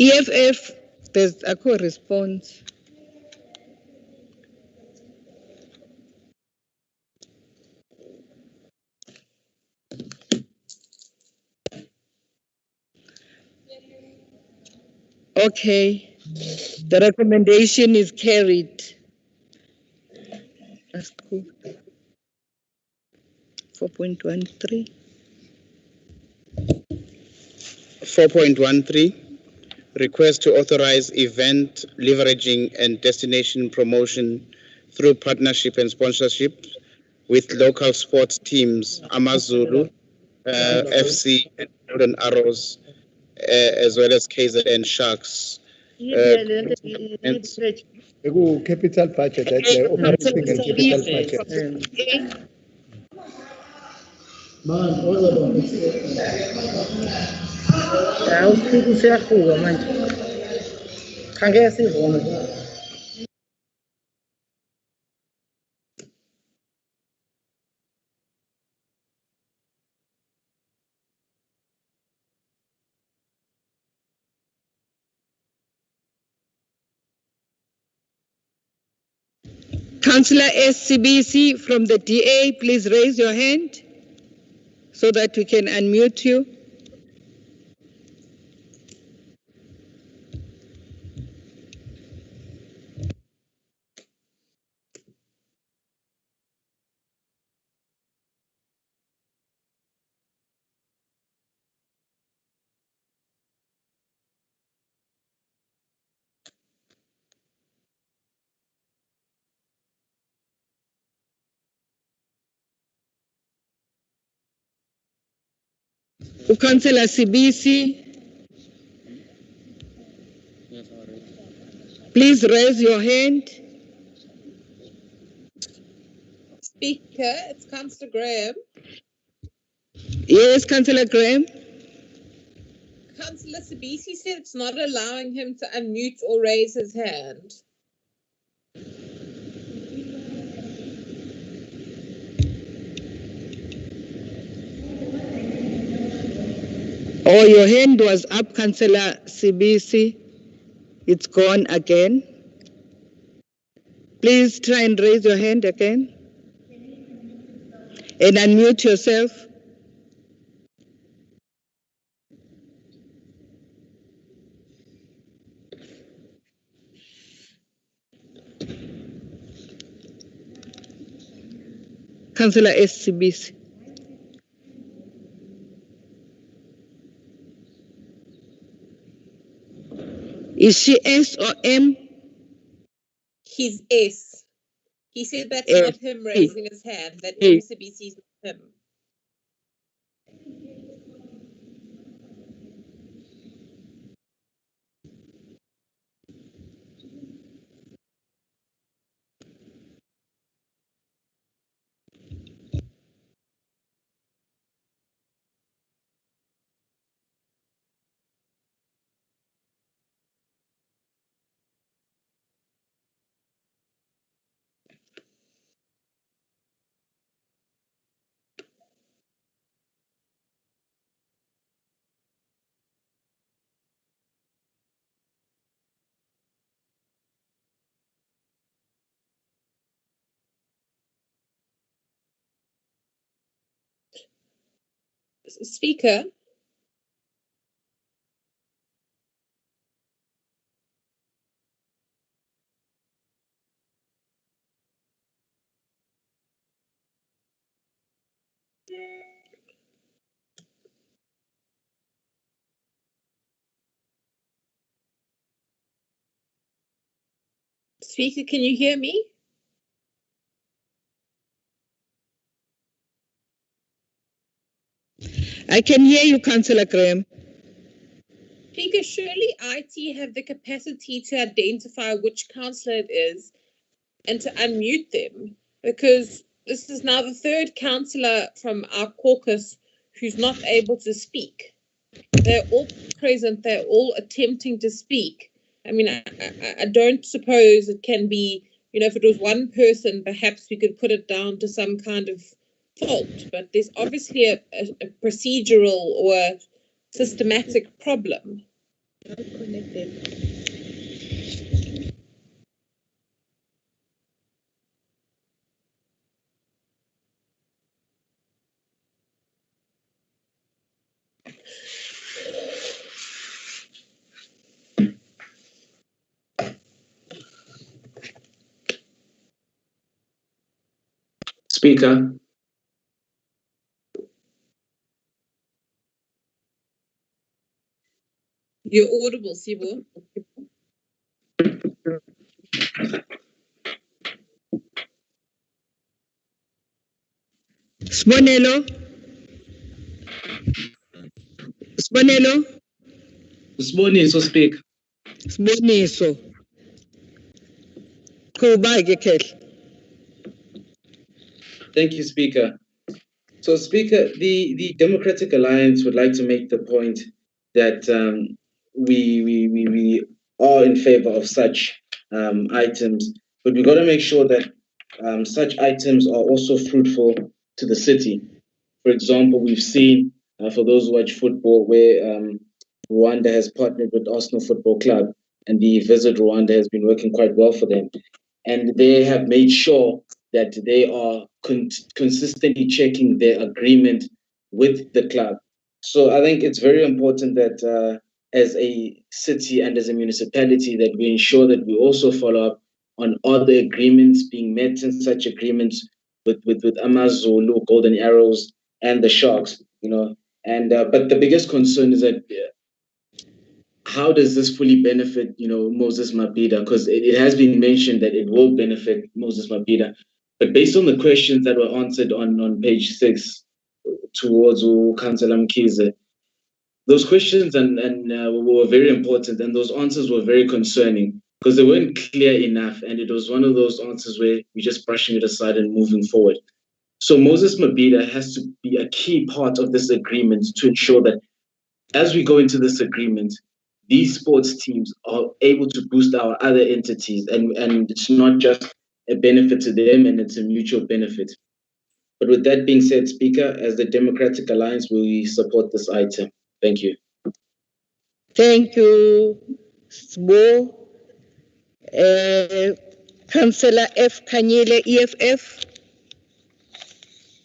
EFF, there's a co-response. Okay, the recommendation is carried. That's cool. 4.13.
4.13, request to authorize event leveraging and destination promotion through partnership and sponsorship with local sports teams, Amazulu, FC, and Golden Arrows, as well as KZN Sharks.
Capital budget, that's the operating and capital budget.
Councillor SCBC from the DA, please raise your hand so that we can unmute you. Councillor CBC, please raise your hand.
Speaker, it's Councillor Graham.
Yes, Councillor Graham.
Councillor Sabisi said it's not allowing him to unmute or raise his hand.
Oh, your hand was up, Councillor CBC. It's gone again. Please try and raise your hand again. And unmute yourself. Councillor SCBC. Is she S or M?
He's S. He said that's
S.
not him raising his hand, that
E.
MCBC is not him. Speaker. Speaker, can you hear me?
I can hear you, Councillor Graham.
Speaker, surely IT have the capacity to identify which councillor it is and to unmute them, because this is now the third councillor from our caucus who's not able to speak. They're all present, they're all attempting to speak. I mean, I don't suppose it can be, if it was one person, perhaps we could put it down to some kind of fault, but there's obviously a procedural or a systematic problem.
Speaker.
You're audible, Sibo.
Sibonelo. Sibonelo.
Siboniso, Speaker.
Siboniso. Qhuba-ke Khehla.
Thank you, Speaker. So, Speaker, the Democratic Alliance would like to make the point that we are in favor of such items, but we've got to make sure that such items are also fruitful to the city. For example, we've seen, for those who watch football, where Rwanda has partnered with Arsenal Football Club, and the Visit Rwanda has been working quite well for them. And they have made sure that they are consistently checking their agreement with the club. So I think it's very important that as a city and as a municipality that we ensure that we also follow up on other agreements being met in such agreements with Amazulu, Golden Arrows, and the Sharks, And but the biggest concern is that how does this fully benefit, Moses Mabhida? Because it has been mentioned that it will benefit Moses Mabhida. But based on the questions that were answered on page 6 towards Councillor Mkhize, those questions and were very important, and those answers were very concerning because they weren't clear enough, and it was one of those answers where we're just brushing it aside and moving forward. So Moses Mabhida has to be a key part of this agreement to ensure that as we go into this agreement, these sports teams are able to boost our other entities, and it's not just a benefit to them, and it's a mutual benefit. But with that being said, Speaker, as the Democratic Alliance, we support this item. Thank you.
Thank you, Sbo. Councillor F. Kanyile, EFF.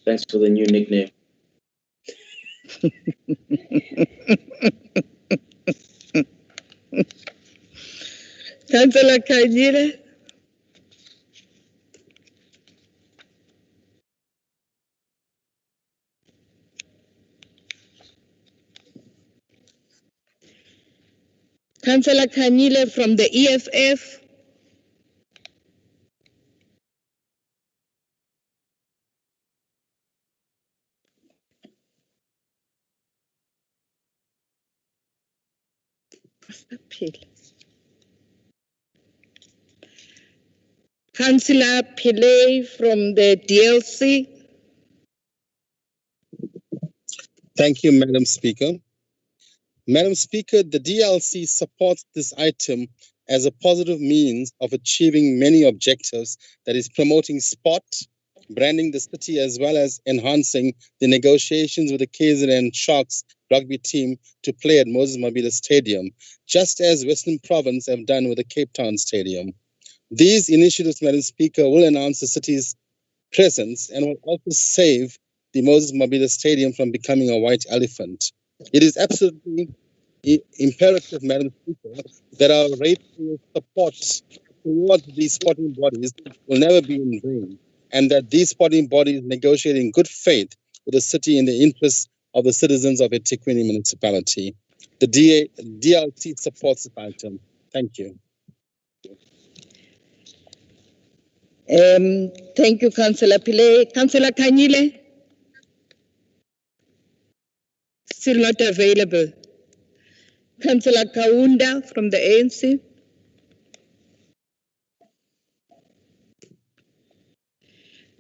Thanks for the new nickname.
Councillor Kanyile. Councillor Kanyile from the EFF. Councillor Pillay from the DLC.
Thank you, Madam Speaker. Madam Speaker, the DLC supports this item as a positive means of achieving many objectives, that is promoting sport, branding the city, as well as enhancing the negotiations with the KZN Sharks rugby team to play at Moses Mabhida Stadium, just as Western Province have done with the Cape Town Stadium. These initiatives, Madam Speaker, will enhance the city's presence and will also save the Moses Mabhida Stadium from becoming a white elephant. It is absolutely imperative, Madam Speaker, that our ratepayer support towards these sporting bodies will never be in vain, and that these sporting bodies negotiate in good faith with the city in the interests of the citizens of Ethekwini municipality. The DLC supports the item. Thank you.
Thank you, Councillor Pillay. Councillor Kanyile? Still not available. Councillor Kaunda from the ANC?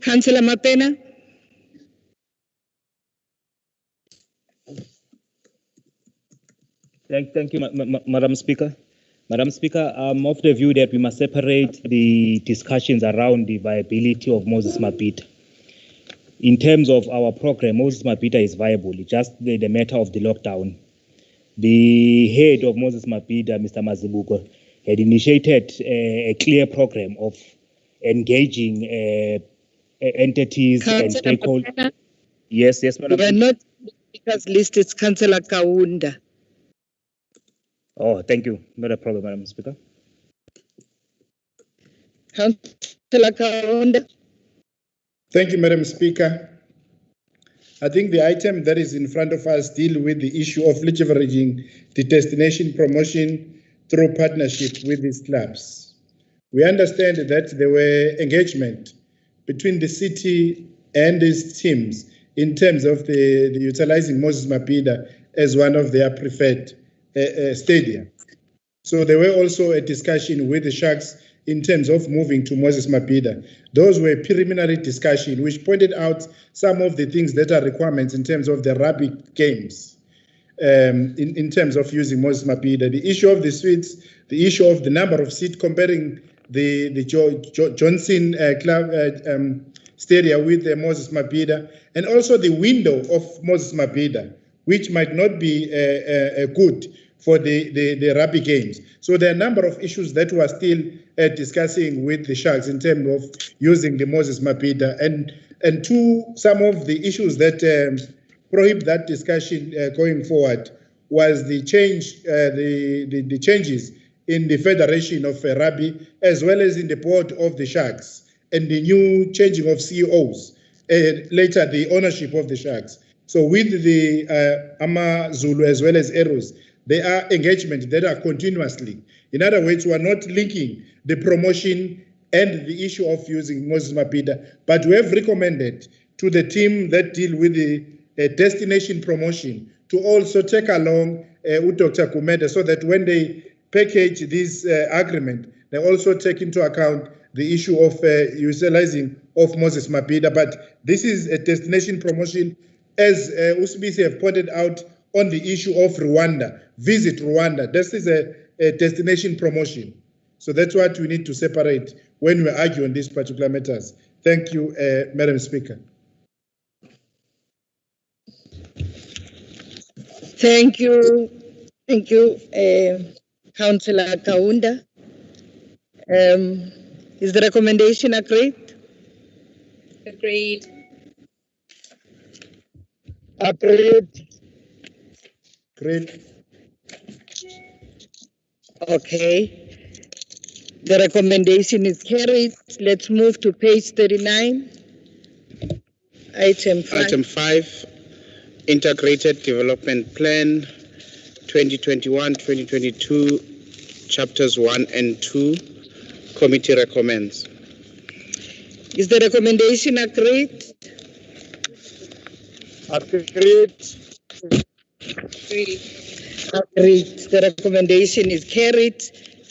Councillor Mapena?
Thank you, Madam Speaker. Madam Speaker, I'm of the view that we must separate the discussions around the viability of Moses Mabhida. In terms of our program, Moses Mabhida is viable. It's just the matter of the lockdown. The head of Moses Mabhida, Mr. Mazibuko, had initiated a clear program of engaging entities and stakeholders. Yes, Madam.
We're not because list is Councillor Kaunda.
Oh, thank you. Not a problem, Madam Speaker.
Councillor Kaunda.
Thank you, Madam Speaker. I think the item that is in front of us deal with the issue of leveraging the destination promotion through partnership with these clubs. We understand that there were engagement between the city and these teams in terms of the utilizing Moses Mabhida as one of their preferred stadium. So there were also a discussion with the Sharks in terms of moving to Moses Mabhida. Those were preliminary discussion which pointed out some of the things that are requirements in terms of the rugby games, in terms of using Moses Mabhida. The issue of the suites, the issue of the number of seats, comparing the Johnson Club Stadium with Moses Mabhida, and also the window of Moses Mabhida, which might not be good for the rugby games. So there are a number of issues that we are still discussing with the Sharks in terms of using the Moses Mabhida. And some of the issues that prohibit that discussion going forward was the change, the changes in the Federation of Rugby, as well as in the board of the Sharks, and the new changing of CEOs, later the ownership of the Sharks. So with the AmaZulu as well as Arrows, there are engagements that are continuously. In other words, we are not linking the promotion and the issue of using Moses Mabhida, but we have recommended to the team that deal with the destination promotion to also take along Dr. Kumeda, so that when they package this agreement, they also take into account the issue of utilizing of Moses Mabhida. But this is a destination promotion, as Usbisi have pointed out, on the issue of Rwanda. Visit Rwanda. This is a destination promotion. So that's what we need to separate when we argue on these particular matters. Thank you, Madam Speaker.
Thank you. Thank you, Councillor Kaunda. Is the recommendation agreed?
Agreed.
Agreed.
Great.
Okay. The recommendation is carried. Let's move to page 39. Item 5.
Item 5, Integrated Development Plan 2021-2022, Chapters 1 and 2. Committee recommends.
Is the recommendation agreed?
Agreed.
Agreed.
Agreed. The recommendation is carried.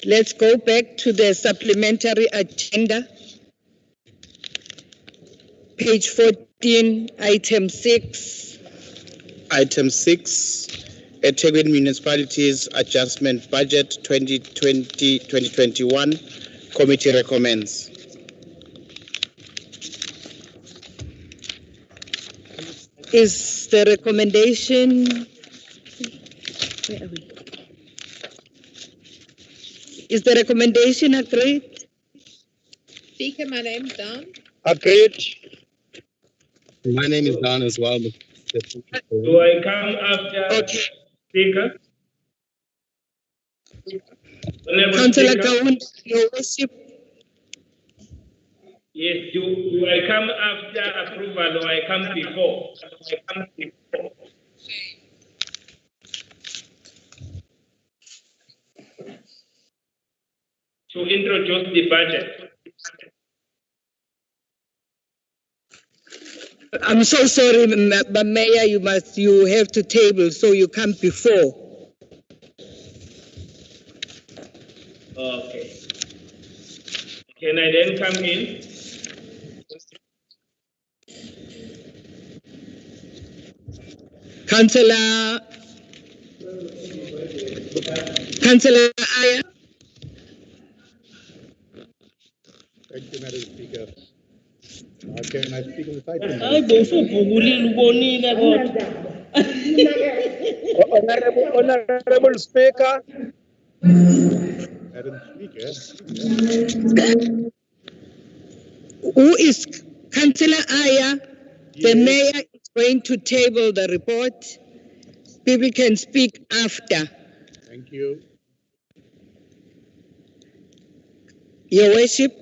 Let's go back to the supplementary agenda. Page 14, item 6.
Item 6, Ethekwini Municipalities Adjustment Budget 2020-2021. Committee recommends.
Is the recommendation... Where are we? Is the recommendation agreed?
Speaker, my name's down.
Agreed.
My name is Dan as well.
Do I come after Speaker?
Councillor Kaunda, your worship.
Yes, do I come after approval or I come before? To introduce the budget.
I'm so sorry, but Mayor, you have to table, so you come before.
Okay. Can I then come in?
Councillor Aya.
Thank you, Madam Speaker. Can I speak on this item?
Honorable Speaker.
Madam Speaker.
Who is Councillor Aya? The mayor is going to table the report. People can speak after.
Thank you.
Your Worship.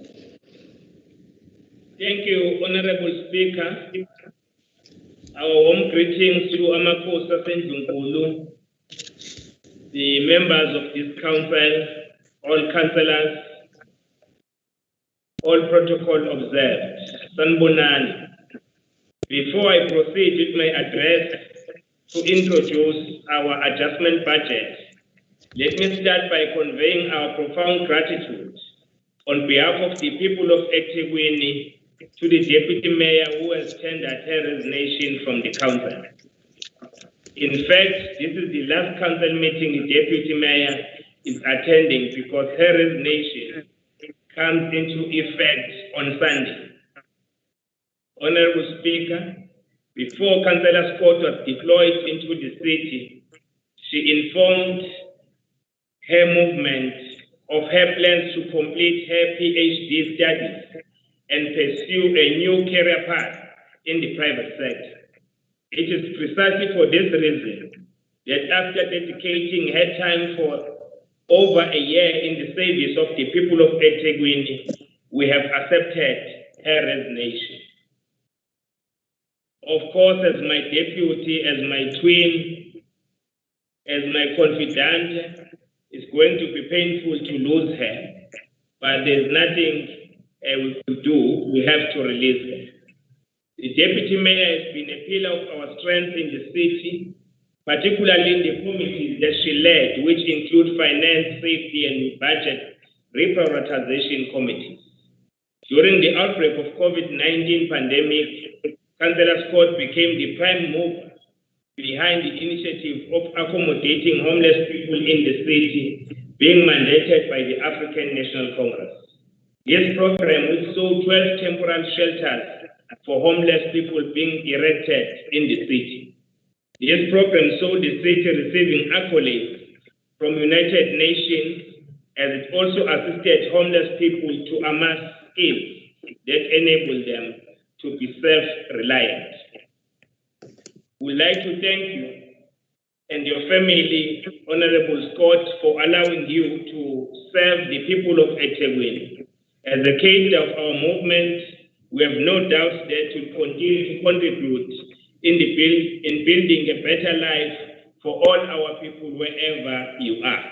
Thank you, Honorable Speaker. Our warm greetings to Amakosa Senjunkulu, the members of this council, all councillors, all protocol observed. Sanbonani. Before I proceed with my address to introduce our adjustment budget, let me start by conveying our profound gratitude on behalf of the people of Ethekwini to the Deputy Mayor who has tendered her resignation from the council. In fact, this is the last council meeting the Deputy Mayor is attending because her resignation comes into effect on Sunday. Honorable Speaker, before Councillor Scott was deployed into the city, she informed her movement of her plans to complete her PhD studies and pursue a new career path in the private sector. It is precisely for this reason that after dedicating her time for over a year in the service of the people of Ethekwini, we have accepted her resignation. Of course, as my deputy, as my twin, as my confidant, it's going to be painful to lose her, but there's nothing we could do. We have to release her. The deputy mayor has been a pillar of our strength in the city, particularly in the committees that she led, which include finance, safety, and budget reprioritization committees. During the outbreak of COVID-19 pandemic, Councillor Scott became the prime mover behind the initiative of accommodating homeless people in the city, being mandated by the African National Congress. This program, which saw 12 temporary shelters for homeless people being erected in the city. This program saw the city receiving accolades from United Nations, as it also assisted homeless people to amass skills that enable them to be self-reliant. We'd like to thank you and your family, Honorable Scott, for allowing you to serve the people of Ethekwini. As a cadre of our movement, we have no doubt that you continue to contribute in building a better life for all our people wherever you are.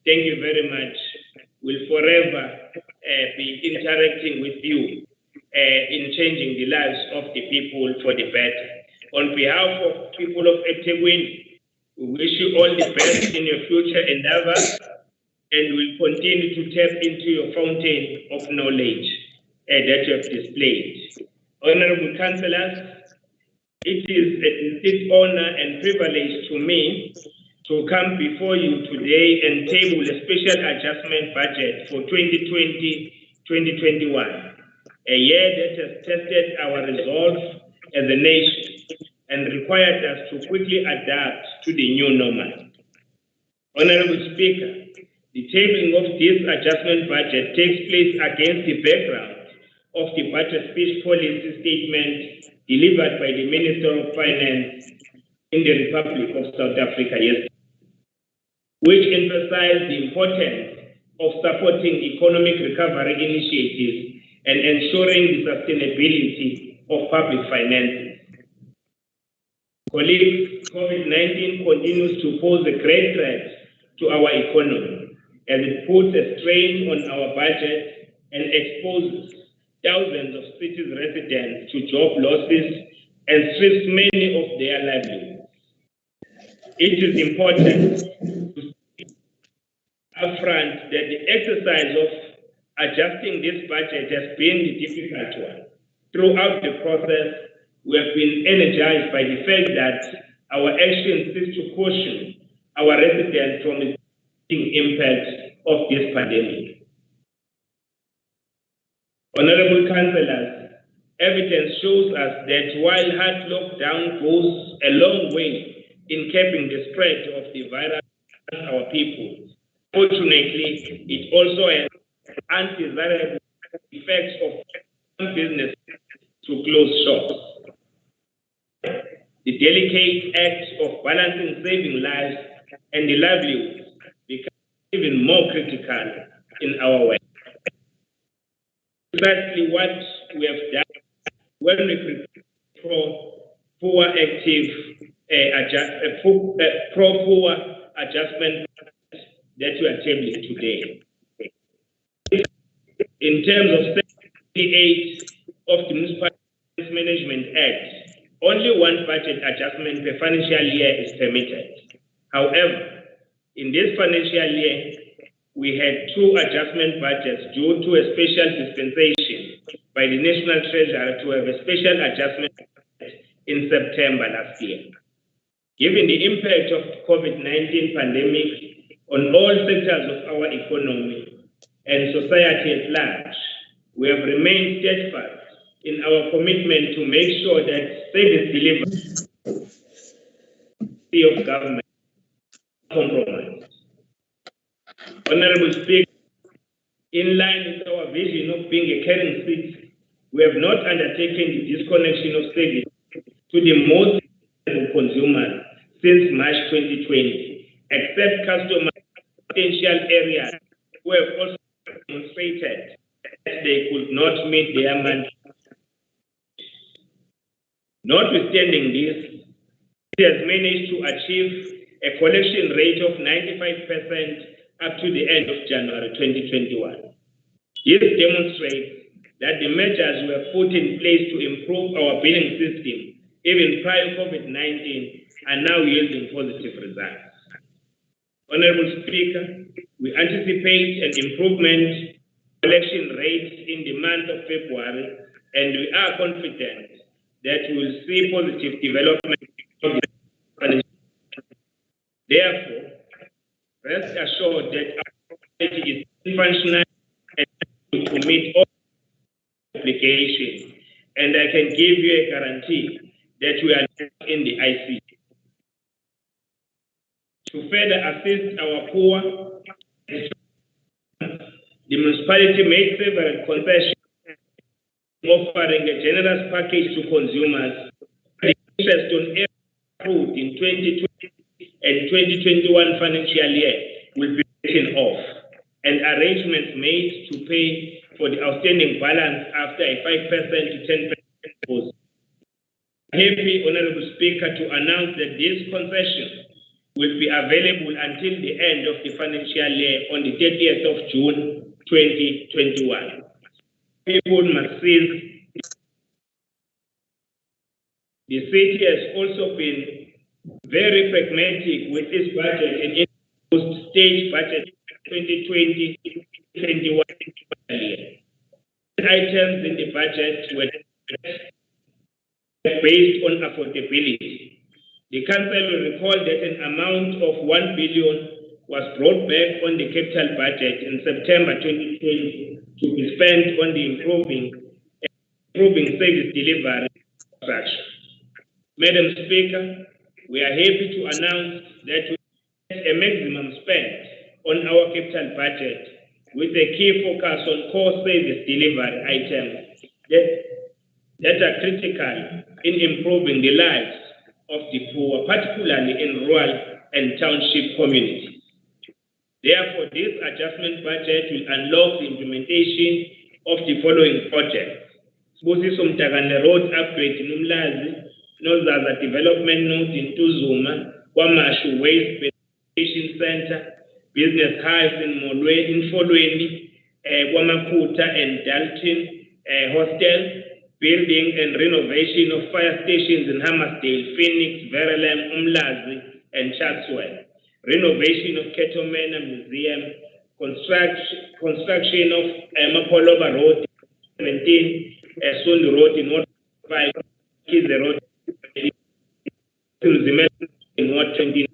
Thank you very much. We'll forever be interacting with you in changing the lives of the people for the better. On behalf of people of Ethekwini, we wish you all the best in your future endeavors, and we'll continue to tap into your fountain of knowledge that you have displayed. Honorable Councillors, it is a distinct honor and privilege to me to come before you today and table a special adjustment budget for 2020-2021, a year that has tested our resolve as a nation and required us to quickly adapt to the new normal. Honorable Speaker, the tabling of this adjustment budget takes place against the background of the budget speech policy statement delivered by the Minister of Finance in the Republic of South Africa yesterday, which emphasized the importance of supporting economic recovery initiatives and ensuring the sustainability of public finances. Colleagues, COVID-19 continues to pose a great threat to our economy as it puts a strain on our budget and exposes thousands of cities residents to job losses, and strips many of their livelihoods. It is important to say upfront that the exercise of adjusting this budget has been the difficult one. Throughout the process, we have been energized by the fact that our actions seek to caution our residents from the impact of this pandemic. Honorable councillors, evidence shows us that while hard lockdown goes a long way in capping the spread of the virus among our people, fortunately, it also has undesirable effects of some businesses to close shops. The delicate act of balancing saving lives and the livelihoods becomes even more critical in our work. Precisely what we have done when we prepare pro-poor adjustment that we are tabling today. In terms of Section 38 of the Municipal Management Act, only one budget adjustment per financial year is permitted. However, in this financial year, we had 2 adjustment budgets due to a special dispensation by the National Treasurer to have a special adjustment in September last year. Given the impact of the COVID-19 pandemic on all sectors of our economy and society at large, we have remained steadfast in our commitment to make sure that service delivery of government is compromised. Honorable Speaker, in line with our vision of being a caring city, we have not undertaken the disconnection of service to the most vulnerable consumers since March 2020, except customers in potential areas who have also demonstrated that they could not meet their mandate. Notwithstanding this, it has managed to achieve a collection rate of 95% up to the end of January 2021. This demonstrates that the measures were put in place to improve our billing system, even prior COVID-19, are now yielding positive results. Honorable Speaker, we anticipate an improvement in collection rates in the month of February, and we are confident that we will see positive development. Therefore, rest assured that our strategy is functional and to meet all obligations, and I can give you a guarantee that we are not in the ICC. To further assist our poor, the municipality made several concessions, offering a generous package to consumers. The interest on every approved in 2020 and 2021 financial year will be written off, and arrangements made to pay for the outstanding balance after a 5% to 10% deposit. I'm happy, Honorable Speaker, to announce that this concession will be available until the end of the financial year on the 30th of June 2021. People must seize. The city has also been very pragmatic with its budget and introduced stage budget 2020-21 year. Items in the budget were based on affordability. The council will recall that an amount of 1 billion was brought back on the capital budget in September 2020 to be spent on the improving service delivery infrastructure. Madam Speaker, we are happy to announce that we have a maximum spend on our capital budget with a key focus on core service delivery items that are critical in improving the lives of the poor, particularly in rural and township communities. Therefore, this adjustment budget will unlock the implementation of the following projects: Busiso Mtakane Road upgrade in Umlazi, Nozaza Development Node in Tuzuma, Kwamashu Waste Station Center, Business Hives in Molwe, in Folweni, Kwamakuta and Dalton Hostel, building and renovation of fire stations in Hammersdale, Phoenix, Verulam, Umlazi, and Chatsworth, renovation of Ketomena Museum, construction of Mapoloba Road, 17, Sundu Road in Ward 5, Kize Road, in Ward 29.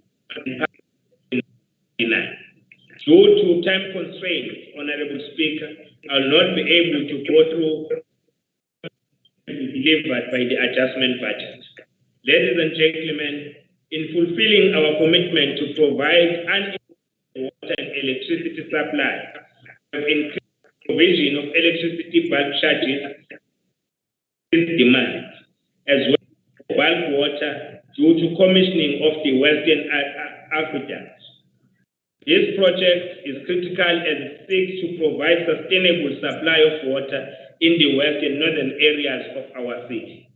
Due to time constraints, Honorable Speaker, I will not be able to go through delivered by the adjustment budget. Ladies and gentlemen, in fulfilling our commitment to provide uninterrupted water and electricity supply, we have increased provision of electricity bulk charges demand, as well as bulk water due to commissioning of the Western Aqueduct. This project is critical as it seeks to provide sustainable supply of water in the west and northern areas of our city.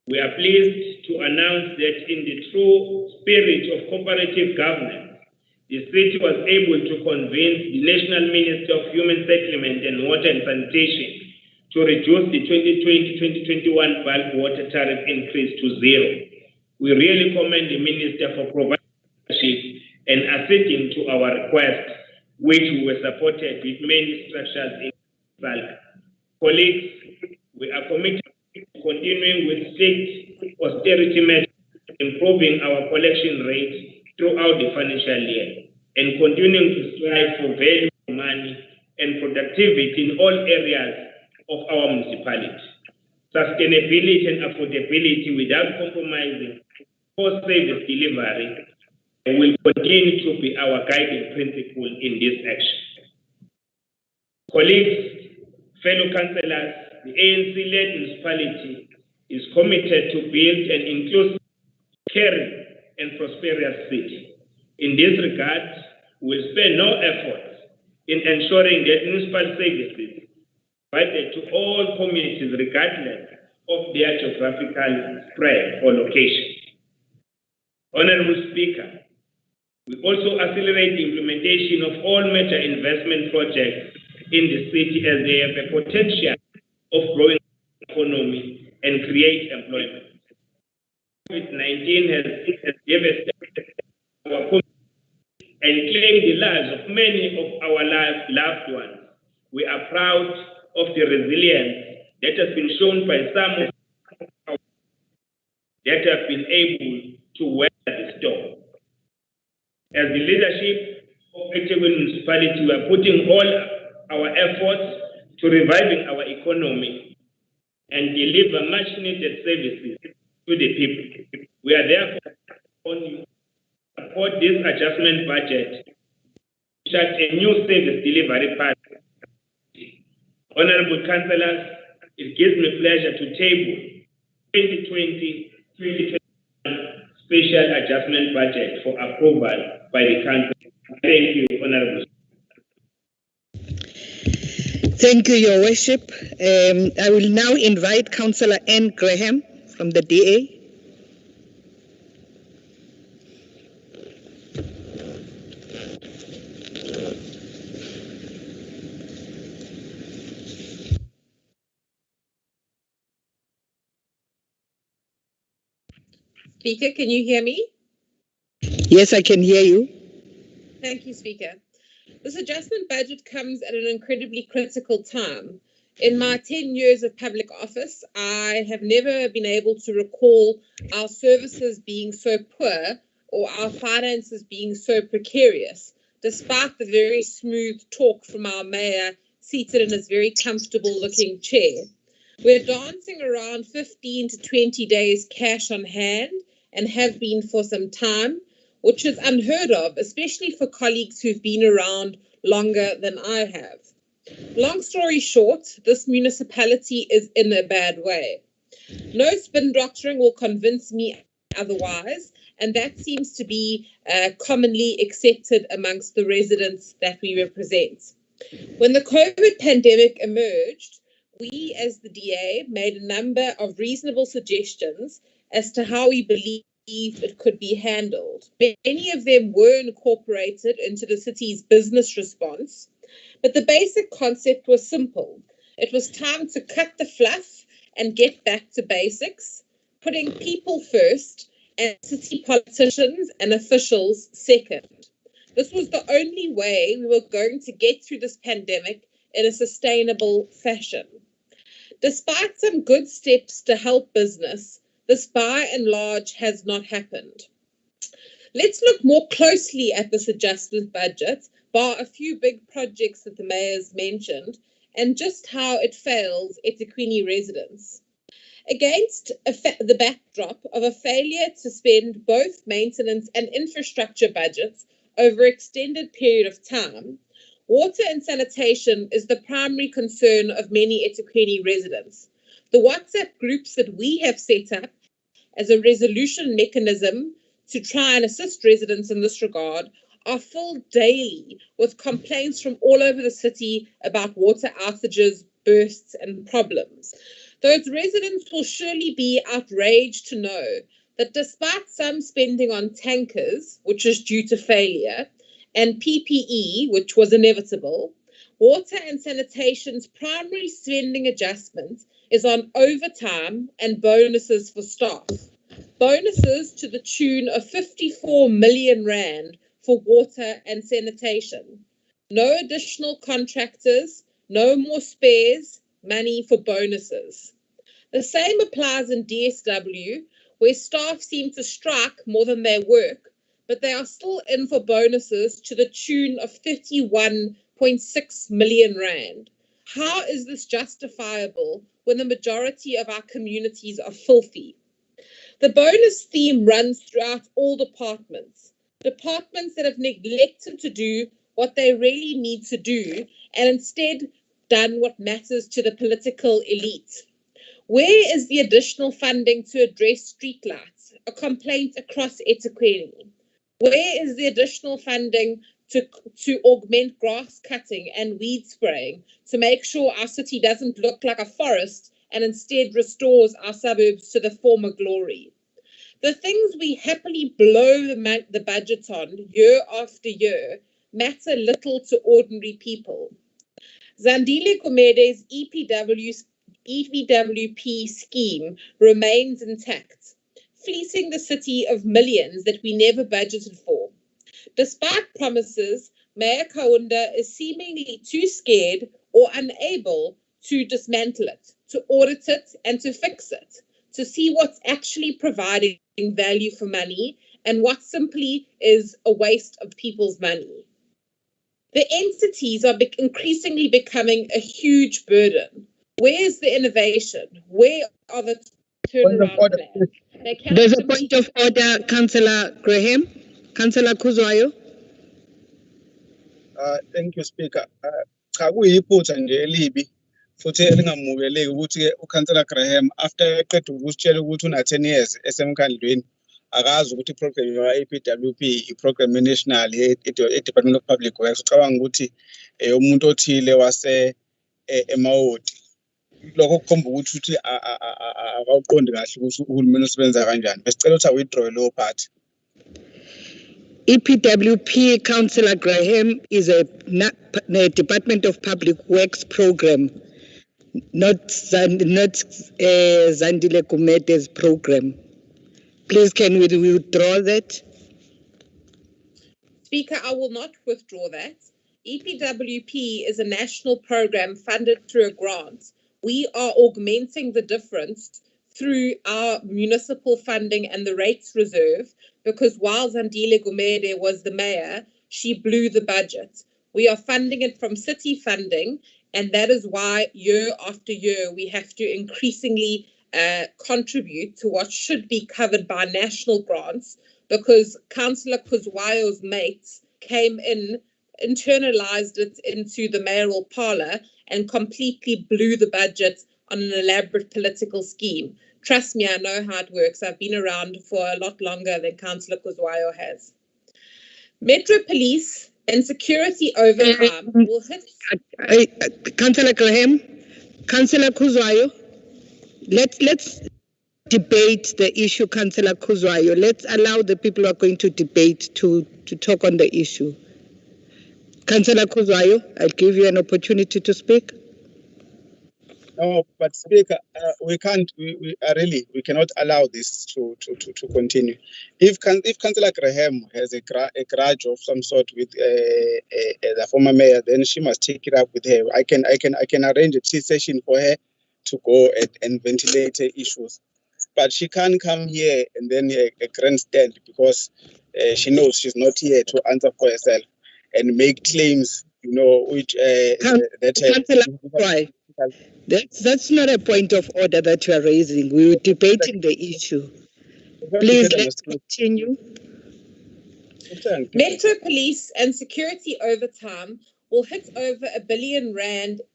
We are pleased to announce that in the true spirit of cooperative governance, the city was able to convince the National Minister of Human Settlement and Water and Sanitation to reduce the 2020-2021 bulk water tariff increase to zero. We really commend the Minister for providing leadership and acceding to our request, which we were supported with many structures in bulk. Colleagues, we are committed to continuing with strict austerity measures, improving our collection rates throughout the financial year, and continuing to strive for value for money and productivity in all areas of our municipality. Sustainability and affordability without compromising post-service delivery will continue to be our guiding principle in this action. Colleagues, fellow councillors, the ANC-led municipality is committed to build an inclusive, caring, and prosperous city. In this regard, we will spare no effort in ensuring that municipal services provided to all communities regardless of their geographical spread or location. Honorable Speaker, we also accelerate the implementation of all major investment projects in the city as they have a potential of growing the economy and create employment. COVID-19 has devastated our community and claimed the lives of many of our loved ones. We are proud of the resilience that has been shown by some of our that have been able to weather the storm. As the leadership of Ethekwini Municipality, we are putting all our efforts to reviving our economy and deliver much-needed services to the people. We are therefore on you to support this adjustment budget, such a new service delivery path. Honorable Councillors, it gives me pleasure to table 2020-2021 special adjustment budget for approval by the council. Thank you, Honorable.
Thank you, Your Worship. I will now invite Councillor Anne Graham from the DA.
Speaker, can you hear me?
Yes, I can hear you.
Thank you, Speaker. This adjustment budget comes at an incredibly critical time. In my 10 years of public office, I have never been able to recall our services being so poor or our finances being so precarious, despite the very smooth talk from our mayor seated in his very comfortable looking chair. We're dancing around 15 to 20 days cash on hand and have been for some time, which is unheard of, especially for colleagues who've been around longer than I have. Long story short, this municipality is in a bad way. No spin doctoring will convince me otherwise, and that seems to be commonly accepted amongst the residents that we represent. When the COVID pandemic emerged, we as the DA made a number of reasonable suggestions as to how we believe it could be handled. Many of them were incorporated into the city's business response, but the basic concept was simple. It was time to cut the fluff and get back to basics, putting people first and city politicians and officials second. This was the only way we were going to get through this pandemic in a sustainable fashion. Despite some good steps to help business, this by and large has not happened. Let's look more closely at this adjusted budget, bar a few big projects that the mayor's mentioned, and just how it fails Ethekwini residents. Against the backdrop of a failure to spend both maintenance and infrastructure budgets over an extended period of time, water and sanitation is the primary concern of many Ethekwini residents. The WhatsApp groups that we have set up as a resolution mechanism to try and assist residents in this regard are filled daily with complaints from all over the city about water outages, bursts, and problems. Those residents will surely be outraged to know that despite some spending on tankers, which is due to failure, and PPE, which was inevitable, water and sanitation's primary spending adjustment is on overtime and bonuses for staff. Bonuses to the tune of 54 million rand for water and sanitation. No additional contractors, no more spares, money for bonuses. The same applies in DSW, where staff seem to strike more than their work, but they are still in for bonuses to the tune of 31.6 million rand. How is this justifiable when the majority of our communities are filthy? The bonus theme runs throughout all departments. Departments that have neglected to do what they really need to do and instead done what matters to the political elite. Where is the additional funding to address streetlights, a complaint across Ethekwini? Where is the additional funding to augment grass cutting and weed spraying to make sure our city doesn't look like a forest and instead restores our suburbs to the former glory? The things we happily blow the budget on year after year matter little to ordinary people. Zandile Kumede's EPWP scheme remains intact, fleecing the city of millions that we never budgeted for. Despite promises, Mayor Kaunda is seemingly too scared or unable to dismantle it, to audit it and to fix it, to see what's actually providing value for money and what simply is a waste of people's money. The entities are increasingly becoming a huge burden. Where is the innovation? Where are the turnaround plans?
There's a point of order, Councillor Graham. Councillor Kuzwayo.
Thank you, Speaker. Cha kuyiphutha nje elibi futhi elingamukeleki ukuthi uCouncillor Graham after eqeda ukusitshela ukuthi una 10 years esemkhandlweni akazi ukuthi iprogram ye-APWP iprogram national e-Department of Public Works ucabanga ukuthi umuntu othile wase emawodi lokho kukhomba ukuthi akawuqondi kahle ukuthi uhulumeni usebenza kanjani. Besicela ukuthi withdraw lowo part.
EPWP, Councillor Graham, is a Department of Public Works program, not Zandile Kumede's program. Please, can we withdraw that?
Speaker, I will not withdraw that. EPWP is a national program funded through a grant. We are augmenting the difference through our municipal funding and the rates reserve, because while Zandile Gumede was the mayor, she blew the budget. We are funding it from city funding, and that is why year after year we have to increasingly contribute to what should be covered by national grants, because Councillor Kuzwayo's mates came in, internalized it into the mayoral parlor, and completely blew the budget on an elaborate political scheme. Trust me, I know how it works. I've been around for a lot longer than Councillor Kuzwayo has. Metro Police and security overtime will hit...
Councillor Graham, Councillor Kuzwayo, let's debate the issue, Councillor Kuzwayo. Let's allow the people who are going to debate to talk on the issue. Councillor Kuzwayo, I'll give you an opportunity to speak.
No, but Speaker, we can't. We cannot allow this to continue. If Councillor Graham has a grudge of some sort with the former mayor, then she must take it up with her. I can arrange a tea session for her to go and ventilate her issues, but she can't come here and then a grandstand because she knows she's not here to answer for herself and make claims. You know, which
Councillor, that's not a point of order that you are raising. We were debating the issue. Please, let's continue.
Metro Police and security overtime will hit over R1 billion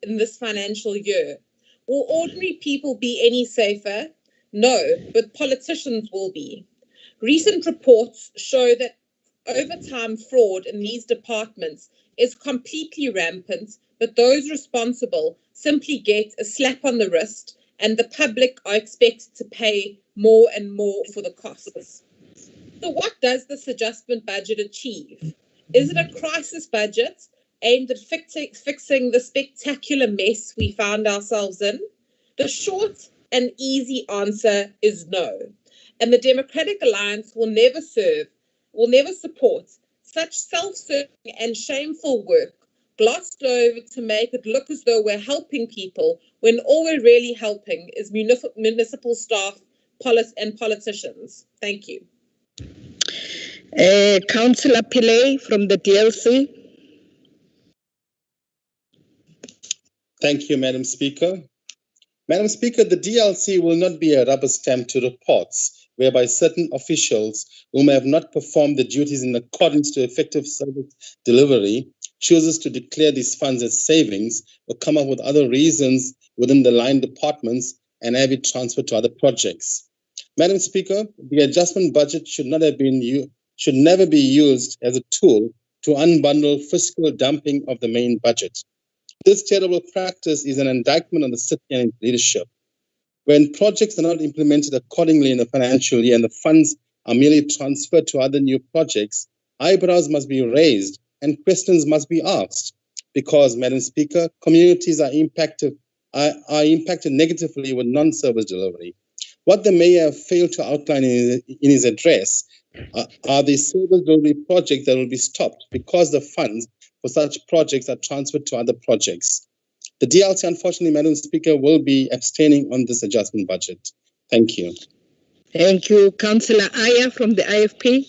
in this financial year. Will ordinary people be any safer? No, but politicians will be. Recent reports show that overtime fraud in these departments is completely rampant, but those responsible simply get a slap on the wrist, and the public are expected to pay more and more for the costs. So what does this adjustment budget achieve? Is it a crisis budget aimed at fixing the spectacular mess we found ourselves in? The short and easy answer is no. And the Democratic Alliance will never support such self-serving and shameful work glossed over to make it look as though we're helping people when all we're really helping is municipal staff and politicians. Thank you.
Councillor Pillay from the DLC.
Thank you, Madam Speaker. Madam Speaker, the DLC will not be a rubber stamp to reports whereby certain officials whom have not performed the duties in accordance to effective service delivery chooses to declare these funds as savings or come up with other reasons within the line departments and have it transferred to other projects. Madam Speaker, the adjustment budget should never be used as a tool to unbundle fiscal dumping of the main budget. This terrible practice is an indictment on the city and its leadership. When projects are not implemented accordingly in the financial year and the funds are merely transferred to other new projects, eyebrows must be raised and questions must be asked. Because, Madam Speaker, communities are impacted negatively with non-service delivery. What the mayor failed to outline in his address are the service delivery projects that will be stopped because the funds for such projects are transferred to other projects. The DLC, unfortunately, Madam Speaker, will be abstaining on this adjustment budget. Thank you.
Thank you. Councillor Aya from the IFP.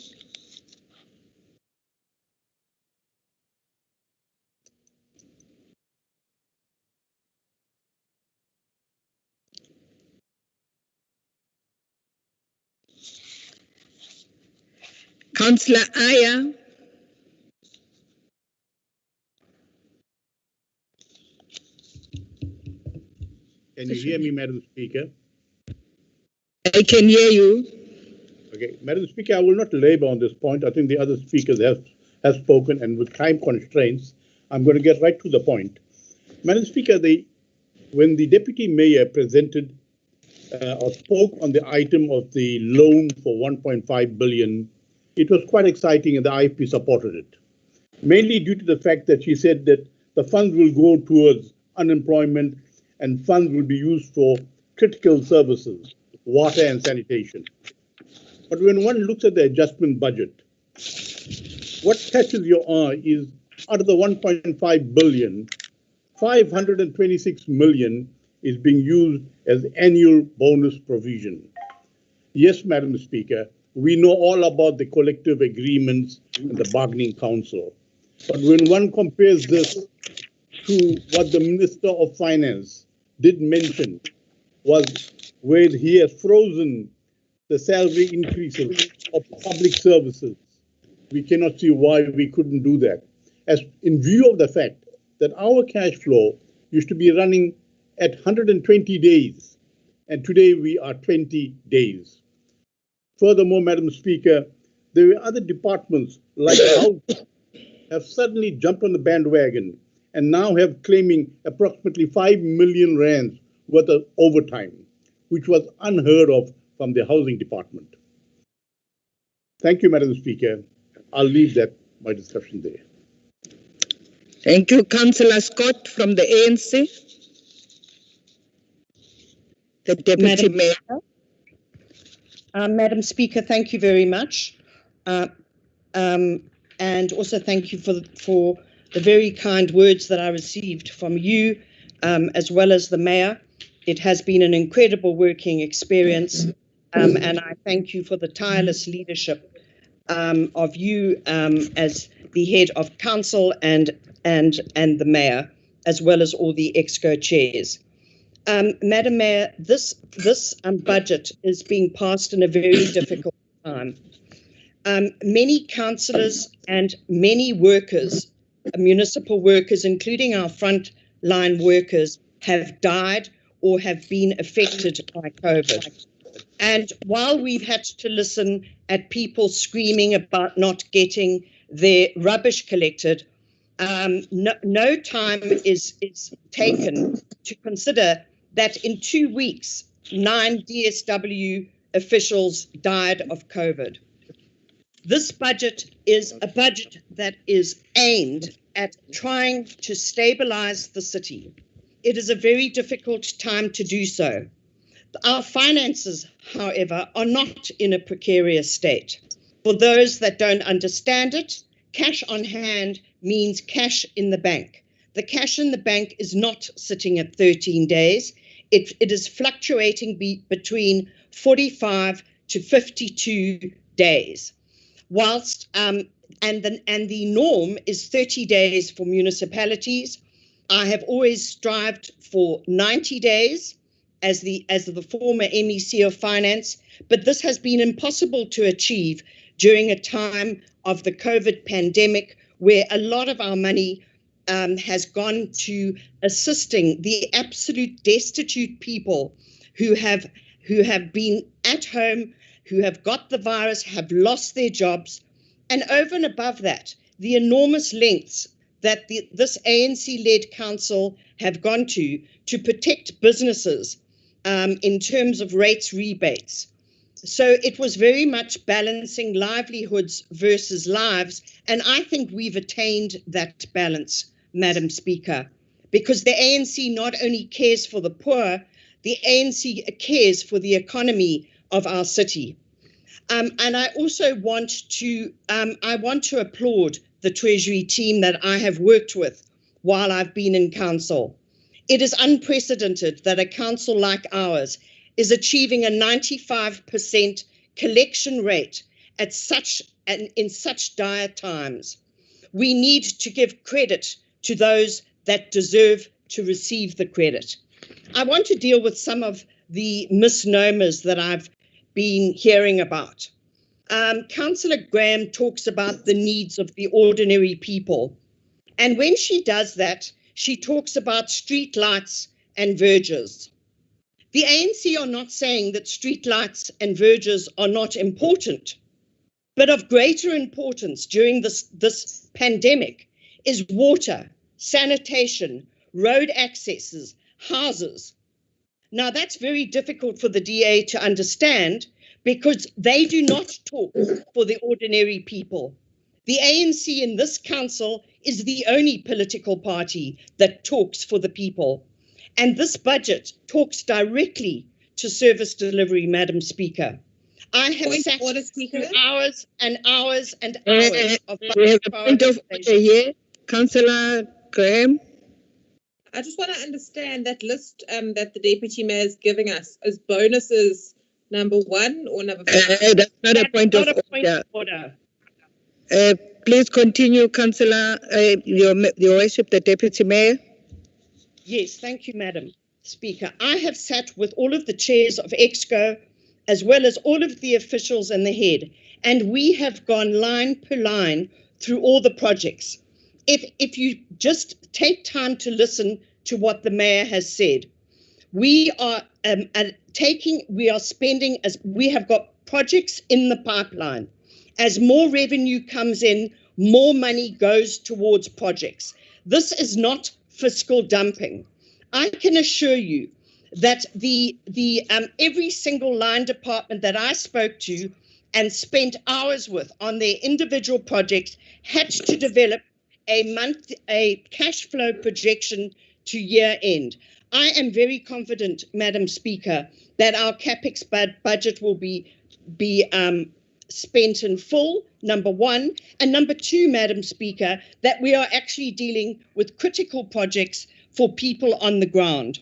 Councillor Aya.
Can you hear me, Madam Speaker?
I can hear you.
Okay, Madam Speaker, I will not labor on this point. I think the other speakers have spoken, and with time constraints, I'm going to get right to the point. Madam Speaker, when the Deputy Mayor presented or spoke on the item of the loan for 1.5 billion, it was quite exciting and the IFP supported it. Mainly due to the fact that she said that the funds will go towards unemployment and funds will be used for critical services, water and sanitation. But when one looks at the adjustment budget, what catches your eye is out of the 1.5 billion, 526 million is being used as annual bonus provision. Yes, Madam Speaker, we know all about the collective agreements and the bargaining council. But when one compares this to what the Minister of Finance did mention, was where he has frozen the salary increases of public services, we cannot see why we couldn't do that. As in view of the fact that our cash flow used to be running at 120 days, and today we are 20 days. Furthermore, Madam Speaker, there were other departments like House have suddenly jumped on the bandwagon and now have claiming approximately 5 million rands worth of overtime, which was unheard of from the Housing Department. Thank you, Madam Speaker. I'll leave my discussion there.
Thank you, Councillor Scott from the ANC. The Deputy Mayor.
Madam Speaker, thank you very much. And also thank you for the very kind words that I received from you, as well as the Mayor. It has been an incredible working experience, and I thank you for the tireless leadership of you as the head of council and the Mayor, as well as all the EXCO chairs. Madam Mayor, this budget is being passed in a very difficult time. Many councillors and many workers, municipal workers, including our frontline workers, have died or have been affected by COVID. And while we've had to listen at people screaming about not getting their rubbish collected, no time is taken to consider that in 2 weeks, 9 DSW officials died of COVID. This budget is a budget that is aimed at trying to stabilize the city. It is a very difficult time to do so. Our finances, however, are not in a precarious state. For those that don't understand it, cash on hand means cash in the bank. The cash in the bank is not sitting at 13 days. It is fluctuating between 45 to 52 days. Whilst and the norm is 30 days for municipalities. I have always strived for 90 days as the former MEC of Finance, but this has been impossible to achieve during a time of the COVID pandemic, where a lot of our money has gone to assisting the absolute destitute people who have been at home, who have got the virus, have lost their jobs, and over and above that, the enormous lengths that this ANC-led council have gone to protect businesses in terms of rates rebates. So it was very much balancing livelihoods versus lives, and I think we've attained that balance, Madam Speaker, because the ANC not only cares for the poor, the ANC cares for the economy of our city. And I also want to applaud the Treasury team that I have worked with while I've been in council. It is unprecedented that a council like ours is achieving a 95% collection rate in such dire times. We need to give credit to those that deserve to receive the credit. I want to deal with some of the misnomers that I've been hearing about. Councillor Graham talks about the needs of the ordinary people. And when she does that, she talks about street lights and vergers. The ANC are not saying that street lights and vergers are not important, but of greater importance during this pandemic is water, sanitation, road accesses, houses. Now, that's very difficult for the DA to understand because they do not talk for the ordinary people. The ANC in this council is the only political party that talks for the people. And this budget talks directly to service delivery, Madam Speaker. I have sat through hours and hours and hours of
we have a point of order here. Councillor Graham.
I just want to understand that list that the Deputy Mayor is giving us. Is bonuses number 1 or number 5?
That's not a point of order. Please continue, Councillor, your worship, the Deputy Mayor.
Yes, thank you, Madam Speaker. I have sat with all of the chairs of EXCO, as well as all of the officials and the head, and we have gone line per line through all the projects. If you just take time to listen to what the Mayor has said, we are spending, as we have got projects in the pipeline. As more revenue comes in, more money goes towards projects. This is not fiscal dumping. I can assure you that every single line department that I spoke to and spent hours with on their individual projects had to develop a cash flow projection to year end. I am very confident, Madam Speaker, that our CapEx budget will be spent in full, number one. And number two, Madam Speaker, that we are actually dealing with critical projects for people on the ground.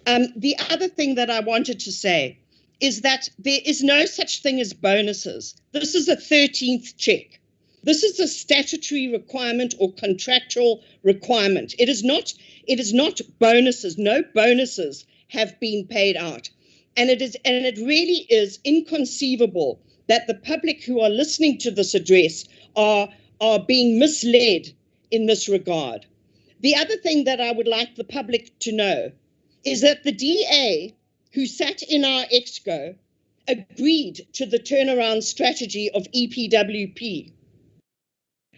The other thing that I wanted to say is that there is no such thing as bonuses. This is a 13th check. This is a statutory requirement or contractual requirement. It is not bonuses. No bonuses have been paid out. And it really is inconceivable that the public who are listening to this address are being misled in this regard. The other thing that I would like the public to know is that the DA who sat in our exco agreed to the turnaround strategy of EPWP.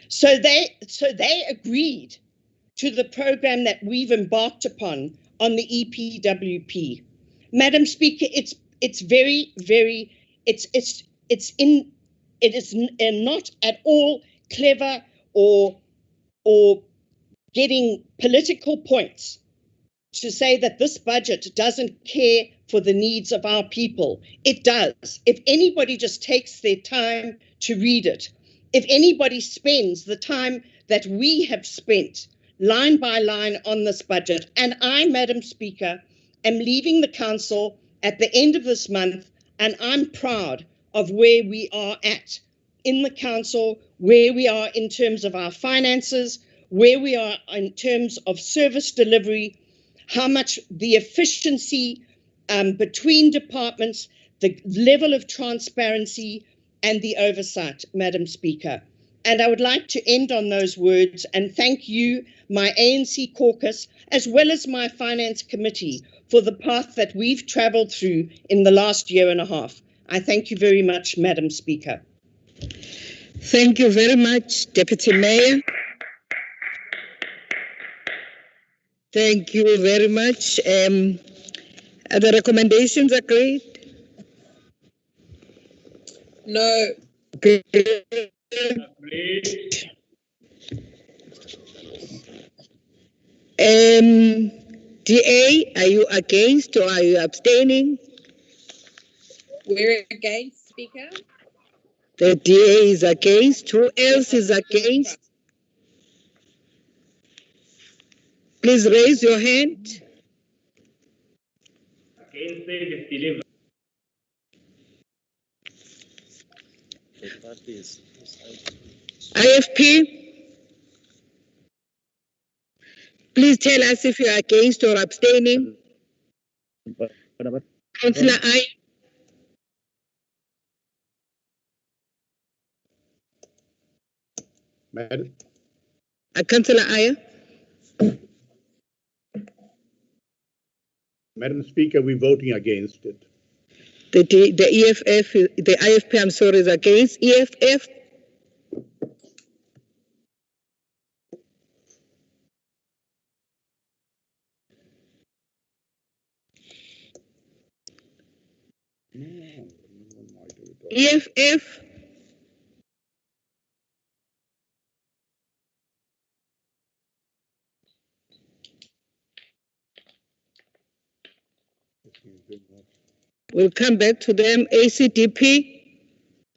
So they agreed to the program that we've embarked upon on the EPWP. Madam Speaker, it is not at all clever or getting political points to say that this budget doesn't care for the needs of our people. It does. If anybody just takes their time to read it, if anybody spends the time that we have spent line by line on this budget, and I, Madam Speaker, am leaving the council at the end of this month, and I'm proud of where we are at in the council, where we are in terms of our finances, where we are in terms of service delivery, how much the efficiency between departments, the level of transparency and the oversight, Madam Speaker. And I would like to end on those words and thank you, my ANC caucus, as well as my finance committee, for the path that we've traveled through in the last year and a half. I thank you very much, Madam Speaker.
Thank you very much, Deputy Mayor. Thank you very much. Are the recommendations agreed?
No.
Okay. DA, are you against or are you abstaining?
We're against, Speaker.
The DA is against. Who else is against? Please raise your hand.
Against service delivery.
IFP, please tell us if you are against or abstaining. Councillor I.
Madam.
Councillor Aya.
Madam Speaker, we're voting against it.
The IFP, I'm sorry, is against. EFF. EFF. We'll come back to them. ACDP.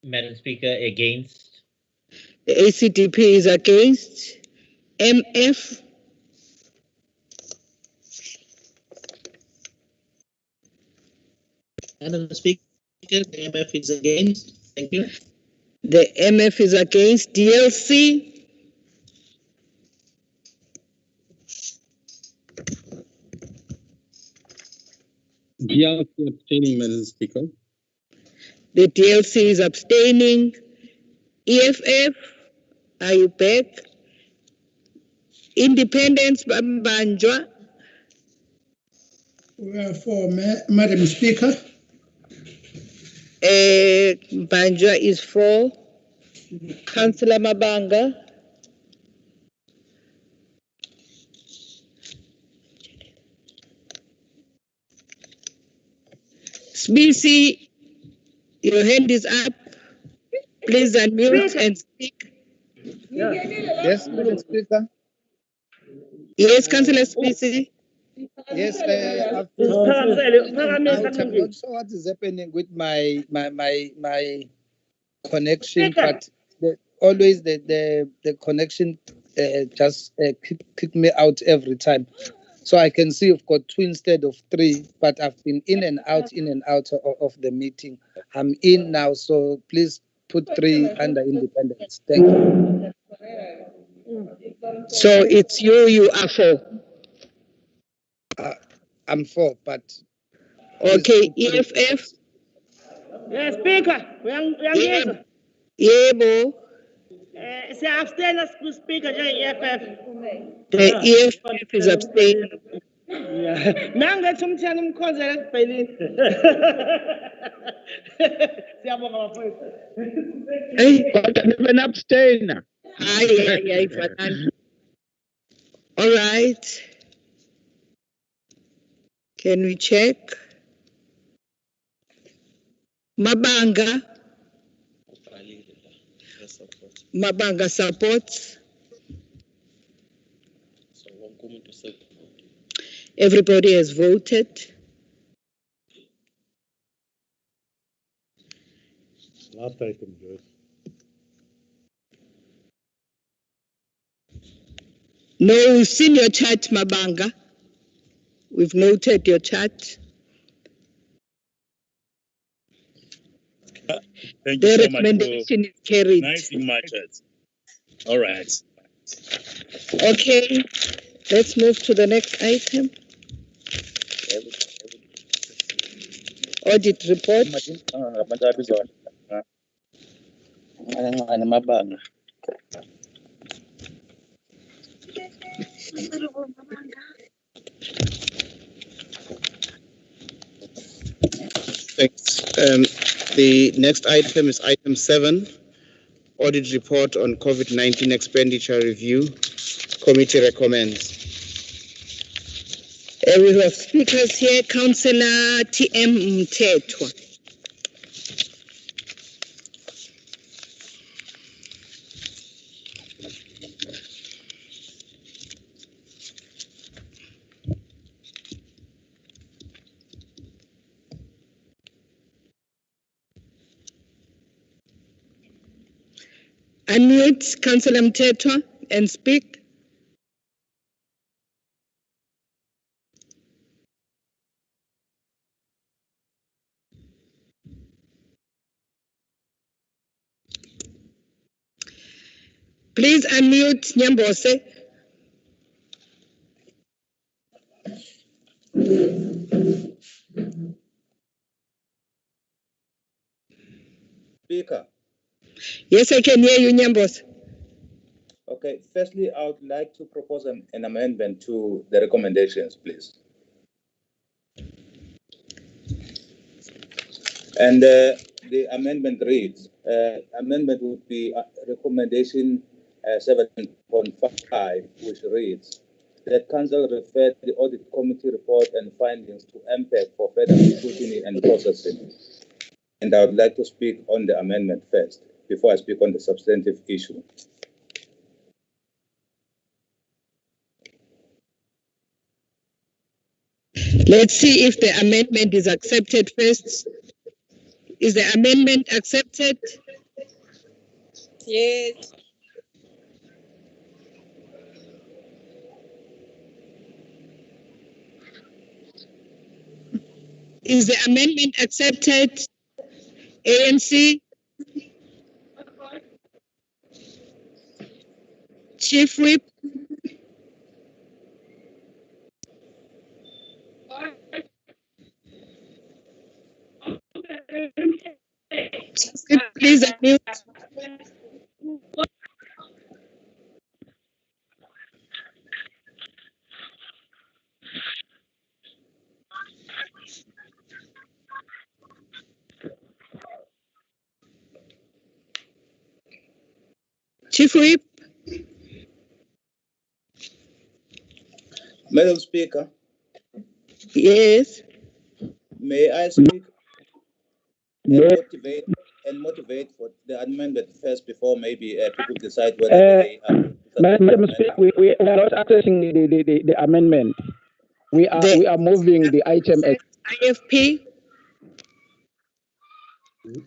Madam Speaker, against.
The ACDP is against. MF.
Madam Speaker, the MF is against. Thank you.
The MF is against. DLC.
DLC abstaining, Madam Speaker.
The DLC is abstaining. EFF, are you back? Independence, Banjwa.
Well, for Madam Speaker.
Banjwa is for. Councillor Mabanga. Specie, your hand is up. Please unmute and speak.
Yeah. Yes, Madam Speaker.
Yes, Councillor Specie.
Yes, I've been out. I'm not sure what is happening with my connection, but always the connection just kick me out every time. So I can see you've got 2 instead of 3, but I've been in and out of the meeting. I'm in now, so please put 3 under independence. Thank you.
So it's you are 4.
I'm 4, but
okay, EFF.
Yes, Speaker, uyangizwa?
Yebo.
Siya-abstain Speaker njenge-EFF.
The EFF is abstaining.
Nangethi umthana umkhonzela esibhayilini. Siyabonga bafowethu.
Hey, but I'm an abstainer. Aye. All right. Can we check? Mabanga. Mabanga supports. Everybody has voted.
Last item, Joyce.
No, we've seen your chat, Mabanga. We've noted your chat.
Thank
The
you so much
recommendation
for
is carried.
organizing my chat. All right.
Okay, let's move to the next item. Audit report.
Thanks. The next item is item 7, audit report on COVID-19 expenditure review. Committee recommends.
We have speakers here, Councillor TM Mthethwa. Unmute Councillor Mthethwa and speak. Please unmute Nyambose.
Speaker.
Yes, I can hear you, Nyambose.
Okay, firstly, I would like to propose an amendment to the recommendations, please. And the amendment reads, amendment would be recommendation 7.5, which reads, that Council refer the audit committee report and findings to MPEC for further scrutiny and processing. And I would like to speak on the amendment first, before I speak on the substantive issue.
Let's see if the amendment is accepted first. Is the amendment accepted?
Yes.
Is the amendment accepted? ANC? Chief Whip? Please unmute. Chief Whip?
Madam Speaker.
Yes.
May I speak and motivate for the amendment first before maybe people decide whether they are.
Madam Speaker, we are not accessing the amendment.
we are moving the item as
IFP.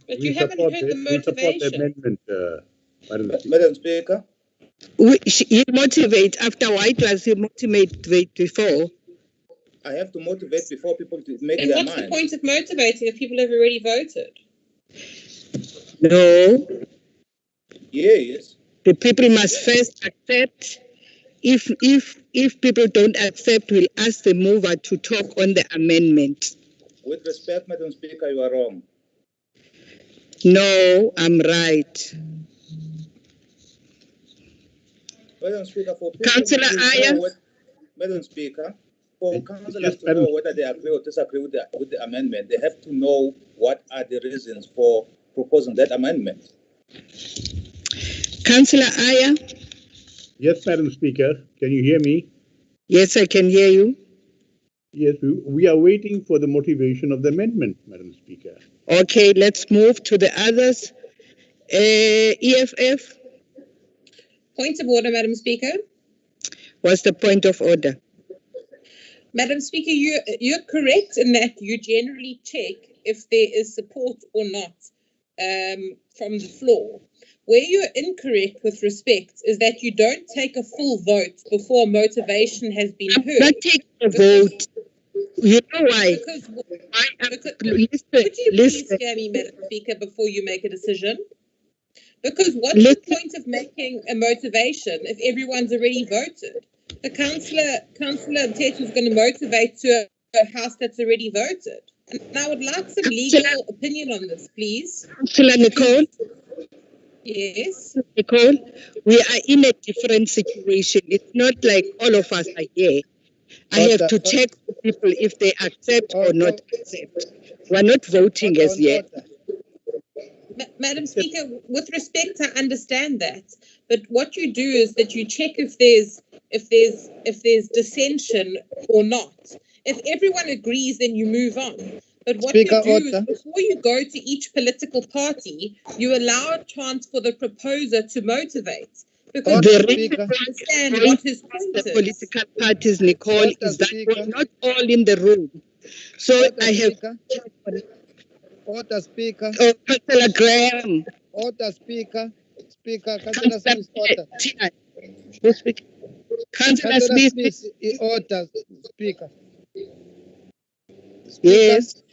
But you haven't heard the
We support the
motivation.
amendment, Madam Speaker.
Madam Speaker,
He motivate after. Why does he motivate before?
I have to motivate before people to make
And
their
what's the
mind.
point of motivating if people have already voted?
No.
Yes.
The people must first accept. If people don't accept, we'll ask the mover to talk on the amendment.
With respect, Madam Speaker, you are wrong.
No, I'm right.
Madam Speaker, for people
Councillor
to know
Aya.
Madam Speaker, for councillors to know whether they agree or disagree with the amendment, they have to know what are the reasons for proposing that amendment.
Councillor Aya.
Yes, Madam Speaker. Can you hear me?
Yes, I can hear you.
Yes, we are waiting for the motivation of the amendment, Madam Speaker.
Okay, let's move to the others. EFF.
Point of order, Madam Speaker.
What's the point of order?
Madam Speaker, you're correct in that you generally check if there is support or not from the floor. Where you're incorrect with respect is that you don't take a full vote before motivation has been heard.
I'm not taking a vote. You know why?
Because
listen,
could you
listen.
please hear me, Madam Speaker, before you make a decision? Because what's the point of making a motivation if everyone's already voted? The councillor Mtetu is going to motivate to a house that's already voted. And I would like some legal opinion on this, please.
Councillor Nicole.
Yes.
Nicole, we are in a different situation. It's not like all of us are here. I have to check with people if they accept or not accept. We're not voting as yet.
Madam Speaker, with respect, I understand that. But what you do is that you check if there's dissension or not. If everyone agrees, then you move on. But what
Speaker,
you do
order.
is before you go to each political party, you allow a chance for the proposer to motivate. Because
The
we
reason
understand
why
what his point
the
is.
political parties, Nicole, is that we're not all in the room. So I have
Order, Speaker.
Oh, Councillor Graham.
Order, Speaker. Speaker, Councillor Smith, order.
Who's speaking? Councillor Smith.
Order, Speaker.
Yes.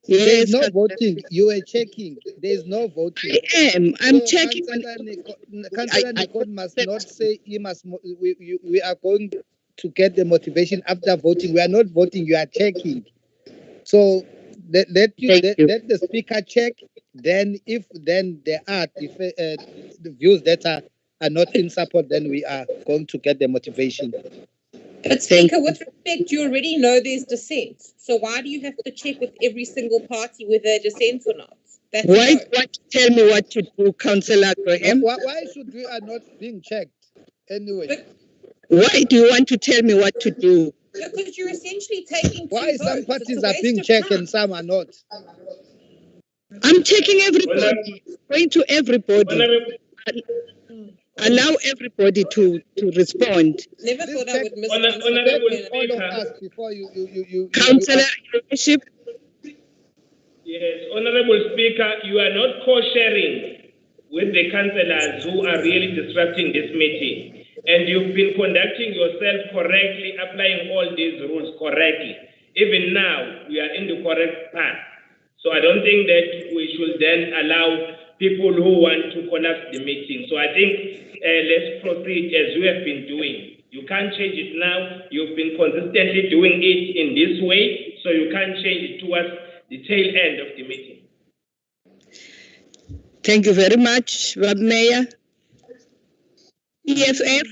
There
Yes.
is no voting. You are checking. There is no voting.
I am. I'm checking.
Councillor Nicole must not say he must. We are going to get the motivation after voting. We are not voting. You are checking. So let the speaker check. Then if there are the views that are not in support, then we are going to get the motivation.
But Speaker, with respect, you already know there's dissent. So why do you have to check with every single party whether they're dissent or not? That's
Why tell me what to do, Councillor Graham?
Why should we are not being checked anyway?
Why do you want to tell me what to do?
Because you're essentially taking
why some parties are being checked and some are not?
I'm checking everybody, going to everybody. Allow everybody to respond.
Never thought I would miss
all of us before you.
Councillor, your worship.
Yes, Honorable Speaker, you are not co-sharing with the councillors who are really disrupting this meeting. And you've been conducting yourself correctly, applying all these rules correctly. Even now, we are in the correct path. So I don't think that we should then allow people who want to collapse the meeting. So I think let's proceed as we have been doing. You can't change it now. You've been consistently doing it in this way, so you can't change it towards the tail end of the meeting.
Thank you very much, Rob Mayor. EFF,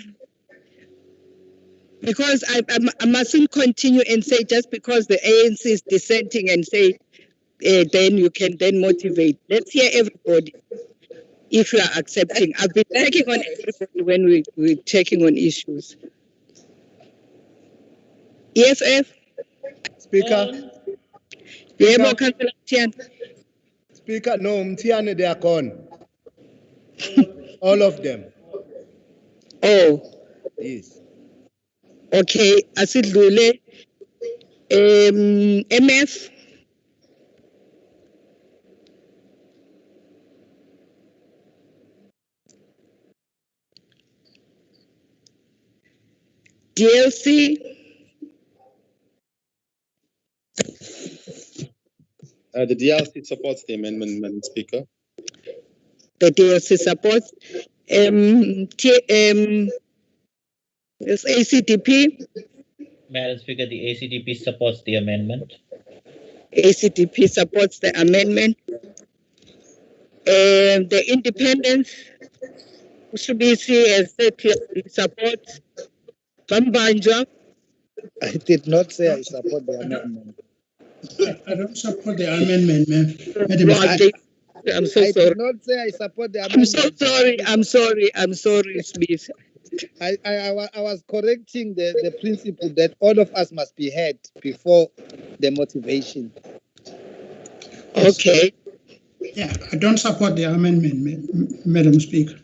because I mustn't continue and say just because the ANC is dissenting and say then you can then motivate. Let's hear everybody if you are accepting. I've been checking on everybody when we're checking on issues. EFF.
Speaker.
Yebo, Councillor Tian.
Speaker, no, Mtiane, they are gone. All of them.
Oh.
Yes.
Okay, asidlule MF, DLC,
The DLC supports the amendment, Madam Speaker.
the DLC supports. Is ACTP,
Madam Speaker, the ACDP supports the amendment.
ACTP supports the amendment. The independence, Usubisi has said clearly supports. Bambanjwa,
I did not say I support the amendment.
I don't support the amendment, Madam
Right,
Speaker.
I'm so
I
sorry.
did not say I support the
I'm so
amendment.
sorry. I'm sorry, Smith.
I was correcting the principle that all of us must be heard before the motivation.
Okay,
Yeah, I don't support the amendment, Madam Speaker.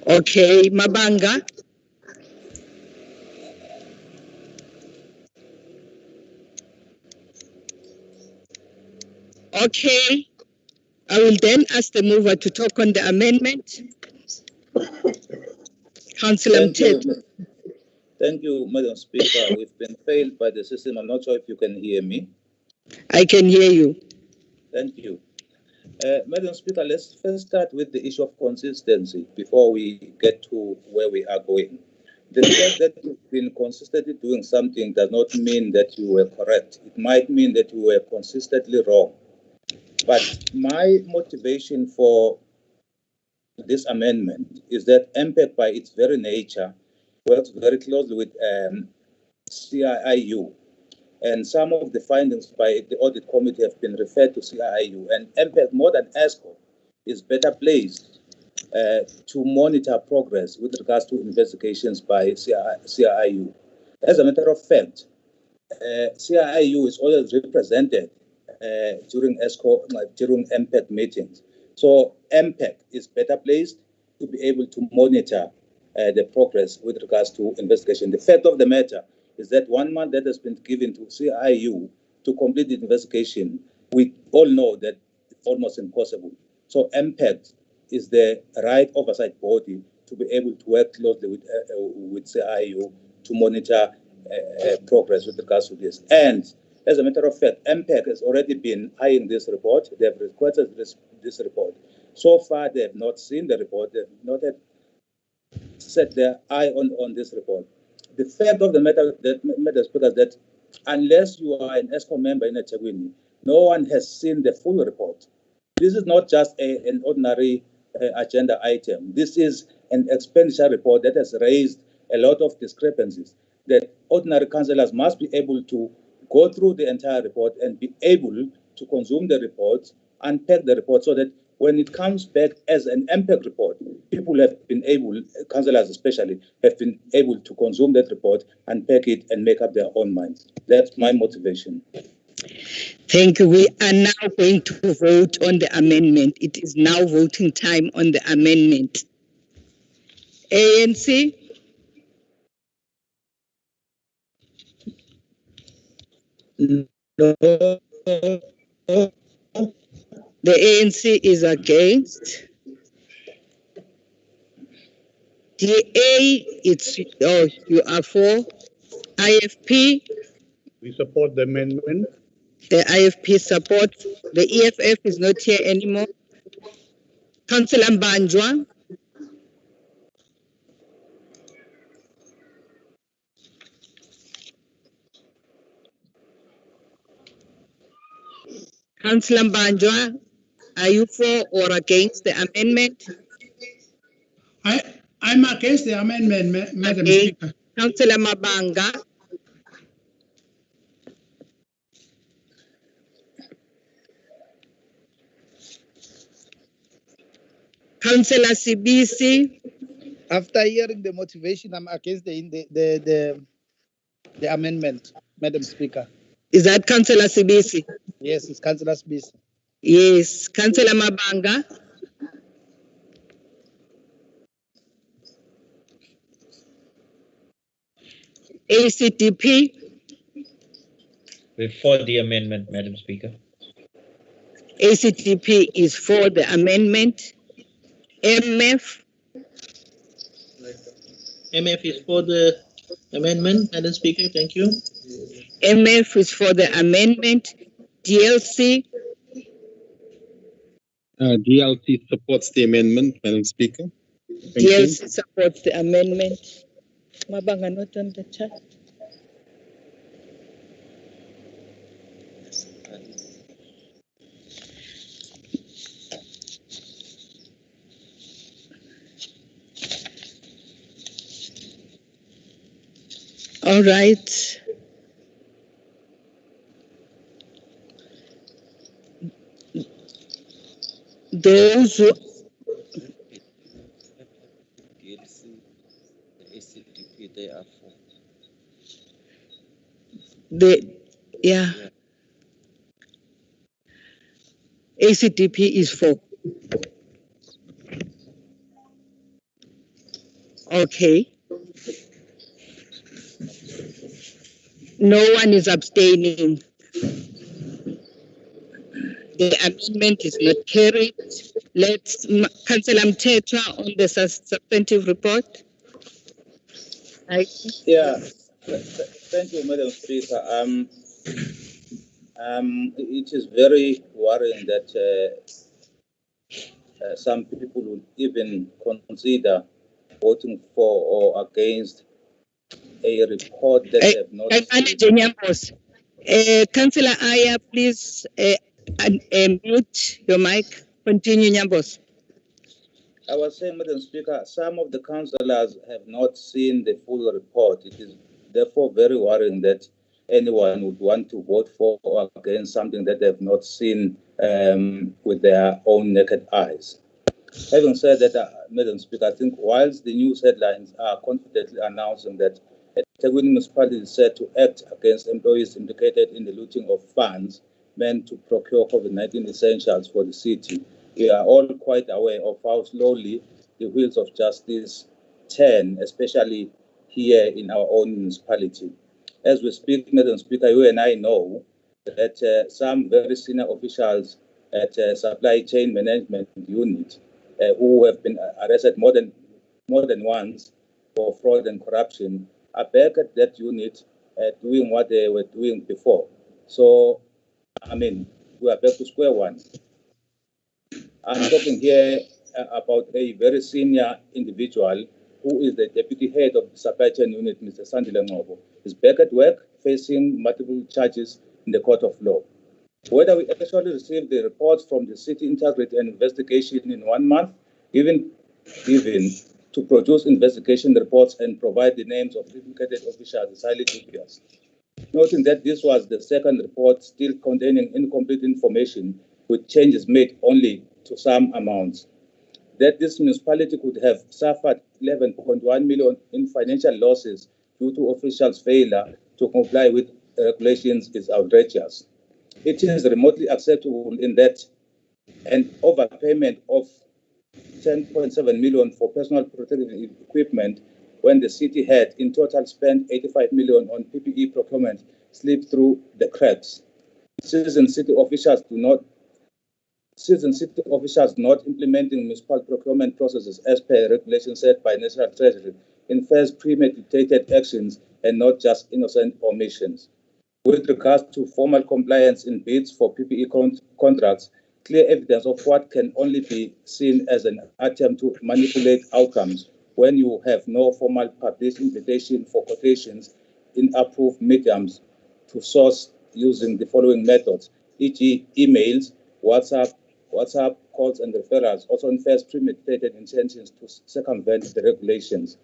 okay, Mabanga. Okay, I will then ask the mover to talk on the amendment. Councillor Mthetho.
Thank you, Madam Speaker. We've been failed by the system. I'm not sure if you can hear me.
I can hear you.
Thank you. Madam Speaker, let's first start with the issue of consistency before we get to where we are going. The fact that you've been consistently doing something does not mean that you were correct. It might mean that you were consistently wrong. But my motivation for this amendment is that MPEC, by its very nature, works very closely with CIIU. And some of the findings by the audit committee have been referred to CIIU. And MPEC, more than ESCO, is better placed to monitor progress with regards to investigations by CIIU. As a matter of fact, CIIU is always represented during ESCO, during MPEC meetings. So MPEC is better placed to be able to monitor the progress with regards to investigation. The fact of the matter is that 1 month that has been given to CIIU to complete the investigation, we all know that it's almost impossible. So MPEC is the right oversight body to be able to work closely with CIIU to monitor progress with regards to this. And as a matter of fact, MPEC has already been eyeing this report. They have requested this report. So far, they have not seen the report. They have not set their eye on this report. The fact of the matter, Madam Speaker, is that unless you are an ESCO member in Ethekwini, no one has seen the full report. This is not just an ordinary agenda item. This is an expenditure report that has raised a lot of discrepancies. That ordinary councillors must be able to go through the entire report and be able to consume the report, unpack the report, so that when it comes back as an MPEC report, people have been able, councillors especially, have been able to consume that report, unpack it, and make up their own minds. That's my motivation.
Thank you. We are now going to vote on the amendment. It is now voting time on the amendment. ANC? No. The ANC is against. DA, you are for. IFP?
We support the amendment.
The IFP supports. The EFF is not here anymore. Councillor Mbanjwa? Councillor Mbanjwa, are you for or against the amendment?
I'm against the amendment, Madam Speaker.
Councillor Mabanga? Councillor Sibisi?
After hearing the motivation, I'm against the amendment, Madam Speaker.
Is that Councillor Sibisi?
Yes, it's Councillor Sibisi.
Yes. Councillor Mabanga? ACDP?
For the amendment, Madam Speaker.
ACTP is for the amendment. MF
MF is for the amendment, Madam Speaker. Thank you.
MF is for the amendment. DLC
DLC supports the amendment, Madam Speaker. Thank
DLC
you.
supports the amendment. Mabanga not on the chat. All right. Those who
ACTP, they are for.
yeah. ACTP is for. Okay. No one is abstaining. The amendment is not carried. Let's Councillor Mthethwa on the substantive report.
Yeah, thank you, Madam Speaker. It is very worrying that some people would even consider voting for or against a report that they have not seen.
Councillor Aya, please mute your mic. Continue, Nyambos.
I was saying, Madam Speaker, some of the councillors have not seen the full report. It is therefore very worrying that anyone would want to vote for or against something that they have not seen with their own naked eyes. Having said that, Madam Speaker, I think whilst the news headlines are confidently announcing that Ethekwini Municipality is set to act against employees implicated in the looting of funds meant to procure COVID-19 essentials for the city, we are all quite aware of how slowly the wheels of justice turn, especially here in our own municipality. As we speak, Madam Speaker, you and I know that some very senior officials at Supply Chain Management Unit who have been arrested more than once for fraud and corruption are back at that unit doing what they were doing before. So, I mean, we are back to square one. I'm talking here about a very senior individual who is the deputy head of the supply chain unit, Mr. Sandile Ngobo. He's back at work facing multiple charges in the court of law. Whether we actually receive the reports from the City Integrity and Investigation in 1 month, even to produce investigation reports and provide the names of implicated officials is highly dubious. Noting that this was the second report still containing incomplete information with changes made only to some amounts, that this municipality could have suffered 11.1 million in financial losses due to officials' failure to comply with regulations is outrageous. It is remotely acceptable in that an overpayment of 10.7 million for personal protective equipment when the city had in total spent 85 million on PPE procurement slipped through the cracks. Citizen city officials not implementing municipal procurement processes as per regulations set by National Treasury infers premeditated actions and not just innocent omissions. With regards to formal compliance in bids for PPE contracts, clear evidence of what can only be seen as an attempt to manipulate outcomes when you have no formal published invitation for quotations in approved mediums to source using the following methods, e.g. emails, WhatsApp calls and referrals, also infers premeditated intentions to circumvent the regulations.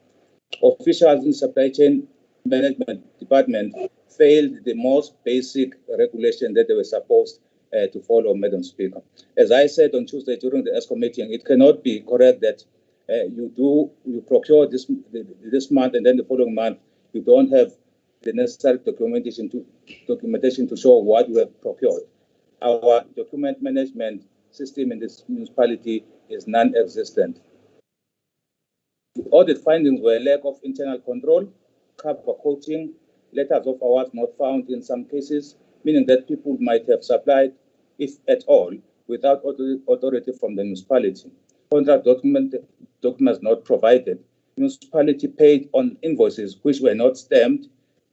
Officials in supply chain management department failed the most basic regulation that they were supposed to follow, Madam Speaker. As I said on Tuesday during the ESCO meeting, it cannot be correct that you procure this month and then the following month you don't have the necessary documentation to show what you have procured. Our document management system in this municipality is non-existent. The audit findings were lack of internal control, cover coaching, letters of awards not found in some cases, meaning that people might have supplied, if at all, without authority from the municipality. Contract documents not provided. Municipality paid on invoices which were not stamped,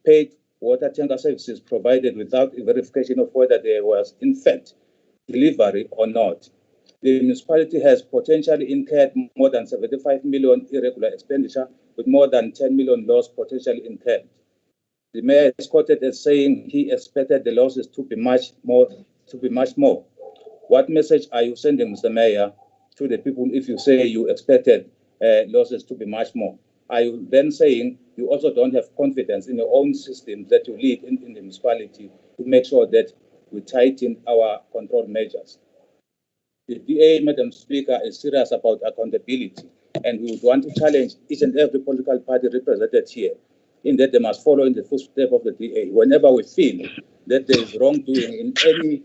paid water tanker services provided without a verification of whether there was, in fact, delivery or not. The municipality has potentially incurred more than 75 million irregular expenditure, with more than 10 million loss potentially incurred. The mayor is quoted as saying he expected the losses to be much more. What message are you sending, Mr. Mayor, to the people if you say you expected losses to be much more? Are you then saying you also don't have confidence in your own system that you lead in the municipality to make sure that we tighten our control measures? The DA, Madam Speaker, is serious about accountability, and we would want to challenge each and every political party represented here in that they must follow in the footsteps of the DA. Whenever we feel that there is wrongdoing in any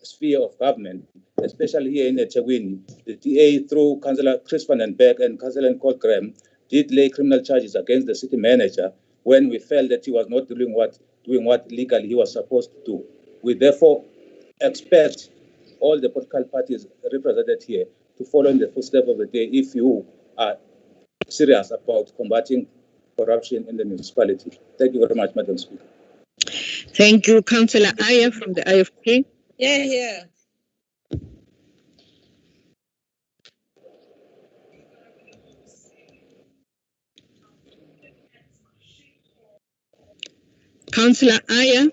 sphere of government, especially here in Ethekwini, the DA, through Councillor Chris van den Berg and Councillor Nicole Graham, did lay criminal charges against the city manager when we felt that he was not doing what legally he was supposed to do. We therefore expect all the political parties represented here to follow in the footsteps of the DA if you are serious about combating corruption in the municipality. Thank you very much, Madam Speaker.
Thank you, Councillor Aya from the IFP.
Yeah.
Councillor Aya.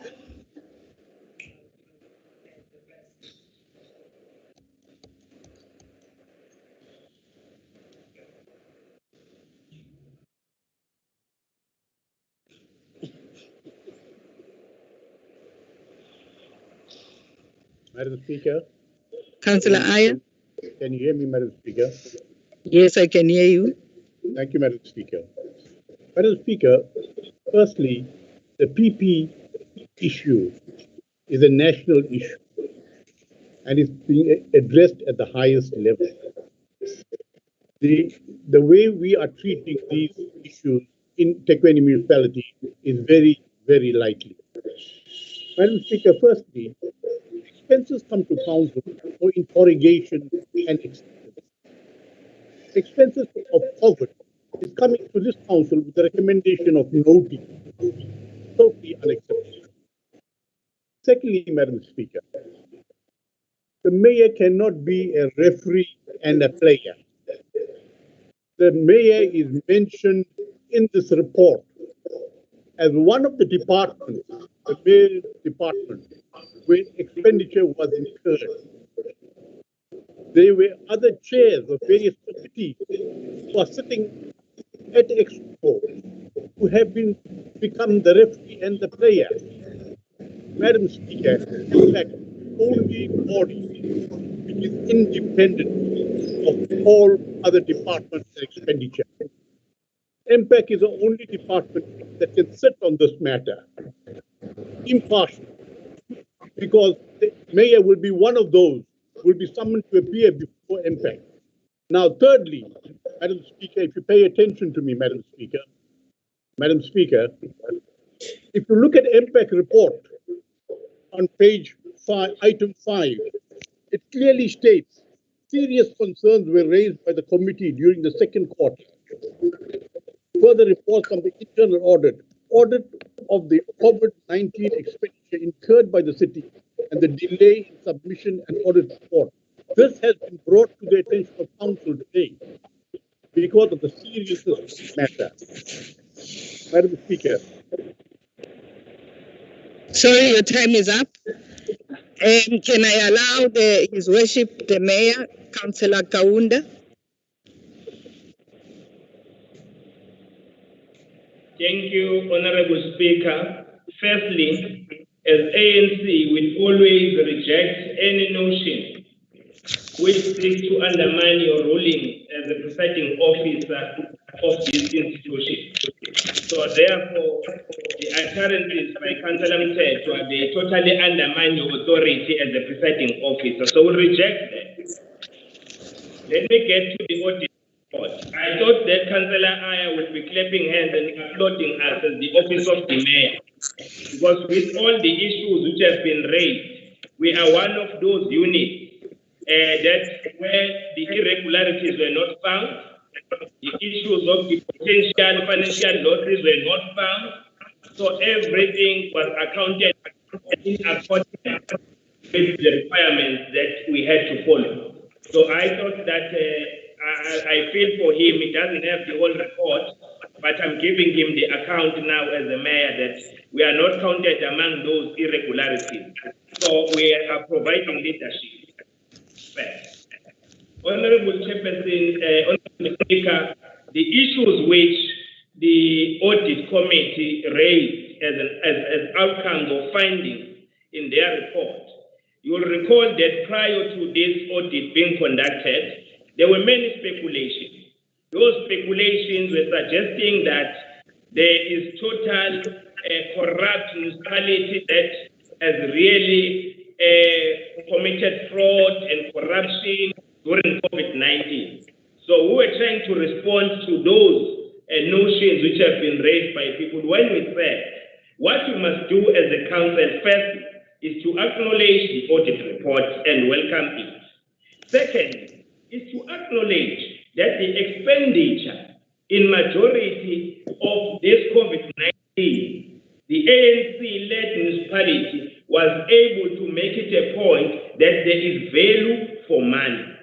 Madam Speaker.
Councillor Aya.
Can you hear me, Madam Speaker?
Yes, I can hear you.
Thank you, Madam Speaker. Madam Speaker, firstly, the PP issue is a national issue and it's being addressed at the highest level. The way we are treating these issues in Ethekwini municipality is very, very lightly. Madam Speaker, firstly, expenses come to council for interrogation and expenses. Expenses of COVID is coming to this council with the recommendation of noting. Totally unacceptable. Secondly, Madam Speaker, the mayor cannot be a referee and a player. The mayor is mentioned in this report as one of the departments, the mayor's department, where expenditure was incurred. There were other chairs of various committees who are sitting at Expo who have become the referee and the player. Madam Speaker, in fact, only body which is independent of all other departments and expenditure. MPAC is the only department that can sit on this matter, impartial, because the mayor will be one of those who will be summoned to appear before MPAC. Now, thirdly, Madam Speaker, if you pay attention to me, Madam Speaker, if you look at MPAC report on page 5, item 5, it clearly states serious concerns were raised by the committee during the second quarter. Further reports on the internal audit of the COVID-19 expenditure incurred by the city and the delay in submission and audit report. This has been brought to the attention of council today because of the seriousness of this matter. Madam Speaker.
Sorry, your time is up. Can I allow His Worship the Mayor, Councillor Kaunda?
Thank you, Honorable Speaker. Firstly, as ANC, we always reject any notion which seeks to undermine your ruling as the presiding officer of this institution. So therefore, the utterances by Councillor Mtetwa, they totally undermine your authority as the presiding officer. So we reject that. Let me get to the audit report. I thought that Councillor Aya would be clapping hands and applauding us as the office of the mayor. because with all the issues which have been raised, we are one of those units that where the irregularities were not found, the issues of the potential financial losses were not found, so everything was accounted in accordance with the requirements that we had to follow. So I thought that I feel for him. He doesn't have the whole report, but I'm giving him the account now as the mayor that we are not counted among those irregularities. So we are providing leadership. Honorable Chairperson, Honorable Speaker, the issues which the audit committee raised as outcomes or findings in their report, you will recall that prior to this audit being conducted, there were many speculations. Those speculations were suggesting that there is total corrupt municipality that has really committed fraud and corruption during COVID-19. So we were trying to respond to those notions which have been raised by people when we said what we must do as a council first is to acknowledge the audit report and welcome it. Second is to acknowledge that the expenditure in majority of this COVID-19, the ANC-led municipality was able to make it a point that there is value for money.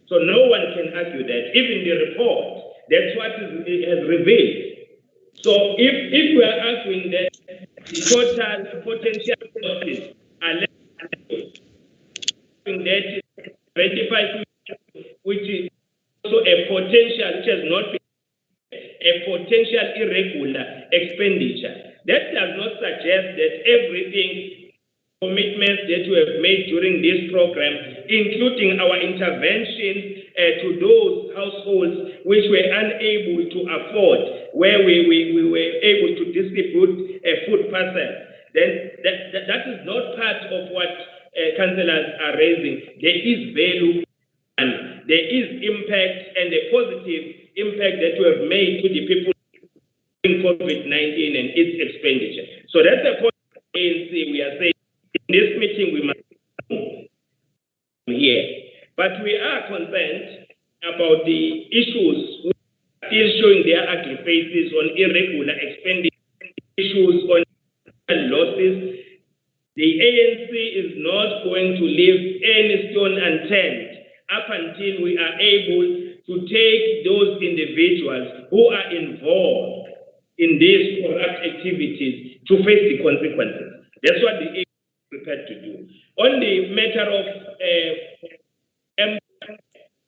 So no one can argue that. Even the report, that's what it has revealed. So if we are arguing that the total potential losses are less than that 25, which is also a potential, which has not been a potential irregular expenditure. That does not suggest that everything, commitments that we have made during this program, including our intervention to those households which were unable to afford, where we were able to distribute food parcels, then that is not part of what councillors are raising. There is value and there is impact and a positive impact that we have made to the people in COVID-19 and its expenditure. So that's the point of the ANC. We are saying in this meeting we must move here. But we are concerned about the issues still showing their ugly faces on irregular expenditure, issues on losses. The ANC is not going to leave any stone unturned up until we are able to take those individuals who are involved in these corrupt activities to face the consequences. That's what the ANC is prepared to do. On the matter of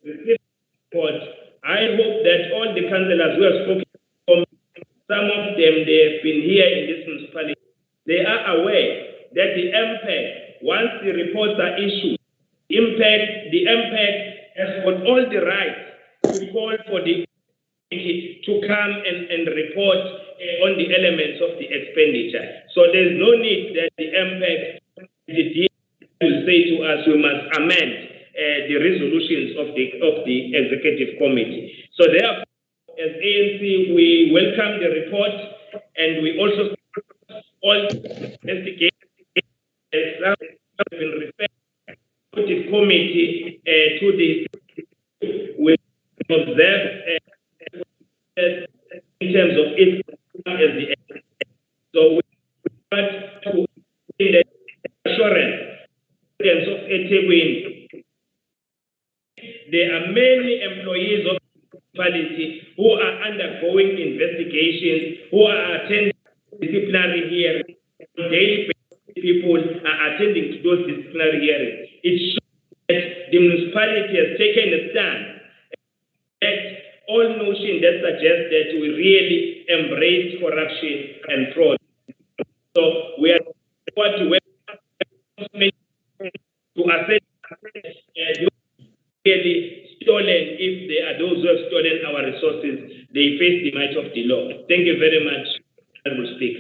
report, I hope that all the councillors who have spoken, some of them, they have been here in this municipality, they are aware that the impact, once the reports are issued, the impact has got all the rights to call for the to come and report on the elements of the expenditure. So there's no need that the impact will say to us we must amend the resolutions of the executive committee. So therefore, as ANC, we welcome the report and we also all investigate have been referred to the committee to the we observe in terms of it as the so we want to the assurance of Ethekwini. There are many employees of the municipality who are undergoing investigations, who are attending disciplinary hearings on daily basis. People are attending to those disciplinary hearings. It shows that the municipality has taken a stand against all notion that suggests that we really embrace corruption and fraud. So we are what to assess really stolen. If there are those who have stolen our resources, they face the might of the law. Thank you very much. I will speak.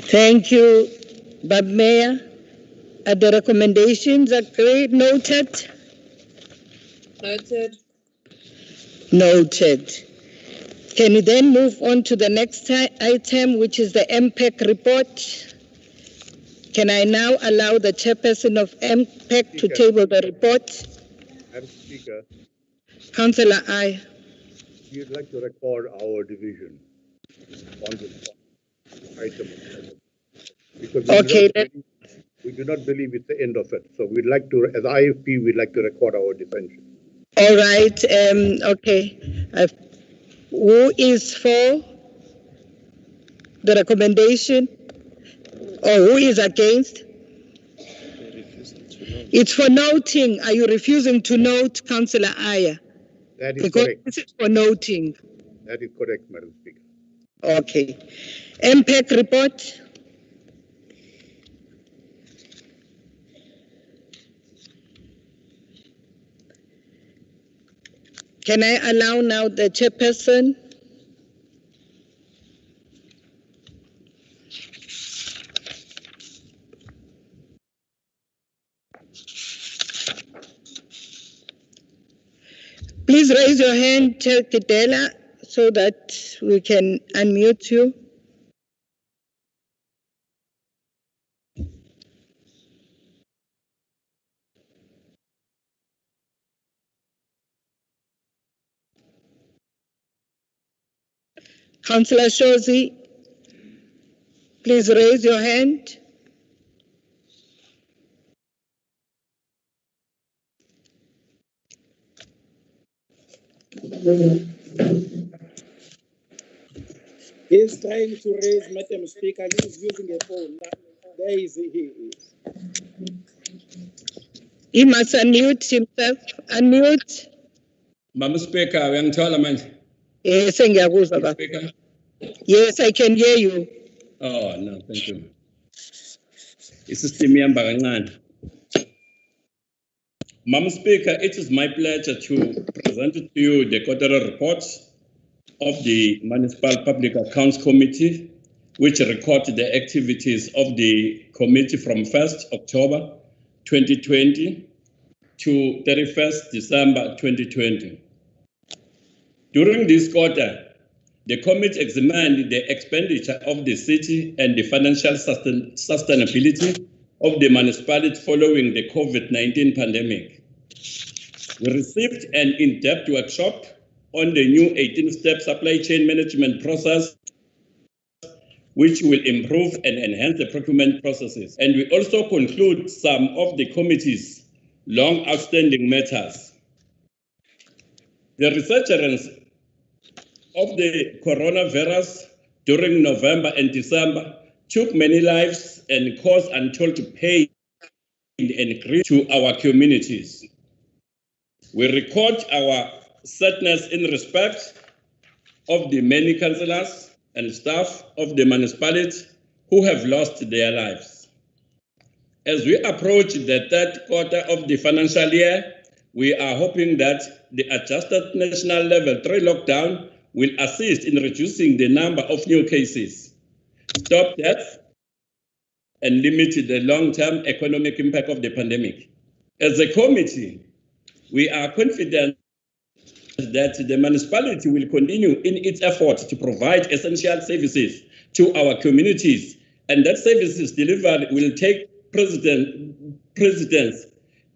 Thank you, Bab Mayor. Are the recommendations agreed? Noted?
Noted.
Noted. Can we then move on to the next item, which is the MPEC report? Can I now allow the chairperson of MPEC to table the report?
Madam Speaker,
Councillor I.
we'd like to record our division on this item. Because we do not believe it's the end of it. So we'd like to, as IFP, we'd like to record our dissension.
All right. Okay. Who is for the recommendation? Or who is against? It's for noting. Are you refusing to note, Councillor Aya?
That is correct.
This is for noting.
That is correct, Madam Speaker.
Okay. MPEC report. Can I allow now the chairperson? Please raise your hand, Chair Kitela, so that we can unmute you. Councillor Shozi, please raise your hand.
He's trying to raise, Madam Speaker. He's using a phone. There he is.
He must unmute himself. Unmute.
Madam Speaker, uyangithola manje?
Yes, ngiyakuzwa baba.
Speaker.
Yes, I can hear you.
Oh, no, thank you. Isystem ihamba kancane. Madam Speaker, it is my pleasure to present to you the quarterly report of the Municipal Public Accounts Committee, which records the activities of the committee from 1st October 2020 to 31st December 2020. During this quarter, the committee examined the expenditure of the city and the financial sustainability of the municipality following the COVID-19 pandemic. We received an in-depth workshop on the new 18-step supply chain management process, which will improve and enhance the procurement processes. And we also conclude some of the committee's long outstanding matters. The resurgence of the coronavirus during November and December took many lives and caused untold pain and grief to our communities. We record our sadness in respect of the many councillors and staff of the municipality who have lost their lives. As we approach the third quarter of the financial year, we are hoping that the adjusted national level 3 lockdown will assist in reducing the number of new cases, stop deaths, and limit the long-term economic impact of the pandemic. As a committee, we are confident that the municipality will continue in its effort to provide essential services to our communities, and that services delivered will take precedence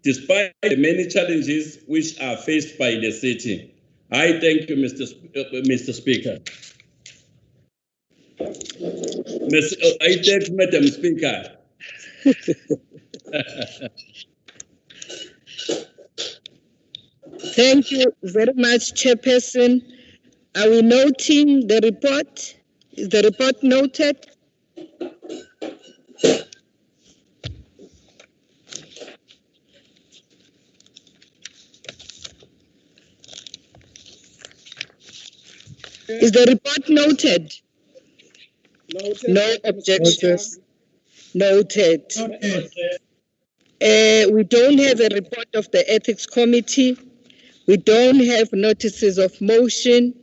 despite the many challenges which are faced by the city. I thank you, Mr. Speaker. I thank Madam Speaker.
Thank you very much, Chairperson. Are we noting the report? Is the report noted? Is the report noted?
Noted.
No objections. Noted. We don't have a report of the Ethics Committee. We don't have notices of motion.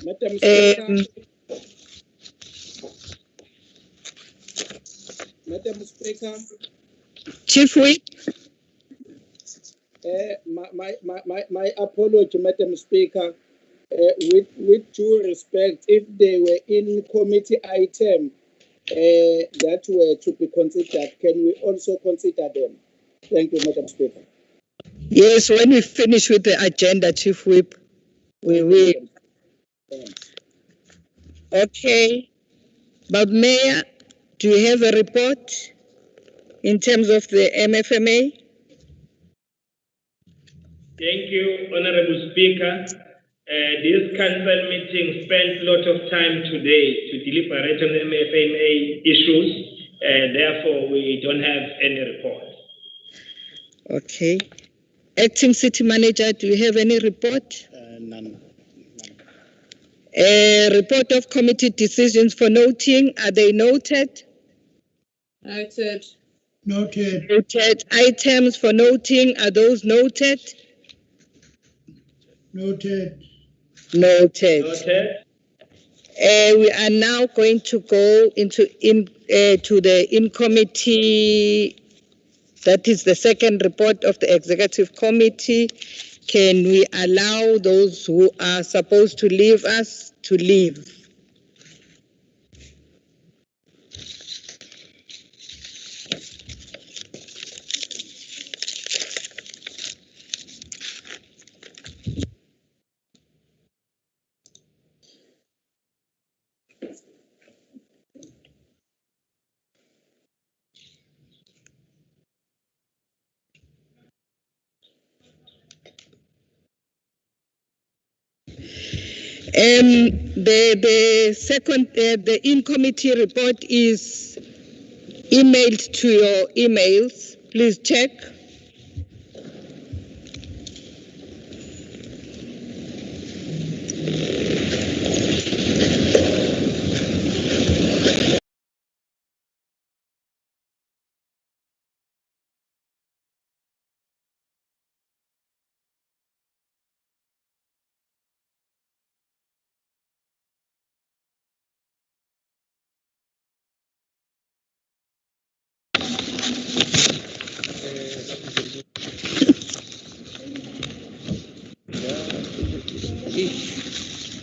Madam Speaker. Madam Speaker.
Chief Whip.
My apology, Madam Speaker. With due respect, if they were in committee item that were to be considered, can we also consider them? Thank you, Madam Speaker.
Yes, when we finish with the agenda, Chief Whip, we will. Okay. But Mayor, do you have a report in terms of the MFMA?
Thank you, Honorable Speaker. This council meeting spent a lot of time today to deliberate on MFMA issues. Therefore, we don't have any report.
Okay. Acting City Manager, do you have any report?
None.
Report of committee decisions for noting. Are they noted?
Noted.
Noted.
Noted. Items for noting. Are those noted?
Noted.
Noted.
Noted.
We are now going to go into to the in-committee. That is the second report of the executive committee. Can we allow those who are supposed to leave us to leave? The second, the in-committee report is emailed to your emails. Please check.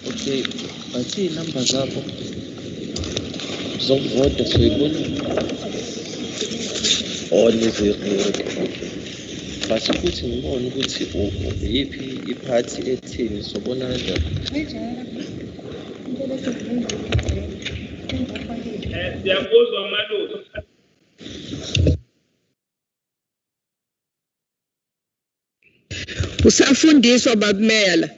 Okay, bathi number zakho zokuvota soyibona lezi-record. But futhi ngibona ukuthi yiphi iphathi ethini sobona kanjani.
Siyabuzwa Malusi.
Usafundiswa babumela.